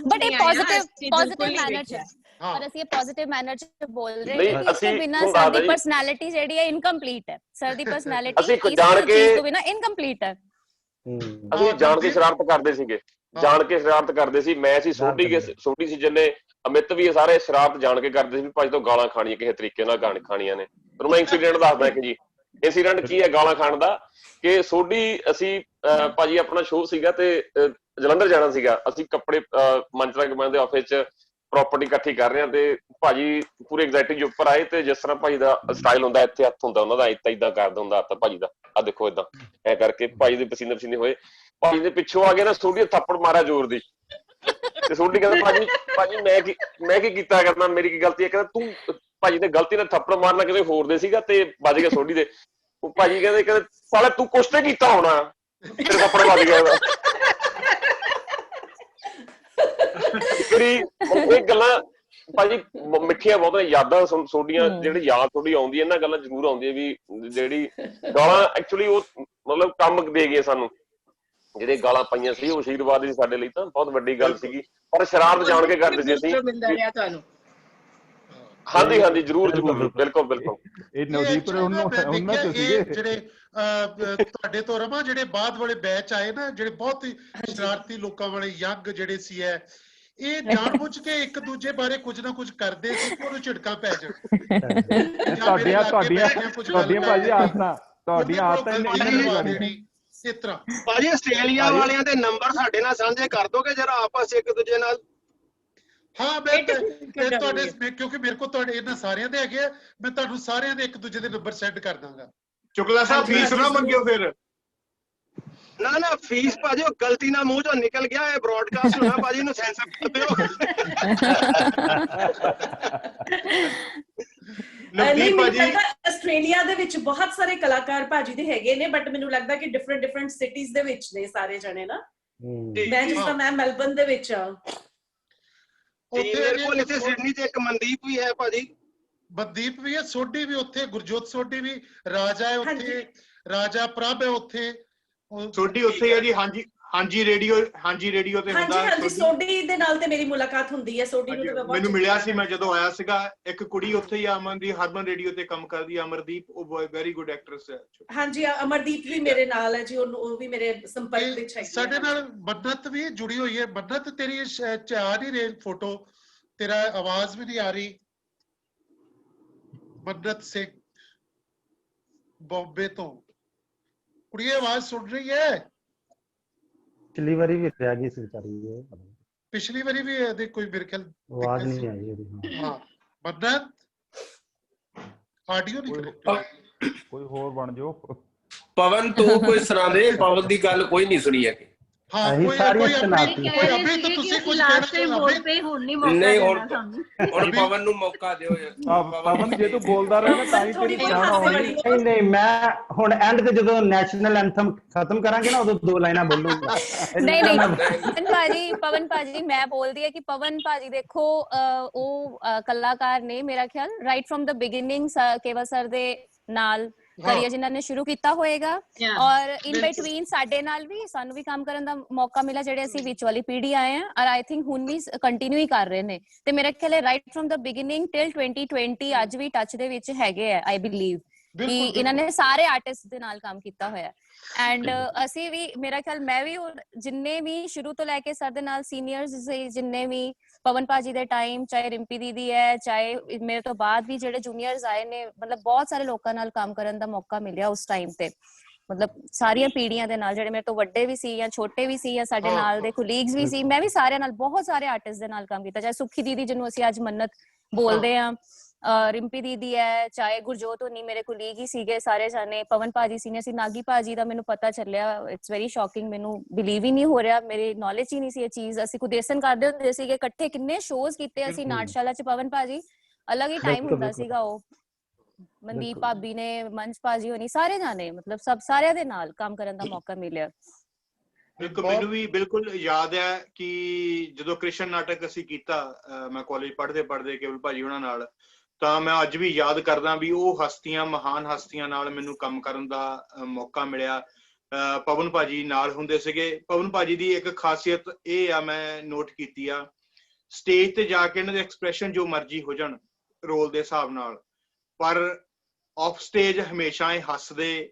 ਬਟ ਇਹ ਪੋਜ਼ਿਟਿਵ ਮੈਨਰ ਚ, ਪਰ ਅਸੀਂ ਇਹ ਪੋਜ਼ਿਟਿਵ ਮੈਨਰ ਚ ਬੋਲ ਰਹੇ ਹਾਂ ਕਿ ਇਸ ਤੋਂ ਬਿਨਾਂ ਸਰ ਦੀ ਪਰਸਨੈਲਿਟੀ ਜਿਹੜੀ ਹੈ ਇਨਕੰਪਲੀਟ ਹੈ। ਸਰ ਦੀ ਪਰਸਨੈਲਿਟੀ ਇਸ ਚੀਜ਼ ਤੋਂ ਬਿਨਾਂ ਇਨਕੰਪਲੀਟ ਹੈ। ਅਸੀਂ ਜਾਣ ਕੇ ਸ਼ਰਾਰਤ ਕਰਦੇ ਸੀਗੇ, ਮੈਂ ਸੀ, ਸੋਢੀ ਸੀ, ਜਿੰਨੇ ਅਮਿਤ ਵੀ ਸਾਰੇ ਸ਼ਰਾਰਤ ਜਾਣ ਕੇ ਕਰਦੇ ਸੀ ਵੀ ਭਾਜੀ ਤੋਂ ਗਾਲਾਂ ਖਾਣੀਆਂ ਕਿਸੇ ਤਰੀਕੇ ਨਾਲ ਖਾਣੀਆਂ ਨੇ। ਤੁਹਾਨੂੰ ਮੈਂ ਇੰਸੀਡੈਂਟ ਦੱਸਦਾ ਇੱਕ ਜੀ। ਇੰਸੀਡੈਂਟ ਕੀ ਹੈ ਗਾਲਾਂ ਖਾਣ ਦਾ, ਕਿ ਸੋਢੀ ਅਸੀਂ ਭਾਜੀ ਆਪਣਾ ਸ਼ੋਅ ਸੀਗਾ ਤੇ ਜਲੰਧਰ ਜਾਣਾ ਸੀਗਾ, ਅਸੀਂ ਕੱਪੜੇ ਮੰਚਰਾ ਕਮਾਨ ਦੇ ਆਫਿਸ ਚ ਪ੍ਰਾਪਰਟੀ ਇਕੱਠੀ ਕਰ ਰਹੇ ਹਾਂ ਤੇ ਭਾਜੀ ਪੂਰੇ ਐਗਜ਼ੈਕਟਿਵ ਉੱਪਰ ਆਏ ਤੇ ਜਿਸ ਤਰ੍ਹਾਂ ਭਾਜੀ ਦਾ ਸਟਾਈਲ ਹੁੰਦਾ, ਇੱਥੇ ਹੱਥ ਹੁੰਦਾ ਉਹਨਾਂ ਦਾ, ਏਦਾਂ ਕਰਦਾ ਹੁੰਦਾ ਹੱਥ ਭਾਜੀ ਦਾ, ਆ ਦੇਖੋ ਏਦਾਂ ਐ ਕਰਕੇ ਭਾਜੀ ਦੇ ਪਸੀਨੇ ਹੋਏ, ਭਾਜੀ ਦੇ ਪਿੱਛੋਂ ਆ ਕੇ ਨਾ ਸੋਢੀ ਥੱਪੜ ਮਾਰਿਆ ਜ਼ੋਰ ਦੀ, ਤੇ ਸੋਢੀ ਕਹਿੰਦਾ ਭਾਜੀ ਮੈਂ ਕੀ ਕੀਤਾ ਕਰਨਾ, ਮੇਰੀ ਕੀ ਗਲਤੀ ਹੈ? ਕਹਿੰਦਾ ਤੂੰ ਭਾਜੀ ਨੇ ਗਲਤੀ ਨਾਲ ਥੱਪੜ ਮਾਰਨਾ ਕਿਤੇ ਹੋਰ ਦੇ ਸੀਗਾ ਤੇ ਵੱਜ ਗਿਆ ਸੋਢੀ ਦੇ। ਉਹ ਭਾਜੀ ਕਹਿੰਦੇ ਸਾਲਾ ਤੂੰ ਕੁਛ ਤੇ ਕੀਤਾ ਹੋਣਾ, ਤੇਰੇ ਥੱਪੜ ਵੱਜ ਗਿਆ ਉਹਦਾ। ਇਹ ਗੱਲਾਂ ਭਾਜੀ ਮਿੱਠੀਆਂ ਬਹੁਤ ਨੇ, ਯਾਦਾਂ ਸੋਡੀਆਂ, ਜਿਹੜੀ ਯਾਦ ਥੋੜੀ ਆਉਂਦੀ ਹੈ, ਇਹਨਾਂ ਗੱਲਾਂ ਜ਼ਰੂਰ ਆਉਂਦੀ ਹੈ ਵੀ ਜਿਹੜੀ ਗਾਲਾਂ ਐਕਚੁਅਲੀ ਉਹ ਮਤਲਬ ਕੰਮ ਦੇ ਗਏ ਸਾਨੂੰ, ਜਿਹੜੇ ਗਾਲਾਂ ਪਈਆਂ ਸੀ ਉਹ ਆਸ਼ੀਰਵਾਦ ਸੀ ਸਾਡੇ ਲਈ, ਤਾਂ ਬਹੁਤ ਵੱਡੀ ਗੱਲ ਸੀਗੀ। ਪਰ ਸ਼ਰਾਰਤ ਜਾਣ ਕੇ ਕਰਦੇ ਸੀ ਅਸੀਂ। ਹਾਂਜੀ ਜ਼ਰੂਰ ਬਿਲਕੁਲ। ਇਹ ਨਵਦੀਪ ਉਹਨਾਂ ਤੋਂ ਸੀਗੇ ਜਿਹੜੇ ਤੁਹਾਡੇ ਤੋਂ ਰਮਾ, ਜਿਹੜੇ ਬਾਅਦ ਵਾਲੇ ਬੈਚ ਆਏ ਨਾ, ਜਿਹੜੇ ਬਹੁਤ ਹੀ ਸ਼ਰਾਰਤੀ ਲੋਕਾਂ ਵਾਲੇ ਯੰਗ ਜਿਹੜੇ ਸੀ, ਇਹ ਜਾਣਬੁੱਝ ਕੇ ਇੱਕ ਦੂਜੇ ਬਾਰੇ ਕੁਝ ਨਾ ਕੁਝ ਕਰਦੇ ਸੀ, ਉਹਨੂੰ ਝਿੜਕਾਂ ਪੈ ਜਾਣ। ਤੁਹਾਡੀਆਂ ਭਾਜੀ ਆਸਨਾ, ਤੁਹਾਡੀਆਂ ਆਦਤਾਂ ਇਸ ਤਰ੍ਹਾਂ। ਭਾਜੀ ਆਸਟ੍ਰੇਲੀਆ ਵਾਲਿਆਂ ਦੇ ਨੰਬਰ ਸਾਡੇ ਨਾਲ ਸਾਂਝੇ ਕਰ ਦੋਗੇ ਜਰਾ ਆਪਸ ਇੱਕ ਦੂਜੇ ਨਾਲ? ਹਾਂ ਮੈਂ ਤੁਹਾਡੇ, ਕਿਉਂਕਿ ਮੇਰੇ ਕੋਲ ਤੁਹਾਡੇ ਇਹਨਾਂ ਸਾਰਿਆਂ ਦੇ ਹੈਗੇ ਆ, ਮੈਂ ਤੁਹਾਨੂੰ ਸਾਰਿਆਂ ਦੇ ਇੱਕ ਦੂਜੇ ਦੇ ਨੰਬਰ ਸੈਂਡ ਕਰ ਦਾਂਗਾ। ਚੁਕਲਾ ਸਾਹਿਬ ਫੀਸ ਨਾ ਮੰਗਿਓ ਫਿਰ। ਨਾ ਫੀਸ ਭਾਜੀ ਉਹ ਗਲਤੀ ਨਾਲ ਮੂੰਹ ਚੋਂ ਨਿਕਲ ਗਿਆ, ਇਹ ਬ੍ਰੌਡਕਾਸਟ ਹੋਣਾ ਭਾਜੀ, ਇਹਨੂੰ ਸੈਂਸਰ ਕਰ ਦਿਓ। ਨਹੀਂ ਮੈਨੂੰ ਲੱਗਦਾ ਆਸਟ੍ਰੇਲੀਆ ਦੇ ਵਿੱਚ ਬਹੁਤ ਸਾਰੇ ਕਲਾਕਾਰ ਭਾਜੀ ਦੇ ਹੈਗੇ ਨੇ, ਬਟ ਮੈਨੂੰ ਲੱਗਦਾ ਕਿ ਡਿਫਰੈਂਟ ਸਿਟੀਜ਼ ਦੇ ਵਿੱਚ ਨੇ ਸਾਰੇ ਜਣੇ ਨਾ। ਮੈਂ ਜਿਸ ਤਰ੍ਹਾਂ ਮੈਂ ਮੈਲਬਨ ਦੇ ਵਿੱਚ ਆ, ਮੇਰੇ ਕੋਲ ਇੱਥੇ ਸਿਡਨੀ ਤੇ ਇੱਕ ਮਨਦੀਪ ਵੀ ਹੈ ਭਾਜੀ। ਮਨਦੀਪ ਵੀ ਹੈ, ਸੋਢੀ ਵੀ ਉੱਥੇ, ਗੁਰਜੋਤ ਸੋਢੀ ਵੀ, ਰਾਜਾ ਹੈ ਉੱਥੇ, ਰਾਜਾ ਪ੍ਰਭ ਹੈ ਉੱਥੇ, ਸੋਢੀ ਉੱਥੇ ਹੈ ਜੀ। ਹਾਂਜੀ ਰੇਡੀਓ ਤੇ ਹੁੰਦਾ। ਹਾਂਜੀ ਸੋਢੀ ਦੇ ਨਾਲ ਤੇ ਮੇਰੀ ਮੁਲਾਕਾਤ ਹੁੰਦੀ ਹੈ। ਸੋਢੀ ਨੂੰ ਤਾਂ ਮੈਨੂੰ ਮਿਲਿਆ ਸੀ ਮੈਂ ਜਦੋਂ ਆਇਆ ਸੀਗਾ। ਇੱਕ ਕੁੜੀ ਉੱਥੇ ਹੀ ਹਰਮਨ ਰੇਡੀਓ ਤੇ ਕੰਮ ਕਰਦੀ ਹੈ, ਅਮਰਦੀਪ, ਉਹ ਵੈਰੀ ਗੁੱਡ ਐਕਟਰੈਸ ਹੈ। ਹਾਂਜੀ ਅਮਰਦੀਪ ਵੀ ਮੇਰੇ ਨਾਲ ਹੈ ਜੀ, ਉਹ ਵੀ ਮੇਰੇ ਸੰਪਰਕ ਵਿੱਚ ਹੈ। ਸਾਡੇ ਨਾਲ ਮੰਨਤ ਵੀ ਜੁੜੀ ਹੋਈ ਹੈ। ਮੰਨਤ ਤੇਰੀ ਆ ਨਹੀਂ ਰਹੀ ਫੋਟੋ, ਤੇਰਾ ਆਵਾਜ਼ ਵੀ ਨਹੀਂ ਆ ਰਹੀ। ਮੰਨਤ ਸਿੰਘ ਬੰਬੇ ਤੋਂ, ਕੁੜੀ ਆਵਾਜ਼ ਸੁਣ ਰਹੀ ਹੈ? ਪਿਛਲੀ ਵਾਰੀ ਵੀ ਰਹਿ ਗਈ ਸੀ ਵਿਚਾਰੀ, ਪਿਛਲੀ ਵਾਰੀ ਵੀ ਇਹਦੇ ਕੋਈ ਮੇਰੇ ਖਿਆਲ ਆਵਾਜ਼ ਨਹੀਂ ਆਈ ਉਹਦੀ। ਹਾਂ ਮੰਨਤ ਆਡੀਓ ਨਹੀਂ ਕੋਈ ਹੋਰ ਬਣ ਜਾਓ। ਪਵਨ ਤੂੰ ਕੋਈ ਸੁਣਾ ਦੇ, ਪਵਨ ਦੀ ਗੱਲ ਕੋਈ ਨਹੀਂ ਸੁਣੀ ਹੈ। हाँ ਅਸੀਂ कोई ਸਾਰੀਆਂ कोई अपनी ਸੁਣਾਤੀ कोई अभी तो तुसी कुछ कहना चाहो अभी ਨਹੀਂ ਹੁਣ ਪਵਨ ਨੂੰ ਮੌਕਾ ਦਿਓ ਪਵਨ ਜੇ ਤੂੰ ਬੋਲਦਾ ਰਿਹਾ ਨਾ ਤਾਂ ਹੀ ਤੇਰੀ ਪਛਾਣ ਹੋਣੀ। ਨਹੀਂ ਨਹੀਂ ਮੈਂ ਹੁਣ ਐਂਡ ਤੇ ਜਦੋਂ ਨੈਸ਼ਨਲ ਐਂਥਮ ਖਤਮ ਕਰਾਂਗੇ ਨਾ ਉਦੋਂ 2 ਲਾਈਨਾਂ ਬੋਲੂੰਗਾ। ਨਹੀਂ ਪਵਨ ਭਾਜੀ ਮੈਂ ਬੋਲਦੀ ਹੈ ਕਿ ਪਵਨ ਭਾਜੀ ਦੇਖੋ ਉਹ ਕਲਾਕਾਰ ਨੇ ਮੇਰਾ ਖਿਆਲ ਰਾਈਟ ਫਰੋਮ ਦ ਬਿਗਿਨਿੰਗ ਕੇਵਲ ਸਰ ਦੇ ਨਾਲ ਕਰੀਅਰ ਜਿਨ੍ਹਾਂ ਨੇ ਸ਼ੁਰੂ ਕੀਤਾ ਹੋਏਗਾ ਔਰ ਇਨ ਬਿਟਵੀਨ ਸਾਡੇ ਨਾਲ ਵੀ ਸਾਨੂੰ ਵੀ ਕੰਮ ਕਰਨ ਦਾ ਮੌਕਾ ਮਿਲਾ ਜਿਹੜੇ ਅਸੀਂ ਵਿੱਚ ਵਾਲੀ ਪੀੜ੍ਹੀ ਆਏ ਆ ਔਰ ਆਈ ਥਿੰਕ ਹੁਣ ਵੀ ਕੰਟੀਨਿਊ ਹੀ ਕਰ ਰਹੇ ਨੇ ਤੇ ਮੇਰਾ ਖਿਆਲ ਹੈ right from the beginning till 2020 ਅੱਜ ਵੀ ਟੱਚ ਦੇ ਵਿੱਚ ਹੈਗੇ ਆ ਆਈ ਬਿਲੀਵ ਕਿ ਇਹਨਾਂ ਨੇ ਸਾਰੇ ਆਰਟਿਸਟ ਦੇ ਨਾਲ ਕੰਮ ਕੀਤਾ ਹੋਇਆ ਐਂਡ ਅਸੀਂ ਵੀ ਮੇਰਾ ਖਿਆਲ ਮੈਂ ਵੀ ਜਿੰਨੇ ਵੀ ਸ਼ੁਰੂ ਤੋਂ ਲੈ ਕੇ ਸਰ ਦੇ ਨਾਲ ਸੀਨੀਅਰਸ ਜਿੰਨੇ ਵੀ ਪਵਨ ਭਾਜੀ ਦੇ ਟਾਈਮ ਚਾਹੇ ਰਿੰਪੀ ਦੀਦੀ ਹੈ ਚਾਹੇ ਮੇਰੇ ਤੋਂ ਬਾਅਦ ਵੀ ਜਿਹੜੇ ਜੂਨੀਅਰਸ ਆਏ ਨੇ ਮਤਲਬ ਬਹੁਤ ਸਾਰੇ ਲੋਕਾਂ ਨਾਲ ਕੰਮ ਕਰਨ ਦਾ ਮੌਕਾ ਮਿਲਿਆ ਉਸ ਟਾਈਮ ਤੇ ਮਤਲਬ ਸਾਰੀਆਂ ਪੀੜ੍ਹੀਆਂ ਦੇ ਨਾਲ ਜਿਹੜੇ ਮੇਰੇ ਤੋਂ ਵੱਡੇ ਵੀ ਸੀ ਜਾਂ ਛੋਟੇ ਵੀ ਸੀ ਜਾਂ ਸਾਡੇ ਨਾਲ ਦੇ ਕੁਲੀਗਸ ਵੀ ਸੀ ਮੈਂ ਵੀ ਸਾਰਿਆਂ ਨਾਲ ਬਹੁਤ ਸਾਰੇ ਆਰਟਿਸਟ ਦੇ ਨਾਲ ਕੰਮ ਕੀਤਾ ਚਾਹੇ ਸੁੱਖੀ ਦੀਦੀ ਜਿਹਨੂੰ ਅਸੀਂ ਅੱਜ ਮੰਨਤ ਬੋਲਦੇ ਹਾਂ ਰਿੰਪੀ ਦੀਦੀ ਹੈ ਚਾਹੇ ਗੁਰਜੋਤ ਹੋਣੀ ਮੇਰੇ ਕੁਲੀਗ ਹੀ ਸੀਗੇ ਸਾਰੇ ਜਾਣੇ ਪਵਨ ਭਾਜੀ ਸੀਨੀਅਰ ਸੀ ਨਾਗੀ ਭਾਜੀ ਦਾ ਮੈਨੂੰ ਪਤਾ ਚੱਲਿਆ ਇਟਸ ਵੈਰੀ ਸ਼ੌਕਿੰਗ ਮੈਨੂੰ ਬਿਲੀਵ ਹੀ ਨਹੀਂ ਹੋ ਰਿਹਾ ਮੇਰੀ ਨੌਲੇਜ ਹੀ ਨਹੀਂ ਸੀ ਇਹ ਚੀਜ਼ ਅਸੀਂ ਕੁਦੇਸਨ ਕਰਦੇ ਹੁੰਦੇ ਸੀਗੇ ਇਕੱਠੇ ਕਿੰਨੇ ਸ਼ੋਜ਼ ਕੀਤੇ ਅਸੀਂ ਨਾਟਸ਼ਾਲਾ ਚ ਪਵਨ ਭਾਜੀ ਅਲੱਗ ਹੀ ਟਾਈਮ ਹੁੰਦਾ ਸੀਗਾ ਉਹ ਮਨਦੀਪ ਭਾਬੀ ਨੇ ਮੰਚ ਭਾਜੀ ਹੋਣੀ ਸਾਰੇ ਜਾਣੇ ਮਤਲਬ ਸਭ ਸਾਰਿਆਂ ਦੇ ਨਾਲ ਕੰਮ ਕਰਨ ਦਾ ਮੌਕਾ ਮਿਲਿਆ ਮੈਨੂੰ ਵੀ ਬਿਲਕੁਲ ਯਾਦ ਹੈ ਕਿ ਜਦੋਂ ਕ੍ਰਿਸ਼ਨ ਨਾਟਕ ਅਸੀਂ ਕੀਤਾ ਮੈਂ ਕਾਲਜ ਪੜ੍ਹਦੇ ਕੇਵਲ ਭਾਜੀ ਉਹਨਾਂ ਨਾਲ ਤਾਂ ਮੈਂ ਅੱਜ ਵੀ ਯਾਦ ਕਰਦਾ ਵੀ ਉਹ ਹਸਤੀਆਂ ਮਹਾਨ ਹਸਤੀਆਂ ਨਾਲ ਮੈਨੂੰ ਕੰਮ ਕਰਨ ਦਾ ਮੌਕਾ ਮਿਲਿਆ ਪਵਨ ਭਾਜੀ ਨਾਲ ਹੁੰਦੇ ਸੀਗੇ ਪਵਨ ਭਾਜੀ ਦੀ ਇੱਕ ਖਾਸੀਅਤ ਇਹ ਆ ਮੈਂ ਨੋਟ ਕੀਤੀ ਆ ਸਟੇਜ ਤੇ ਜਾ ਕੇ ਇਹਨਾਂ ਦੇ ਐਕਸਪ੍ਰੈਸ਼ਨ ਜੋ ਮਰਜ਼ੀ ਹੋ ਜਾਣ ਰੋਲ ਦੇ ਹਿਸਾਬ ਨਾਲ ਪਰ ਆਫ ਸਟੇਜ ਹਮੇਸ਼ਾ ਹੀ ਹੱਸਦੇ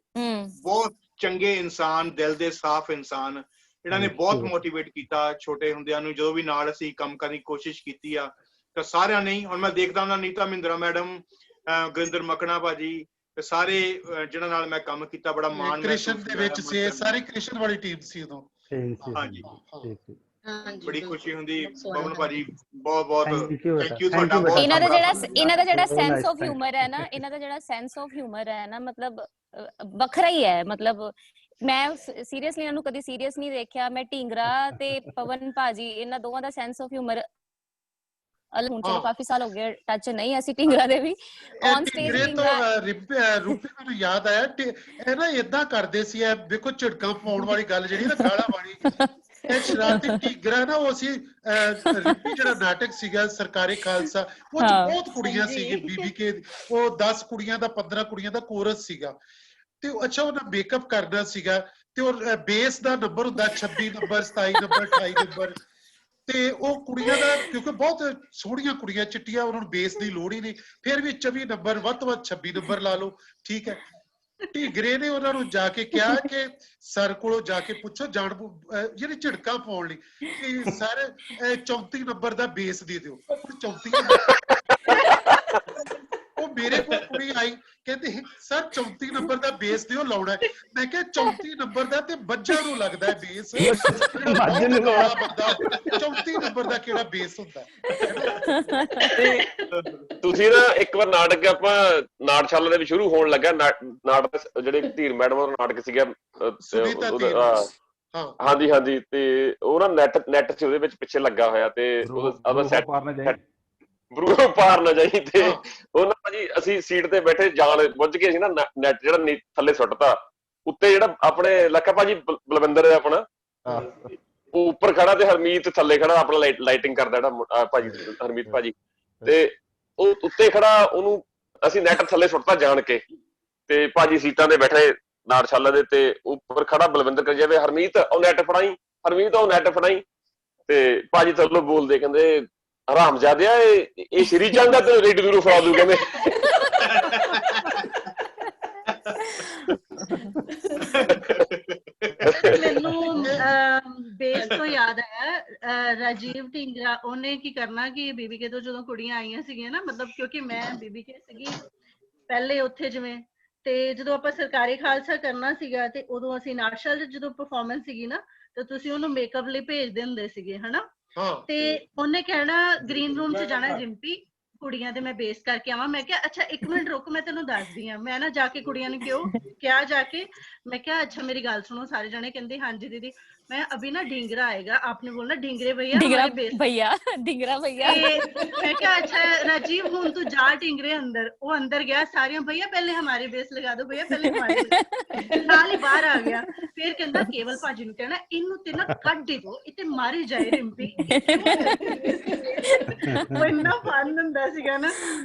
ਬਹੁਤ ਚੰਗੇ ਇਨਸਾਨ ਦਿਲ ਦੇ ਸਾਫ਼ ਇਨਸਾਨ ਇਹਨਾਂ ਨੇ ਬਹੁਤ ਮੋਟੀਵੇਟ ਕੀਤਾ ਛੋਟੇ ਹੁੰਦਿਆਂ ਨੂੰ ਜਦੋਂ ਵੀ ਨਾਲ ਅਸੀਂ ਕੰਮ ਕਰਨ ਦੀ ਕੋਸ਼ਿਸ਼ ਕੀਤੀ ਆ ਤਾਂ ਸਾਰਿਆਂ ਨੇ ਹੁਣ ਮੈਂ ਦੇਖਦਾ ਹੁੰਦਾ ਨੀਤਾ ਮਹਿੰਦਰਾ ਮੈਡਮ ਗੁਰਿੰਦਰ ਮਕਣਾ ਭਾਜੀ ਸਾਰੇ ਜਿਹਨਾਂ ਨਾਲ ਮੈਂ ਕੰਮ ਕੀਤਾ ਬੜਾ ਮਾਣ ਕ੍ਰਿਸ਼ਨ ਦੇ ਵਿੱਚ ਸੀ ਸਾਰੀ ਕ੍ਰਿਸ਼ਨ ਵਾਲੀ ਟੀਮ ਸੀ ਉਦੋਂ ਹਾਂਜੀ ਬੜੀ ਖੁਸ਼ੀ ਹੁੰਦੀ ਪਵਨ ਭਾਜੀ ਬਹੁਤ ਬਹੁਤ ਥੈਂਕ ਯੂ ਤੁਹਾਡਾ ਬਹੁਤ ਇਹਨਾਂ ਦਾ ਜਿਹੜਾ ਸੈਂਸ ਆਫ ਹਿਊਮਰ ਹੈ ਨਾ ਇਹਨਾਂ ਦਾ ਜਿਹੜਾ ਸੈਂਸ ਆਫ ਹਿਊਮਰ ਹੈ ਨਾ ਮਤਲਬ ਵੱਖਰਾ ਹੀ ਹੈ ਮਤਲਬ ਮੈਂ ਸੀਰੀਅਸਲੀ ਇਹਨਾਂ ਨੂੰ ਕਦੀ ਸੀਰੀਅਸ ਨਹੀਂ ਦੇਖਿਆ ਮੈਂ ਢੀਂਗਰਾ ਤੇ ਪਵਨ ਭਾਜੀ ਇਹਨਾਂ ਦੋਵਾਂ ਦਾ ਸੈਂਸ ਆਫ ਹਿਊਮਰ ਹੁਣ ਚਲੋ ਕਾਫੀ ਸਾਲ ਹੋ ਗਏ ਟੱਚ ਨਹੀਂ ਅਸੀਂ ਢੀਂਗਰਾ ਦੇ ਵੀ ਔਨ ਸਟੇਜ ਰੂਪੀ ਮੈਨੂੰ ਯਾਦ ਆਇਆ ਇਹ ਨਾ ਇਦਾਂ ਕਰਦੇ ਸੀ ਇਹ ਦੇਖੋ ਝਿੜਕਾਂ ਪਾਉਣ ਵਾਲੀ ਗੱਲ ਜਿਹੜੀ ਨਾ ਗਾਲਾਂ ਵਾਲੀ ਇਹ ਸ਼ਰਾਰਤੀ ਢੀਂਗਰਾ ਨਾ ਉਹ ਸੀ ਰਿੰਪੀ ਜਿਹੜਾ ਨਾਟਕ ਸੀਗਾ ਸਰਕਾਰੀ ਖਾਲਸਾ ਉਹ ਚ ਬਹੁਤ ਕੁੜੀਆਂ ਸੀਗੇ ਬੀਬੀਕੇ ਉਹ 10 ਕੁੜੀਆਂ ਦਾ 15 ਕੁੜੀਆਂ ਦਾ ਕੋਰਸ ਸੀਗਾ ਤੇ ਅੱਛਾ ਉਹਨਾਂ ਮੇਕਅਪ ਕਰਨਾ ਸੀਗਾ ਤੇ ਉਹ ਬੇਸ ਦਾ ਨੰਬਰ ਹੁੰਦਾ 26 ਨੰਬਰ 27 ਨੰਬਰ 28 ਨੰਬਰ ਤੇ ਉਹ ਕੁੜੀਆਂ ਦਾ ਕਿਉਂਕਿ ਬਹੁਤ ਸੋਹਣੀਆਂ ਕੁੜੀਆਂ ਚਿੱਟੀਆਂ ਉਹਨਾਂ ਨੂੰ ਬੇਸ ਦੀ ਲੋੜ ਹੀ ਨਹੀਂ ਫਿਰ ਵੀ 24 ਨੰਬਰ ਵੱਧ ਤੋਂ ਵੱਧ 26 ਨੰਬਰ ਲਾ ਲਓ ਠੀਕ ਹੈ ਢੀਂਗਰੇ ਨੇ ਉਹਨਾਂ ਨੂੰ ਜਾ ਕੇ ਕਿਹਾ ਕਿ ਸਰ ਕੋਲੋਂ ਜਾ ਕੇ ਪੁੱਛੋ ਜਾਣ ਜਿਹੜੀ ਝਿੜਕਾਂ ਪਾਉਣ ਲਈ ਕਿ ਸਰ 34 ਨੰਬਰ ਦਾ ਬੇਸ ਦੇ ਦਿਓ 34 ਉਹ ਮੇਰੇ ਕੋਲ ਕੁੜੀ ਆਈ ਕਹਿੰਦੀ ਸਰ 34 ਨੰਬਰ ਦਾ ਬੇਸ ਦਿਓ ਲਾਉਣਾ ਮੈਂ ਕਿਹਾ 34 ਨੰਬਰ ਦਾ ਤੇ ਬੱਜਾ ਨੂੰ ਲੱਗਦਾ ਹੈ ਬੇਸ 34 ਨੰਬਰ ਦਾ ਕਿਹੜਾ ਬੇਸ ਹੁੰਦਾ ਤੁਸੀਂ ਨਾ ਇੱਕ ਵਾਰ ਨਾਟਕ ਆਪਾਂ ਨਾਟਸ਼ਾਲਾ ਦੇ ਵਿੱਚ ਸ਼ੁਰੂ ਹੋਣ ਲੱਗਾ ਨਾਟਕ ਜਿਹੜੇ ਧੀਰ ਮੈਡਮ ਦਾ ਨਾਟਕ ਸੀਗਾ ਹਾਂਜੀ ਹਾਂਜੀ ਤੇ ਉਹ ਨਾ ਨੈਟ ਚ ਉਹਦੇ ਵਿੱਚ ਪਿੱਛੇ ਲੱਗਾ ਹੋਇਆ ਤੇ ਬਰੂ ਪਾਰ ਨਾ ਜਾਈ ਤੇ ਉਹ ਨਾ ਭਾਜੀ ਅਸੀਂ ਸੀਟ ਤੇ ਬੈਠੇ ਜਾਣ ਬੁੱਝ ਕੇ ਸੀ ਨਾ ਨੈਟ ਜਿਹੜਾ ਥੱਲੇ ਸੁੱਟਤਾ ਉੱਤੇ ਜਿਹੜਾ ਆਪਣੇ ਲੱਖਾ ਭਾਜੀ ਬਲਵਿੰਦਰ ਆਪਣਾ ਉਹ ਉੱਪਰ ਖੜਾ ਤੇ ਹਰਮੀਤ ਥੱਲੇ ਖੜਾ ਆਪਣਾ ਲਾਈਟਿੰਗ ਕਰਦਾ ਜਿਹੜਾ ਭਾਜੀ ਹਰਮੀਤ ਭਾਜੀ ਤੇ ਉਹ ਉੱਤੇ ਖੜਾ ਉਹਨੂੰ ਅਸੀਂ ਨੈਟ ਥੱਲੇ ਸੁੱਟਤਾ ਜਾਣ ਕੇ ਤੇ ਭਾਜੀ ਸੀਟਾਂ ਤੇ ਬੈਠੇ ਨਾਟਸ਼ਾਲਾ ਦੇ ਤੇ ਉੱਪਰ ਖੜਾ ਬਲਵਿੰਦਰ ਕਰ ਜਾਵੇ ਹਰਮੀਤ ਉਹ ਨੈਟ ਫੜਾਈ ਹਰਮੀਤ ਉਹ ਨੈਟ ਫੜਾਈ ਤੇ ਭਾਜੀ ਥੱਲੋਂ ਬੋਲਦੇ ਕਹਿੰਦੇ ਹਰਾਮਜ਼ਾਦਿਆ ਇਹ ਸ਼੍ਰੀ ਚੰਦ ਦਾ ਤੇ ਰੇਡੀ ਦੂਰੋਂ ਫੜਾ ਦੂ ਕਹਿੰਦੇ ਮੈਨੂੰ ਬੇਸ ਤੋਂ ਯਾਦ ਆਇਆ ਰਾਜੀਵ ਢੀਂਗਰਾ ਉਹਨੇ ਕੀ ਕਰਨਾ ਕਿ ਬੀਬੀਕੇ ਤੋਂ ਜਦੋਂ ਕੁੜੀਆਂ ਆਈਆਂ ਸੀਗੀਆਂ ਨਾ ਮਤਲਬ ਕਿਉਂਕਿ ਮੈਂ ਬੀਬੀਕੇ ਸੀਗੀ ਪਹਿਲੇ ਉੱਥੇ ਜਿਵੇਂ ਤੇ ਜਦੋਂ ਆਪਾਂ ਸਰਕਾਰੀ ਖਾਲਸਾ ਕਰਨਾ ਸੀਗਾ ਤੇ ਉਦੋਂ ਅਸੀਂ ਨਾਟਸ਼ਾਲਾ ਜਦੋਂ ਪਰਫਾਰਮੈਂਸ ਸੀਗੀ ਨਾ ਤੇ ਤੁਸੀਂ ਉਹਨੂੰ ਮੇਕਅਪ ਲਈ ਭੇਜਦੇ ਹੁੰਦੇ ਸੀਗੇ ਹਨਾ ਤੇ ਉਹਨੇ ਕਹਿਣਾ ਗ੍ਰੀਨ ਰੂਮ 'ਚ ਜਾਣਾ ਜਿੰਪੀ ਕੁੜੀਆਂ ਦੇ ਮੈਂ ਬੇਸ ਕਰਕੇ ਆਵਾਂ। ਮੈਂ ਕਿਹਾ ਅੱਛਾ 1 ਮਿੰਟ ਰੁਕ, ਮੈਂ ਤੈਨੂੰ ਦੱਸਦੀ ਆ। ਮੈਂ ਨਾ ਜਾ ਕੇ ਕੁੜੀਆਂ ਨੂੰ ਕਿਹਾ ਜਾ ਕੇ, मैं क्या अच्छा मेरी गाल सुनो। सारे जने कहते हाँ जी दीदी। मैं अभी ना ढिंगरा आएगा, आपने बोलना ढिंगरे भैया हमारे बेस भैया ढिंगरा भैया। मैं क्या अच्छा राजीव हूं तू जा ढिंगरे अंदर। वो अंदर गया, सारियां भैया पहले हमारे बेस लगा दो, भैया पहले हमारे नाल ही बाहर आ गया। फिर कहंदा केवल भाजी नु कहना इन्नू ते ना कट दे दो, इते मारी जाए रिंपी। वो इन्ना फन हुंदा सीगा ना।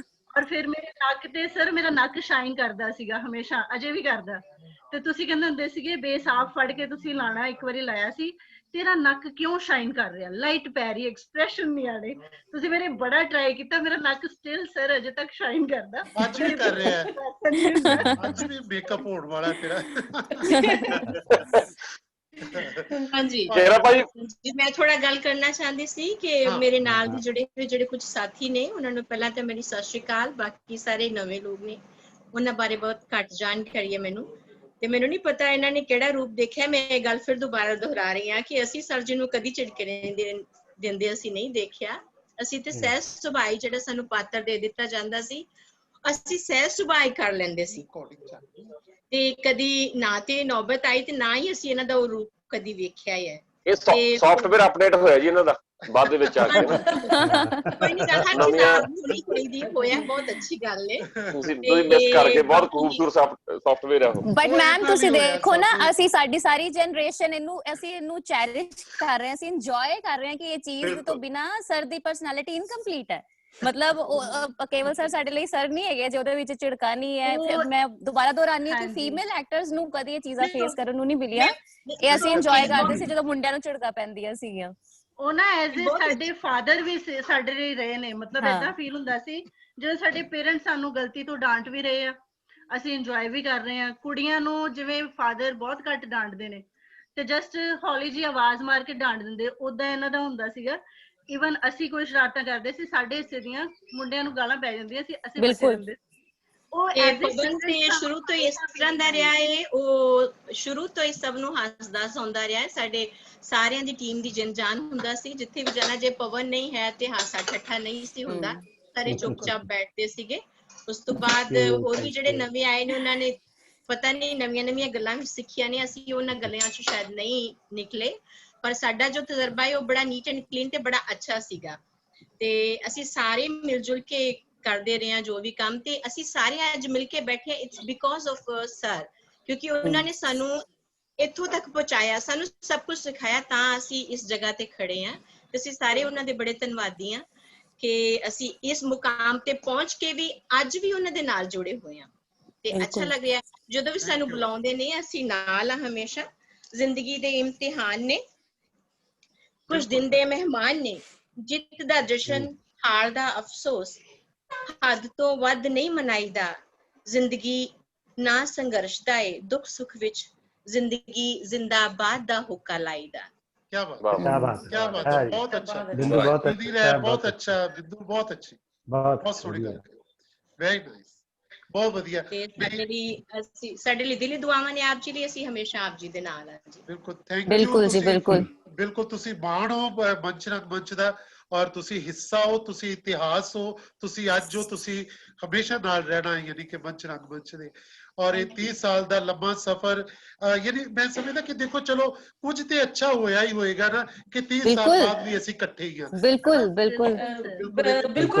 और फिर मेरे नक ते सर मेरा नक शाइन करदा सीगा हमेशा, अजे भी करदा। ਤੇ ਤੁਸੀਂ ਕਹਿੰਦੇ ਹੁੰਦੇ ਸੀਗੇ ਬੇਸ ਆਪ ਫੜ ਕੇ ਤੁਸੀਂ ਲਾਣਾ। ਇੱਕ ਵਾਰੀ ਲਾਇਆ ਸੀ, ਤੇਰਾ ਨੱਕ ਕਿਉਂ ਸ਼ਾਈਨ ਕਰ ਰਿਹਾ, ਲਾਈਟ ਪੈ ਰਹੀ, ਐਕਸਪ੍ਰੈਸ਼ਨ ਨਹੀਂ ਆੜੇ। ਤੁਸੀਂ ਮੇਰੇ ਬੜਾ ਟਰਾਈ ਕੀਤਾ, ਮੇਰਾ ਨੱਕ ਸਟਿਲ ਸਰ ਅਜੇ ਤੱਕ ਸ਼ਾਈਨ ਕਰਦਾ। ਅੱਜ ਵੀ ਕਰ ਰਿਹਾ ਹੈ, ਅੱਜ ਵੀ ਮੇਕਅਪ ਹੋਣ ਵਾਲਾ ਤੇਰਾ। ਹਾਂਜੀ ਤੇਰਾ ਭਾਈ ਜੀ, ਮੈਂ ਥੋੜਾ ਗੱਲ ਕਰਨਾ ਚਾਹੁੰਦੀ ਸੀ ਕਿ ਮੇਰੇ ਨਾਲ ਦੇ ਜਿਹੜੇ ਕੁਝ ਸਾਥੀ ਨੇ, ਉਹਨਾਂ ਨੂੰ ਪਹਿਲਾਂ ਤਾਂ ਮੇਰੀ ਸਤਿ ਸ਼੍ਰੀ ਅਕਾਲ। ਬਾਕੀ ਸਾਰੇ ਨਵੇਂ ਲੋਕ ਨੇ, ਉਹਨਾਂ ਬਾਰੇ ਬਹੁਤ ਘੱਟ ਜਾਣਕਾਰੀ ਹੈ ਮੈਨੂੰ, ਤੇ ਮੈਨੂੰ ਨਹੀਂ ਪਤਾ ਇਹਨਾਂ ਨੇ ਕਿਹੜਾ ਰੂਪ ਦੇਖਿਆ। ਮੈਂ ਇਹ ਗੱਲ ਫਿਰ ਦੁਬਾਰਾ ਦੁਹਰਾ ਰਹੀ ਹਾਂ ਕਿ ਅਸੀਂ ਸਰ ਜੀ ਨੂੰ ਕਦੀ ਝਿੜਕੇ ਨਹੀਂ ਦਿੰਦੇ, ਅਸੀਂ ਨਹੀਂ ਦੇਖਿਆ। ਅਸੀਂ ਤੇ ਸਹਿਜ ਸੁਭਾਅ ਜਿਹੜਾ ਸਾਨੂੰ ਪਾਤਰ ਦੇ ਦਿੱਤਾ ਜਾਂਦਾ ਸੀ, ਅਸੀਂ ਸਹਿਜ ਸੁਭਾਅ ਕਰ ਲੈਂਦੇ ਸੀ। ਤੇ ਕਦੀ ਨਾ ਤੇ ਨੌਬਤ ਆਈ ਤੇ ਨਾ ਹੀ ਅਸੀਂ ਇਹਨਾਂ ਦਾ ਉਹ ਰੂਪ ਕਦੀ ਵੇਖਿਆ ਹੈ। ਇਹ ਸੌਫਟਵੇਅਰ ਅਪਡੇਟ ਹੋਇਆ ਜੀ ਇਹਨਾਂ ਦਾ ਬਾਅਦ ਦੇ ਵਿੱਚ ਆ ਕੇ ਨਾ। ਕੋਈ ਨਹੀਂ ਗੱਲ ਹੋਣੀ ਚਾਹੀਦੀ, ਹੋਇਆ ਬਹੁਤ ਅੱਛੀ ਗੱਲ ਹੈ। ਤੁਸੀਂ ਮਿਸ ਕਰਕੇ ਬਹੁਤ ਖੂਬਸੂਰਤ ਸੌਫਟਵੇਅਰ ਹੈ ਉਹ। ਬਟ ਮੈਮ ਤੁਸੀਂ ਦੇਖੋ ਨਾ, ਅਸੀਂ ਸਾਡੀ ਸਾਰੀ ਜਨਰੇਸ਼ਨ ਇਹਨੂੰ ਚੈਰਿਸ਼ ਕਰ ਰਹੇ ਹਾਂ, ਅਸੀਂ ਇੰਜੋਏ ਕਰ ਰਹੇ ਹਾਂ ਕਿ ਇਹ ਚੀਜ਼ ਤੋਂ ਬਿਨਾ ਸਰ ਦੀ ਪਰਸਨੈਲਿਟੀ ਇਨਕੰਪਲੀਟ ਹੈ। ਮਤਲਬ ਕੇਵਲ ਸਰ ਸਾਡੇ ਲਈ ਸਰ ਨਹੀਂ ਹੈਗੇ ਜਿਹਦੇ ਵਿੱਚ ਝਿੜਕਾ ਨਹੀਂ ਹੈ। ਮੈਂ ਦੁਬਾਰਾ ਦੁਹਰਾਨੀ ਹਾਂ ਕਿ ਫੀਮੇਲ ਐਕਟਰਸ ਨੂੰ ਕਦੀ ਇਹ ਚੀਜ਼ਾਂ ਫੇਸ ਕਰਨ ਨੂੰ ਨਹੀਂ ਮਿਲੀਆਂ। ਇਹ ਅਸੀਂ ਇੰਜੋਏ ਕਰਦੇ ਸੀ ਜਦੋਂ ਮੁੰਡਿਆਂ ਨੂੰ ਝਿੜਕਾ ਪੈਂਦੀਆਂ ਸੀਗੀਆਂ। ਉਹ ਨਾ ਐਜ਼ ਏ ਸਾਡੇ ਫਾਦਰ ਵੀ ਸਾਡੇ ਲਈ ਰਹੇ ਨੇ। ਮਤਲਬ ਏਦਾਂ ਫੀਲ ਹੁੰਦਾ ਸੀ ਜਦੋਂ ਸਾਡੇ ਪੇਰੈਂਟਸ ਸਾਨੂੰ ਗਲਤੀ ਤੋਂ ਡਾਂਟ ਵੀ ਰਹੇ ਆ, ਅਸੀਂ ਇੰਜੋਏ ਵੀ ਕਰ ਰਹੇ ਹਾਂ। ਕੁੜੀਆਂ ਨੂੰ ਜਿਵੇਂ ਫਾਦਰ ਬਹੁਤ ਘੱਟ ਡਾਂਟਦੇ ਨੇ ਤੇ ਜਸਟ ਹੌਲੀ ਜੀ ਆਵਾਜ਼ ਮਾਰ ਕੇ ਡਾਂਟ ਦਿੰਦੇ, ਓਦਾਂ ਇਹਨਾਂ ਦਾ ਹੁੰਦਾ ਸੀਗਾ। ਈਵਨ ਅਸੀਂ ਕੋਈ ਸ਼ਰਾਰਤਾਂ ਕਰਦੇ ਸੀ, ਸਾਡੇ ਹਿੱਸੇ ਦੀਆਂ ਮੁੰਡਿਆਂ ਨੂੰ ਗਾਲਾਂ ਪੈ ਜਾਂਦੀਆਂ ਸੀ, ਅਸੀਂ ਬਚੇ ਰਹਿੰਦੇ। ਪਵਨ ਤੇ ਸ਼ੁਰੂ ਤੋਂ ਇਸ ਤਰ੍ਹਾਂ ਦਾ ਰਿਹਾ ਹੈ, ਉਹ ਸ਼ੁਰੂ ਤੋਂ ਹੀ ਸਭ ਨੂੰ ਹੱਸਦਾ ਸੌਂਦਾ ਰਿਹਾ ਹੈ। ਸਾਡੇ ਸਾਰਿਆਂ ਦੀ ਟੀਮ ਦੀ ਜਾਨ ਹੁੰਦਾ ਸੀ। ਜਿੱਥੇ ਵੀ ਜਾਣਾ, ਜੇ ਪਵਨ ਨਹੀਂ ਹੈ ਤੇ ਹਾਸਾ ਠੱਠਾ ਨਹੀਂ ਸੀ ਹੁੰਦਾ, ਸਾਰੇ ਚੁੱਪਚਾਪ ਬੈਠਦੇ ਸੀਗੇ। ਉਸ ਤੋਂ ਬਾਅਦ ਹੋਰ ਵੀ ਜਿਹੜੇ ਨਵੇਂ ਆਏ ਨੇ, ਉਹਨਾਂ ਨੇ ਪਤਾ ਨਹੀਂ ਨਵੀਆਂ ਗੱਲਾਂ ਵੀ ਸਿੱਖੀਆਂ ਨੇ। ਅਸੀਂ ਉਹਨਾਂ ਗੱਲਾਂ ਚੋਂ ਸ਼ਾਇਦ ਨਹੀਂ ਨਿਕਲੇ, ਪਰ ਸਾਡਾ ਜੋ ਤਜਰਬਾ ਹੈ ਉਹ ਬੜਾ ਨੀਟ ਐਂਡ ਕਲੀਨ ਤੇ ਬੜਾ ਅੱਛਾ ਸੀਗਾ। ਤੇ ਅਸੀਂ ਸਾਰੇ ਮਿਲ ਜੁਲ ਕੇ ਕਰਦੇ ਰਹੇ ਹਾਂ ਜੋ ਵੀ ਕੰਮ, ਤੇ ਅਸੀਂ ਸਾਰੇ ਅੱਜ ਮਿਲ ਕੇ ਬੈਠੇ। ਇਟਸ ਬਿਕੋਜ਼ ਆਫ ਸਰ, ਕਿਉਂਕਿ ਉਹਨਾਂ ਨੇ ਸਾਨੂੰ ਇੱਥੋਂ ਤੱਕ ਪਹੁੰਚਾਇਆ, ਸਾਨੂੰ ਸਭ ਕੁਝ ਸਿਖਾਇਆ, ਤਾਂ ਅਸੀਂ ਇਸ ਜਗ੍ਹਾ ਤੇ ਖੜੇ ਹਾਂ। ਤੇ ਅਸੀਂ ਸਾਰੇ ਉਹਨਾਂ ਦੇ ਬੜੇ ਧੰਨਵਾਦੀ ਹਾਂ ਕਿ ਅਸੀਂ ਇਸ ਮੁਕਾਮ ਤੇ ਪਹੁੰਚ ਕੇ ਵੀ ਅੱਜ ਵੀ ਉਹਨਾਂ ਦੇ ਨਾਲ ਜੁੜੇ ਹੋਏ ਹਾਂ। ਤੇ ਅੱਛਾ ਲੱਗ ਰਿਹਾ ਜਦੋਂ ਵੀ ਸਾਨੂੰ ਬੁਲਾਉਂਦੇ ਨੇ, ਅਸੀਂ ਨਾਲ ਆ ਹਮੇਸ਼ਾ। ਜ਼ਿੰਦਗੀ ਦੇ ਇਮਤਿਹਾਨ ਨੇ, ਕੁਝ ਦਿਨ ਦੇ ਮਹਿਮਾਨ ਨੇ, ਜਿੱਤ ਦਾ ਜਸ਼ਨ, ਹਾਰ ਦਾ ਅਫਸੋਸ, ਹੱਦ ਤੋਂ ਵੱਧ ਨਹੀਂ ਮਨਾਈਦਾ। ਜ਼ਿੰਦਗੀ ਨਾ ਸੰਘਰਸ਼ ਦਾ ਏ, ਦੁੱਖ ਸੁੱਖ ਵਿੱਚ ਜ਼ਿੰਦਗੀ ਜ਼ਿੰਦਾਬਾਦ ਦਾ ਹੁੱਕਾ ਲਾਈਦਾ। क्या बात क्या बात है, बहुत अच्छा बिंदु, बहुत अच्छा बिंदु, बहुत अच्छी, बहुत सोहनी गल, वेरी नाइस, बहुत ਵਧੀਆ। ਤੇ ਸਾਡੇ ਲਈ ਦਿਲੀ ਦੁਆਵਾਂ ਨੇ ਆਪ ਜੀ ਲਈ, ਅਸੀਂ ਹਮੇਸ਼ਾ ਆਪ ਜੀ ਦੇ ਨਾਲ ਹਾਂ ਜੀ। ਬਿਲਕੁਲ, ਥੈਂਕ ਯੂ। ਬਿਲਕੁਲ ਜੀ, ਬਿਲਕੁਲ ਬਿਲਕੁਲ ਤੁਸੀਂ ਮਾਣ ਹੋ ਮੰਚ ਦਾ, ਔਰ ਤੁਸੀਂ ਹਿੱਸਾ ਹੋ, ਤੁਸੀਂ ਇਤਿਹਾਸ ਹੋ, ਤੁਸੀਂ ਅੱਜ ਹੋ, ਤੁਸੀਂ ਹਮੇਸ਼ਾ ਨਾਲ ਰਹਿਣਾ, ਯਾਨੀ ਕਿ ਮੰਚ ਦੇ। ਔਰ ਇਹ 30 ਸਾਲ ਦਾ ਲੰਮਾ ਸਫ਼ਰ, ਯਾਨੀ ਮੈਂ ਸਮਝਦਾ ਕਿ ਦੇਖੋ ਚਲੋ ਕੁਝ ਤੇ ਅੱਛਾ ਹੋਇਆ ਹੀ ਹੋਏਗਾ ਨਾ ਕਿ 30 ਸਾਲ ਬਾਅਦ ਵੀ ਅਸੀਂ ਇਕੱਠੇ ਹੀ ਹਾਂ। ਬਿਲਕੁਲ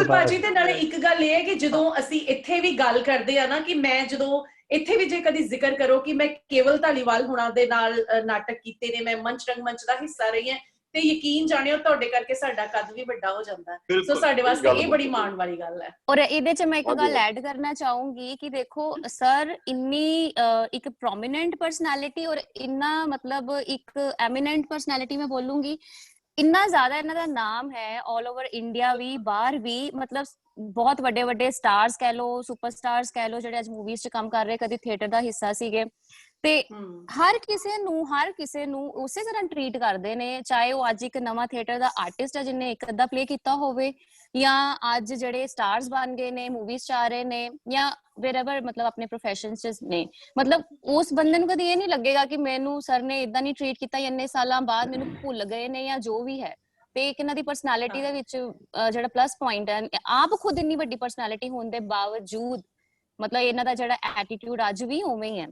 ਭਾਜੀ। ਤੇ ਨਾਲੇ ਇੱਕ ਗੱਲ ਇਹ ਹੈ ਕਿ ਜਦੋਂ ਅਸੀਂ ਇੱਥੇ ਵੀ ਗੱਲ ਕਰਦੇ ਆ ਨਾ, ਕਿ ਮੈਂ ਜਦੋਂ ਇੱਥੇ ਵੀ ਜੇ ਕਦੀ ਜ਼ਿਕਰ ਕਰੋ ਕਿ ਮੈਂ ਕੇਵਲ ਧਾਲੀਵਾਲ ਹੁਣਾਂ ਦੇ ਨਾਲ ਨਾਟਕ ਕੀਤੇ ਨੇ, ਮੈਂ ਮੰਚ ਰੰਗਮੰਚ ਦਾ ਹਿੱਸਾ ਰਹੀ ਹਾਂ, ਤੇ ਯਕੀਨ ਜਾਣਿਓ ਤੁਹਾਡੇ ਕਰਕੇ ਸਾਡਾ ਕੱਦ ਵੀ ਵੱਡਾ ਹੋ ਜਾਂਦਾ। ਸੋ ਸਾਡੇ ਵਾਸਤੇ ਇਹ ਬੜੀ ਮਾਣ ਵਾਲੀ ਗੱਲ ਹੈ। ਔਰ ਇਹਦੇ ਚ ਮੈਂ ਇੱਕ ਗੱਲ ਐਡ ਕਰਨਾ ਚਾਹੂੰਗੀ ਕਿ ਦੇਖੋ ਸਰ ਇੰਨੀ ਇੱਕ ਪ੍ਰੋਮਿਨੈਂਟ ਪਰਸਨੈਲਿਟੀ, ਔਰ ਇੰਨਾ ਮਤਲਬ ਇੱਕ ਐਮੀਨੈਂਟ ਪਰਸਨੈਲਿਟੀ ਮੈਂ ਬੋਲੂੰਗੀ, ਇੰਨਾ ਜ਼ਿਆਦਾ ਇਹਨਾਂ ਦਾ ਨਾਮ ਹੈ ਆਲ ਓਵਰ ਇੰਡੀਆ ਵੀ, ਬਾਹਰ ਵੀ। ਮਤਲਬ ਬਹੁਤ ਵੱਡੇ ਸਟਾਰਸ ਕਹਿ ਲੋ, ਸੁਪਰਸਟਾਰਸ ਕਹਿ ਲੋ, ਜਿਹੜੇ ਅੱਜ ਮੂਵੀਜ਼ ਚ ਕੰਮ ਕਰ ਰਹੇ, ਕਦੀ ਥੀਏਟਰ ਦਾ ਹਿੱਸਾ ਸੀਗੇ, ਤੇ ਹਰ ਕਿਸੇ ਨੂੰ ਉਸੇ ਤਰ੍ਹਾਂ ਟਰੀਟ ਕਰਦੇ ਨੇ। ਚਾਹੇ ਉਹ ਅੱਜ ਇੱਕ ਨਵਾਂ ਥੀਏਟਰ ਦਾ ਆਰਟਿਸਟ ਹੈ ਜਿਹਨੇ ਇੱਕ ਅੱਧਾ ਪਲੇ ਕੀਤਾ ਹੋਵੇ, ਜਾਂ ਅੱਜ ਜਿਹੜੇ ਸਟਾਰਸ ਬਣ ਗਏ ਨੇ, ਮੂਵੀਜ਼ ਚ ਆ ਰਹੇ ਨੇ, ਜਾਂ ਵੇਰਐਵਰ ਮਤਲਬ ਆਪਣੇ ਪ੍ਰੋਫੈਸ਼ਨ ਚ ਨੇ। ਮਤਲਬ ਉਸ ਬੰਦੇ ਨੂੰ ਕਦੀ ਇਹ ਨਹੀਂ ਲੱਗੇਗਾ ਕਿ ਮੈਨੂੰ ਸਰ ਨੇ ਏਦਾਂ ਨਹੀਂ ਟਰੀਟ ਕੀਤਾ, ਇੰਨੇ ਸਾਲਾਂ ਬਾਅਦ ਮੈਨੂੰ ਭੁੱਲ ਗਏ ਨੇ, ਜਾਂ ਜੋ ਵੀ ਹੈ। ਤੇ ਇੱਕ ਇਹਨਾਂ ਦੀ ਪਰਸਨੈਲਿਟੀ ਦੇ ਵਿੱਚ ਜਿਹੜਾ ਪਲੱਸ ਪੁਆਇੰਟ ਹੈ, ਆਪ ਖੁਦ ਇੰਨੀ ਵੱਡੀ ਪਰਸਨੈਲਿਟੀ ਹੋਣ ਦੇ ਬਾਵਜੂਦ ਮਤਲਬ ਇਹਨਾਂ ਦਾ ਜਿਹੜਾ ਐਟੀਟਿਊਡ ਅੱਜ ਵੀ ਉਵੇਂ ਹੀ ਹੈ।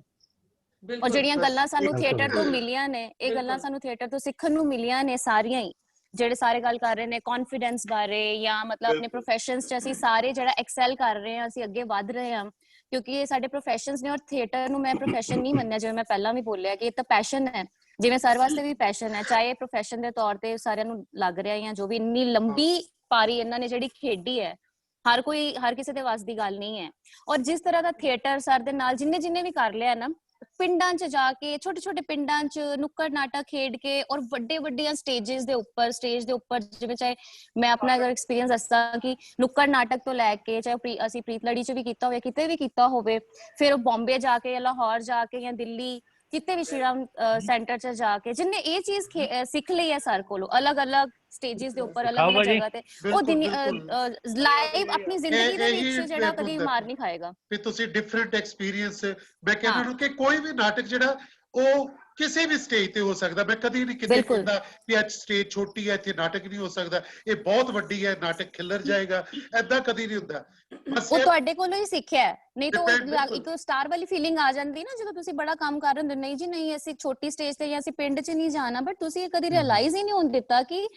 ਔਰ ਜਿਹੜੀਆਂ ਗੱਲਾਂ ਸਾਨੂੰ ਥੀਏਟਰ ਤੋਂ ਮਿਲੀਆਂ ਨੇ, ਇਹ ਗੱਲਾਂ ਸਾਨੂੰ ਥੀਏਟਰ ਤੋਂ ਸਿੱਖਣ ਨੂੰ ਮਿਲੀਆਂ ਨੇ ਸਾਰੀਆਂ ਹੀ, ਜਿਹੜੇ ਸਾਰੇ ਗੱਲ ਕਰ ਰਹੇ ਨੇ ਕੌਨਫੀਡੈਂਸ ਬਾਰੇ ਜਾਂ ਮਤਲਬ ਆਪਣੇ ਪ੍ਰੋਫੈਸ਼ਨਸ 'ਚ ਅਸੀਂ ਸਾਰੇ ਜਿਹੜਾ ਐਕਸੈਲ ਕਰ ਰਹੇ ਹਾਂ, ਅਸੀਂ ਅੱਗੇ ਵੱਧ ਰਹੇ ਹਾਂ ਕਿਉਂਕਿ ਇਹ ਸਾਡੇ ਪ੍ਰੋਫੈਸ਼ਨਸ ਨੇ। ਔਰ ਥੀਏਟਰ ਨੂੰ ਮੈਂ ਪ੍ਰੋਫੈਸ਼ਨ ਨਹੀਂ ਮੰਨਿਆ, ਜਿਵੇਂ ਮੈਂ ਪਹਿਲਾਂ ਵੀ ਬੋਲਿਆ ਕਿ ਇਹ ਤਾਂ ਪੈਸ਼ਨ ਹੈ, ਜਿਵੇਂ ਸਰ ਵਾਸਤੇ ਵੀ ਪੈਸ਼ਨ ਹੈ, ਚਾਹੇ ਪ੍ਰੋਫੈਸ਼ਨ ਦੇ ਤੌਰ ਤੇ ਸਾਰਿਆਂ ਨੂੰ ਲੱਗ ਰਿਹਾ ਜਾਂ ਜੋ ਵੀ। ਇੰਨੀ ਲੰਬੀ ਪਾਰੀ ਇਹਨਾਂ ਨੇ ਜਿਹੜੀ ਖੇਡੀ ਹੈ, ਹਰ ਕਿਸੇ ਦੇ ਵੱਸ ਦੀ ਗੱਲ ਨਹੀਂ ਹੈ। ਔਰ ਜਿਸ ਤਰ੍ਹਾਂ ਦਾ ਥੀਏਟਰ ਸਰ ਦੇ ਨਾਲ ਜਿੰਨੇ ਵੀ ਕਰ ਲਿਆ ਨਾ, ਪਿੰਡਾਂ 'ਚ ਜਾ ਕੇ ਛੋਟੇ ਪਿੰਡਾਂ 'ਚ ਨੁੱਕੜ ਨਾਟਕ ਖੇਡ ਕੇ ਔਰ ਵੱਡੀਆਂ ਸਟੇਜ ਦੇ ਉੱਪਰ ਜਿਵੇਂ ਚਾਹੇ ਮੈਂ ਆਪਣਾ ਅਗਰ ਐਕਸਪੀਰੀਅੰਸ ਦੱਸਾਂ ਕਿ ਨੁੱਕੜ ਨਾਟਕ ਤੋਂ ਲੈ ਕੇ ਚਾਹੇ ਅਸੀਂ ਪ੍ਰੀਤ ਲੜੀ 'ਚ ਵੀ ਕੀਤਾ ਹੋਵੇ, ਕਿਤੇ ਵੀ ਕੀਤਾ ਹੋਵੇ, ਫਿਰ ਉਹ ਬੰਬੇ ਜਾ ਕੇ ਜਾਂ ਲਾਹੌਰ ਜਾ ਕੇ ਜਾਂ ਦਿੱਲੀ ਕਿਤੇ ਵੀ ਸ਼੍ਰੀਰਾਮ ਸੈਂਟਰ 'ਚ ਜਾ ਕੇ ਜਿੰਨੇ ਇਹ ਚੀਜ਼ ਸਿੱਖ ਲਈ ਹੈ ਸਰ ਕੋਲੋਂ ਅਲੱਗ-ਅਲੱਗ ਸਟੇजेस ਦੇ ਉੱਪਰ ਅਲੱਗ-ਅਲੱਗ ਜਗ੍ਹਾ ਤੇ, ਉਹ ਲਾਈਵ ਆਪਣੀ ਜ਼ਿੰਦਗੀ ਦੇ ਵਿੱਚ ਜਿਹੜਾ ਕਦੀ ਮਾਰ ਨਹੀਂ ਖਾਏਗਾ। ਵੀ ਤੁਸੀਂ ਡਿਫਰੈਂਟ ਐਕਸਪੀਰੀਅੰਸ, ਮੈਂ ਕਹਿੰਦਾ ਨੂੰ ਕਿ ਕੋਈ ਵੀ ਨਾਟਕ ਜਿਹੜਾ ਉਹ ਕਿਸੇ ਵੀ ਸਟੇਜ ਤੇ ਹੋ ਸਕਦਾ। ਮੈਂ ਕਦੀ ਨਹੀਂ ਕਿਤੇ ਕਹਿੰਦਾ ਕਿ ਅੱਜ ਸਟੇਜ ਛੋਟੀ ਹੈ ਇੱਥੇ ਨਾਟਕ ਨਹੀਂ ਹੋ ਸਕਦਾ, ਇਹ ਬਹੁਤ ਵੱਡੀ ਹੈ ਨਾਟਕ ਖਿਲਰ ਜਾਏਗਾ, ਏਦਾਂ ਕਦੀ ਨਹੀਂ ਹੁੰਦਾ। ਉਹ ਤੁਹਾਡੇ ਕੋਲੋਂ ਹੀ ਸਿੱਖਿਆ, ਨਹੀਂ ਤਾਂ ਇੱਕ ਸਟਾਰ ਵਾਲੀ ਫੀਲਿੰਗ ਆ ਜਾਂਦੀ ਨਾ ਜਦੋਂ ਤੁਸੀਂ ਬੜਾ ਕੰਮ ਕਰ ਰਹੇ ਹੁੰਦੇ, ਨਹੀਂ ਜੀ ਨਹੀਂ ਅਸੀਂ ਛੋਟੀ ਸਟੇਜ ਤੇ ਜਾਂ ਅਸੀਂ ਪਿੰਡ 'ਚ ਨਹੀਂ ਜਾਣਾ, ਬਟ ਤੁਸੀਂ ਕਦੀ ਰਿਅਲਾਈਜ਼ ਹੀ ਨਹੀਂ ਹੋਣ ਦਿੱਤਾ ਕਿ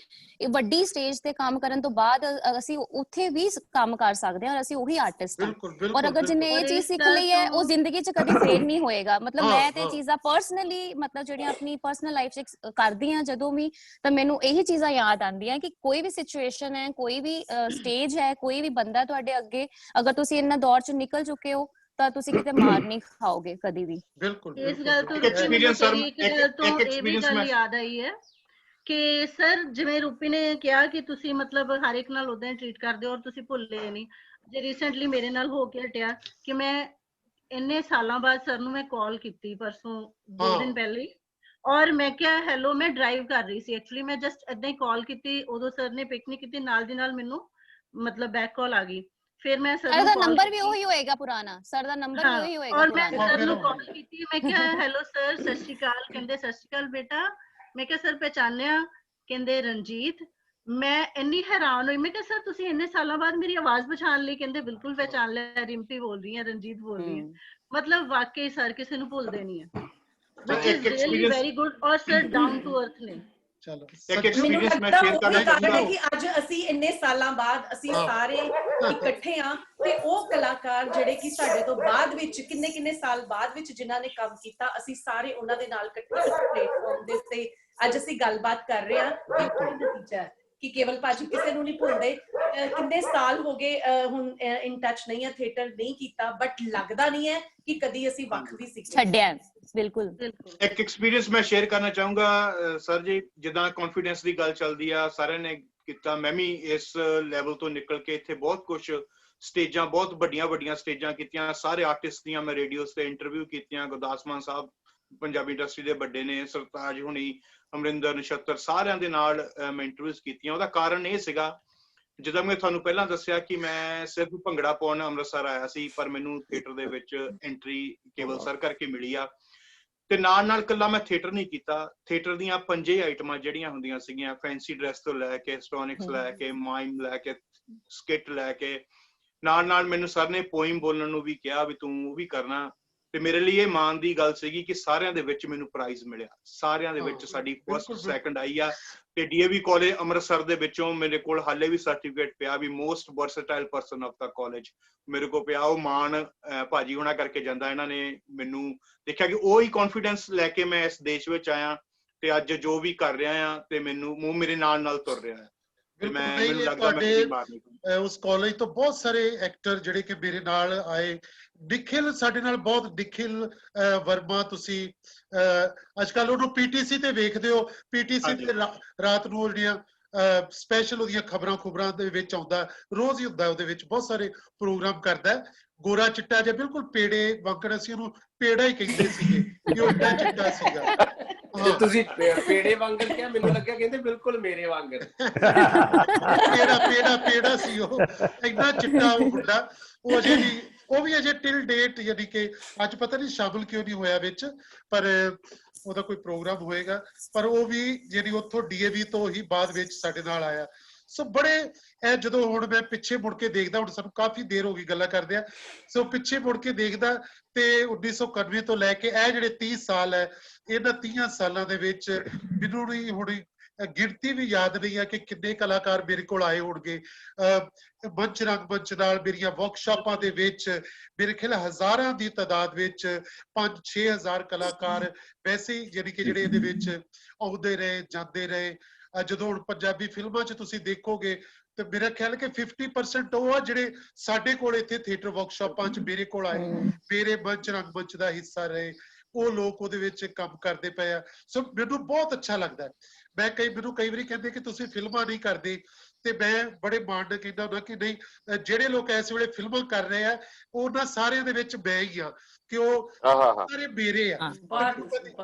ਵੱਡੀ ਸਟੇਜ ਤੇ ਕੰਮ ਕਰਨ ਤੋਂ ਬਾਅਦ ਅਸੀਂ ਉੱਥੇ ਵੀ ਕੰਮ ਕਰ ਸਕਦੇ ਹਾਂ ਔਰ ਅਸੀਂ ਉਹੀ ਆਰਟਿਸਟ ਹਾਂ। ਔਰ ਅਗਰ ਜਿਹਨੇ ਇਹ ਚੀਜ਼ ਸਿੱਖ ਲਈ ਹੈ ਉਹ ਜ਼ਿੰਦਗੀ 'ਚ ਕਦੀ ਫੇਲ ਨਹੀਂ ਹੋਏਗਾ। ਮਤਲਬ ਮੈਂ ਤੇ ਚੀਜ਼ਾਂ ਪਰਸਨਲੀ ਮਤਲਬ ਜਿਹੜੀਆਂ ਆਪਣੀ ਪਰਸਨਲ ਲਾਈਫ 'ਚ ਕਰਦੀ ਹਾਂ ਜਦੋਂ ਵੀ, ਤਾਂ ਮੈਨੂੰ ਇਹੀ ਚੀਜ਼ਾਂ ਯਾਦ ਆਉਂਦੀਆਂ ਕਿ ਕੋਈ ਵੀ ਸਿਚੁਏਸ਼ਨ ਹੈ, ਕੋਈ ਵੀ ਸਟੇਜ ਹੈ, ਕੋਈ ਵੀ ਬੰਦਾ ਤੁਹਾਡੇ ਅੱਗੇ, ਅਗਰ ਤੁਸੀਂ ਇਹਨਾਂ ਦੌਰ 'ਚ ਨਿਕਲ ਚੁੱਕੇ ਹੋ ਤਾਂ ਤੁਸੀਂ ਕਿਤੇ ਮਾਰ ਨਹੀਂ ਖਾਓਗੇ ਕਦੀ ਵੀ। ਬਿਲਕੁਲ ਇਸ ਗੱਲ ਤੋਂ ਇਹ ਵੀ ਗੱਲ ਯਾਦ ਆਈ ਹੈ ਕਿ ਸਰ ਜਿਵੇਂ ਰੂਪੀ ਨੇ ਕਿਹਾ ਕਿ ਤੁਸੀਂ ਮਤਲਬ ਹਰ ਇੱਕ ਨਾਲ ਉਦਾਂ ਹੀ ਟ੍ਰੀਟ ਕਰਦੇ ਹੋ ਔਰ ਤੁਸੀਂ ਭੁੱਲੇ ਨਹੀਂ। ਜੇ ਰੀਸੈਂਟਲੀ ਮੇਰੇ ਨਾਲ ਹੋ ਕੇ ਹਟਿਆ ਕਿ ਮੈਂ ਇੰਨੇ ਸਾਲਾਂ ਬਾਅਦ ਸਰ ਨੂੰ ਮੈਂ ਕਾਲ ਕੀਤੀ ਪਰਸੋਂ 2 ਦਿਨ ਪਹਿਲੇ, ਔਰ ਮੈਂ ਕਿਹਾ ਹੈਲੋ, ਮੈਂ ਡਰਾਈਵ ਕਰ ਰਹੀ ਸੀ ਐਕਚੁਅਲੀ, ਮੈਂ ਜਸਟ ਏਦਾਂ ਹੀ ਕਾਲ ਕੀਤੀ, ਉਦੋਂ ਸਰ ਨੇ ਪਿਕ ਨਹੀਂ ਕੀਤੀ, ਨਾਲ ਦੀ ਨਾਲ ਮੈਨੂੰ ਮਤਲਬ ਬੈਕ ਕਾਲ ਆ ਗਈ। ਫਿਰ ਮੈਂ ਸਰ ਦਾ ਨੰਬਰ ਵੀ ਉਹੀ ਹੋਏਗਾ ਪੁਰਾਣਾ, ਸਰ ਦਾ ਨੰਬਰ ਵੀ ਉਹੀ ਹੋਏਗਾ ਔਰ ਮੈਂ ਸਰ ਨੂੰ ਕਾਲ ਕੀਤੀ, ਮੈਂ ਕਿਹਾ ਹੈਲੋ ਸਰ, ਸਤਿ ਸ਼੍ਰੀ ਅਕਾਲ। ਕਹਿੰਦੇ ਸਤਿ ਸ਼੍ਰੀ ਅਕਾਲ ਬੇਟਾ। ਮੈਂ ਕਿਹਾ ਸਰ ਪਹਿਚਾਨਿਆ? ਕਹਿੰਦੇ ਰਣਜੀਤ। ਮੈਂ ਇੰਨੀ ਹੈਰਾਨ ਹੋਈ, ਮੈਂ ਕਿਹਾ ਸਰ ਤੁਸੀਂ ਇੰਨੇ ਸਾਲਾਂ ਬਾਅਦ ਮੇਰੀ ਆਵਾਜ਼ ਪਛਾਣ ਲਈ? ਕਹਿੰਦੇ ਬਿਲਕੁਲ ਪਹਿਚਾਨ ਲਿਆ, ਰਿੰਪੀ ਬੋਲ ਰਹੀ ਹੈ, ਰਣਜੀਤ ਬੋਲ ਰਹੀ ਹੈ। ਮਤਲਬ ਵਾਕਈ ਸਰ ਕਿਸੇ ਨੂੰ ਭੁੱਲਦੇ ਨਹੀਂ ਹੈ, which is really very good। ਔਰ ਸਰ ਡਾਊਨ ਟੂ ਅਰਥ ਨੇ। ਚਲੋ ਮੈਨੂੰ ਲੱਗਦਾ ਉਹੀ ਕਾਰਨ ਹੈ ਕਿ ਅੱਜ ਅਸੀਂ ਇੰਨੇ ਸਾਲਾਂ ਬਾਅਦ ਅਸੀਂ ਸਾਰੇ ਇਕੱਠੇ ਆ, ਤੇ ਉਹ ਕਲਾਕਾਰ ਜਿਹੜੇ ਕਿ ਸਾਡੇ ਤੋਂ ਬਾਅਦ ਵਿੱਚ ਕਿੰਨੇ ਸਾਲ ਬਾਅਦ ਵਿੱਚ ਜਿਨ੍ਹਾਂ ਨੇ ਕੰਮ ਕੀਤਾ, ਅਸੀਂ ਸਾਰੇ ਉਹਨਾਂ ਦੇ ਨਾਲ ਇਕੱਠੇ ਪਲੇਟਫਾਰਮ ਦੇ ਉੱਤੇ ਅੱਜ ਅਸੀਂ ਗੱਲਬਾਤ ਕਰ ਰਹੇ ਹਾਂ। ਇਹ ਨਤੀਜਾ ਹੈ ਕਿ ਕੇਵਲ ਭਾਜੀ ਕਿਸੇ ਨੂੰ ਨਹੀਂ ਭੁੱਲਦੇ। ਕਿੰਨੇ ਸਾਲ ਹੋ ਗਏ ਹੁਣ ਇਨ ਟੱਚ ਨਹੀਂ ਹੈ, ਥੀਏਟਰ ਨਹੀਂ ਕੀਤਾ, ਬਟ ਲੱਗਦਾ ਨਹੀਂ ਹੈ ਕਿ ਕਦੀ ਅਸੀਂ ਵੱਖ ਵੀ ਸੀ ਛੱਡਿਆ। ਬਿਲਕੁਲ ਇੱਕ ਐਕਸਪੀਰੀਅੰਸ ਮੈਂ ਸ਼ੇਅਰ ਕਰਨਾ ਚਾਹੂੰਗਾ ਸਰ ਜੀ। ਜਿੱਦਾਂ ਕੌਨਫੀਡੈਂਸ ਦੀ ਗੱਲ ਚੱਲਦੀ ਆ, ਸਾਰਿਆਂ ਨੇ ਕੀਤਾ, ਮੈਂ ਵੀ ਇਸ ਲੈਵਲ ਤੋਂ ਨਿਕਲ ਕੇ ਇੱਥੇ ਬਹੁਤ ਕੁਝ ਸਟੇਜਾਂ, ਬਹੁਤ ਵੱਡੀਆਂ ਸਟੇਜਾਂ ਕੀਤੀਆਂ। ਸਾਰੇ ਆਰਟਿਸਟ ਦੀਆਂ ਮੈਂ ਰੇਡੀਓਸ ਤੇ ਇੰਟਰਵਿਊ ਕੀਤੀਆਂ। ਗੁਰਦਾਸ ਮਾਨ ਸਾਹਿਬ ਪੰਜਾਬੀ ਇੰਡਸਟਰੀ ਦੇ ਵੱਡੇ ਨੇ, ਸਰਤਾਜ ਹੁਣੀ, ਅਮਰਿੰਦਰ, ਨਛੱਤਰ, ਸਾਰਿਆਂ ਦੇ ਨਾਲ ਮੈਂ ਇੰਟਰਵਿਊਜ਼ ਕੀਤੀਆਂ। ਉਹਦਾ ਕਾਰਨ ਇਹ ਸੀਗਾ, ਜਿੱਦਾਂ ਮੈਂ ਤੁਹਾਨੂੰ ਪਹਿਲਾਂ ਦੱਸਿਆ ਕਿ ਮੈਂ ਸਿਰਫ ਭੰਗੜਾ ਪਾਉਣ ਅੰਮ੍ਰਿਤਸਰ ਆਇਆ ਸੀ, ਪਰ ਮੈਨੂੰ ਥੀਏਟਰ ਦੇ ਵਿੱਚ ਐਂਟਰੀ ਕੇਵਲ ਸਰ ਕਰਕੇ ਮਿਲੀ ਆ। ਤੇ ਨਾਲ ਇਕੱਲਾ ਮੈਂ ਥੀਏਟਰ ਨਹੀਂ ਕੀਤਾ, ਥੀਏਟਰ ਦੀਆਂ 5 ਆਈਟਮਾਂ ਜਿਹੜੀਆਂ ਹੁੰਦੀਆਂ ਸੀਗੀਆਂ, ਫੈਂਸੀ ਡਰੈਸ ਤੋਂ ਲੈ ਕੇ ਹਿਸਟੋਨਿਕਸ ਲੈ ਕੇ ਮਾਈਮ ਲੈ ਕੇ ਸਕਿੱਟ ਲੈ ਕੇ, ਨਾਲ ਮੈਨੂੰ ਸਰ ਨੇ ਪੋਇਮ ਬੋਲਣ ਨੂੰ ਵੀ ਕਿਹਾ ਵੀ ਤੂੰ ਉਹ ਵੀ ਕਰਨਾ। ਤੇ ਮੇਰੇ ਲਈ ਇਹ ਮਾਣ ਦੀ ਗੱਲ ਸੀਗੀ ਕਿ ਸਾਰਿਆਂ ਦੇ ਵਿੱਚ ਮੈਨੂੰ ਪ੍ਰਾਈਜ਼ ਮਿਲਿਆ, ਸਾਰਿਆਂ ਦੇ ਵਿੱਚ ਸਾਡੀ ਫਸਟ ਸੈਕੰਡ ਆਈ ਆ। ਤੇ ਡੀਏਵੀ ਕਾਲਜ ਅੰਮ੍ਰਿਤਸਰ ਦੇ ਵਿੱਚੋਂ ਮੇਰੇ ਕੋਲ ਹਾਲੇ ਵੀ ਸਰਟੀਫਿਕੇਟ ਪਿਆ ਵੀ most versatile person of the college ਮੇਰੇ ਕੋਲ ਪਿਆ। ਉਹ ਮਾਣ ਭਾਜੀ ਹੋਣਾ ਕਰਕੇ ਜਾਂਦਾ। ਇਹਨਾਂ ਨੇ ਮੈਨੂੰ ਦੇਖਿਆ ਕਿ ਉਹੀ ਕੌਨਫੀਡੈਂਸ ਲੈ ਕੇ ਮੈਂ ਇਸ ਦੇਸ਼ ਵਿੱਚ ਆਇਆ ਤੇ ਅੱਜ ਜੋ ਵੀ ਕਰ ਰਿਹਾ ਆ ਤੇ ਮੈਨੂੰ ਮੂੰਹ ਮੇਰੇ ਨਾਲ ਤੁਰ ਰਿਹਾ ਹੈ। ਤੁਹਾਡੇ ਉਸ ਕਾਲਜ ਤੋਂ ਬਹੁਤ ਸਾਰੇ ਐਕਟਰ ਜਿਹੜੇ ਕਿ ਮੇਰੇ ਨਾਲ ਆਏ, ਨਿਖਿਲ ਸਾਡੇ ਨਾਲ ਬਹੁਤ, ਨਿਖਿਲ ਵਰਮਾ, ਤੁਸੀਂ ਅੱਜ ਕੱਲ ਉਹਨੂੰ ਪੀਟੀਸੀ ਤੇ ਵੇਖਦੇ ਹੋ, ਪੀਟੀਸੀ ਤੇ ਰਾਤ ਨੂੰ ਜਿਹੜੀਆਂ ਸਪੈਸ਼ਲ ਉਹਦੀਆਂ ਖਬਰਾਂ ਦੇ ਵਿੱਚ ਆਉਂਦਾ, ਰੋਜ਼ ਹੀ ਹੁੰਦਾ, ਉਹਦੇ ਵਿੱਚ ਬਹੁਤ ਸਾਰੇ ਪ੍ਰੋਗਰਾਮ ਕਰਦਾ। ਗੋਰਾ ਚਿੱਟਾ ਜਿਹਾ ਬਿਲਕੁਲ ਪੇੜੇ ਵਾਂਗਣ, ਅਸੀਂ ਉਹਨੂੰ ਪੇੜਾ ਹੀ ਕਹਿੰਦੇ ਸੀਗੇ ਕਿ ਉਹ ਏਡਾ ਚਿੱਟਾ ਸੀਗਾ। ਤੁਸੀਂ ਪੇੜੇ ਵਾਂਗਰ ਕਿਹਾ, ਮੈਨੂੰ ਲੱਗਿਆ ਕਹਿੰਦੇ ਬਿਲਕੁਲ ਮੇਰੇ ਵਾਂਗਰ। ਪੇੜਾ ਸੀ ਉਹ, ਇੰਨਾ ਚਿੱਟਾ ਉਹ ਮੁੰਡਾ। ਉਹ ਅਜੇ ਵੀ, ਉਹ ਵੀ ਅਜੇ ਟਿਲ ਡੇਟ, ਯਾਨੀ ਕਿ ਅੱਜ ਪਤਾ ਨਹੀਂ ਸ਼ਾਮਲ ਕਿਉਂ ਨਹੀਂ ਹੋਇਆ ਵਿੱਚ, ਪਰ ਉਹਦਾ ਕੋਈ ਪ੍ਰੋਗਰਾਮ ਹੋਏਗਾ, ਪਰ ਉਹ ਵੀ ਜਿਹੜੀ ਉੱਥੋਂ DAV ਤੋਂ ਹੀ ਬਾਅਦ ਵਿੱਚ ਸਾਡੇ ਨਾਲ ਆਇਆ। ਸੋ ਬੜੇ ਇਹ ਜਦੋਂ ਹੁਣ ਮੈਂ ਪਿੱਛੇ ਮੁੜ ਕੇ ਦੇਖਦਾ, ਹੁਣ ਸਾਨੂੰ ਕਾਫੀ ਦੇਰ ਹੋ ਗਈ ਗੱਲਾਂ ਕਰਦੇ ਆ, ਸੋ ਪਿੱਛੇ ਮੁੜ ਕੇ ਦੇਖਦਾ ਤੇ 1991 ਤੋਂ ਲੈ ਕੇ ਇਹ ਜਿਹੜੇ 30 ਸਾਲ ਹੈ, ਇਹਨਾਂ 30 ਸਾਲਾਂ ਦੇ ਵਿੱਚ ਮੈਨੂੰ ਨਹੀਂ ਹੁਣ ਗਿਣਤੀ ਵੀ ਯਾਦ ਨਹੀਂ ਹੈ ਕਿ ਕਿੰਨੇ ਕਲਾਕਾਰ ਮੇਰੇ ਕੋਲ ਆਏ ਹੋਣਗੇ। ਮੰਚ ਰੰਗ ਮੰਚ ਨਾਲ ਮੇਰੀਆਂ ਵਰਕਸ਼ਾਪਾਂ ਦੇ ਵਿੱਚ ਮੇਰੇ ਖਿਆਲ ਹਜ਼ਾਰਾਂ ਦੀ ਤਾਦਾਦ ਵਿੱਚ 5-6 ਹਜ਼ਾਰ ਕਲਾਕਾਰ ਵੈਸੇ ਹੀ ਯਾਨੀ ਕਿ ਜਿਹੜੇ ਇਹਦੇ ਵਿੱਚ ਆਉਂਦੇ ਰਹੇ ਜਾਂਦੇ ਰਹੇ। ਜਦੋਂ ਹੁਣ ਪੰਜਾਬੀ ਫਿਲਮਾਂ 'ਚ ਤੁਸੀਂ ਦੇਖੋਗੇ ਤੇ ਮੇਰਾ ਖਿਆਲ ਕਿ 50% ਉਹ ਆ ਜਿਹੜੇ ਸਾਡੇ ਕੋਲ ਇੱਥੇ ਥੀਏਟਰ ਵਰਕਸ਼ਾਪਾਂ 'ਚ ਮੇਰੇ ਕੋਲ ਆਏ, ਮੇਰੇ ਮੰਚ ਰੰਗ ਮੰਚ ਦਾ ਹਿੱਸਾ ਰਹੇ, ਉਹ ਲੋਕ ਉਹਦੇ ਵਿੱਚ ਕੰਮ ਕਰਦੇ ਪਏ ਆ। ਸੋ ਮੈਨੂੰ ਬਹੁਤ ਅੱਛਾ ਲੱਗਦਾ। ਮੈਨੂੰ ਕਈ ਵਾਰੀ ਕਹਿੰਦੇ ਕਿ ਤੁਸੀਂ ਫਿਲਮਾਂ ਨਹੀਂ ਕਰਦੇ, ਤੇ ਮੈਂ ਬੜੇ ਮਾਣ ਨਾਲ ਕਹਿੰਦਾ ਹੁੰਦਾ ਕਿ ਨਹੀਂ, ਜਿਹੜੇ ਲੋਕ ਇਸ ਵੇਲੇ ਫਿਲਮਾਂ ਕਰ ਰਹੇ ਆ ਉਹਨਾਂ ਸਾਰਿਆਂ ਦੇ ਵਿੱਚ ਮੈਂ ਹੀ ਆ, ਕਿ ਉਹ ਸਾਰੇ ਮੇਰੇ ਆ।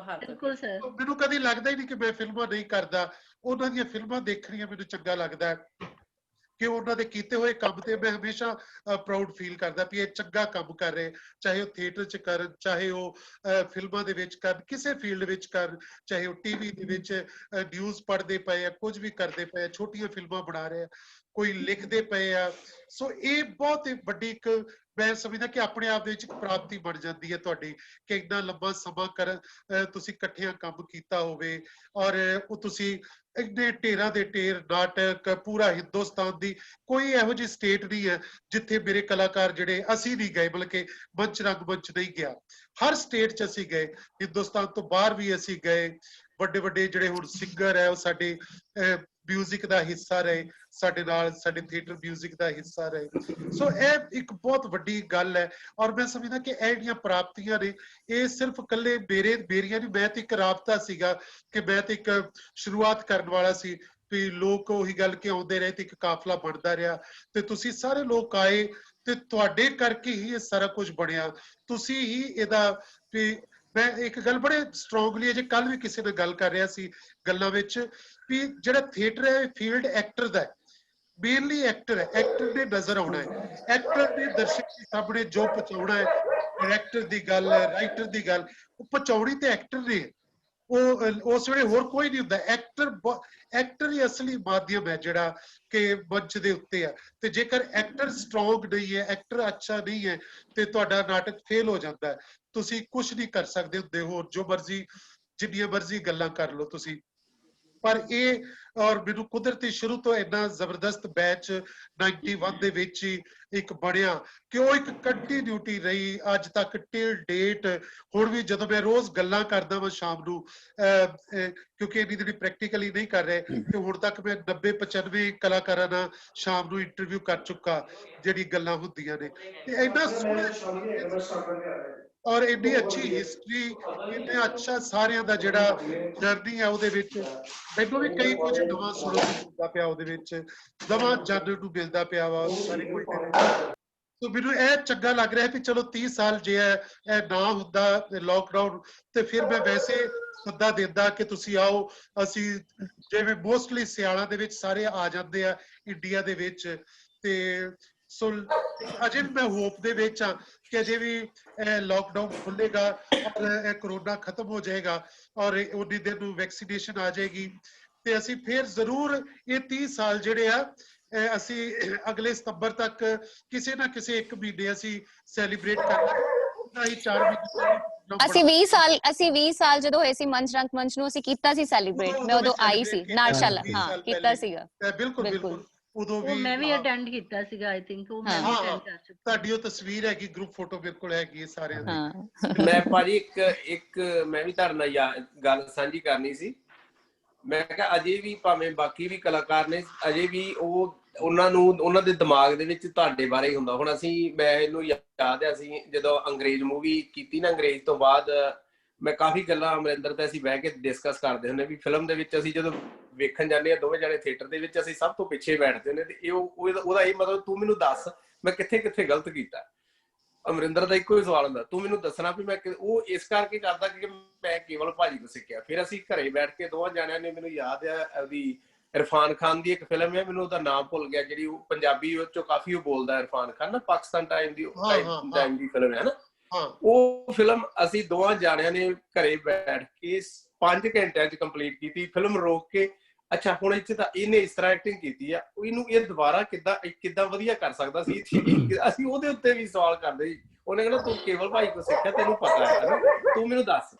ਮੈਨੂੰ ਕਦੀ ਲੱਗਦਾ ਹੀ ਨਹੀਂ ਕਿ ਮੈਂ ਫਿਲਮਾਂ ਨਹੀਂ ਕਰਦਾ। ਉਹਨਾਂ ਦੀਆਂ ਫਿਲਮਾਂ ਦੇਖਣੀਆਂ ਮੈਨੂੰ ਚੰਗਾ ਲੱਗਦਾ ਕਿ ਉਹਨਾਂ ਦੇ ਕੀਤੇ ਹੋਏ ਕੰਮ ਤੇ ਮੈਂ ਹਮੇਸ਼ਾ ਪ੍ਰਾਊਡ ਫੀਲ ਕਰਦਾ ਵੀ ਇਹ ਚੰਗਾ ਕੰਮ ਕਰ ਰਹੇ, ਚਾਹੇ ਉਹ ਥੀਏਟਰ 'ਚ ਕਰਨ, ਚਾਹੇ ਉਹ ਫਿਲਮਾਂ ਦੇ ਵਿੱਚ ਕਰਨ, ਕਿਸੇ ਫੀਲਡ ਵਿੱਚ ਕਰਨ, ਚਾਹੇ ਉਹ TV ਦੇ ਵਿੱਚ ਨਿਊਜ਼ ਪੜ੍ਹਦੇ ਪਏ ਆ, ਕੁਝ ਵੀ ਕਰਦੇ ਪਏ ਆ, ਛੋਟੀਆਂ ਫਿਲਮਾਂ ਬਣਾ ਰਹੇ ਆ, ਕੋਈ ਲਿਖਦੇ ਪਏ ਆ। ਸੋ ਇਹ ਬਹੁਤ ਵੱਡੀ ਇੱਕ ਮੈਂ ਸਮਝਦਾ ਕਿ ਆਪਣੇ ਆਪ ਦੇ ਵਿੱਚ ਇੱਕ ਪ੍ਰਾਪਤੀ ਬਣ ਜਾਂਦੀ ਹੈ ਤੁਹਾਡੀ, ਕਿ ਇੰਨਾ ਲੰਬਾ ਸਮਾਂ ਤੁਸੀਂ ਇਕੱਠਿਆਂ ਕੰਮ ਕੀਤਾ ਹੋਵੇ, ਔਰ ਉਹ ਤੁਸੀਂ ਇੰਨੇ ਢੇਰਾਂ ਦੇ ਢੇਰ ਨਾਟਕ, ਪੂਰਾ ਹਿੰਦੁਸਤਾਨ ਦੀ ਕੋਈ ਇਹੋ ਜਿਹੀ ਸਟੇਟ ਨਹੀਂ ਹੈ ਜਿੱਥੇ ਮੇਰੇ ਕਲਾਕਾਰ ਜਿਹੜੇ ਅਸੀਂ ਨਹੀਂ ਗਏ, ਬਲਕਿ ਮੰਚ ਰੰਗ ਮੰਚ ਨਹੀਂ ਗਿਆ, ਹਰ ਸਟੇਟ 'ਚ ਅਸੀਂ ਗਏ, ਹਿੰਦੁਸਤਾਨ ਤੋਂ ਬਾਹਰ ਵੀ ਅਸੀਂ ਗਏ। ਵੱਡੇ ਵੱਡੇ ਜਿਹੜੇ ਹੁਣ ਸਿੰਗਰ ਹੈ ਉਹ ਸਾਡੇ ਮਿਊਜ਼ਿਕ ਦਾ ਹਿੱਸਾ ਰਹੇ, ਸਾਡੇ ਨਾਲ ਸਾਡੇ ਥੀਏਟਰ ਮਿਊਜ਼ਿਕ ਦਾ ਹਿੱਸਾ ਰਹੇ। ਸੋ ਇਹ ਇੱਕ ਬਹੁਤ ਵੱਡੀ ਗੱਲ ਹੈ, ਔਰ ਮੈਂ ਸਮਝਦਾ ਕਿ ਇਹ ਜਿਹੜੀਆਂ ਪ੍ਰਾਪਤੀਆਂ ਨੇ ਇਹ ਸਿਰਫ ਇਕੱਲੇ ਮੇਰੀਆਂ ਨਹੀਂ, ਮੈਂ ਤੇ ਇੱਕ ਰਾਬਤਾ ਸੀਗਾ ਕਿ ਮੈਂ ਤੇ ਇੱਕ ਸ਼ੁਰੂਆਤ ਕਰਨ ਵਾਲਾ ਸੀ ਵੀ ਲੋਕ ਉਹੀ ਗੱਲ ਕਿ ਆਉਂਦੇ ਰਹੇ ਤੇ ਇੱਕ ਕਾਫਲਾ ਬਣਦਾ ਰਿਹਾ, ਤੇ ਤੁਸੀਂ ਸਾਰੇ ਲੋਕ ਆਏ ਤੇ ਤੁਹਾਡੇ ਕਰਕੇ ਹੀ ਇਹ ਸਾਰਾ ਕੁਝ ਬਣਿਆ। ਤੁਸੀਂ ਹੀ ਇਹਦਾ ਵੀ ਮੈਂ ਇੱਕ ਗੱਲ ਬੜੇ ਸਟਰੋਂਗਲੀ ਅਜੇ ਕੱਲ ਵੀ ਕਿਸੇ ਨਾਲ ਗੱਲ ਕਰ ਰਿਹਾ ਸੀ ਗੱਲਾਂ ਵਿੱਚ ਵੀ ਜਿਹੜਾ ਥੀਏਟਰ ਹੈ ਫੀਲਡ ਐਕਟਰ ਦਾ ਹੈ, ਮੇਨਲੀ ਐਕਟਰ ਹੈ, ਐਕਟਰ ਨੇ ਨਜ਼ਰ ਆਉਣਾ ਹੈ, ਐਕਟਰ ਨੇ ਦਰਸ਼ਕ ਦੇ ਸਾਹਮਣੇ ਜੋ ਪਹੁੰਚਾਉਣਾ ਹੈ, ਡਾਇਰੈਕਟਰ ਦੀ ਗੱਲ, ਰਾਈਟਰ ਦੀ ਗੱਲ, ਉਹ ਪਹੁੰਚਾਉਣੀ ਤੇ ਐਕਟਰ ਨੇ, ਉਹ ਉਸ ਵੇਲੇ ਹੋਰ ਕੋਈ ਨਹੀਂ ਹੁੰਦਾ। ਐਕਟਰ ਹੀ ਅਸਲੀ ਮਾਧਿਅਮ ਹੈ ਜਿਹੜਾ ਕਿ ਮੰਚ ਦੇ ਉੱਤੇ ਆ, ਤੇ ਜੇਕਰ ਐਕਟਰ ਸਟਰੋਂਗ ਨਹੀਂ ਹੈ, ਐਕਟਰ ਅੱਛਾ ਨਹੀਂ ਹੈ, ਤੇ ਤੁਹਾਡਾ ਨਾਟਕ ਫੇਲ ਹੋ ਜਾਂਦਾ ਹੈ, ਤੁਸੀਂ ਕੁਝ ਨਹੀਂ ਕਰ ਸਕਦੇ ਹੁੰਦੇ, ਹੋਰ ਜੋ ਮਰਜ਼ੀ ਜਿੰਨੀਆਂ ਮਰਜ਼ੀ ਗੱਲਾਂ ਕਰ ਲਓ ਤੁਸੀਂ। ਪਰ ਇਹ ਔਰ ਮੈਨੂੰ ਕੁਦਰਤੀ ਸ਼ੁਰੂ ਤੋਂ ਇੰਨਾ ਜ਼ਬਰਦਸਤ ਬੈਚ 91 ਦੇ ਵਿੱਚ ਹੀ ਇੱਕ ਬਣਿਆ ਕਿ ਉਹ ਇੱਕ ਕੰਟੀਨਿਊਟੀ ਰਹੀ ਅੱਜ ਤੱਕ ਟਿਲ ਡੇਟ। ਹੁਣ ਵੀ ਜਦੋਂ ਮੈਂ ਰੋਜ਼ ਗੱਲਾਂ ਕਰਦਾ ਵਾਂ ਸ਼ਾਮ ਨੂੰ, ਕਿਉਂਕਿ ਇੰਨੀ ਦਿਨ ਪ੍ਰੈਕਟੀਕਲੀ ਨਹੀਂ ਕਰ ਰਹੇ, ਤੇ ਹੁਣ ਤੱਕ ਮੈਂ 90-95 ਕਲਾਕਾਰਾਂ ਨਾਲ ਸ਼ਾਮ ਨੂੰ ਇੰਟਰਵਿਊ ਕਰ ਚੁੱਕਾ ਜਿਹੜੀ ਗੱਲਾਂ ਹੁੰਦੀਆਂ ਨੇ, ਤੇ ਇੰਨਾ ਸੋਹਣਾ ਔਰ ਇੰਨੀ ਅੱਛੀ ਹਿਸਟਰੀ, ਇੰਨਾ ਅੱਛਾ ਸਾਰਿਆਂ ਦਾ ਜਿਹੜਾ ਜਰਨੀ ਹੈ ਉਹਦੇ ਵਿੱਚ ਮੈਨੂੰ ਵੀ ਕਈ ਕੁਝ ਨਵਾਂ ਸੁਣਨ ਨੂੰ ਮਿਲਦਾ ਪਿਆ, ਉਹਦੇ ਵਿੱਚ ਨਵਾਂ ਜਾਣਨ ਨੂੰ ਮਿਲਦਾ ਪਿਆ ਵਾ ਸਾਰੇ ਕੁਝ। ਸੋ ਮੈਨੂੰ ਇਹ ਚੰਗਾ ਲੱਗ ਰਿਹਾ ਕਿ ਚਲੋ 30 ਸਾਲ ਜੇ ਇਹ ਨਾ ਹੁੰਦਾ ਲੋਕਡਾਊਨ, ਤੇ ਫਿਰ ਮੈਂ ਵੈਸੇ ਸੱਦਾ ਦਿੰਦਾ ਕਿ ਤੁਸੀਂ ਆਓ, ਅਸੀਂ ਜਿਵੇਂ ਮੋਸਟਲੀ ਸਿਆਲਾਂ ਦੇ ਵਿੱਚ ਸਾਰੇ ਆ ਜਾਂਦੇ ਆ ਇੰਡੀਆ ਦੇ ਵਿੱਚ, ਤੇ ਸੋ ਅਜੇ ਵੀ ਮੈਂ ਹੋਪ ਦੇ ਵਿੱਚ ਆ ਕਿ ਅਜੇ ਵੀ ਲੋਕਡਾਊਨ ਖੁੱਲੇਗਾ ਔਰ ਇਹ ਕਰੋਨਾ ਖਤਮ ਹੋ ਜਾਏਗਾ ਔਰ ਉਨੀ ਦਿਨ ਨੂੰ ਵੈਕਸੀਨੇਸ਼ਨ ਆ ਜਾਏਗੀ, ਤੇ ਅਸੀਂ ਫਿਰ ਜ਼ਰੂਰ ਇਹ 30 ਸਾਲ ਜਿਹੜੇ ਆ ਅਸੀਂ ਅਗਲੇ ਸਤੰਬਰ ਤੱਕ ਕਿਸੇ ਨਾ ਕਿਸੇ ਇੱਕ ਮਹੀਨੇ ਅਸੀਂ ਸੈਲੀਬ੍ਰੇਟ ਕਰਨਾ ਹੀ 4 ਮਹੀਨੇ। ਅਸੀਂ 20 ਸਾਲ ਜਦੋਂ ਹੋਏ ਸੀ ਮੰਚ ਰੰਗ ਮੰਚ ਨੂੰ ਅਸੀਂ ਕੀਤਾ ਸੀ ਸੈਲੀਬ੍ਰੇਟ, ਮੈਂ ਉਦੋਂ ਆਈ ਸੀ ਨਾਟਸ਼ਾਲਾ, ਹਾਂ ਕੀਤਾ ਸੀਗਾ। ਬਿਲਕੁਲ ਬਿਲਕੁਲ, ਉਦੋਂ ਵੀ ਮੈਂ ਵੀ ਅਟੈਂਡ ਕੀਤਾ ਸੀਗਾ, ਆਈ ਥਿੰਕ ਉਹ ਮੈਂ ਵੀ ਅਟੈਂਡ ਕਰ ਚੁੱਕੀ। ਤੁਹਾਡੀ ਉਹ ਤਸਵੀਰ ਹੈਗੀ, ਗਰੁੱਪ ਫੋਟੋ ਬਿਲਕੁਲ ਹੈਗੀ ਸਾਰਿਆਂ ਦੀ। ਮੈਂ ਭਾਜੀ ਇੱਕ ਮੈਂ ਵੀ ਤੁਹਾਡੇ ਨਾਲ ਗੱਲ ਸਾਂਝੀ ਕਰਨੀ ਸੀ। ਮੈਂ ਕਿਹਾ ਅਜੇ ਵੀ ਭਾਵੇਂ ਬਾਕੀ ਵੀ ਕਲਾਕਾਰ ਨੇ, ਅਜੇ ਵੀ ਉਹਨਾਂ ਦੇ ਦਿਮਾਗ ਦੇ ਵਿੱਚ ਤੁਹਾਡੇ ਬਾਰੇ ਹੀ ਹੁੰਦਾ। ਹੁਣ ਮੈਂ ਇਹਨੂੰ ਯਾਦ ਆ, ਅਸੀਂ ਜਦੋਂ ਅੰਗਰੇਜ਼ ਮੂਵੀ ਕੀਤੀ ਨਾ, ਅੰਗਰੇਜ਼ ਤੋਂ ਬਾਅਦ ਮੈਂ ਕਾਫੀ ਗੱਲਾਂ ਅਮਰਿੰਦਰ ਤੇ ਅਸੀਂ ਬਹਿ ਕੇ ਡਿਸਕਸ ਕਰਦੇ ਹੁੰਦੇ ਵੀ ਫਿਲਮ ਦੇ ਵਿੱਚ ਅਸੀਂ ਜਦੋਂ ਵੇਖਣ ਜਾਂਦੇ ਆ ਦੋਵੇਂ ਜਾਣੇ ਥੀਏਟਰ ਦੇ ਵਿੱਚ, ਅਸੀਂ ਸਭ ਤੋਂ ਪਿੱਛੇ ਬੈਠਦੇ ਹੁੰਦੇ, ਤੇ ਉਹਦਾ ਇਹ ਮਤਲਬ ਤੂੰ ਮੈਨੂੰ ਦੱਸ ਮੈਂ ਕਿੱਥੇ ਕਿੱਥੇ ਗਲਤ ਕੀਤਾ। ਅਮਰਿੰਦਰ ਦਾ ਇੱਕੋ ਹੀ ਸਵਾਲ ਹੁੰਦਾ, ਤੂੰ ਮੈਨੂੰ ਦੱਸਣਾ ਵੀ ਮੈਂ ਉਹ ਇਸ ਕਰਕੇ ਕਰਦਾ ਕਿ ਮੈਂ ਕੇਵਲ ਭਾਜੀ ਤੋਂ ਸਿੱਖਿਆ। ਫਿਰ ਅਸੀਂ ਘਰੇ ਬੈਠ ਕੇ ਦੋਵਾਂ ਜਾਣਿਆਂ ਨੇ, ਮੈਨੂੰ ਯਾਦ ਆ ਉਹਦੀ ਇਰਫਾਨ ਖਾਨ ਦੀ ਇੱਕ ਫਿਲਮ ਹੈ, ਮੈਨੂੰ ਉਹਦਾ ਨਾਮ ਭੁੱਲ ਗਿਆ, ਜਿਹੜੀ ਉਹ ਪੰਜਾਬੀ ਚੋਂ ਕਾਫੀ ਉਹ ਬੋਲਦਾ ਇਰਫਾਨ ਖਾਨ ਨਾ, ਪਾਕਿਸਤਾਨ ਟਾਈਮ ਦੀ ਫਿਲਮ ਹੈ ਨਾ, ਉਹ ਫਿਲਮ ਅਸੀਂ ਦੋਵਾਂ ਜਾਣਿਆਂ ਨੇ ਘਰੇ ਬੈਠ ਕੇ 5 ਘੰਟਿਆਂ 'ਚ ਕੰਪਲੀਟ ਕੀਤੀ। ਫਿਲਮ ਰੋਕ ਕੇ ਅੱਛਾ ਹੁਣ ਇੱਥੇ ਤਾਂ ਇਹਨੇ ਇਸ ਤਰ੍ਹਾਂ ਐਕਟਿੰਗ ਕੀਤੀ ਆ, ਇਹਨੂੰ ਇਹ ਦੁਬਾਰਾ ਕਿੱਦਾਂ ਵਧੀਆ ਕਰ ਸਕਦਾ ਸੀ। ਅਸੀਂ ਉਹਦੇ ਉੱਤੇ ਵੀ ਸਵਾਲ ਕਰਦੇ ਸੀ। ਉਹਨੇ ਕਹਿਣਾ ਤੂੰ ਕੇਵਲ ਭਾਈ ਕੋਲ ਸਿੱਖਿਆ, ਤੈਨੂੰ ਪਤਾ ਹੈ ਨਾ, ਤੂੰ ਮੈਨੂੰ ਦੱਸ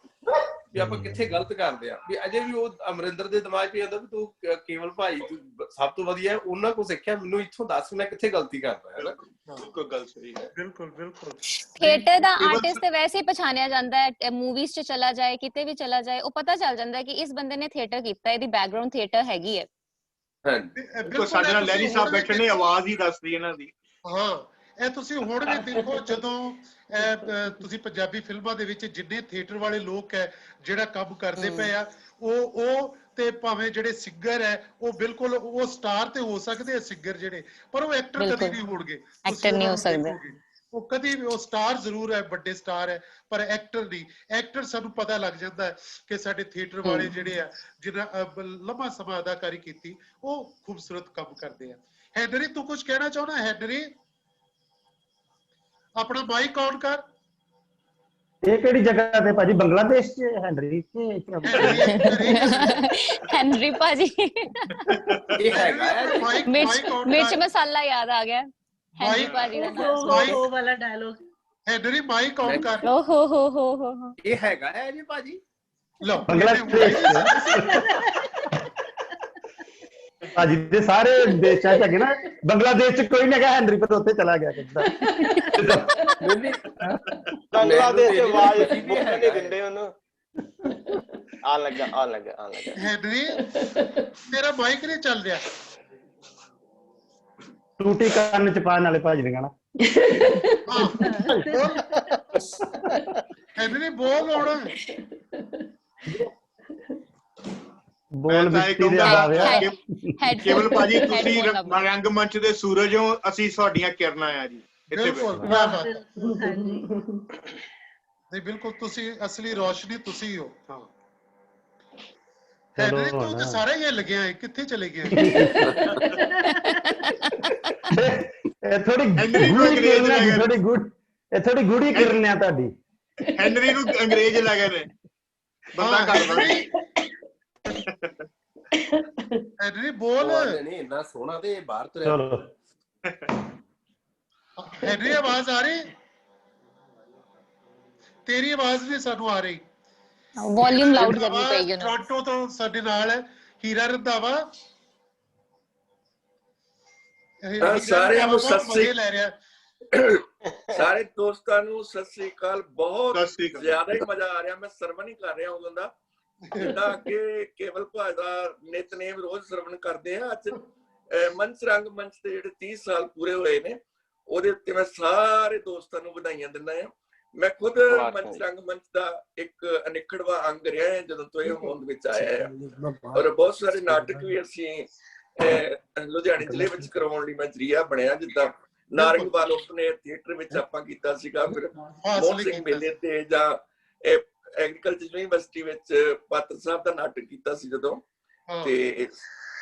ਵੀ ਆਪਾਂ ਕਿੱਥੇ ਗਲਤ ਕਰਦੇ ਆ। ਵੀ ਅਜੇ ਵੀ ਉਹ ਅਮਰਿੰਦਰ ਦੇ ਦਿਮਾਗ 'ਚ ਆਉਂਦਾ ਵੀ ਤੂੰ ਕੇਵਲ ਭਾਈ ਤੂੰ ਸਭ ਤੋਂ ਵਧੀਆ ਉਹਨਾਂ ਕੋਲ ਸਿੱਖਿਆ, ਮੈਨੂੰ ਇੱਥੋਂ ਦੱਸ ਮੈਂ ਕਿੱਥੇ ਗਲਤੀ ਕਰਦਾ ਹੈ ਨਾ। ਬਿਲਕੁਲ ਗੱਲ ਸਹੀ ਹੈ। ਬਿਲਕੁਲ ਬਿਲਕੁਲ। ਥੀਏਟਰ ਦਾ ਆਰਟਿਸਟ ਤੇ ਵੈਸੇ ਹੀ ਪਛਾਣਿਆ ਜਾਂਦਾ ਹੈ, ਮੂਵੀਜ਼ 'ਚ ਚਲਾ ਜਾਏ, ਕਿਤੇ ਵੀ ਚਲਾ ਜਾਏ, ਉਹ ਪਤਾ ਚੱਲ ਜਾਂਦਾ ਹੈ ਕਿ ਇਸ ਬੰਦੇ ਨੇ ਥੀਏਟਰ ਕੀਤਾ, ਇਹਦੀ ਬੈਕਗ੍ਰਾਉਂਡ ਥੀਏਟਰ ਹੈਗੀ ਹੈ। ਬਿਲਕੁਲ ਸਾਡੇ ਨਾਲ ਲਹਿਰੀ ਸਾਹਿਬ ਬੈਠੇ ਨੇ, ਆਵਾਜ਼ ਹੀ ਦੱਸਦੀ ਇਹਨਾਂ ਦੀ। ਹਾਂ ਇਹ ਤੁਸੀਂ ਹੁਣ ਵੀ ਦੇਖੋ, ਜਦੋਂ ਤੁਸੀਂ ਪੰਜਾਬੀ ਫਿਲਮਾਂ ਦੇ ਵਿੱਚ ਜਿੰਨੇ ਥੀਏਟਰ ਵਾਲੇ ਲੋਕ ਹੈ ਜਿਹੜਾ ਕੰਮ ਕਰਦੇ ਪਏ ਆ, ਉਹ ਤੇ ਭਾਵੇਂ ਜਿਹੜੇ ਸਿੰਗਰ ਹੈ ਉਹ ਬਿਲਕੁਲ ਉਹ ਸਟਾਰ ਤੇ ਹੋ ਸਕਦੇ ਆ ਸਿੰਗਰ ਜਿਹੜੇ, ਪਰ ਉਹ ਐਕਟਰ ਕਦੇ ਨਹੀਂ ਹੋਣਗੇ। ਐਕਟਰ ਨਹੀਂ ਹੋ ਸਕਦੇ। ਉਹ ਕਦੀ ਵੀ ਉਹ ਸਟਾਰ ਜ਼ਰੂਰ ਹੈ, ਵੱਡੇ ਸਟਾਰ ਹੈ, ਪਰ ਐਕਟਰ ਨਹੀਂ। ਐਕਟਰ ਸਾਨੂੰ ਪਤਾ ਲੱਗ ਜਾਂਦਾ ਹੈ ਕਿ ਸਾਡੇ ਥੀਏਟਰ ਵਾਲੇ ਜਿਹੜੇ ਆ ਜਿਨ੍ਹਾਂ ਲੰਮਾ ਸਮਾਂ ਅਦਾਕਾਰੀ ਕੀਤੀ, ਉਹ ਖੂਬਸੂਰਤ ਕੰਮ ਕਰਦੇ ਆ। ਹੈਨਰੀ ਤੂੰ ਕੁਝ ਕਹਿਣਾ ਚਾਹੁੰਦਾ? ਹੈਨਰੀ ਆਪਣਾ ਮਾਈਕ ਆਨ ਕਰ। ਇਹ ਕਿਹੜੀ ਜਗ੍ਹਾ ਤੇ ਭਾਜੀ? ਬੰਗਲਾਦੇਸ਼ ਚ ਹੈਨਰੀ? ਹੈਨਰੀ ਭਾਜੀ ਇਹ ਹੈਗਾ ਮਿਰਚ ਮਸਾਲਾ ਯਾਦ ਆ ਗਿਆ। ਹੈਨਰੀ ਭਾਜੀ ਦਾ ਨਾਮ ਉਹ ਵਾਲਾ ਡਾਇਲੋਗ। ਹੈਨਰੀ ਮਾਈਕ ਆਨ ਕਰ। ਓ ਹੋ ਇਹ ਹੈਗਾ ਹੈ ਜੀ ਭਾਜੀ। ਲੋ ਬੰਗਲਾਦੇਸ਼ ਭਾਜੀ ਦੇ ਸਾਰੇ ਦੇਸ਼ਾਂ ਚ ਹੈਗੇ ਨਾ, ਬੰਗਲਾਦੇਸ਼ ਚ ਕੋਈ ਨਹੀਂ ਹੈਗਾ ਹੈਨਰੀ, ਪਰ ਉੱਥੇ ਚਲਾ ਗਿਆ ਕਿੱਦਾਂ। ਬੰਗਲਾਦੇਸ਼ ਚ ਆਵਾਜ਼ ਨਹੀਂ ਦਿੰਦੇ ਉਹਨੂੰ। ਆ ਲੱਗਾ ਹੈਨਰੀ ਤੇਰਾ ਮਾਈਕ ਨਹੀਂ ਚੱਲ ਰਿਹਾ। ਟੂਟੀ ਕੰਨ ਚ ਪਾਣ ਵਾਲੇ ਭਾਜੀ ਨੇ ਕਹਿਣਾ। ਹੈਨਰੀ ਬੋਲ ਹੁਣ। ਬੋਲ ਬਿੱਤੀ ਦੇ ਆਵਾਜ਼। ਕੇਵਲ ਭਾਜੀ ਤੁਸੀਂ ਰੰਗ ਮੰਚ ਦੇ ਸੂਰਜ ਹੋ, ਅਸੀਂ ਤੁਹਾਡੀਆਂ ਕਿਰਨਾਂ ਆ ਜੀ। ਨਹੀਂ ਬਿਲਕੁਲ ਤੁਸੀਂ ਅਸਲੀ ਰੋਸ਼ਨੀ ਤੁਸੀਂ ਹੋ। ਹਾਂ ਹੈਨਰੀ ਤੂੰ ਤਾਂ ਸਾਰੇ ਹੀ ਲੱਗਿਆ ਹੈ, ਕਿੱਥੇ ਚਲੇ ਗਿਆ? ਇਹ ਥੋੜੀ ਗੂੜੀ ਕਿਰਨ ਆ ਤੁਹਾਡੀ। ਹੈਨਰੀ ਨੂੰ ਅੰਗਰੇਜ਼ ਲੱਗੇ ਨੇ ਬੰਦਾ ਕਰਦਾ। ਹੈਨਰੀ ਬੋਲ। ਨਹੀਂ ਇੰਨਾ ਸੋਹਣਾ ਤੇ ਬਾਹਰ ਤੁਰਿਆ। ਚਲੋ ਹੈਨਰੀ ਆਵਾਜ਼ ਆ ਰਹੀ? ਤੇਰੀ ਆਵਾਜ਼ ਨਹੀਂ ਸਾਨੂੰ ਆ ਰਹੀ। ਵੋਲਿਊਮ ਲਾਊਡ ਕਰਨੀ ਪਏਗੀ। ਟੋਰਾਂਟੋ ਤੋਂ ਸਾਡੇ ਨਾਲ ਹੈ ਹੀਰਾ ਰੰਧਾਵਾ। ਸਾਰਿਆਂ ਨੂੰ ਸਾਰੇ ਦੋਸਤਾਂ ਨੂੰ ਸਤਿ ਸ੍ਰੀ ਅਕਾਲ। ਬਹੁਤ ਜ਼ਿਆਦਾ ਹੀ ਮਜ਼ਾ ਆ ਰਿਹਾ। ਮੈਂ ਸਰਵਣ ਹੀ ਕਰ ਰਿਹਾ ਉਦੋਂ ਦਾ, ਜਿੱਦਾਂ ਅੱਗੇ ਕੇਵਲ ਭਾਜ ਦਾ ਨਿਤਨੇਮ ਰੋਜ਼ ਸਰਵਣ ਕਰਦੇ ਆ। ਅੱਜ ਮੰਚ ਰੰਗ ਮੰਚ ਦੇ ਜਿਹੜੇ 30 ਸਾਲ ਪੂਰੇ ਹੋਏ ਨੇ, ਉਹਦੇ ਉੱਤੇ ਮੈਂ ਸਾਰੇ ਦੋਸਤਾਂ ਨੂੰ ਵਧਾਈਆਂ ਦਿੰਦਾ ਹਾਂ। ਮੈਂ ਖੁਦ ਮੰਚ ਰੰਗ ਮੰਚ ਦਾ ਇੱਕ ਅਨਿੱਖੜਵਾਂ ਅੰਗ ਰਿਹਾ ਹੈ ਜਦੋਂ ਤੋਂ ਇਹ ਹੋਂਦ ਵਿੱਚ ਆਇਆ ਹੈ। ਔਰ ਬਹੁਤ ਸਾਰੇ ਨਾਟਕ ਵੀ ਅਸੀਂ ਲੁਧਿਆਣੇ ਜ਼ਿਲ੍ਹੇ ਵਿੱਚ ਕਰਵਾਉਣ ਲਈ ਮੈਂ ਜਰੀਆ ਬਣਿਆ। ਜਿੱਦਾਂ ਨਾਰੰਗਵਾਲ ਓਪਨ ਥੀਏਟਰ ਵਿੱਚ ਆਪਾਂ ਕੀਤਾ ਸੀਗਾ, ਫਿਰ ਮੋਹਨ ਸਿੰਘ ਮੇਲੇ ਤੇ, ਜਾਂ ਐਗਰੀਕਲਚਰ ਯੂਨੀਵਰਸਿਟੀ ਵਿੱਚ ਪਾਤਰ ਸਾਹਿਬ ਦਾ ਨਾਟਕ ਕੀਤਾ ਸੀ ਜਦੋਂ, ਤੇ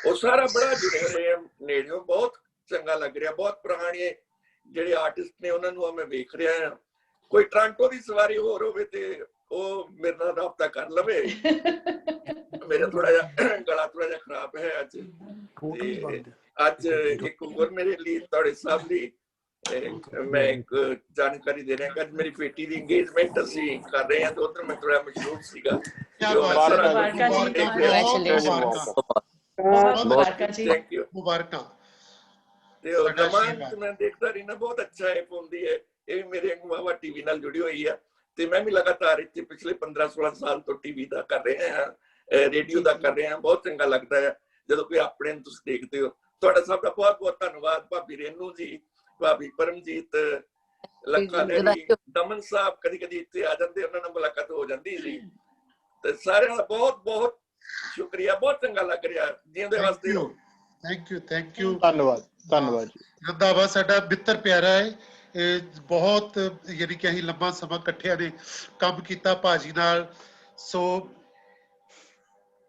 ਉਹ ਸਾਰਾ ਬੜਾ ਜੁੜੇ ਹੋਏ ਨੇੜਿਓਂ। ਬਹੁਤ ਚੰਗਾ ਲੱਗ ਰਿਹਾ। ਬਹੁਤ ਪੁਰਾਣੇ ਜਿਹੜੇ ਆਰਟਿਸਟ ਨੇ ਉਹਨਾਂ ਨੂੰ ਮੈਂ ਵੇਖ ਰਿਹਾ ਹਾਂ। ਕੋਈ ਟੋਰਾਂਟੋ ਦੀ ਸਵਾਰੀ ਹੋਰ ਹੋਵੇ ਤੇ ਉਹ ਮੇਰੇ ਨਾਲ ਰਾਬਤਾ ਕਰ ਲਵੇ। ਮੇਰਾ ਥੋੜਾ ਜਿਹਾ ਗਲਾ ਥੋੜਾ ਜਿਹਾ ਖਰਾਬ ਹੈ ਅੱਜ। ਅੱਜ ਇੱਕ ਹੋਰ ਮੇਰੇ ਲਈ ਤੁਹਾਡੇ ਸਭ ਲਈ ਮੈਂ ਇੱਕ ਜਾਣਕਾਰੀ ਦੇ ਰਿਹਾ ਕਿ ਅੱਜ ਮੇਰੀ ਬੇਟੀ ਦੀ ਇੰਗੇਜਮੈਂਟ ਅਸੀਂ ਕਰ ਰਹੇ ਹਾਂ, ਤੇ ਉਧਰ ਮੈਂ ਥੋੜਾ ਮਸ਼ਹੂਰ ਸੀਗਾ। ਮੁਬਾਰਕਾਂ। ਤੇ ਉਹ ਨਵਾਂ ਮੈਂ ਦੇਖਦਾ ਰਹੀ ਨਾ, ਬਹੁਤ ਅੱਛਾ ਹੈ ਹੁੰਦੀ ਹੈ। ਇਹ ਮੇਰੇ ਅਗਵਾਵਾ ਟੀਵੀ ਨਾਲ ਜੁੜੀ ਹੋਈ ਆ, ਤੇ ਮੈਂ ਵੀ ਲਗਾਤਾਰ ਇੱਥੇ ਪਿਛਲੇ 15-16 ਸਾਲ ਤੋਂ ਟੀਵੀ ਦਾ ਕਰ ਰਹੇ ਹਾਂ, ਰੇਡੀਓ ਦਾ ਕਰ ਰਹੇ ਹਾਂ। ਬਹੁਤ ਚੰਗਾ ਲੱਗਦਾ ਹੈ ਜਦੋਂ ਕੋਈ ਆਪਣੇ ਨੂੰ ਤੁਸੀਂ ਦੇਖਦੇ ਹੋ। ਤੁਹਾਡਾ ਸਭ ਦਾ ਬਹੁਤ ਬਹੁਤ ਧੰਨਵਾਦ। ਭਾਬੀ ਰੇਨੂ ਜੀ, ਭਾਬੀ ਪਰਮਜੀਤ, ਲੱਖਾ ਲਹਿਰੀ, ਦਮਨ ਸਾਹਿਬ ਕਦੀ ਕਦੀ ਇੱਥੇ ਆ ਜਾਂਦੇ, ਉਹਨਾਂ ਨਾਲ ਮੁਲਾਕਾਤ ਹੋ ਜਾਂਦੀ ਸੀ। ਤੇ ਸਾਰਿਆਂ ਦਾ ਬਹੁਤ ਬਹੁਤ ਸ਼ੁਕਰੀਆ। ਬਹੁਤ ਚੰਗਾ ਲੱਗ ਰਿਹਾ। ਜਿਉਂਦੇ ਵਾਸਤੇ ਰਹੋ। Thank you. ਧੰਨਵਾਦ ਜੀ। ਰੰਧਾਵਾ ਸਾਡਾ ਮਿੱਤਰ ਪਿਆਰਾ ਹੈ। ਇਹ ਬਹੁਤ ਯਾਨੀ ਕਿ ਅਸੀਂ ਲੰਬਾ ਸਮਾਂ ਇਕੱਠਿਆਂ ਨੇ ਕੰਮ ਕੀਤਾ ਭਾਜੀ ਨਾਲ। ਸੋ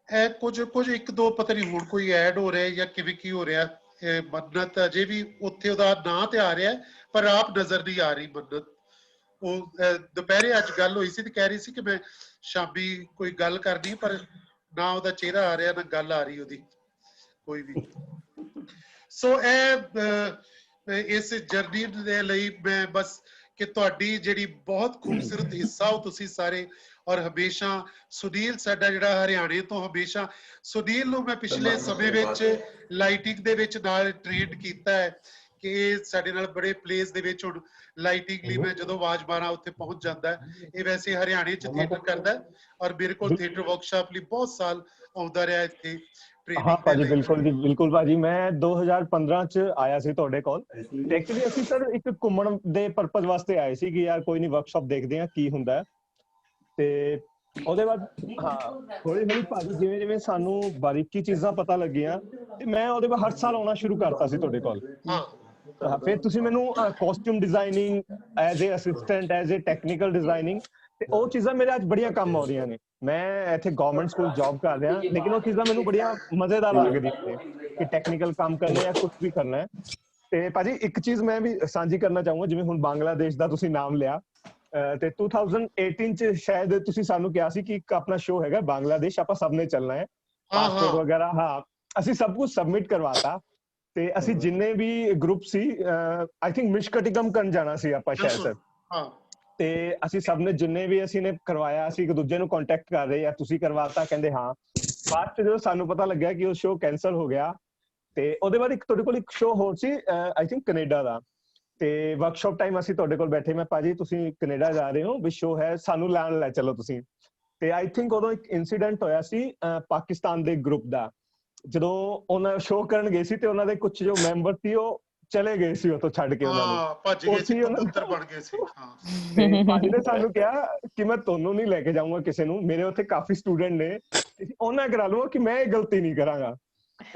ਇਹ ਕੁਝ ਇੱਕ ਦੋ ਪਤਾ ਨਹੀਂ ਹੁਣ ਕੋਈ ਐਡ ਹੋ ਰਿਹਾ ਜਾਂ ਕਿਵੇਂ ਕੀ ਹੋ ਰਿਹਾ। ਮੰਨਤ ਅਜੇ ਵੀ ਉੱਥੇ ਉਹਦਾ ਨਾਂ ਤੇ ਆ ਰਿਹਾ, ਪਰ ਆਪ ਨਜ਼ਰ ਨਹੀਂ ਆ ਰਹੀ ਮੰਨਤ। ਉਹ ਦੁਪਹਿਰੇ ਅੱਜ ਗੱਲ ਹੋਈ ਸੀ ਤੇ ਕਹਿ ਰਹੀ ਸੀ ਕਿ ਮੈਂ ਸ਼ਾਮੀ ਕੋਈ ਗੱਲ ਕਰਨੀ, ਪਰ ਨਾ ਉਹਦਾ ਚਿਹਰਾ ਆ ਰਿਹਾ ਨਾ ਗੱਲ ਆ ਰਹੀ ਉਹਦੀ ਕੋਈ ਵੀ। ਸੋ ਇਸ ਜਰਨੀ ਦੇ ਲਈ ਮੈਂ ਬਸ ਕਿ ਤੁਹਾਡੀ ਜਿਹੜੀ ਬਹੁਤ ਖੂਬਸੂਰਤ ਹਿੱਸਾ ਹੋ ਤੁਸੀਂ ਸਾਰੇ, ਔਰ ਹਮੇਸ਼ਾ ਸੁਨੀਲ ਸਾਡਾ ਜਿਹੜਾ ਹਰਿਆਣੇ ਤੋਂ, ਹਮੇਸ਼ਾ ਸੁਨੀਲ ਨੂੰ ਮੈਂ ਪਿਛਲੇ ਸਮੇਂ ਵਿੱਚ ਲਾਈਟਿੰਗ ਦੇ ਵਿੱਚ ਨਾਲ ਟ੍ਰੇਨ ਕੀਤਾ ਹੈ ਕਿ ਇਹ ਸਾਡੇ ਨਾਲ ਬੜੇ ਪਲੇਸ ਦੇ ਵਿੱਚ ਹੁਣ ਲਾਈਟਿੰਗ ਲਈ ਮੈਂ ਜਦੋਂ ਆਵਾਜ਼ ਮਾਰਾਂ ਉੱਥੇ ਪਹੁੰਚ ਜਾਂਦਾ। ਇਹ ਵੈਸੇ ਹਰਿਆਣੇ 'ਚ ਥੀਏਟਰ ਕਰਦਾ ਔਰ ਮੇਰੇ ਕੋਲ ਥੀਏਟਰ ਵਰਕਸ਼ਾਪ ਲਈ ਬਹੁਤ ਸਾਲ ਆਉਂਦਾ ਰਿਹਾ ਇੱਥੇ। ਹਾਂ ਭਾਜੀ ਬਿਲਕੁਲ ਜੀ, ਬਿਲਕੁਲ ਭਾਜੀ। ਮੈਂ 2015 ਚ ਆਇਆ ਸੀ ਤੁਹਾਡੇ ਕੋਲ ਤੇ ਐਕਚੁਅਲੀ ਅਸੀਂ ਸਰ ਇੱਕ ਘੁੰਮਣ ਦੇ ਪਰਪਸ ਵਾਸਤੇ ਆਏ ਸੀ ਕਿ ਯਾਰ ਕੋਈ ਨਹੀਂ ਵਰਕਸ਼ਾਪ ਦੇਖਦੇ ਆ ਕੀ ਹੁੰਦਾ, ਤੇ ਉਹਦੇ ਬਾਅਦ ਹਾਂ ਹੌਲੀ ਹੌਲੀ ਭਾਜੀ ਜਿਵੇਂ ਜਿਵੇਂ ਸਾਨੂੰ ਬਾਰੀਕੀ ਚੀਜ਼ਾਂ ਪਤਾ ਲੱਗੀਆਂ ਤੇ ਮੈਂ ਉਹਦੇ ਬਾਅਦ ਹਰ ਸਾਲ ਆਉਣਾ ਸ਼ੁਰੂ ਕਰਤਾ ਸੀ ਤੁਹਾਡੇ ਕੋਲ। ਫਿਰ ਤੁਸੀਂ ਮੈਨੂੰ costume designing as a assistant, as a technical designing, ਤੇ ਉਹ ਚੀਜ਼ਾਂ ਮੇਰੇ ਅੱਜ ਬੜੀਆਂ ਕੰਮ ਆ ਰਹੀਆਂ ਨੇ। ਮੈਂ ਇੱਥੇ ਗਵਰਨਮੈਂਟ ਸਕੂਲ ਜੌਬ ਕਰ ਰਿਹਾ, ਲੇਕਿਨ ਉਹ ਚੀਜ਼ਾਂ ਮੈਨੂੰ ਬੜੀਆਂ ਮਜ਼ੇਦਾਰ ਲੱਗਦੀਆਂ ਨੇ ਕਿ ਟੈਕਨੀਕਲ ਕੰਮ ਕਰਨਾ ਜਾਂ ਕੁਝ ਵੀ ਕਰਨਾ ਹੈ। ਤੇ ਭਾਜੀ ਇੱਕ ਚੀਜ਼ ਮੈਂ ਵੀ ਸਾਂਝੀ ਕਰਨਾ ਚਾਹੂੰਗਾ, ਜਿਵੇਂ ਹੁਣ ਬੰਗਲਾਦੇਸ਼ ਦਾ ਤੁਸੀਂ ਨਾਮ ਲਿਆ, ਤੇ 2018 ਚ ਸ਼ਾਇਦ ਤੁਸੀਂ ਸਾਨੂੰ ਕਿਹਾ ਸੀ ਕਿ ਇੱਕ ਆਪਣਾ ਸ਼ੋਅ ਹੈਗਾ ਬੰਗਲਾਦੇਸ਼, ਆਪਾਂ ਸਭ ਨੇ ਚੱਲਣਾ ਹੈ, ਪਾਸਪੋਰਟ ਵਗੈਰਾ। ਹਾਂ, ਅਸੀਂ ਸਭ ਕੁਝ ਸਬਮਿਟ ਕਰਵਾਤਾ ਤੇ ਅਸੀਂ ਜਿੰਨੇ ਵੀ ਗਰੁੱਪ ਸੀ, ਆਈ ਥਿੰਕ ਮਿਸ਼ਕਟਿਕਮ ਕਰਨ ਜਾਣਾ ਸੀ ਆਪਾਂ ਸ਼ਾਇਦ ਸਰ। ਤੇ ਅਸੀਂ ਸਭ ਨੇ ਜਿੰਨੇ ਵੀ ਅਸੀਂ ਨੇ ਕਰਵਾਇਆ, ਅਸੀਂ ਇੱਕ ਦੂਜੇ ਨੂੰ ਕੰਟੈਕਟ ਕਰ ਰਹੇ ਆ, ਤੁਸੀਂ ਕਰਵਾਤਾ, ਕਹਿੰਦੇ ਹਾਂ। ਬਾਅਦ ਚ ਜਦੋਂ ਸਾਨੂੰ ਪਤਾ ਲੱਗਿਆ ਕਿ ਉਹ ਸ਼ੋਅ ਕੈਂਸਲ ਹੋ ਗਿਆ, ਤੇ ਉਹਦੇ ਬਾਅਦ ਇੱਕ ਤੁਹਾਡੇ ਕੋਲ ਇੱਕ ਸ਼ੋਅ ਹੋਰ ਸੀ ਆਈ ਥਿੰਕ ਕੈਨੇਡਾ ਦਾ, ਤੇ ਵਰਕਸ਼ਾਪ ਟਾਈਮ ਅਸੀਂ ਤੁਹਾਡੇ ਕੋਲ ਬੈਠੇ, ਮੈਂ ਭਾਜੀ ਤੁਸੀਂ ਕੈਨੇਡਾ ਜਾ ਰਹੇ ਹੋ ਵੀ ਸ਼ੋਅ ਹੈ, ਸਾਨੂੰ ਲੈਣ ਲੈ ਚਲੋ ਤੁਸੀਂ। ਤੇ ਆਈ ਥਿੰਕ ਉਦੋਂ ਇੱਕ ਇਨਸੀਡੈਂਟ ਹੋਇਆ ਸੀ ਪਾਕਿਸਤਾਨ ਦੇ ਗਰੁੱਪ ਦਾ, ਜਦੋਂ ਉਹਨਾਂ ਸ਼ੋਅ ਕਰਨ ਗਏ ਸੀ ਤੇ ਉਹਨਾਂ ਦੇ ਕੁਝ ਜੋ ਮੈਂਬਰ ਸੀ ਉਹ ਚਲੇ ਗਏ ਸੀ ਉੱਥੋਂ ਛੱਡ ਕੇ, ਉਹਨਾਂ ਨੂੰ ਭੱਜ ਗਏ ਸੀ, ਕਬੂਤਰ ਬਣ ਗਏ ਸੀ। ਤੇ ਭਾਜੀ ਨੇ ਸਾਨੂੰ ਕਿਹਾ ਕਿ ਮੈਂ ਤੁਹਾਨੂੰ ਨਹੀਂ ਲੈ ਕੇ ਜਾਊਂਗਾ ਕਿਸੇ ਨੂੰ, ਮੇਰੇ ਉੱਥੇ ਕਾਫੀ ਸਟੂਡੈਂਟ ਨੇ, ਉਹਨਾਂ ਕਰਾ ਲੂੰਗਾ ਕਿ ਮੈਂ ਇਹ ਗਲਤੀ ਨਹੀਂ ਕਰਾਂਗਾ।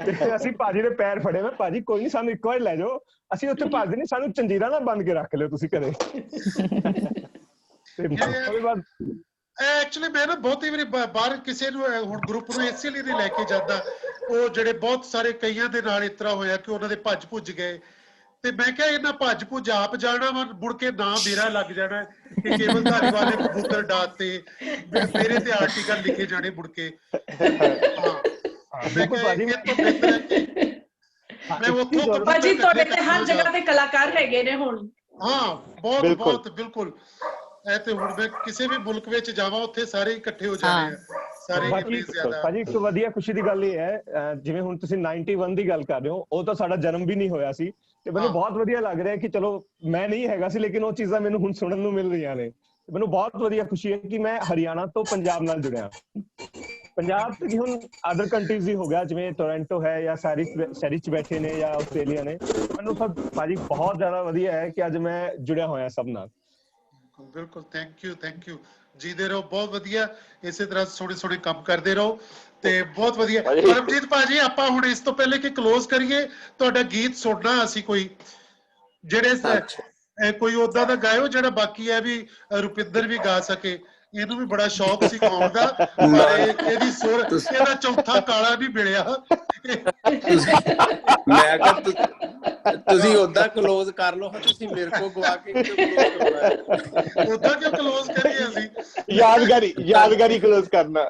ਤੇ ਅਸੀਂ ਭਾਜੀ ਦੇ ਪੈਰ ਫੜੇ, ਮੈਂ ਭਾਜੀ ਕੋਈ ਨਹੀਂ ਸਾਨੂੰ ਇੱਕ ਵਾਰ ਲੈ ਜਾਓ, ਅਸੀਂ ਉੱਥੇ ਭੱਜਦੇ ਨਹੀਂ, ਸਾਨੂੰ ਚੰਜੀਰਾ ਨਾ ਬੰਨ ਕੇ ਰੱਖ ਲਿਓ ਤੁਸੀਂ ਘਰੇ। ਤੇ ਉਹਦੇ ਬਾਅਦ ਐਕਚੁਅਲੀ ਮੈਂ ਨਾ ਬਹੁਤੀ ਵਾਰੀ ਬਾਹਰ ਕਿਸੇ ਨੂੰ ਹੁਣ ਗਰੁੱਪ ਨੂੰ ਇਸੇ ਲਈ ਨਹੀਂ ਲੈ ਕੇ ਜਾਂਦਾ, ਉਹ ਜਿਹੜੇ ਬਹੁਤ ਸਾਰੇ ਕਈਆਂ ਦੇ ਨਾਲ ਇਸ ਤਰ੍ਹਾਂ ਹੋਇਆ ਕਿ ਉਹਨਾਂ ਦੇ ਭੱਜ ਭੁੱਜ ਗਏ, ਤੇ ਮੈਂ ਕਿਹਾ ਇਹਨਾਂ ਭੱਜ ਭੁੱਜ ਆਪ ਜਾਣਾ ਵਾ, ਮੁੜ ਕੇ ਨਾਂ ਮੇਰਾ ਲੱਗ ਜਾਣਾ ਕਿ ਕੇਵਲ ਧਾਲੀਵਾਲ ਨੇ ਕਬੂਤਰ ਡਾਤੇ, ਮੇਰੇ ਤੇ ਆਰਟੀਕਲ ਲਿਖੇ ਜਾਣੇ ਮੁੜ ਕੇ। ਭਾਜੀ ਤੁਹਾਡੇ ਤੇ ਹਰ ਜਗ੍ਹਾ ਤੇ ਕਲਾਕਾਰ ਹੈਗੇ ਨੇ ਹੁਣ। ਹਾਂ ਬਹੁਤ ਬਹੁਤ ਬਿਲਕੁਲ। ਇਹ ਤੇ ਹੁਣ ਮੈਂ ਕਿਸੇ ਵੀ ਮੁਲਕ ਵਿੱਚ ਜਾਵਾਂ ਉੱਥੇ ਸਾਰੇ ਇਕੱਠੇ ਹੋ ਜਾਣੇ ਆ, ਸਾਰੇ ਇੰਨੇ ਜ਼ਿਆਦਾ। ਭਾਜੀ ਇੱਕ ਵਧੀਆ ਖੁਸ਼ੀ ਦੀ ਗੱਲ ਇਹ ਹੈ, ਜਿਵੇਂ ਹੁਣ ਤੁਸੀਂ 91 ਦੀ ਗੱਲ ਕਰ ਰਹੇ ਹੋ, ਉਹ ਤਾਂ ਸਾਡਾ ਜਨਮ ਵੀ ਨਹੀਂ ਹੋਇਆ ਸੀ, ਤੇ ਮੈਨੂੰ ਬਹੁਤ ਵਧੀਆ ਲੱਗ ਰਿਹਾ ਕਿ ਚਲੋ ਮੈਂ ਨਹੀਂ ਹੈਗਾ ਸੀ, ਲੇਕਿਨ ਉਹ ਚੀਜ਼ਾਂ ਮੈਨੂੰ ਹੁਣ ਸੁਣਨ ਨੂੰ ਮਿਲ ਰਹੀਆਂ ਨੇ। ਮੈਨੂੰ ਬਹੁਤ ਵਧੀਆ ਖੁਸ਼ੀ ਹੈ ਕਿ ਮੈਂ ਹਰਿਆਣਾ ਤੋਂ ਪੰਜਾਬ ਨਾਲ ਜੁੜਿਆ। ਪੰਜਾਬ ਤੇ ਹੁਣ ਅਦਰ ਕੰਟਰੀਜ਼ ਵੀ ਹੋ ਗਿਆ, ਜਿਵੇਂ ਟੋਰਾਂਟੋ ਹੈ ਜਾਂ ਸੈਰੀ ਚ ਬੈਠੇ ਨੇ ਜਾਂ ਆਸਟ੍ਰੇਲੀਆ ਨੇ, ਮੈਨੂੰ ਸਭ ਭਾਜੀ ਬਹੁਤ ਜ਼ਿਆਦਾ ਵਧੀਆ ਹੈ ਕਿ ਅੱਜ ਮੈਂ ਜੁੜਿਆ ਹੋਇਆ ਸਭ ਨਾਲ। ਬਿਲਕੁਲ, ਥੈਂਕ ਯੂ ਜੀਦੇ ਰਹੋ, ਬਹੁਤ ਵਧੀਆ, ਇਸੇ ਤਰ੍ਹਾਂ ਸੋਹਣੇ ਸੋਹਣੇ ਕੰਮ ਕਰਦੇ ਰਹੋ, ਤੇ ਬਹੁਤ ਵਧੀਆ। ਪਰਮਜੀਤ ਭਾਜੀ ਆਪਾਂ ਹੁਣ ਇਸ ਤੋਂ ਪਹਿਲੇ ਕਿ ਕਲੋਜ਼ ਕਰੀਏ, ਤੁਹਾਡਾ ਗੀਤ ਸੁਣਨਾ ਅਸੀਂ ਕੋਈ, ਜਿਹੜੇ ਕੋਈ ਓਦਾਂ ਦਾ ਗਾਇਓ ਜਿਹੜਾ ਬਾਕੀ ਹੈ ਵੀ ਰੁਪਿੰਦਰ ਵੀ ਗਾ ਸਕੇ, ਇਹਨੂੰ ਵੀ ਬੜਾ ਸ਼ੌਕ ਸੀ ਗਾਉਣ ਦਾ, ਪਰ ਇਹਦੀ ਸੁਰ, ਇਹਦਾ ਚੌਥਾ ਕਾਲਾ ਨਹੀਂ ਮਿਲਿਆ। ਮੈਂ ਕਿਹਾ ਤੁਸੀਂ ਓਦਾਂ ਕਲੋਜ਼ ਕਰ ਲਓ, ਤੁਸੀਂ ਮੇਰੇ ਕੋਲ ਗਵਾ ਕੇ ਓਦਾਂ ਕਿਉਂ ਕਲੋਜ਼ ਕਰੀਏ ਅਸੀਂ? ਯਾਦਗਾਰੀ ਕਲੋਜ਼ ਕਰਨਾ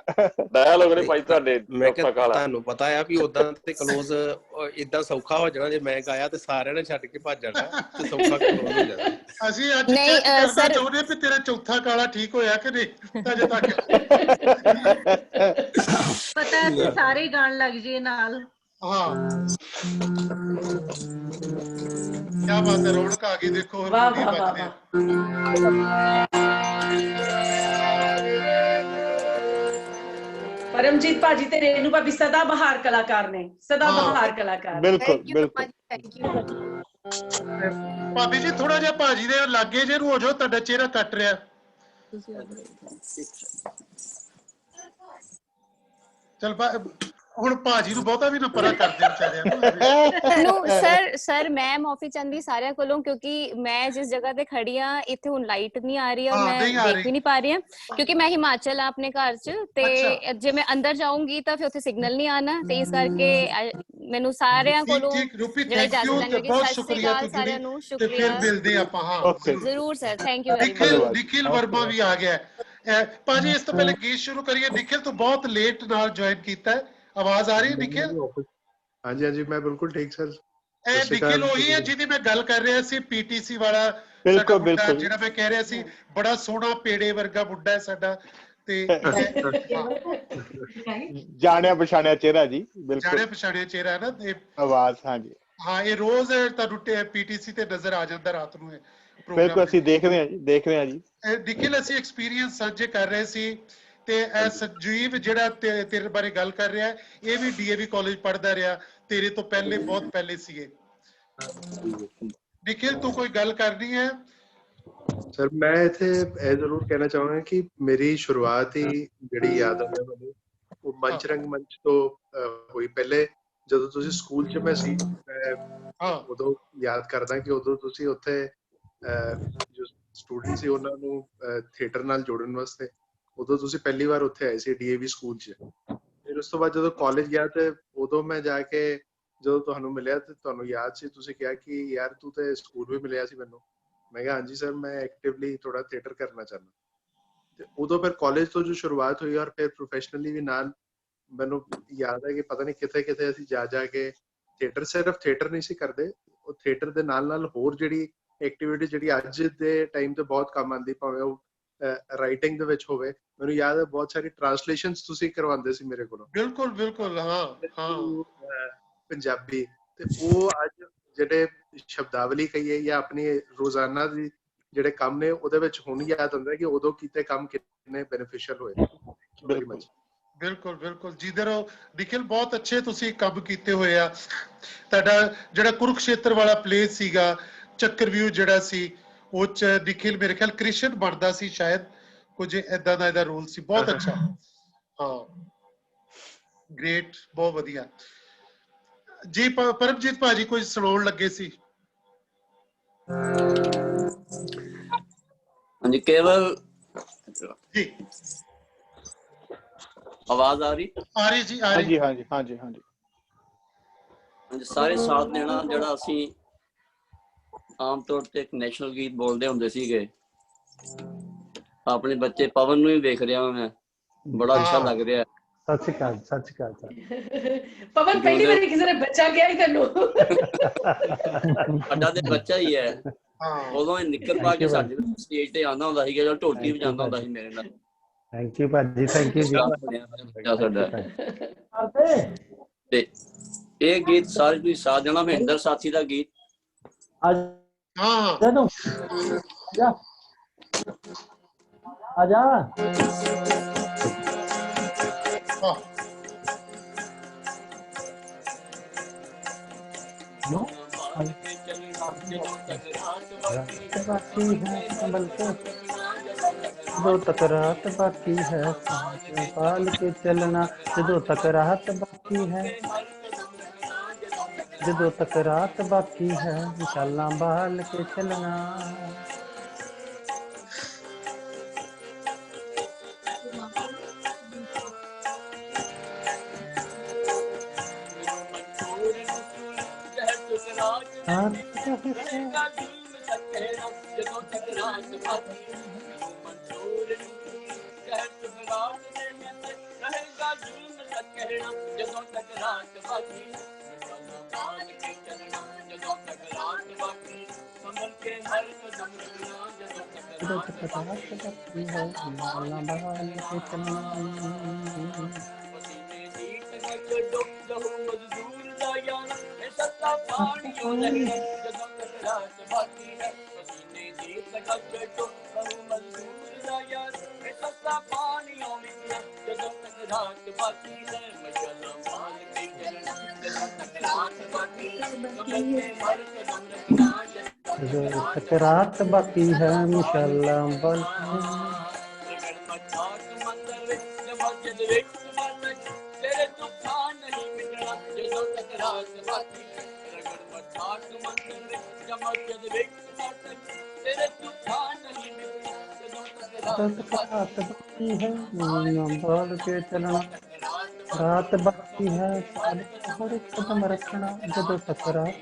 ਡਾਇਲੌਗ ਨੇ ਭਾਈ ਤੁਹਾਡੇ। ਮੈਂ ਕਿਹਾ ਤੁਹਾਨੂੰ ਪਤਾ ਆ ਵੀ ਓਦਾਂ ਤੇ ਕਲੋਜ਼ ਇਦਾਂ ਸੌਖਾ ਹੋ ਜਾਣਾ, ਜੇ ਮੈਂ ਗਾਇਆ ਤੇ ਸਾਰਿਆਂ ਨੇ ਛੱਡ ਕੇ ਭੱਜ ਜਾਣਾ ਤੇ ਸੌਖਾ ਕਲੋਜ਼ ਹੋ ਜਾਣਾ। ਅਸੀਂ ਅੱਜ ਚੈੱਕ ਕਰਨਾ ਚਾਹੁੰਦੇ ਵੀ ਤੇਰਾ ਚੌਥਾ ਕਾਲਾ ਠੀਕ ਹੋਇਆ ਕਿ ਨਹੀਂ ਅਜੇ ਤੱਕ। ਪਤਾ ਅਸੀਂ ਸਾਰੇ ਗਾਣ ਲੱਗ ਜੇ ਨਾਲ। ਹਾਂ ਕਿਆ ਬਾਤ ਹੈ, ਰੌਣਕ ਆ ਗਈ ਦੇਖੋ। ਵਾਹ ਵਾਹ ਵਾਹ। ਪਰਮਜੀਤ ਭਾਜੀ ਤੇ ਰੇਨੂ ਭਾਬੀ ਸਦਾ ਬਹਾਰ ਕਲਾਕਾਰ ਨੇ, ਸਦਾ ਬਹਾਰ ਕਲਾਕਾਰ। ਬਿਲਕੁਲ ਬਿਲਕੁਲ। ਭਾਬੀ ਜੀ ਥੋੜਾ ਜਿਹਾ ਭਾਜੀ ਦੇ ਲਾਗੇ ਜੇ ਨੂੰ ਹੋ ਜਾਓ, ਤੁਹਾਡਾ ਚਿਹਰਾ ਕੱਟ ਰਿਹਾ। ਚਲ ਹੁਣ ਭਾਜੀ ਨੂੰ ਬਹੁਤਾ ਵੀ ਨਾ ਪਰਾ ਕਰਦੇ ਵਿਚਾਰਿਆਂ ਨੂੰ। ਸਰ ਮੈਂ ਮਾਫੀ ਚਾਹੁੰਦੀ ਸਾਰਿਆਂ ਕੋਲੋਂ, ਕਿਉਂਕਿ ਮੈਂ ਜਿਸ ਜਗ੍ਹਾ ਤੇ ਖੜੀ ਆ ਇੱਥੇ ਹੁਣ ਲਾਈਟ ਨਹੀਂ ਆ ਰਹੀ, ਮੈਂ ਦੇਖ ਵੀ ਨਹੀਂ ਪਾ ਰਹੀ ਹਾਂ, ਕਿਉਂਕਿ ਮੈਂ ਹਿਮਾਚਲ ਆ ਆਪਣੇ ਘਰ ਚ, ਤੇ ਜੇ ਮੈਂ ਅੰਦਰ ਜਾਊਂਗੀ ਤਾਂ ਫਿਰ ਉੱਥੇ ਸਿਗਨਲ ਨਹੀਂ ਆਣਾ, ਤੇ ਇਸ ਕਰਕੇ ਮੈਨੂੰ ਸਾਰਿਆਂ ਕੋਲੋਂ ਰੂਪੀ ਜਿਹੜਾ ਥੈਂਕ ਯੂ ਇਜਾਜ਼ਤ ਤੇ ਲੈਣੀ ਬਹੁਤ ਸਤਿ ਸ਼੍ਰੀ ਸ਼ੁਕਰੀਆ ਅਕਾਲ ਤੂੰ ਸਾਰਿਆਂ ਜੁੜੀ ਨੂੰ ਤੇ ਫਿਰ ਸ਼ੁਕਰੀਆ ਮਿਲਦੇ ਆਪਾਂ ਹਾਂ ਜ਼ਰੂਰ sir thank you very much Nikhil Varma ਵੀ ਆ ਗਿਆ ਭਾਜੀ ਇਸ ਤੋਂ ਪਹਿਲੇ ਗੀਤ ਸ਼ੁਰੂ ਕਰੀਏ ਨਿਖਿਲ ਤੂੰ ਬਹੁਤ ਲੇਟ ਨਾਲ ਜੁਆਇਨ ਕੀਤਾ ਹੈ ਆਵਾਜ਼ ਆ ਰਹੀ ਹੈ ਨਿਖਿਲ ਹਾਂਜੀ ਹਾਂਜੀ ਮੈਂ ਬਿਲਕੁਲ ਠੀਕ ਸਰ ਇਹ ਨਿਖਿਲ ਉਹੀ ਹੈ ਜਿਹਦੀ ਮੈਂ ਗੱਲ ਕਰ ਰਿਹਾ ਸੀ ਪੀਟੀਸੀ ਵਾਲਾ ਬਿਲਕੁਲ ਬਿਲਕੁਲ ਜਿਹੜਾ ਮੈਂ ਕਹਿ ਰਿਹਾ ਸੀ ਬੜਾ ਸੋਹਣਾ ਪੇੜੇ ਵਰਗਾ ਮੁੰਡਾ ਹੈ ਸਾਡਾ ਤੇ ਜਾਣਿਆ ਪਛਾਣਿਆ ਚਿਹਰਾ ਜੀ ਬਿਲਕੁਲ ਜਾਣਿਆ ਪਛਾਣਿਆ ਚਿਹਰਾ ਹੈ ਨਾ ਤੇ ਆਵਾਜ਼ ਹਾਂਜੀ ਹਾਂ ਇਹ ਰੋਜ਼ ਤੁਹਾਨੂੰ ਪੀਟੀਸੀ ਤੇ ਨਜ਼ਰ ਆ ਜਾਂਦਾ ਰਾਤ ਨੂੰ ਬਿਲਕੁਲ ਅਸੀਂ ਦੇਖਦੇ ਹਾਂ ਜੀ ਨਿਖਿਲ ਅਸੀਂ ਐਕਸਪੀਰੀਅੰਸ ਸਾਂਝੇ ਕਰ ਰਹੇ ਸੀ ਤੇ ਇਹ ਸੰਜੀਵ ਜਿਹੜਾ ਤੇਰੇ ਬਾਰੇ ਗੱਲ ਕਰ ਰਿਹਾ ਇਹ ਵੀ ਡੀਏਵੀ ਕਾਲਜ ਪੜ੍ਹਦਾ ਰਿਹਾ ਤੇਰੇ ਤੋਂ ਪਹਿਲੇ ਬਹੁਤ ਪਹਿਲੇ ਸੀਗੇ ਨਿਖਿਲ ਤੂੰ ਕੋਈ ਗੱਲ ਕਰਨੀ ਹੈ ਸਰ ਮੈਂ ਇੱਥੇ ਇਹ ਜ਼ਰੂਰ ਕਹਿਣਾ ਚਾਹਾਂਗਾ ਕਿ ਮੇਰੀ ਸ਼ੁਰੂਆਤ ਹੀ ਜਿਹੜੀ ਯਾਦ ਆ ਮੈਨੂੰ ਉਹ ਮੰਚ ਰੰਗਮੰਚ ਤੋਂ ਹੋਈ ਪਹਿਲੇ ਜਦੋਂ ਤੁਸੀਂ ਸਕੂਲ 'ਚ ਮੈਂ ਸੀ ਉਦੋਂ ਯਾਦ ਕਰਦਾ ਕਿ ਉਦੋਂ ਤੁਸੀਂ ਉੱਥੇ ਜੋ ਸਟੂਡੈਂਟ ਸੀ ਉਹਨਾਂ ਨੂੰ ਥੀਏਟਰ ਨਾਲ ਜੋੜਨ ਵਾਸਤੇ ਉਦੋਂ ਤੁਸੀਂ ਪਹਿਲੀ ਵਾਰ ਉੱਥੇ ਆਏ ਸੀ ਡੀਏਵੀ ਸਕੂਲ 'ਚ ਫਿਰ ਉਸ ਤੋਂ ਬਾਅਦ ਜਦੋਂ ਕਾਲਜ ਗਿਆ ਤੇ ਉਦੋਂ ਮੈਂ ਜਾ ਕੇ ਜਦੋਂ ਤੁਹਾਨੂੰ ਮਿਲਿਆ ਤੇ ਤੁਹਾਨੂੰ ਯਾਦ ਸੀ ਤੁਸੀਂ ਕਿਹਾ ਕਿ ਯਾਰ ਤੂੰ ਤੇ ਸਕੂਲ ਵੀ ਮਿਲਿਆ ਸੀ ਮੈਨੂੰ ਮੈਂ ਕਿਹਾ ਹਾਂਜੀ ਸਰ ਮੈਂ ਐਕਟਿਵਲੀ ਥੋੜਾ ਥੀਏਟਰ ਕਰਨਾ ਚਾਹੁੰਦਾ ਤੇ ਉਦੋਂ ਫਿਰ ਕਾਲਜ ਤੋਂ ਜੋ ਸ਼ੁਰੂਆਤ ਹੋਈ ਔਰ ਫਿਰ ਪ੍ਰੋਫੈਸ਼ਨਲੀ ਵੀ ਨਾਲ ਮੈਨੂੰ ਯਾਦ ਹੈ ਕਿ ਪਤਾ ਨਹੀਂ ਕਿੱਥੇ ਕਿੱਥੇ ਅਸੀਂ ਜਾ ਕੇ ਥੀਏਟਰ ਸਿਰਫ ਥੀਏਟਰ ਨਹੀਂ ਸੀ ਕਰਦੇ ਉਹ ਥੀਏਟਰ ਦੇ ਨਾਲ ਹੋਰ ਜਿਹੜੀ ਐਕਟੀਵਿਟੀ ਜਿਹੜੀ ਅੱਜ ਦੇ ਟਾਈਮ ਤੇ ਬਹੁਤ ਕੰਮ ਆਉਂਦੀ ਭਾਵੇਂ ਉਹ ਰਾਈਟਿੰਗ ਦੇ ਵਿੱਚ ਹੋਵੇ ਮੈਨੂੰ ਯਾਦ ਹੈ ਬਹੁਤ ਸਾਰੀ ਟ੍ਰਾਂਸਲੇਸ਼ਨਸ ਤੁਸੀਂ ਕਰਵਾਉਂਦੇ ਸੀ ਮੇਰੇ ਕੋਲੋਂ ਬਿਲਕੁਲ ਹਾਂ ਪੰਜਾਬੀ ਤੇ ਉਹ ਅੱਜ ਜਿਹੜੇ ਸ਼ਬਦਾਵਲੀ ਕਹੀਏ ਜਾਂ ਆਪਣੀ ਰੋਜ਼ਾਨਾ ਦੀ ਜਿਹੜੇ ਕੰਮ ਨੇ ਉਹਦੇ ਵਿੱਚ ਹੁਣ ਯਾਦ ਹੁੰਦਾ ਕਿ ਉਦੋਂ ਕੀਤੇ ਕੰਮ ਕਿੰਨੇ ਬੈਨੀਫੀਸ਼ੀਅਲ ਹੋਏ ਬਿਲਕੁਲ ਜਿੱਧਰ ਨਿਖਿਲ ਬਹੁਤ ਅੱਛੇ ਤੁਸੀਂ ਕੰਮ ਕੀਤੇ ਹੋਏ ਆ ਤੁਹਾਡਾ ਜਿਹੜਾ ਕੁਰੂਕਸ਼ੇਤਰ ਵਾਲਾ ਪਲੇ ਸੀਗਾ ਚੱਕਰਵਿਊ ਜਿਹੜਾ ਸੀ ਉਹ ਚ ਨਿਖਿਲ ਮੇਰੇ ਖਿਆਲ ਕ੍ਰਿਸ਼ਨ ਬਣਦਾ ਸੀ ਸ਼ਾਇਦ ਕੁਝ ਏਦਾਂ ਦਾ ਇਹਦਾ ਰੋਲ ਸੀ ਬਹੁਤ ਅੱਛਾ ਹਾਂ ਗ੍ਰੇਟ ਬਹੁਤ ਵਧੀਆ ਜੀ ਪਰਮਜੀਤ ਭਾਜੀ ਕੁਝ ਸੁਣਾਉਣ ਲੱਗੇ ਸੀ ਹਾਂਜੀ ਕੇਵਲ ਜੀ ਆਵਾਜ਼ ਆ ਰਹੀ ਜੀ ਆ ਰਹੀ ਹਾਂਜੀ ਸਾਰੇ ਸਾਥ ਦੇਣਾ ਜਿਹੜਾ ਅਸੀਂ ਆਮ ਤੌਰ ਤੇ ਇੱਕ ਨੈਸ਼ਨਲ ਗੀਤ ਬੋਲਦੇ ਹੁੰਦੇ ਸੀਗੇ ਆਪਣੇ ਬੱਚੇ ਪਵਨ ਨੂੰ ਹੀ ਵੇਖ ਰਿਹਾ ਮੈਂ ਬੜਾ ਅੱਛਾ ਲੱਗ ਰਿਹਾ ਸਤਿ ਸ਼੍ਰੀ ਅਕਾਲ ਪਵਨ ਪਹਿਲੀ ਵਾਰੀ ਕਿਸੇ ਨੇ ਬੱਚਾ ਕਿਹਾ ਹੀ ਤੈਨੂੰ ਸਾਡਾ ਤੇ ਬੱਚਾ ਹੀ ਹੈ ਉਦੋਂ ਇਹ ਨਿੱਕਰ ਪਾ ਕੇ ਸਾਡੇ ਸਟੇਜ ਤੇ ਆਉਂਦਾ ਹੁੰਦਾ ਸੀਗਾ ਜਦੋਂ ਢੋਲਕੀ ਵਜਾਉਂਦਾ ਹੁੰਦਾ ਸੀ ਮੇਰੇ ਨਾਲ ਥੈਂਕ ਯੂ ਭਾਜੀ ਥੈਂਕ ਯੂ ਜੀ ਸਾਡਾ ਤੇ ਇਹ ਗੀਤ ਸਾਰੇ ਤੁਸੀਂ ਸਾਥ ਦੇਣਾ ਮਹਿੰਦਰ ਸਾਥੀ ਦਾ ਗੀਤ ਆਜਾ ਜਦੋਂ ਤੱਕ ਰਾਤ ਬਾਕੀ ਹੈ ਪਾਲ ਕੇ ਚੱਲਣਾ ਜਦੋਂ ਤੱਕ ਰਾਤ ਬਾਕੀ ਹੈ ਜਦੋਂ ਤੱਕ ਰਾਤ ਬਾਕੀ ਹੈ ਵਿਸ਼ਾਲਾਂ ਬਾਲ ਕੇ ਚੱਲਣਾ रात बाकी है इंशाल्लाह बल रात बाकी है बल के चलना ਰਾਤ ਬਾਕੀ ਹੈ ਸਾਲ ਹਰ ਕਦਮ ਰੱਖਣਾ ਜਦੋਂ ਟਕਰਾਤ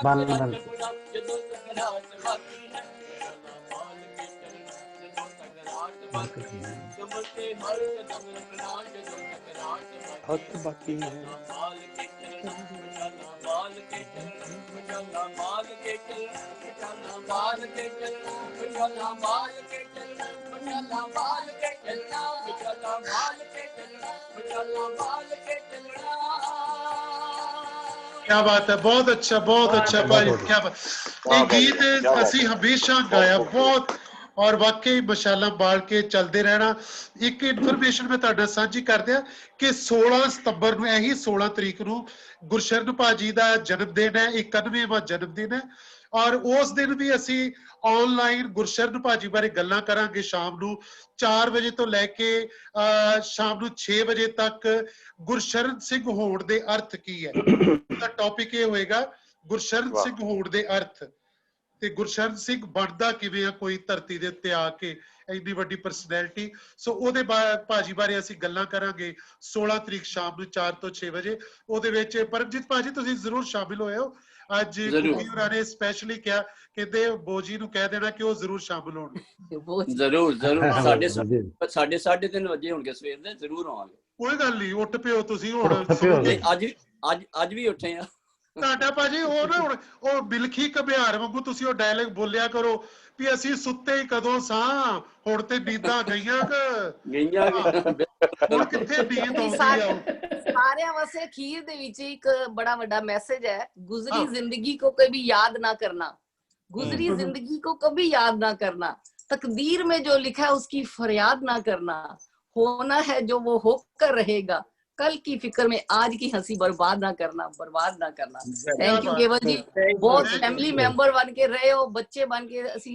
ਬੰਦ ਹੱਥ ਬਾਕੀ ਹੈ क्या बात है, बहुत अच्छा भाई, क्या बात। ये गीत ਅਸੀਂ ਹਮੇਸ਼ਾ ਗਾਇਆ ਬਹੁਤ ਔਰ ਵਾਕਈ ਮਸ਼ਾਲਾ ਬਾਲ ਕੇ ਚੱਲਦੇ ਰਹਿਣਾ। ਇੱਕ ਇਨਫੋਰਮੇਸ਼ਨ ਮੈਂ ਤੁਹਾਡੇ ਨਾਲ ਸਾਂਝੀ ਕਰ ਦਿਆਂ ਕਿ 16 ਸਤੰਬਰ ਨੂੰ ਇਹੀ 16 ਤਰੀਕ ਨੂੰ ਗੁਰਸ਼ਰਨ ਭਾਜੀ ਦਾ ਜਨਮ ਦਿਨ ਹੈ, 91ਵਾਂ ਜਨਮ ਦਿਨ ਹੈ ਔਰ ਉਸ ਦਿਨ ਵੀ ਅਸੀਂ ਆਨਲਾਈਨ ਗੁਰਸ਼ਰਨ ਭਾਜੀ ਬਾਰੇ ਗੱਲਾਂ ਕਰਾਂਗੇ ਸ਼ਾਮ ਨੂੰ 4 ਵਜੇ ਤੋਂ ਲੈ ਕੇ ਸ਼ਾਮ ਨੂੰ 6 ਵਜੇ ਤੱਕ। ਗੁਰਸ਼ਰਨ ਸਿੰਘ ਹੋਣ ਦੇ ਅਰਥ ਕੀ ਹੈ, ਉਹਦਾ ਟੌਪਿਕ ਇਹ ਹੋਏਗਾ ਗੁਰਸ਼ਰਨ ਸਿੰਘ ਹੋਣ ਦੇ ਅਰਥ ਤੇ ਗੁਰਸ਼ਰਨ ਸਿੰਘ ਬਣਦਾ ਕਿਵੇਂ ਆ ਕੋਈ ਧਰਤੀ ਦੇ ਉੱਤੇ ਆ ਕੇ ਇੰਨੀ ਵੱਡੀ ਪਰਸਨੈਲਿਟੀ। ਸੋ ਉਹਦੇ ਭਾਜੀ ਬਾਰੇ ਅਸੀਂ ਗੱਲਾਂ ਕਰਾਂਗੇ 16 ਤਰੀਕ ਸ਼ਾਮ ਨੂੰ 4 ਤੋਂ 6 ਵਜੇ। ਉਹਦੇ ਵਿੱਚ ਪਰਮਜੀਤ ਭਾਜੀ ਤੁਸੀਂ ਜ਼ਰੂਰ ਸ਼ਾਮਿਲ ਹੋਏ ਹੋ। ਅੱਜ ਕੁਕੀ ਹੋਰਾਂ ਨੇ ਸਪੈਸ਼ਲੀ ਕਿਹਾ ਕਹਿੰਦੇ ਬੋਜੀ ਨੂੰ ਕਹਿ ਦੇਣਾ ਕਿ ਉਹ ਜ਼ਰੂਰ ਸ਼ਾਮਿਲ ਹੋਣ। ਜ਼ਰੂਰ ਸਾਡੇ 3:30 ਵਜੇ ਹੋਣਗੇ ਸਵੇਰ ਦੇ, ਜ਼ਰੂਰ ਆਵਾਂਗੇ। ਕੋਈ ਗੱਲ ਨਹੀਂ, ਉੱਠ ਪਿਓ ਤੁਸੀਂ ਹੁਣ। ਅੱਜ ਵੀ ਉੱਠੇ ਆ ਤੁਹਾਡਾ ਭਾਜੀ ਉਹ ਨਾ ਹੁਣ ਉਹ ਬਿਲਖੀ ਘਬਿਆਰ ਵਾਂਗੂ ਤੁਸੀਂ ਉਹ ਡਾਇਲੌਗ ਬੋਲਿਆ ਕਰੋ ਵੀ ਅਸੀਂ ਸੁੱਤੇ ਹੀ ਕਦੋਂ ਸਾਂ, ਹੁਣ ਤੇ ਨੀਂਦਾਂ ਗਈਆਂ ਹੁਣ ਕਿੱਥੇ ਨੀਂਦ ਆਉਂਦੀ ਆ। ਸਾਰਿਆਂ ਵਾਸਤੇ ਅਖੀਰ ਦੇ ਵਿੱਚ ਇੱਕ ਬੜਾ ਵੱਡਾ ਮੈਸੇਜ ਹੈ, ਗੁਜ਼ਰੀ ਜ਼ਿੰਦਗੀ को कभी याद ना करना, गुजरी जिंदगी को कभी याद ना करना, तकदीर में जो लिखा है उसकी फरियाद ना करना, होना है जो वो होकर रहेगा, कल की फिक्र में आज की हंसी बर्बाद ना करना। थैंक यू केवल जी, बहुत फैमिली मैंबर बन के रहे हो, बच्चे बन के ਅਸੀਂ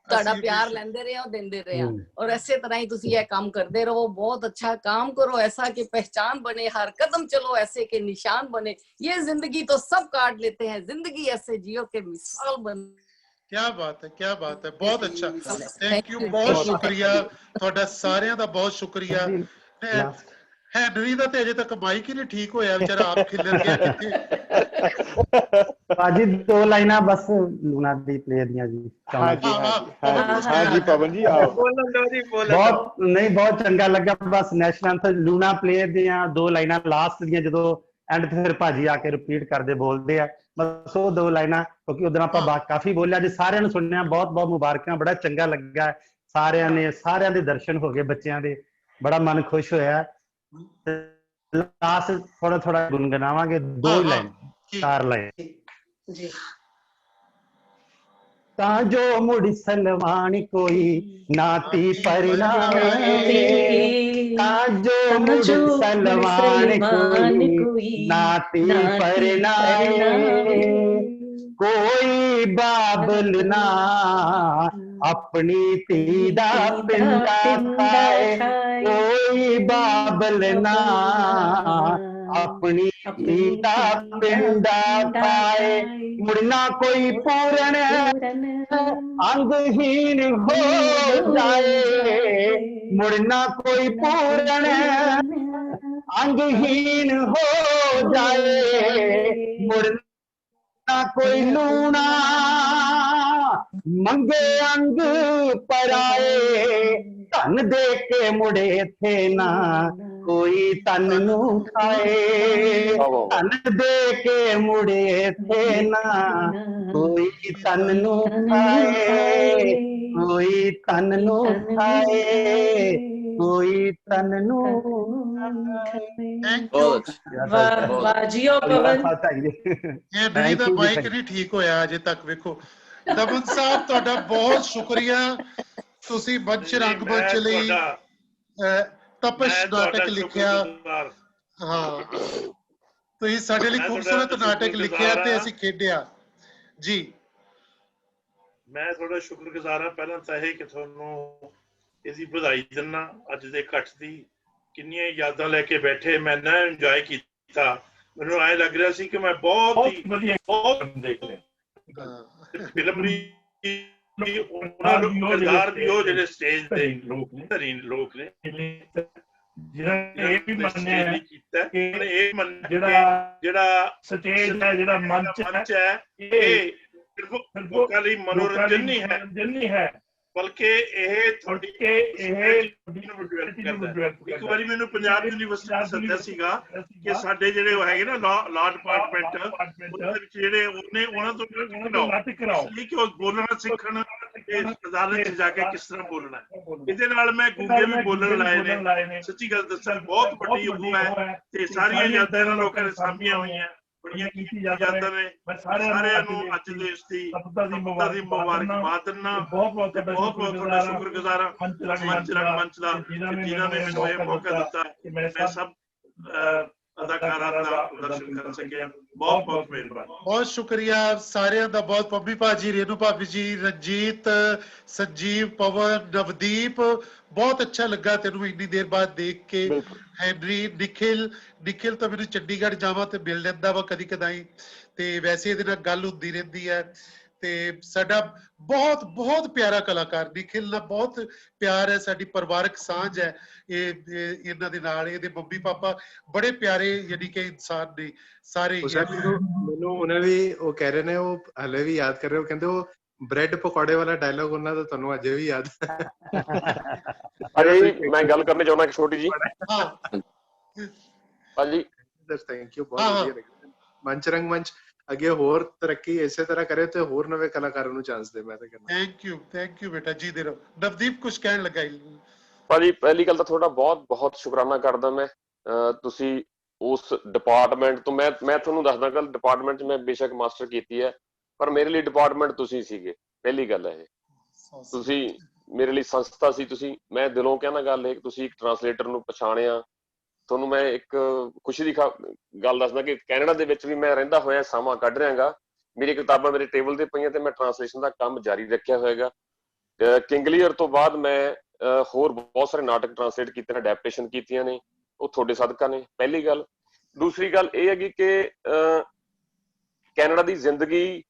ਤੁਹਾਡਾ ਪਿਆਰ ਲੈਂਦੇ ਰਹੇ ਹੋ, ਦਿੰਦੇ ਰਹੇ ਹਾਂ ਔਰ ਇਸੇ ਤਰ੍ਹਾਂ ਹੀ ਤੁਸੀਂ ਇਹ ਕੰਮ ਕਰਦੇ ਰਹੋ। ਬਹੁਤ अच्छा काम करो, ऐसा कि पहचान बने, हर कदम चलो ऐसे के निशान बने। ये जिंदगी तो सब काट लेते हैं, जिंदगी ऐसे जियो के मिसाल बने। क्या बात है, बहुत अच्छा, थैंक यू, बहुत शुक्रिया ਤੁਹਾਡਾ ਸਾਰਿਆਂ ਦਾ, ਬਹੁਤ ਸ਼ੁਕਰੀਆ। ਹੈਨਰੀ ਦਾ ਤੇ ਅਜੇ ਤੱਕ ਮਾਈਕ ਹੀ ਨਹੀਂ ਠੀਕ ਹੋਇਆ, ਵਿਚਾਰਾ ਆਪ ਖਿਲਰ ਗਿਆ ਕਿੱਥੇ। ਭਾਜੀ 2 ਲਾਈਨਾਂ ਬਸ ਲੂਣਾ ਦੀ ਪਲੇ ਦੀਆਂ ਜੀ। ਹਾਂਜੀ ਪਵਨ ਜੀ ਆਓ। ਬਹੁਤ ਚੰਗਾ ਲੱਗਾ। ਬਸ ਨੈਸ਼ਨਲ ਐਂਥਮ ਲੂਣਾ ਪਲੇ ਦੀਆਂ 2 ਲਾਈਨਾਂ ਲਾਸਟ ਦੀਆਂ ਜਦੋਂ ਐਂਡ ਤੇ ਫਿਰ ਭਾਜੀ ਆ ਕੇ ਰਿਪੀਟ ਕਰਦੇ ਬੋਲਦੇ ਆ, ਬਸ ਉਹ 2 ਲਾਈਨਾਂ ਕਿਉਂਕਿ ਉਦੋਂ ਆਪਾਂ ਕਾਫੀ ਬੋਲਿਆ ਜੀ। ਸਾਰਿਆਂ ਨੂੰ ਸੁਣਿਆ, ਬਹੁਤ ਮੁਬਾਰਕਾਂ, ਬੜਾ ਚੰਗਾ ਲੱਗਾ। ਸਾਰਿਆਂ ਦੇ ਦਰਸ਼ਨ ਹੋ ਗਏ ਬੱਚਿਆਂ ਦੇ, ਬੜਾ ਮਨ ਖੁਸ਼ ਹੋਇਆ। ਲਾਸਟ ਥੋੜਾ ਗੁੰਗਨਾਵਾਂਗੇ 2 ਲਾਈਨ 4 ਲਾਈਨ ਜੀ। ਤਾਂ ਜੋ ਮੁੜ ਸਲਮਾਨ ਕੋਈ ਨਾਤੀ ਪਰਨਾਵੇ, ਤਾਂ ਜੋ ਮੁੜ ਸਲਮਾਨ ਕੋਈ ਨਾਤੀ ਪਰਨਾਵੇ, ਕੋਈ ਬਾਬਲ ਨਾ ਆਪਣੀ ਧੀ ਦਾ ਪਿੰਡਾ ਖਾਏ, ਕੋਈ ਬਾਬਲ ਨਾ ਆਪਣੀ ਧੀ ਦਾ ਪਿੰਡਾ ਖਾਏ, ਮੁੜਨਾ ਕੋਈ ਪੂਰਨ ਅੰਗਹੀਨ ਹੋ ਜਾਏ, ਮੁੜਨਾ ਕੋਈ ਪੂਰਨ ਅੰਗਹੀਨ ਹੋ ਜਾਏ, ਮੁੜਨਾ ਕੋਈ ਲੂਣਾ ਮੰਗੇ ਅੰਗ ਪਰਾਏ, ਧਨ ਦੇ ਕੇ ਮੁੜੇ ਥੇ ਨਾ ਕੋਈ ਤਨ ਨੂੰ ਖਾਏ, ਧਨ ਦੇ ਕੇ ਮੁੜੇ ਥੇ ਨਾ ਕੋਈ ਤਨ ਨੂੰ ਖਾਏ, ਕੋਈ ਤਨ ਨੂੰ ਖਾਏ, ਕੋਈ ਤਨ ਨੂੰ ਵਾਹ ਜੀ। ਉਹ ਪਵਨ ਇਹ ਨਹੀਂ ਤਾਂ ਮਾਈਕ ਨਹੀਂ ਠੀਕ ਹੋਇਆ ਅਜੇ ਤੱਕ, ਵੇਖੋ ਦਮਨ ਸਾਹਿਬ ਤੁਹਾਡਾ ਬਹੁਤ ਸ਼ੁਕਰੀਆ, ਤੁਸੀਂ ਮੰਚ ਰੰਗਮੰਚ ਲਈ ਤਪਸ਼ ਨਾਟਕ ਲਿਖਿਆ। ਹਾਂ, ਤੁਸੀਂ ਸਾਡੇ ਲਈ ਖੂਬਸੂਰਤ ਨਾਟਕ ਲਿਖਿਆ ਤੇ ਅਸੀਂ ਖੇਡਿਆ ਜੀ। ਮੈਂ ਤੁਹਾਡਾ ਸ਼ੁਕਰਗੁਜ਼ਾਰ ਹਾਂ ਪਹਿਲਾਂ ਤਾਂ ਇਹ ਕਿ ਤੁਹਾਨੂੰ ਇਹਦੀ ਵਧਾਈ ਦਿੰਦਾ ਅੱਜ ਦੇ ਇਕੱਠ ਦੀ। ਕਿੰਨੀਆਂ ਯਾਦਾਂ ਲੈ ਕੇ ਬੈਠੇ, ਮੈਂ ਨਾ ਇੰਜੋਏ ਕੀਤਾ। ਮੈਨੂੰ ਐਂ ਲੱਗ ਰਿਹਾ ਸੀ ਕਿ ਮੈਂ ਬਹੁਤ ਹੀ ਵਧੀਆ ਦੇਖ ਲਿਆ ਫਿਲਮ ਵੀ, ਉਹਨਾਂ ਨੂੰ ਕਿਰਦਾਰ ਵੀ ਉਹ ਜਿਹੜੇ ਸਟੇਜ ਤੇ ਲੋਕ ਨੇ ਜਿਹਨਾਂ ਨੇ ਇਹ ਵੀ ਮੰਨਿਆ ਕੀਤਾ ਕਿ ਇਹ ਜਿਹੜਾ ਸਟੇਜ ਹੈ, ਜਿਹੜਾ ਮੰਚ ਹੈ, ਇਹ ਲੋਕਾਂ ਲਈ ਮਨੋਰੰਜਨ ਨਹੀਂ ਹੈ ਬਲਕਿ ਇਹ ਤੁਹਾਡੀ ਇੱਕ ਵਾਰੀ ਮੈਨੂੰ ਪੰਜਾਬ ਯੂਨੀਵਰਸਿਟੀ ਨੇ ਸੱਦਿਆ ਸੀਗਾ ਕਿ ਸਾਡੇ ਜਿਹੜੇ ਉਹ ਹੈਗੇ ਨਾ ਲਾਅ ਡਿਪਾਰਟਮੈਂਟ, ਉਹਦੇ ਵਿੱਚ ਜਿਹੜੇ ਉਹਨਾਂ ਤੋਂ ਨਾਟਕ ਕਰਾਓ ਕਿ ਉਹ ਬੋਲਣਾ ਸਿੱਖਣ, ਅਦਾਲਤ 'ਚ ਜਾ ਕੇ ਕਿਸ ਤਰ੍ਹਾਂ ਬੋਲਣਾ। ਇਹਦੇ ਨਾਲ ਮੈਂ ਗੂੰਗੇ ਵੀ ਬੋਲਣ ਲਾਏ ਨੇ। ਸੱਚੀ ਗੱਲ ਦੱਸਾਂ ਬਹੁਤ ਵੱਡੀ ਉਹ ਹੈ ਤੇ ਸਾਰੀਆਂ ਯਾਦਾਂ ਇਹਨਾਂ ਲੋਕਾਂ ਨੇ ਸਾਂਭੀਆਂ ਹੋਈਆਂ, ਬੜੀਆਂ ਕੀਤੀ ਯਾਦਾਂ ਨੇ। ਮੈਂ ਸਾਰਿਆਂ ਨੂੰ ਅੱਜ ਦੇ ਇਸ ਦੀ ਮੁਬਾਰਕਬਾਦ ਦਿੰਦਾ। ਬਹੁਤ ਤੁਹਾਡਾ ਸ਼ੁਕਰਗੁਜ਼ਾਰ ਹਾਂ ਮੰਚ ਰੰਗਮੰਚ ਦਾ, ਜਿਨ੍ਹਾਂ ਨੇ ਮੈਨੂੰ ਇਹ ਮੌਕਾ ਦਿੱਤਾ ਕਿ ਮੈਂ ਸਭ ਅਦਾਕਾਰਾਂ ਦਾ ਦਰਸ਼ਨ ਕਰ ਸਕਿਆ। ਬਹੁਤ ਮਿਹਰਬਾਨੀ। ਬਹੁਤ ਸ਼ੁਕਰੀਆ ਸਾਰਿਆਂ ਦਾ, ਬਹੁਤ। ਪੰਮੀ ਭਾਜੀ, ਰੇਨੂ ਭਾਬੀ ਜੀ, ਰਣਜੀਤ, ਸੰਜੀਵ, ਪਵਨ, ਨਵਦੀਪ, ਬਹੁਤ ਅੱਛਾ ਲੱਗਾ ਤੈਨੂੰ ਇੰਨੀ ਦੇਰ ਬਾਅਦ ਦੇਖ ਕੇ। ਹੈਨਰੀ, ਨਿਖਿਲ ਤਾਂ ਮੈਨੂੰ ਚੰਡੀਗੜ੍ਹ ਜਾਵਾਂ ਤੇ ਮਿਲ ਲੈਂਦਾ ਵਾ ਕਦੀ ਕਦਾਈ, ਤੇ ਵੈਸੇ ਇਹਦੇ ਨਾਲ ਗੱਲ ਹੁੰਦੀ ਰਹਿੰਦੀ ਹੈ। ਤੇ ਸਾਡਾ ਬਹੁਤ ਪਿਆਰਾ ਕਲਾਕਾਰ ਨਿਖਿਲ ਨਾਲ ਬਹੁਤ ਪਿਆਰ ਹੈ, ਸਾਡੀ ਪਰਿਵਾਰਕ ਸਾਂਝ ਹੈ ਇਹਨਾਂ ਦੇ ਨਾਲ। ਇਹਦੇ ਮੰਮੀ ਪਾਪਾ ਬੜੇ ਪਿਆਰੇ ਯਾਨੀ ਕਿ ਇਨਸਾਨ ਨੇ ਸਾਰੇ। ਮੈਨੂੰ ਉਹਨੇ ਵੀ ਉਹ ਕਹਿ ਰਹੇ ਨੇ, ਉਹ ਹਲੇ ਵੀ ਯਾਦ ਕਰ ਰਹੇ, ਉਹ ਕਹਿੰਦੇ ਉਹ ਬ੍ਰੈਡ ਪਕੌੜੇ ਵਾਲਾ ਡਾਇਲੌਗ ਉਹਨਾਂ ਦਾ ਤੁਹਾਨੂੰ ਅਜੇ ਵੀ ਯਾਦ ਅਜੇ ਮੈਂ ਗੱਲ ਕਰਨੀ ਚਾਹੁੰਦਾ ਇੱਕ ਛੋਟੀ ਜੀ। ਹਾਂਜੀ ਥੈਂਕ ਯੂ, ਬਹੁਤ ਵਧੀਆ ਲੱਗਿਆ। ਮੰਚ ਰੰਗਮੰਚ ਅੱਗੇ ਹੋਰ ਤਰੱਕੀ ਇਸੇ ਤਰ੍ਹਾਂ ਕਰੇ ਤੇ ਹੋਰ ਨਵੇਂ ਕਲਾਕਾਰਾਂ ਨੂੰ ਚਾਂਸ ਦੇ। ਮੈਂ ਤਾਂ ਕਹਿੰਦਾ ਥੈਂਕ ਯੂ ਬੇਟਾ ਜੀ। ਦੇ ਰਹੋ। ਨਵਦੀਪ ਕੁਝ ਕਹਿਣ ਲੱਗਾ ਭਾਜੀ। ਪਹਿਲੀ ਗੱਲ ਤਾਂ ਤੁਹਾਡਾ ਬਹੁਤ ਸ਼ੁਕਰਾਨਾ ਕਰਦਾ ਮੈਂ। ਤੁਸੀਂ ਉਸ ਡਿਪਾਰਟਮੈਂਟ ਤੋਂ, ਮੈਂ ਤੁਹਾਨੂੰ ਦੱਸਦਾ ਗੱਲ, ਡਿਪਾਰਟਮੈਂਟ 'ਚ ਮੈਂ ਬੇਸ਼ੱਕ ਮਾਸਟਰ ਕੀਤੀ ਹੈ ਪਰ ਮੇਰੇ ਲਈ ਡਿਪਾਰਟਮੈਂਟ ਤੁਸੀਂ ਸੀਗੇ। ਪਹਿਲੀ ਗੱਲ ਹੈ ਇਹ, ਤੁਸੀਂ ਮੇਰੇ ਲਈ ਸੰਸਥਾ ਸੀ। ਤੁਸੀਂ, ਮੈਂ ਦਿਲੋਂ ਕਹਿੰਦਾ ਗੱਲ ਇਹ, ਤੁਸੀਂ ਇੱਕ ਟਰਾਂਸਲੇਟਰ ਨੂੰ ਪਛਾਣਿਆ। ਤੁਹਾਨੂੰ ਮੈਂ ਇੱਕ ਖੁਸ਼ੀ ਦੀ ਗੱਲ ਦੱਸਦਾ ਕਿ ਕੈਨੇਡਾ ਦੇ ਵਿੱਚ ਵੀ ਮੈਂ ਰਹਿੰਦਾ ਹੋਇਆ ਸਮਾਂ ਕੱਢ ਰਿਹਾਗਾ। ਮੇਰੀ ਕਿਤਾਬਾਂ ਮੇਰੇ ਟੇਬਲ ਤੇ ਪਈਆਂ ਤੇ ਮੈਂ ਟਰਾਂਸਲੇਸ਼ਨ ਦਾ ਕੰਮ ਜਾਰੀ ਰੱਖਿਆ ਹੋਏਗਾ। ਕਿੰਗਲੀਅਰ ਤੋਂ ਬਾਅਦ ਮੈਂ ਹੋਰ ਬਹੁਤ ਸਾਰੇ ਨਾਟਕ ਟਰਾਂਸਲੇਟ ਕੀਤੇ ਨੇ, ਅਡੈਪਟੇਸ਼ਨ ਕੀਤੀਆਂ ਨੇ, ਉਹ ਤੁਹਾਡੇ ਸਦਕਾ ਨੇ। ਪਹਿਲੀ ਗੱਲ। ਦੂਸਰੀ ਗੱਲ ਇਹ ਹੈਗੀ ਕਿ ਕੈਨੇਡਾ ਦੀ ਜ਼ਿੰਦਗੀ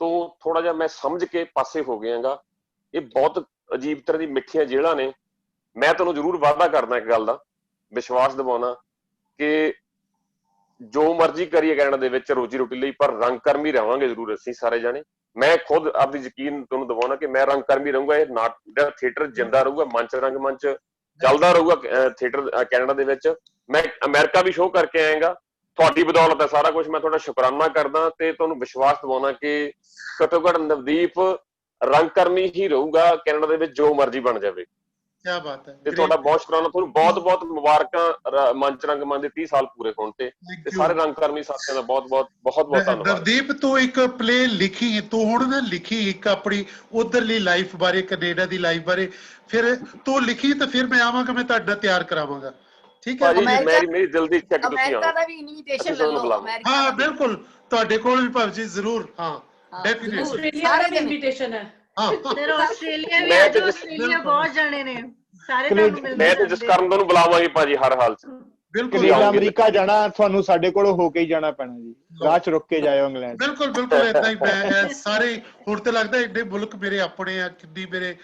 ਤੋਂ ਥੋੜਾ ਜਿਹਾ ਮੈਂ ਸਮਝ ਕੇ ਪਾਸੇ ਹੋ ਗਿਆਗਾ। ਇਹ ਬਹੁਤ ਅਜੀਬ ਤਰ੍ਹਾਂ ਦੀ ਮਿੱਠੀਆਂ ਜੇਲ੍ਹਾਂ ਨੇ। ਮੈਂ ਤੁਹਾਨੂੰ ਜ਼ਰੂਰ ਵਾਅਦਾ ਕਰਦਾ ਇੱਕ ਗੱਲ ਦਾ, ਵਿਸ਼ਵਾਸ ਦਿਵਾਉਣਾ ਕਿ ਜੋ ਮਰਜ਼ੀ ਕਰੀਏ ਕੈਨੇਡਾ ਦੇ ਵਿੱਚ ਰੋਜੀ ਰੋਟੀ ਲਈ, ਪਰ ਰੰਗ ਕਰਮੀ ਰਹਾਂਗੇ ਜ਼ਰੂਰ ਅਸੀਂ ਸਾਰੇ ਜਾਣੇ। ਮੈਂ ਖੁਦ ਆਪਦੀ ਯਕੀਨ ਤੁਹਾਨੂੰ ਦਿਵਾਉਣਾ ਕਿ ਮੈਂ ਰੰਗ ਕਰਮੀ ਰਹੂੰਗਾ। ਇਹ ਜਿਹੜਾ ਥੀਏਟਰ ਜਿੰਦਾ ਰਹੂਗਾ, ਮੰਚ ਰੰਗਮੰਚ ਚੱਲਦਾ ਰਹੂਗਾ ਥੀਏਟਰ ਕੈਨੇਡਾ ਦੇ ਵਿੱਚ। ਮੈਂ ਅਮਰੀਕਾ ਵੀ ਸ਼ੋਅ ਕਰਕੇ ਆਏਗਾ, ਤੁਹਾਡੀ ਬਦੌਲਤ ਹੈ ਸਾਰਾ ਕੁਝ। ਮੈਂ ਤੁਹਾਡਾ ਸ਼ੁਕਰਾਨਾ ਕਰਦਾ ਤੇ ਤੁਹਾਨੂੰ ਵਿਸ਼ਵਾਸ ਦਿਵਾਉਣਾ ਕਿ ਘੱਟੋ ਘੱਟ ਨਵਦੀਪ ਰੰਗ ਕਰਮੀ ਹੀ ਰਹੂਗਾ ਕੈਨੇਡਾ ਦੇ ਵਿੱਚ, ਜੋ ਮਰਜ਼ੀ ਬਣ ਜਾਵੇ। ਕਿਆ ਬਾਤ ਹੈ। ਤੇ ਤੁਹਾਡਾ ਬਹੁਤ ਸ਼ੁਕਰਾਨਾ। ਤੁਹਾਨੂੰ ਬਹੁਤ ਮੁਬਾਰਕਾਂ ਮੰਚ ਰੰਗਮੰਚ ਦੇ 30 ਸਾਲ ਪੂਰੇ ਹੋਣ ਤੇ ਸਾਰੇ ਰੰਗਕਰਮੀ ਸਾਥੀਆਂ ਦਾ ਬਹੁਤ ਧੰਨਵਾਦ। ਨਵਦੀਪ, ਤੂੰ ਇੱਕ ਪਲੇ ਲਿਖੀ, ਤੂੰ ਹੁਣ ਨਾ ਲਿਖੀ ਇੱਕ ਆਪਣੀ ਉਧਰਲੀ ਲਾਈਫ ਬਾਰੇ, ਕੈਨੇਡਾ ਦੀ ਲਾਈਫ ਬਾਰੇ, ਫਿਰ ਤੂੰ ਲਿਖੀ ਤਾਂ ਫਿਰ ਮੈਂ ਆਵਾਂਗਾ, ਮੈਂ ਤੁਹਾਡਾ ਤਿਆਰ ਕਰਾਵਾਂਗਾ। ਠੀਕ ਹੈ। ਮੇਰੀ ਦਿਲ ਦੀ ਇੱਛਾ ਕਿ ਤੁਸੀਂ ਅਮਰੀਕਾ ਦਾ ਵੀ ਇਨਵੀਟੇਸ਼ਨ ਲੈ ਲਓ। ਹਾਂ ਬਿਲਕੁਲ, ਤੁਹਾਡੇ ਕੋਲ ਵੀ ਭਾਵ ਜੀ ਜ਼ਰੂਰ। ਹਾਂ ਡੈਫੀਨਿਟਲੀ ਆਸਟ੍ਰੇਲੀਆ ਦਾ ਇਨਵੀਟੇਸ਼ਨ ਹੈ। ਫਿਰ ਆਸਟ੍ਰੇਲੀਆ ਵੀ ਆ ਜਾਓ, ਆਸਟ੍ਰੇਲੀਆ ਬਹੁਤ ਜਾਣੇ ਨੇ ਸਾਰੇ, ਤੁਹਾਨੂੰ ਮਿਲਦੇ। ਮੈਂ ਤੇ ਜਿਸ ਕਰਨ ਤੁਹਾਨੂੰ ਬੁਲਾਵਾਂਗੇ ਭਾਜੀ ਹਰ ਹਾਲ 'ਚ। ਕੈਨੇਡਾ ਅਮਰੀਕਾ ਜਾਣਾ ਤੁਹਾਨੂੰ ਸਾਡੇ ਕੋਲ ਹੋ ਕੇ ਹੀ ਜਾਣਾ ਪੈਣਾ ਜੀ, ਰਾਹ 'ਚ ਰੁਕ ਕੇ ਜਾਇਓ ਇੰਗਲੈਂਡ। ਬਿਲਕੁਲ ਏਦਾਂ ਹੀ। ਮੈਂ ਸਾਰੇ ਹੁਣ ਤੇ ਲੱਗਦਾ ਏਡੇ ਮੁਲਕ ਮੇਰੇ ਆਪਣੇ ਆ, ਕਿੰਨੀ ਮੇਰੇ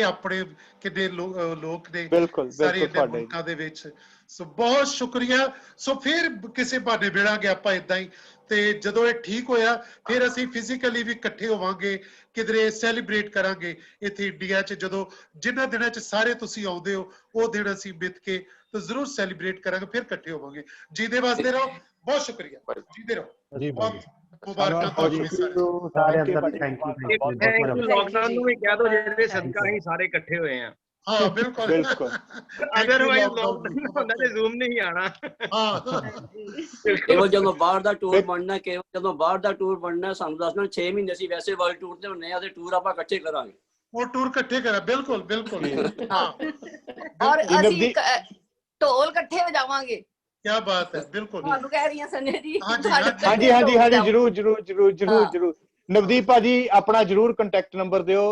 ਆਪਣੇ ਕਿੰਨੇ ਲੋਕ ਨੇ ਸਾਰੇ ਏਡੇ ਮੁਲਕਾਂ ਦੇ ਵਿੱਚ। ਸੋ ਬਹੁਤ ਸ਼ੁਕਰੀਆ। ਸੋ ਫਿਰ ਕਿਸੇ ਬਹਾਨੇ ਮਿਲਾਂਗੇ ਆਪਾਂ ਏਦਾਂ ਹੀ। ਤੇ ਜਦੋਂ ਇਹ ਠੀਕ ਹੋਇਆ ਫਿਰ ਅਸੀਂ ਫਿਜ਼ੀਕਲੀ ਵੀ ਇਕੱਠੇ ਹੋਵਾਂਗੇ, ਕਿਧਰੇ ਸੈਲੀਬ੍ਰੇਟ ਕਰਾਂਗੇ ਇੱਥੇ ਇੰਡੀਆ 'ਚ। ਜਦੋਂ ਜਿਨ੍ਹਾਂ ਦਿਨਾਂ 'ਚ ਸਾਰੇ ਤੁਸੀਂ ਆਉਂਦੇ ਹੋ ਉਹ ਦਿਨ ਅਸੀਂ ਮਿੱਥ ਕੇ ਤਾਂ ਜ਼ਰੂਰ ਸੈਲੀਬ੍ਰੇਟ ਕਰਾਂਗੇ, ਫਿਰ ਇਕੱਠੇ ਹੋਵਾਂਗੇ। ਜਿਹਦੇ ਵਾਸਤੇ ਰਹੋ। ਬਹੁਤ ਸ਼ੁਕਰੀਆ। ਜਿਹਦੇ ਰਹੋ। ਬਹੁਤ ਮੁਬਾਰਕਾਂ ਸਾਰਿਆਂ ਦਾ। Thank you. ਲਾਕਡਾਊਨ ਨੂੰ ਵੀ ਕਹਿ ਦੋ ਜਿਹਦੇ ਸਦਕਾ ਅਸੀਂ ਸਾਰੇ ਇਕੱਠੇ ਹੋਏ ਆ। ਹਾਂ ਬਿਲਕੁਲ ਬਿਲਕੁਲ ਅਦਰਵਾਈਜ਼ ਲੋਕਡਾਊਨ ਹੁੰਦਾ ਤੇ ਜ਼ੂਮ ਨਹੀਂ ਆਣਾ ਕੇਵਲ ਜਦੋਂ ਬਾਹਰ ਦਾ ਟੂਰ ਬਣਨਾ ਜਦੋਂ ਬਾਹਰ ਦਾ ਟੂਰ ਬਣਨਾ ਸਾਨੂੰ ਦੱਸਣਾ 6 ਮਹੀਨੇ ਅਸੀਂ ਵੈਸੇ ਵਰਲਡ ਟੂਰ ਤੇ ਹੁੰਨੇ ਆ ਤੇ ਟੂਰ ਆਪਾਂ ਇਕੱਠੇ ਕਰਾਂਗੇ ਉਹ ਟੂਰ ਇਕੱਠੇ ਕਰਾਂ ਬਿਲਕੁਲ ਬਿਲਕੁਲ ਹਾਂ ਔਰ ਅਸੀਂ ਢੋਲ ਇਕੱਠੇ ਵਜਾਵਾਂਗੇ ਕੀ ਬਾਤ ਹੈ ਬਿਲਕੁਲ ਤੁਹਾਨੂੰ ਕਹਿ ਰਹੀ ਹਾਂ ਸੰਜੇ ਜੀ ਹਾਂਜੀ ਜ਼ਰੂਰ ਨਵਦੀਪ ਭਾਜੀ ਆਪਣਾ ਜਰੂਰ ਕੰਟੈਕਟ ਨੰਬਰ ਦਿਓ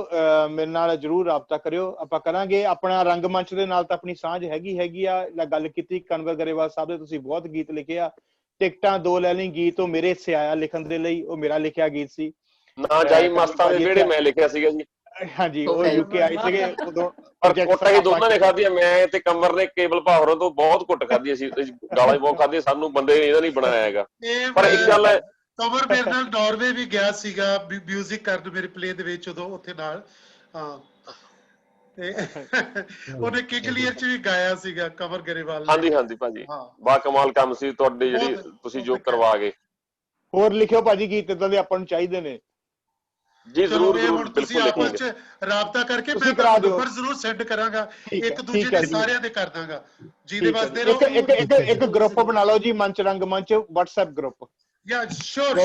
ਮੇਰੇ ਨਾਲ ਜਰੂਰ ਰਾਬਤਾ ਕਰਿਓ ਆਪਾਂ ਕਰਾਂਗੇ ਆਪਣਾ ਰੰਗਮੰਚ ਦੇ ਨਾਲ ਤਾਂ ਆਪਣੀ ਸਾਂਝ ਹੈਗੀ ਆ ਗੱਲ ਕੀਤੀ ਕਨਵਰ ਗਰੇਵਾਲ ਸਾਹਿਬ ਦੇ ਤੁਸੀਂ ਬਹੁਤ ਗੀਤ ਲਿਖੇ ਆ ਟਿਕਟਾਂ 2 ਲੈ ਲਈ ਗੀਤ ਉਹ ਮੇਰੇ ਹਿੱਸੇ ਆਇਆ ਲਿਖਣ ਦੇ ਲਈ ਉਹ ਮੇਰਾ ਲਿਖਿਆ ਗੀਤ ਸੀ ਨਾ ਜਾਈ ਮਸਤਾਂ ਦੇ ਵਿਹੜੇ ਮੈਂ ਲਿਖਿਆ ਸੀਗਾ ਜੀ ਹਾਂਜੀ ਉਹ ਯੂਕੇ ਆਏ ਸੀਗੇ ਉਦੋਂ ਪਰ ਕੁੱਟ ਹੀ ਦੋਨਾਂ ਨੇ ਖਾਧੀ ਮੈਂ ਤੇ ਕਮਰ ਨੇ ਕੇਵਲ ਭਾਵਰਾਂ ਤੋਂ ਬਹੁਤ ਕੁੱਟ ਖਾਧੀ ਸੀ ਗਾਲਾਂ ਬਹੁਤ ਖਾਧੀ ਸਾਨੂੰ ਬੰਦੇ ਇਹਦਾ ਨਹੀਂ ਬਣਾਇਆ ਹੈਗਾ ਪਰ ਇੱਕ ਗੱਲ ਹੈ ਕਮਰ ਮੇਰੇ ਨਾਲ ਨਾਰਵੇ ਵੀ ਗਿਆ ਸੀਗਾ ਮਿਊਜ਼ਿਕ ਕਰਨ ਮੇਰੇ ਪਲੇ ਦੇ ਵਿੱਚ ਉਦੋਂ ਉੱਥੇ ਨਾਲ ਹਾਂ ਤੇ ਉਹਨੇ ਕਿੰਗਲੀਅਰ ਚ ਵੀ ਗਾਇਆ ਸੀਗਾ ਕਮਰ ਗਰੇਵਾਲ ਹਾਂਜੀ ਭਾਜੀ ਬਾ ਕਮਾਲ ਕੰਮ ਸੀ ਤੁਹਾਡੇ ਜਿਹੜੀ ਤੁਸੀਂ ਜੋ ਕਰਵਾ ਗਏ ਹੋਰ ਲਿਖਿਓ ਭਾਜੀ ਗੀਤ ਇਦਾਂ ਦੇ ਆਪਾਂ ਨੂੰ ਚਾਹੀਦੇ ਨੇ ਜੀ ਜ਼ਰੂਰ ਹੁਣ ਤੁਸੀਂ ਆਪਸ ਚ ਰਾਬਤਾ ਕਰਕੇ ਮੈਂ ਨੰਬਰ ਜ਼ਰੂਰ ਸੈਂਡ ਕਰਾਂਗਾ ਇੱਕ ਦੂਜੇ ਦੇ ਸਾਰਿਆਂ ਦੇ ਕਰ ਦਾਂਗਾ ਜਿਹਦੇ ਵਾਸਤੇ ਇੱਕ ਗਰੁੱਪ ਬਣਾ ਲਓ ਜੀ ਮੰਚ ਰੰਗਮੰਚ WhatsApp ਗਰੁੱਪ ਯਾ ਸ਼ੋਰ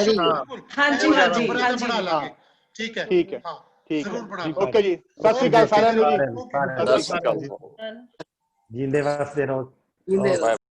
ਹਾਂਜੀ ਬਣਾ ਲਾਂਗੇ ਠੀਕ ਹੈ ਹਾਂ ਜ਼ਰੂਰ ਬਣਾ ਲਾਂਗੇ ਓਕੇ ਜੀ ਸਤਿ ਸ਼੍ਰੀ ਅਕਾਲ ਸਾਰਿਆਂ ਨੂੰ ਜੀ ਜਿੰਦੇ ਵਾਸਤੇ ਰਹੋ